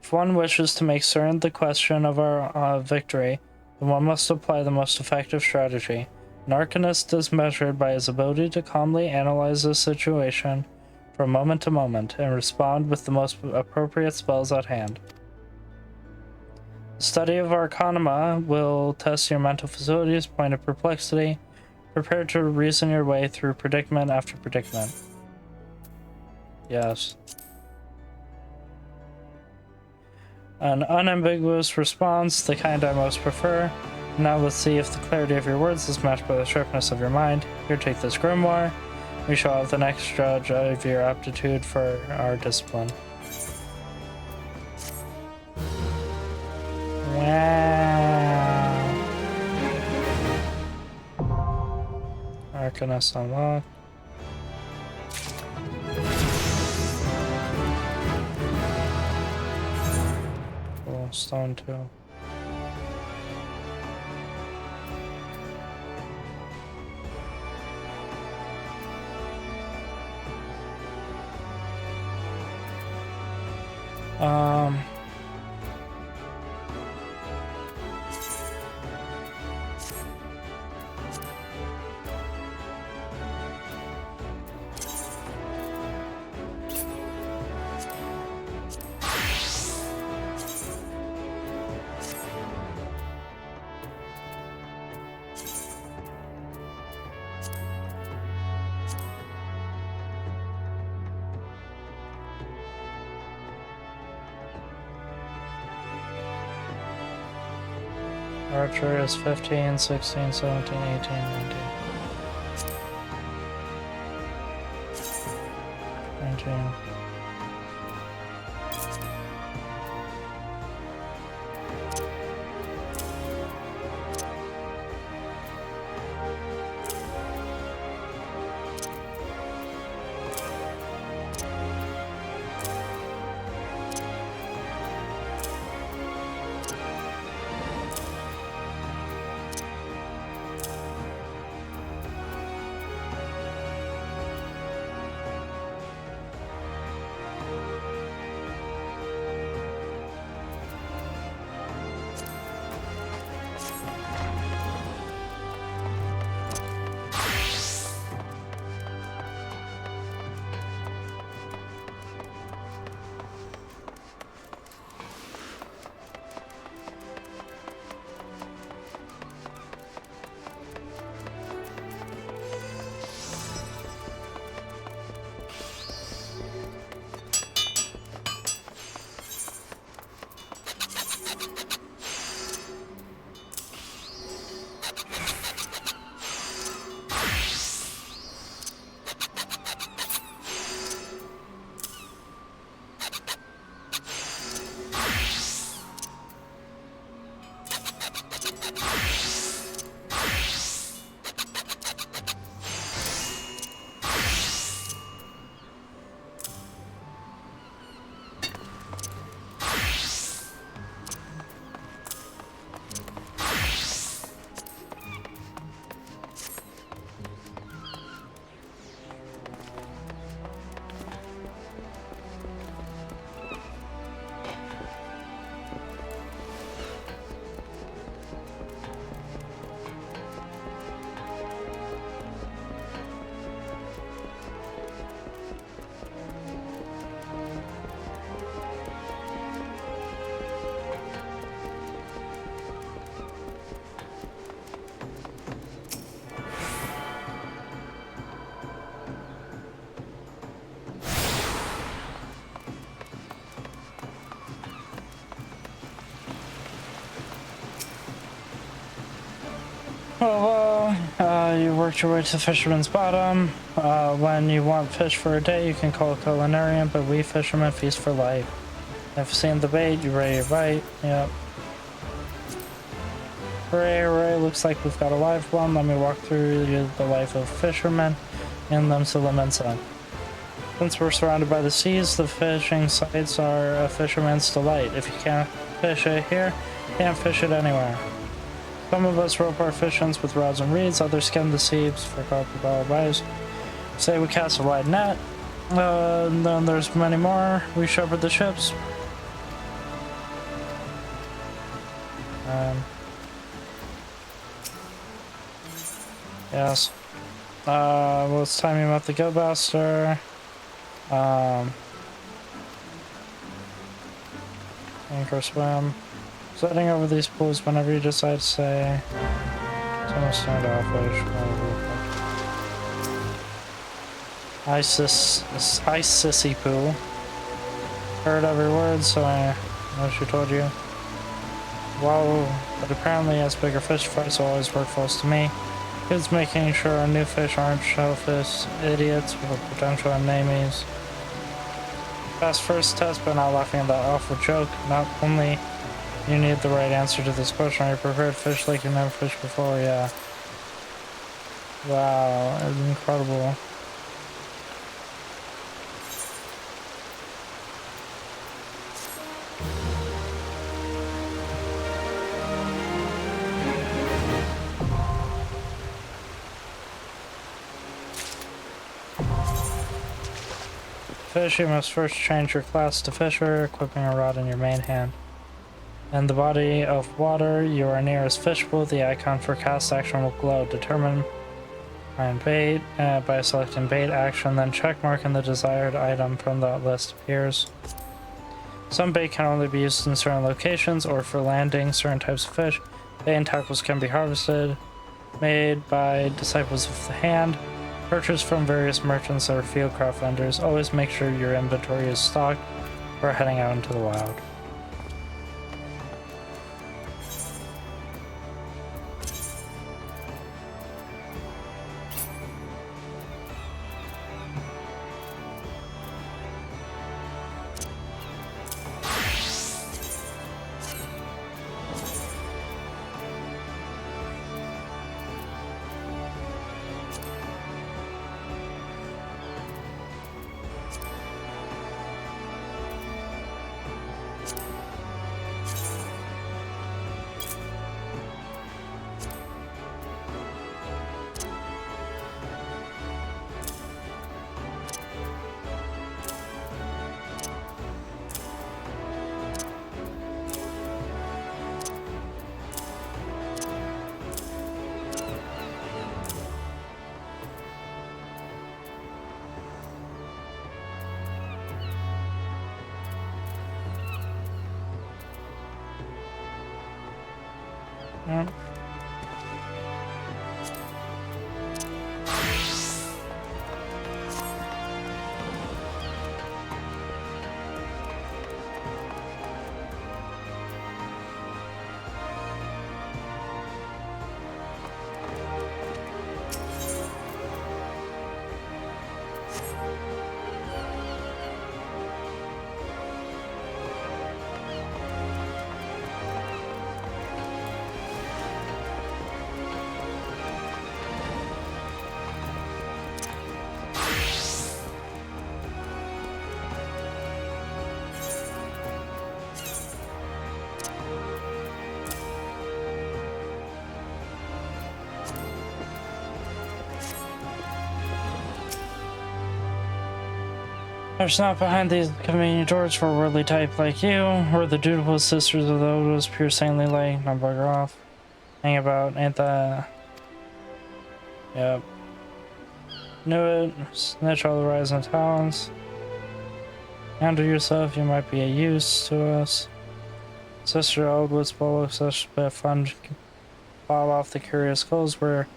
If one wishes to make certain the question of our victory, then one must apply the most effective strategy. An arcanist is measured by his ability to calmly analyze the situation from moment to moment and respond with the most appropriate spells at hand. The study of Arcanima will test your mental facilities, point of perplexity. Prepare to reason your way through predicament after predicament. Yes. An unambiguous response, the kind I most prefer. Now let's see if the clarity of your words is matched by the sharpness of your mind. Here, take this grimoire. We shall have the next judge of your aptitude for our discipline. Wow. Arcanist unlocked. Cool, stone too. Archer is 15, 16, 17, 18, 19. Well, you worked your way to the fisherman's bottom. When you want fish for a day, you can call a culinarian, but we fishermen feast for life. I've seen the bait, you ready to bite? Yep. Hooray, hooray, looks like we've got a live one. Let me walk through the life of fishermen and them to Lamensa. Since we're surrounded by the seas, the fishing sites are a fisherman's delight. If you can't fish it here, you can't fish it anywhere. Some of us rope our fish ends with rods and reeds, others skim the seas for copper buys. Say we cast a wide net, and then there's many more. We shepherd the ships. Yes. Well, it's time you met the Guildmaster. Anchor swim. Setting over these pools whenever you decide to say. Someone stand off. Ice sissy pool. Heard every word, so I know she told you. Wow, but apparently as bigger fish fights always work close to me. It's making sure our new fish aren't shellfish idiots with potential enemies. Best first test, but not laughing at that awful joke. Not only you need the right answer to this question, are you prepared to fish like you've never fished before? Yeah. Wow, it's incredible. Fish, you must first change your class to fisher, equipping a rod in your main hand. In the body of water you are nearest fishable, the icon for cast action will glow. Determine find bait by selecting bait action, then checkmarking the desired item from that list appears. Some bait can only be used in certain locations or for landing certain types of fish. Bait and tackles can be harvested, made by disciples of the hand. Purchased from various merchants or fieldcraft vendors. Always make sure your inventory is stocked before heading out into the wild. Yep. There's not behind these convenient doors for a worldly type like you. We're the dutiful sisters of those pure saintly light. Now bugger off. Hang about, ain't that? Yep. Knew it. Snitch all the rising talents. Handle yourself, you might be a use to us. Sister Oldwood's Bullock, such a bit of fun. Bob off the curious clothes where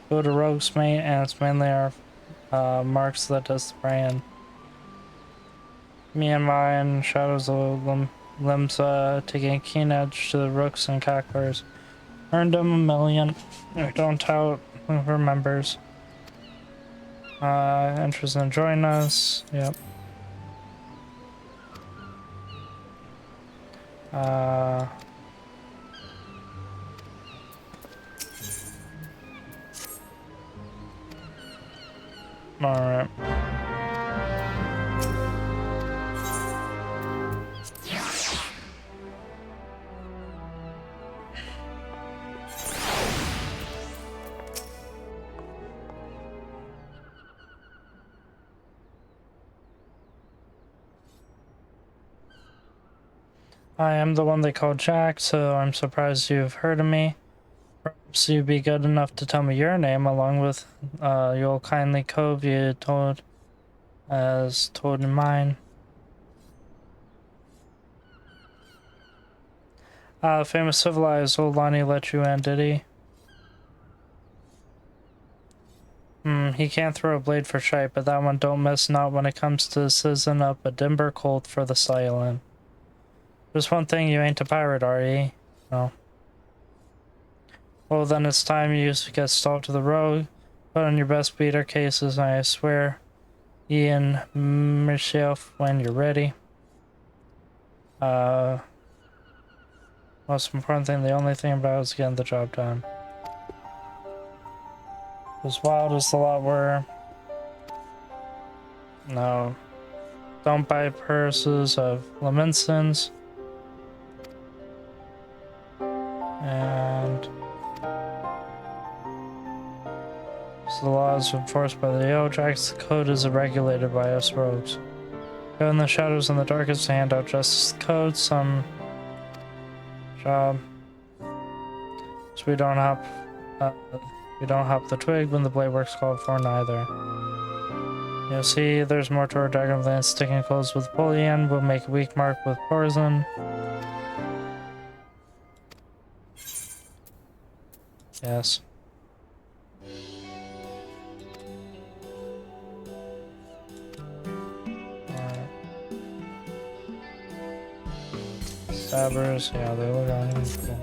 go to rogue's mate, and it's mainly our marks that does the brand. Me and mine, shadows of limbs taking a keen edge to the rooks and cacklers. Earned him 1,000,000. Don't tout who remembers. Interested in joining us. Yep. Alright. I am the one they call Jack, so I'm surprised you've heard of me. Perhaps you'd be good enough to tell me your name, along with your kindly cove you told in mine. Famous civilized old Lonnie let you in, did he? He can't throw a blade for shite, but that one don't miss not when it comes to sizzling up a dimber colt for the silent. Just one thing, you ain't a pirate, are ye? No. Well, then it's time you get stalled to the road. Put on your best beater cases, and I swear, Ian myself when you're ready. Most important thing, the only thing about it is getting the job done. As wild as the lot were. No. Don't buy purses of Laminsons. And so the law is enforced by the Eldrakks. The code is regulated by us rogues. Go in the shadows and the darkest to hand out justice code. Some job. So we don't hop the twig when the blade work's called for neither. You'll see there's more to our dragon than sticking clothes with bullion. We'll make a weak mark with poison. Yes. Alright. Stabbers, yeah, they look cool.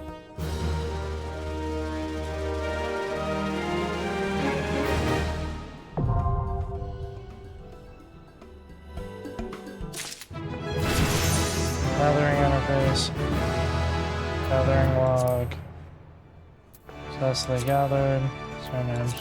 Gathering interface. Gathering log. Successfully gathered. Surnames.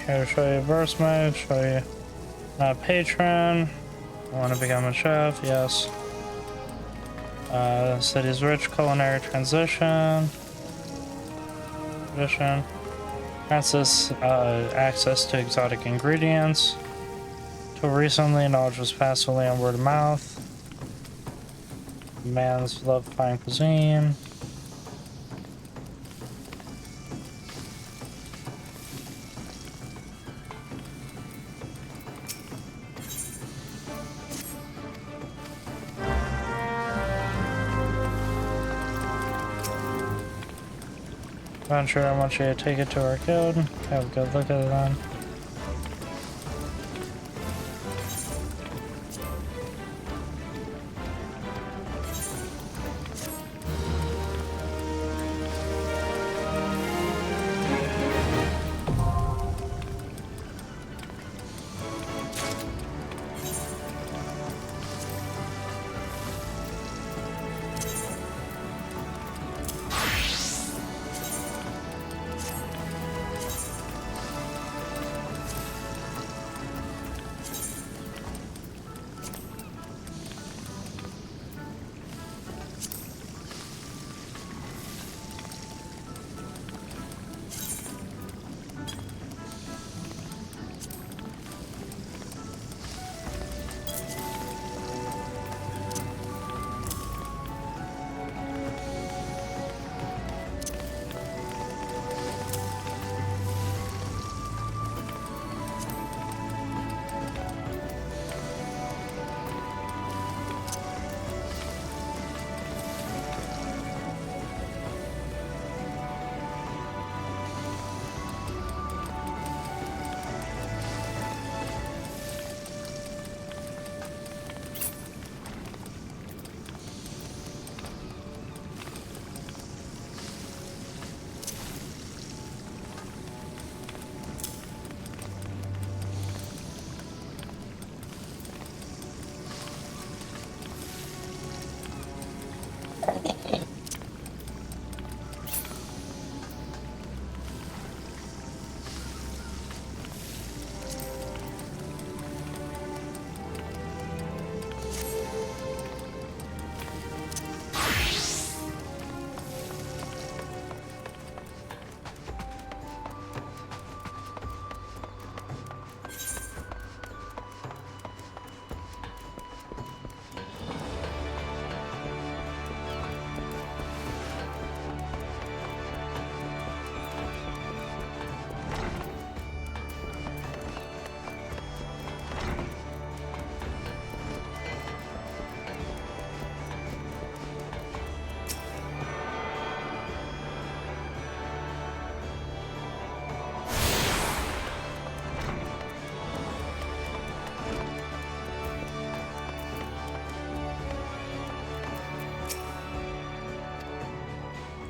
Here, show you burst mode, show you patron. I want to become a chef, yes. City's rich culinary transition. Tradition. Grants us access to exotic ingredients. Till recently, knowledge was passed only on word of mouth. Man's love fine cuisine. Venture, I want you to take it to our guild. Have a good look at it then.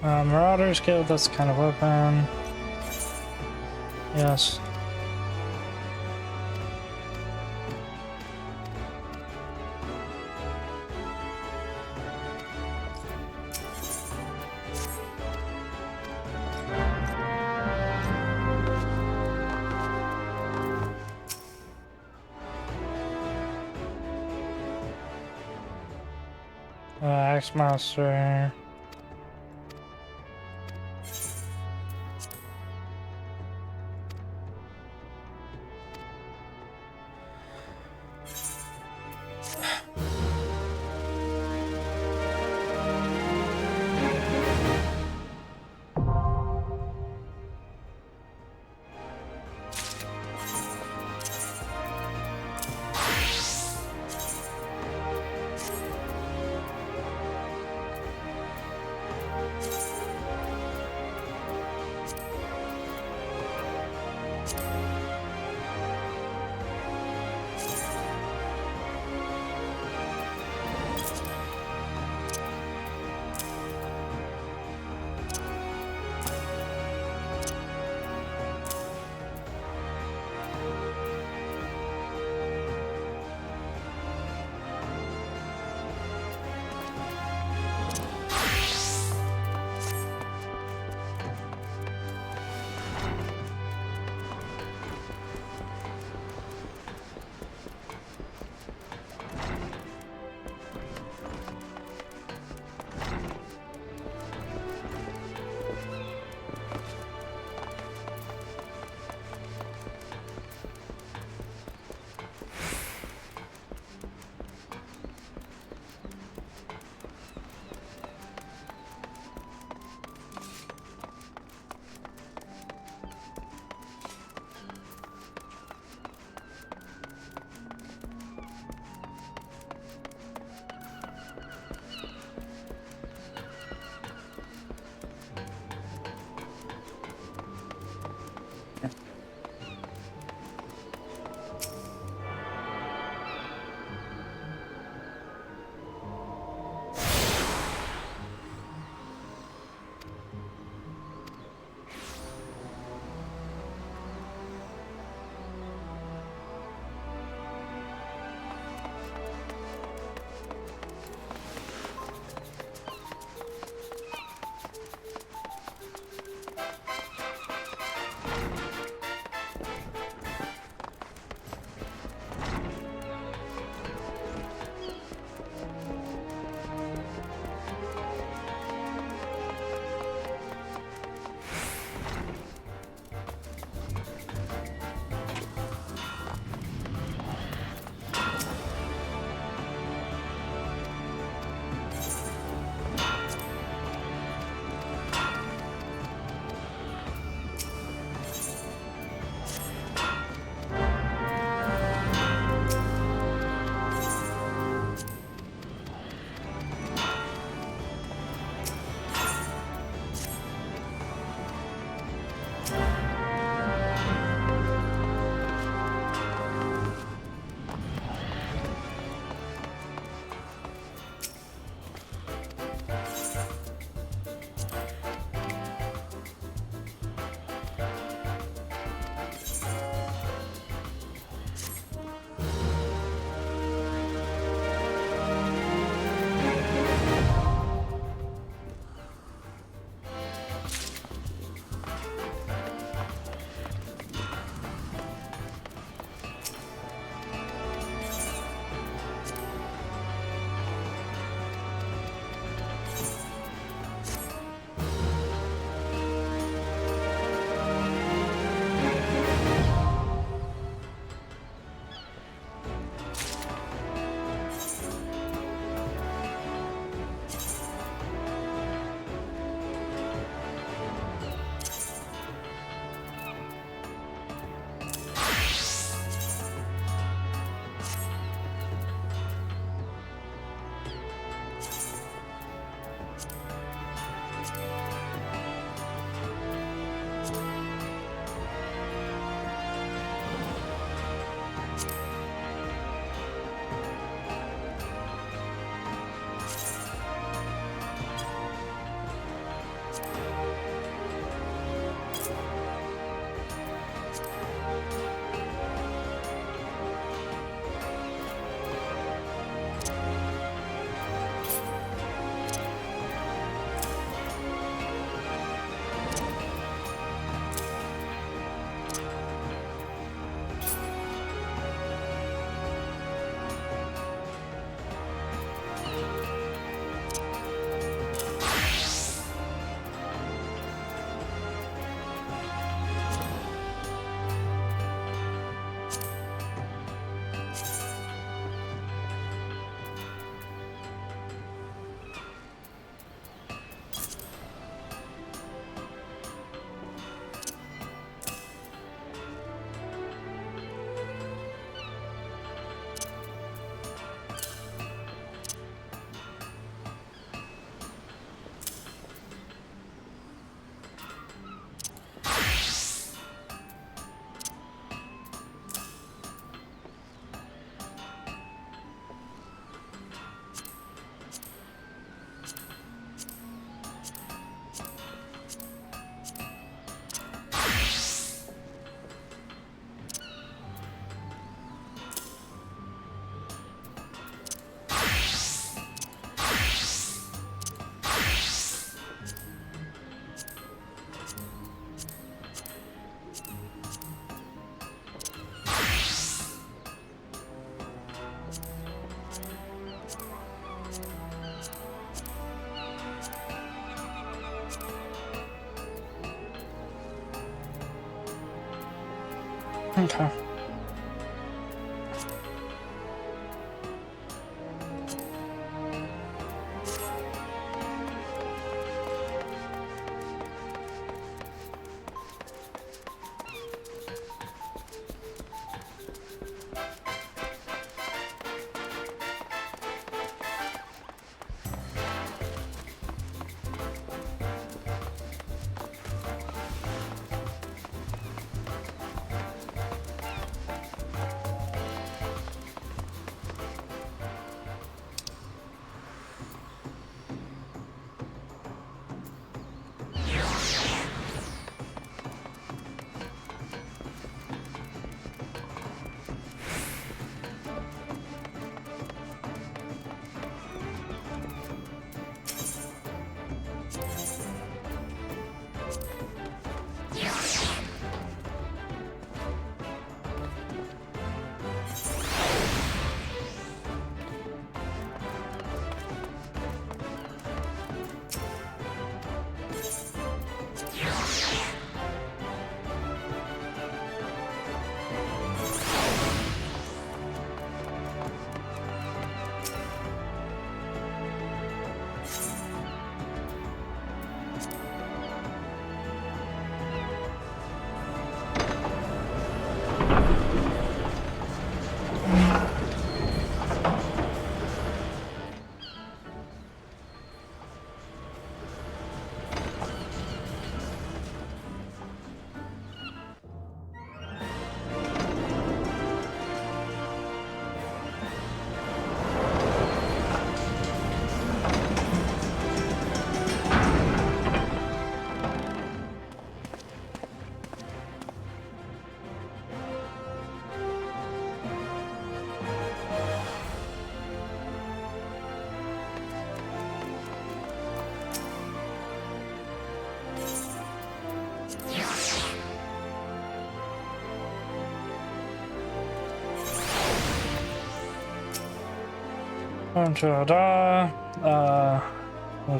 Marauders Guild, that's kind of open. Yes. Axe Master. Okay.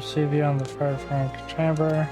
We'll see you on the third rank chamber.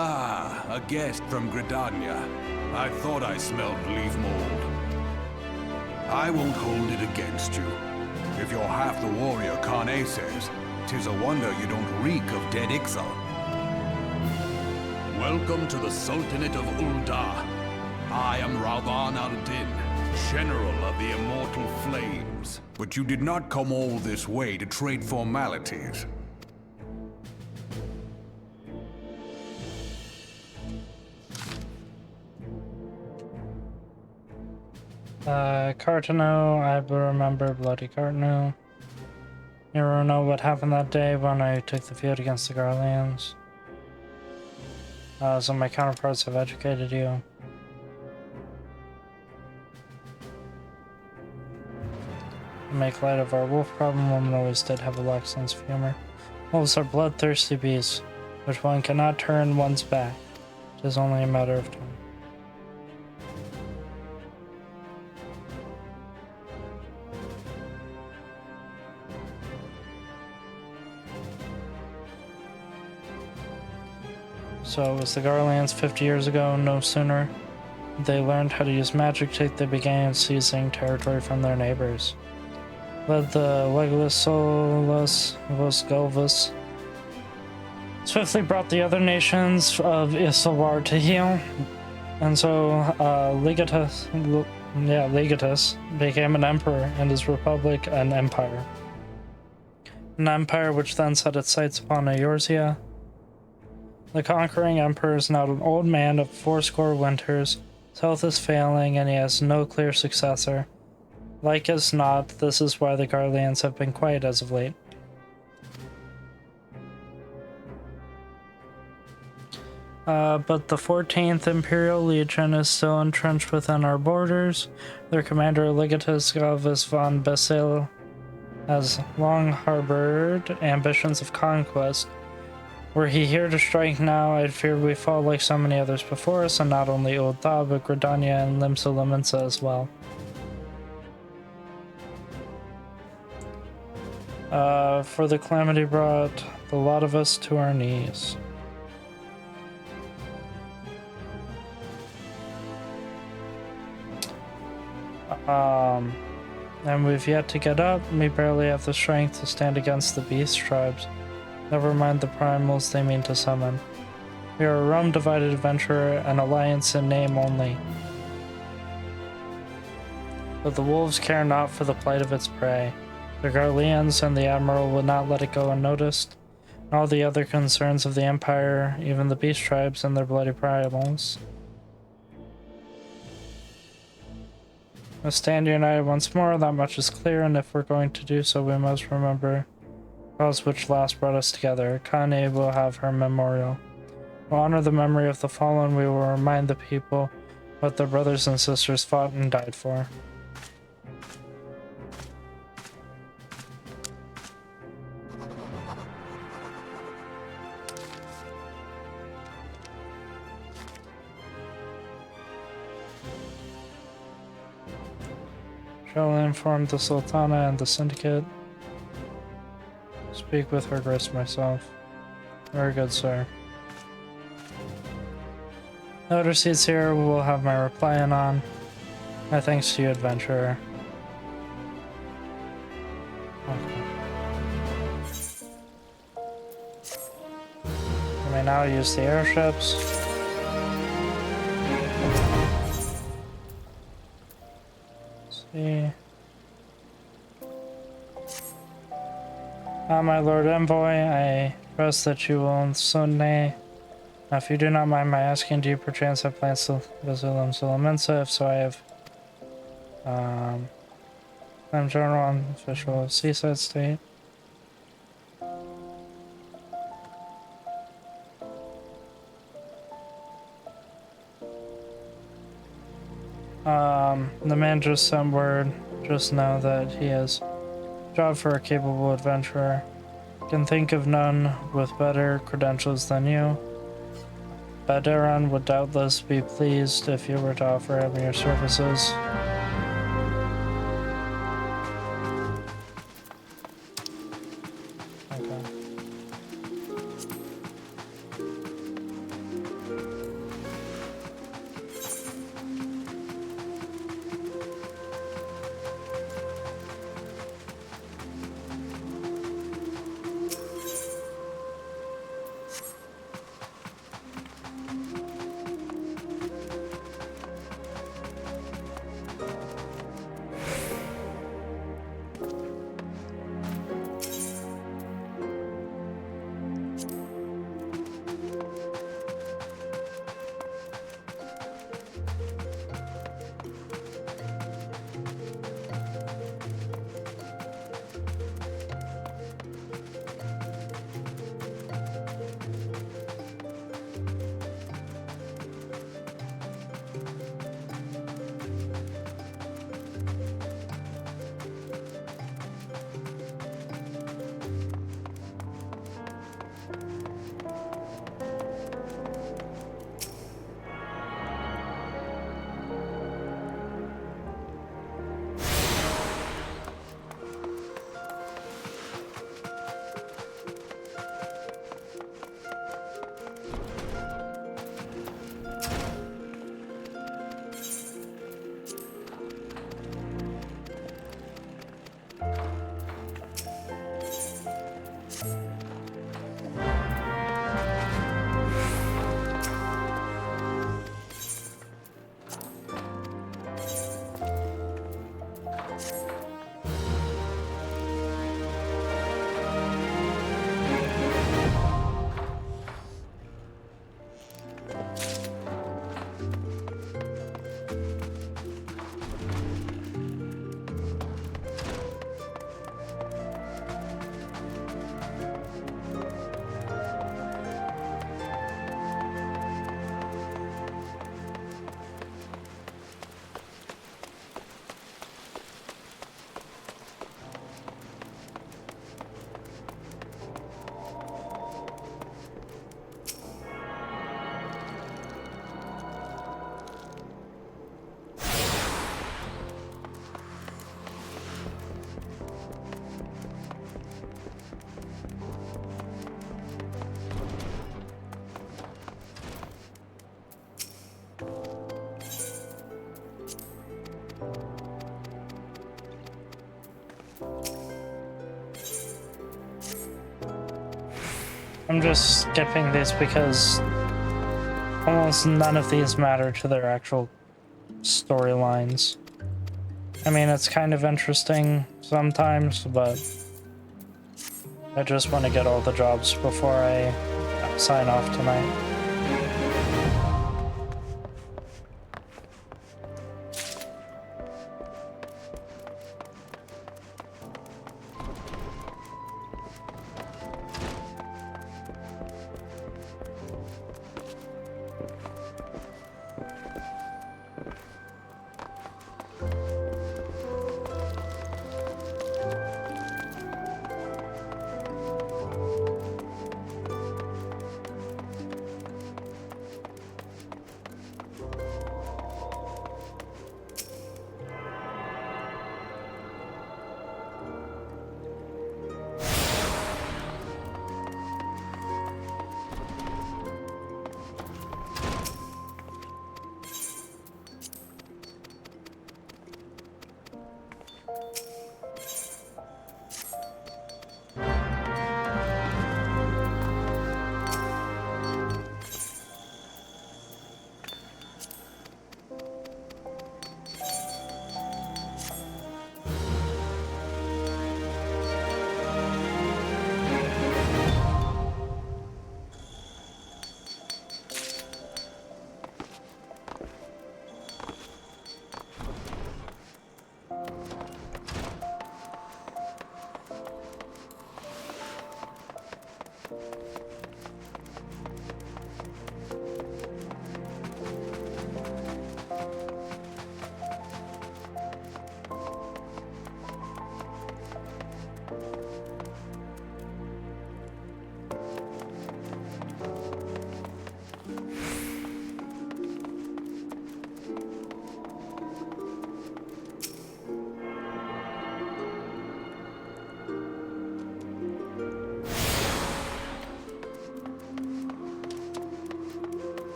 Ah, a guest from Gridania. I thought I smelled leaf mold. I won't hold it against you. If you're half the warrior Kane says, 'tis a wonder you don't reek of dead Ixal. Welcome to the Sultanate of Ul'dah. I am Ravan al-Din, General of the Immortal Flames. But you did not come all this way to trade formalities. Cartano, I remember bloody Cartano. You know what happened that day when I took the field against the Garleans? So my counterparts have educated you. To make light of our wolf problem, women always did have a lack sense of humor. Wolves are bloodthirsty beasts, which one cannot turn one's back. It is only a matter of time. So it was the Garleans 50 years ago. No sooner they learned how to use magic trick, they began seizing territory from their neighbors. Led the Legolas Solus Vosgelvus swiftly brought the other nations of Isilwar to heel, and so Legatus became an emperor and his republic an empire. An empire which then set its sights upon Eorzea. The conquering emperor is now an old man of 80 winters. His health is failing and he has no clear successor. Like as not, this is why the Garleans have been quiet as of late. But the 14th Imperial Legion is still entrenched within our borders. Their commander, Legatus Galvus von Bessel, has long harbored ambitions of conquest. Were he here to strike now, I'd fear we fall like so many others before us, and not only Ul'dah, but Gridania and Limsa Lominsa as well. For the calamity brought the lot of us to our knees. And we've yet to get up. We barely have the strength to stand against the beast tribes. Never mind the primals they mean to summon. We are a realm-divided adventurer, an alliance in name only. But the wolves care not for the plight of its prey. The Garleans and the Admiral would not let it go unnoticed. And all the other concerns of the Empire, even the beast tribes and their bloody primals. We stand united once more, that much is clear, and if we're going to do so, we must remember the cause which last brought us together. Kane will have her memorial. We'll honor the memory of the fallen. We will remind the people what their brothers and sisters fought and died for. Shall I inform the Sultana and the Syndicate? Speak with her grace myself. Very good, sir. Note receipts here will have my reply on. My thanks to you, adventurer. Okay. You may now use the airships. My Lord Envoy, I trust that you will soon. Now, if you do not mind my asking, do you perchance have plans to visit Limsa Lominsa? If so, I have I'm General on official seaside state. The man just sent word just now that he has a job for a capable adventurer. Can think of none with better credentials than you. Baderan would doubtless be pleased if you were to offer him your services. Okay. I'm just skipping these because almost none of these matter to their actual storylines. I mean, it's kind of interesting sometimes, but I just want to get all the jobs before I sign off tonight.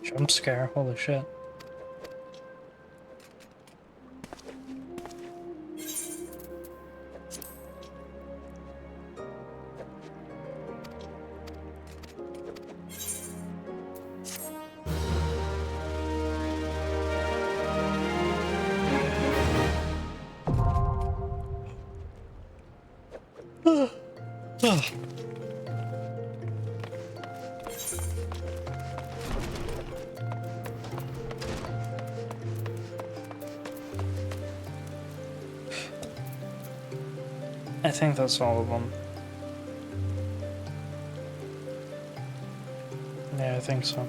Jump scare, holy shit. I think that's all of them. Yeah, I think so.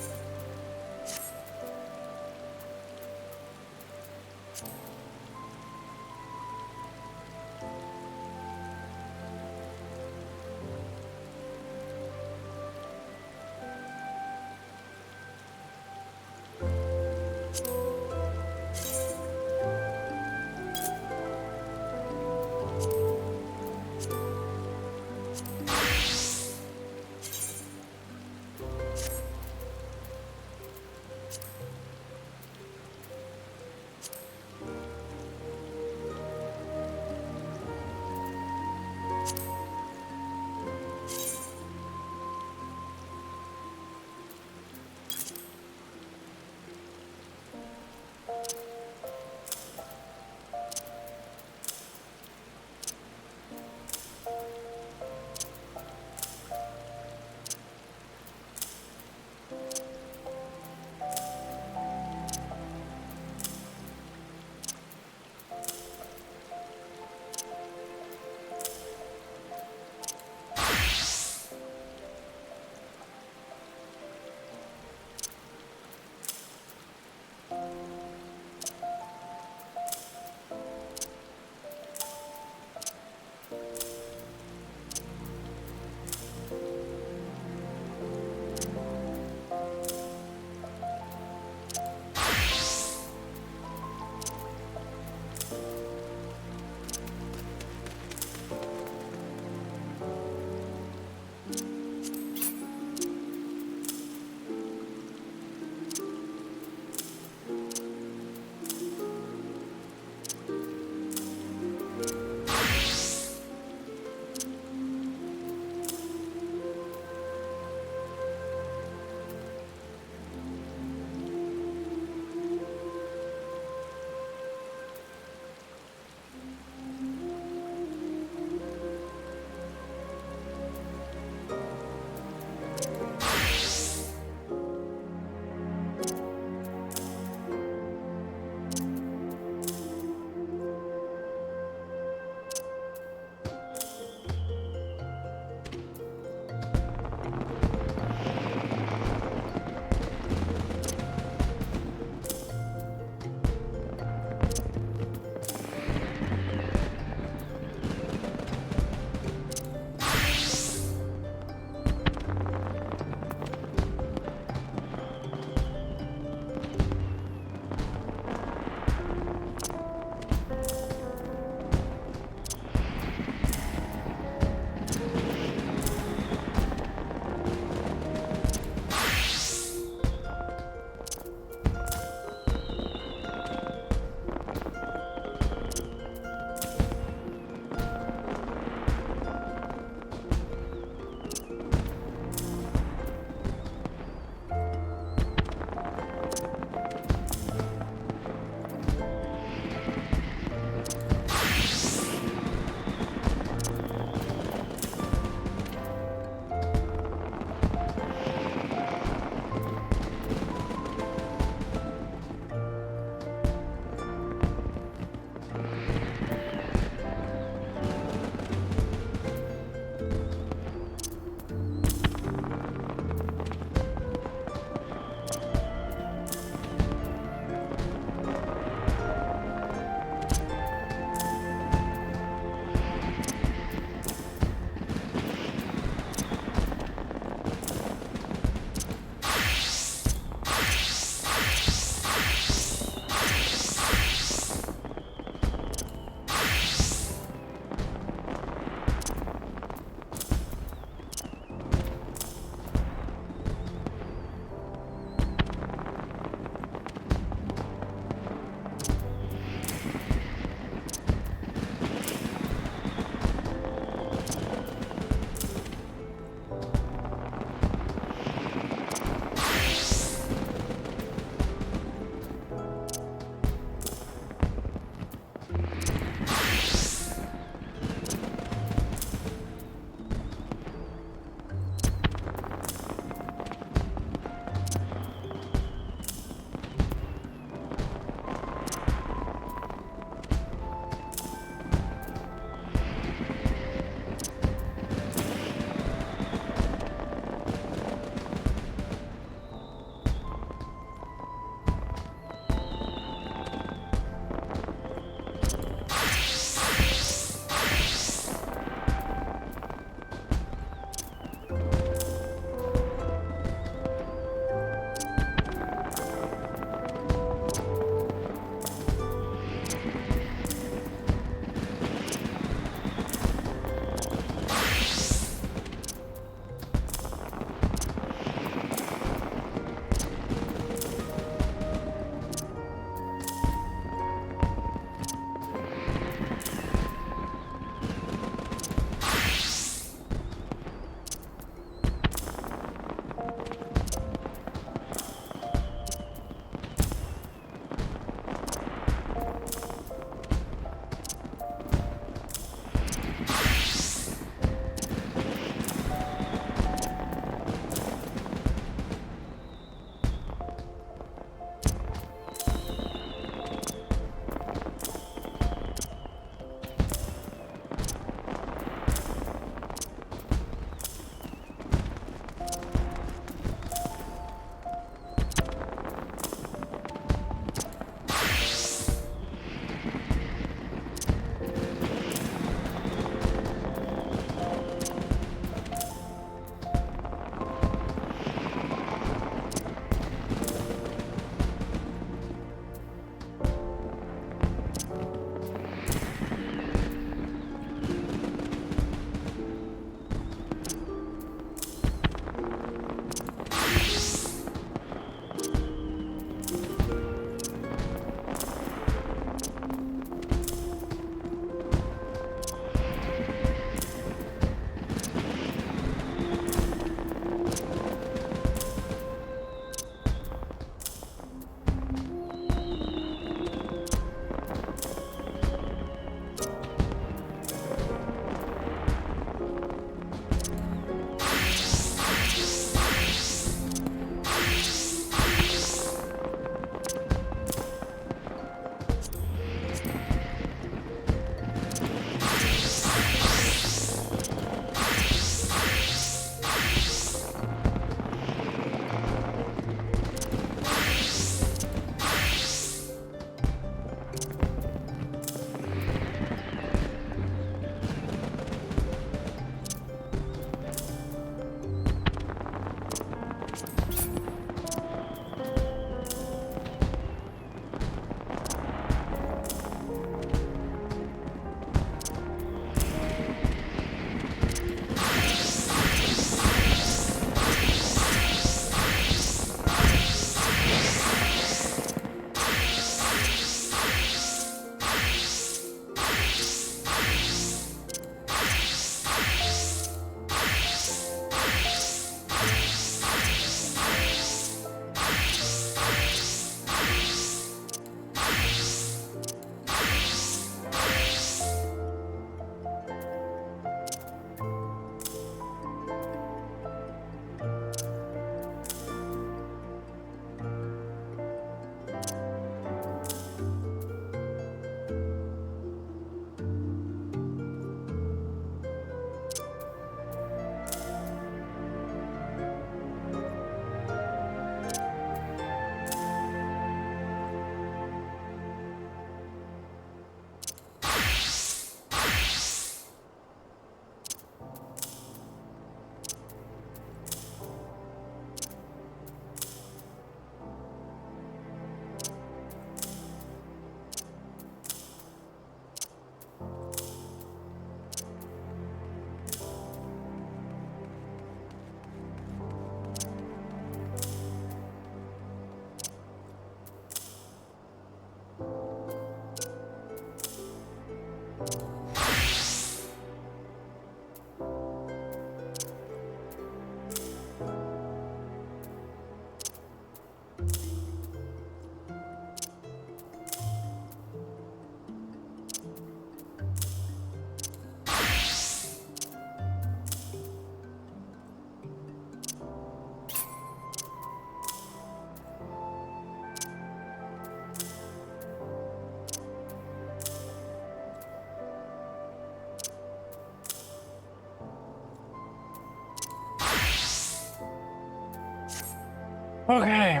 Okay.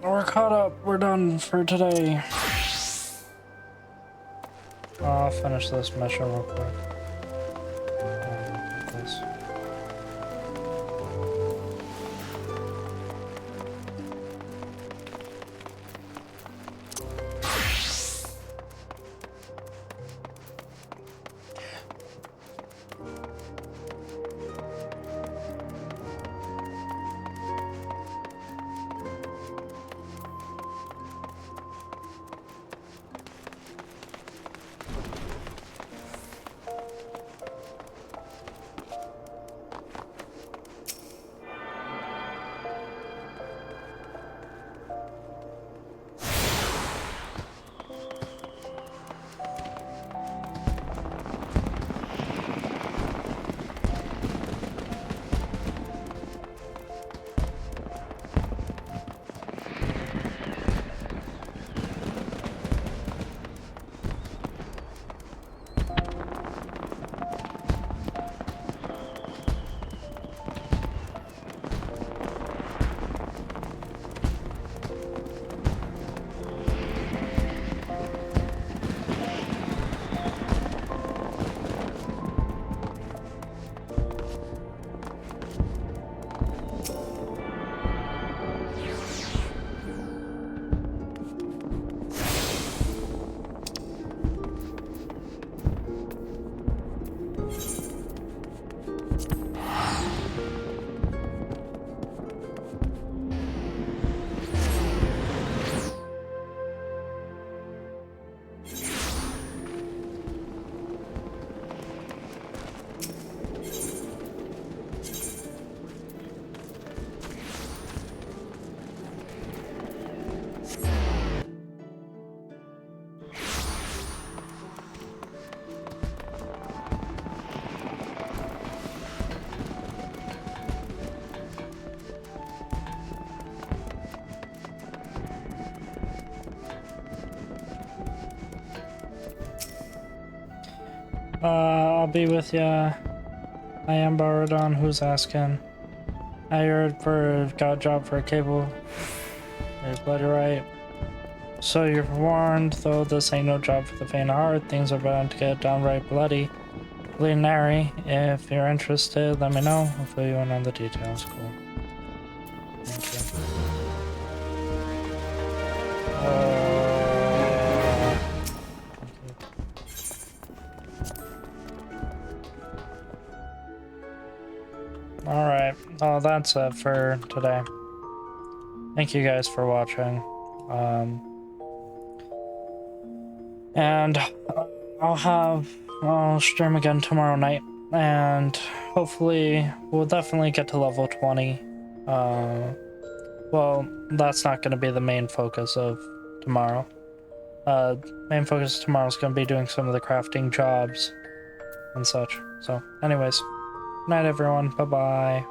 We're caught up. We're done for today. I'll finish this mission real quick. This. I'll be with ya. I am Baradon, who's asking. I heard got a job for a cable. You're bloody right. So you're warned, though this ain't no job for the faint of heart. Things are bound to get downright bloody. Nary. If you're interested, let me know. I'll fill you in on the details. Cool. Thank you. Alright, oh, that's it for today. Thank you guys for watching. And I'll stream again tomorrow night. And hopefully we'll definitely get to level 20. Well, that's not going to be the main focus of tomorrow. Main focus of tomorrow is going to be doing some of the crafting jobs and such. So, anyways. Night everyone, bye bye.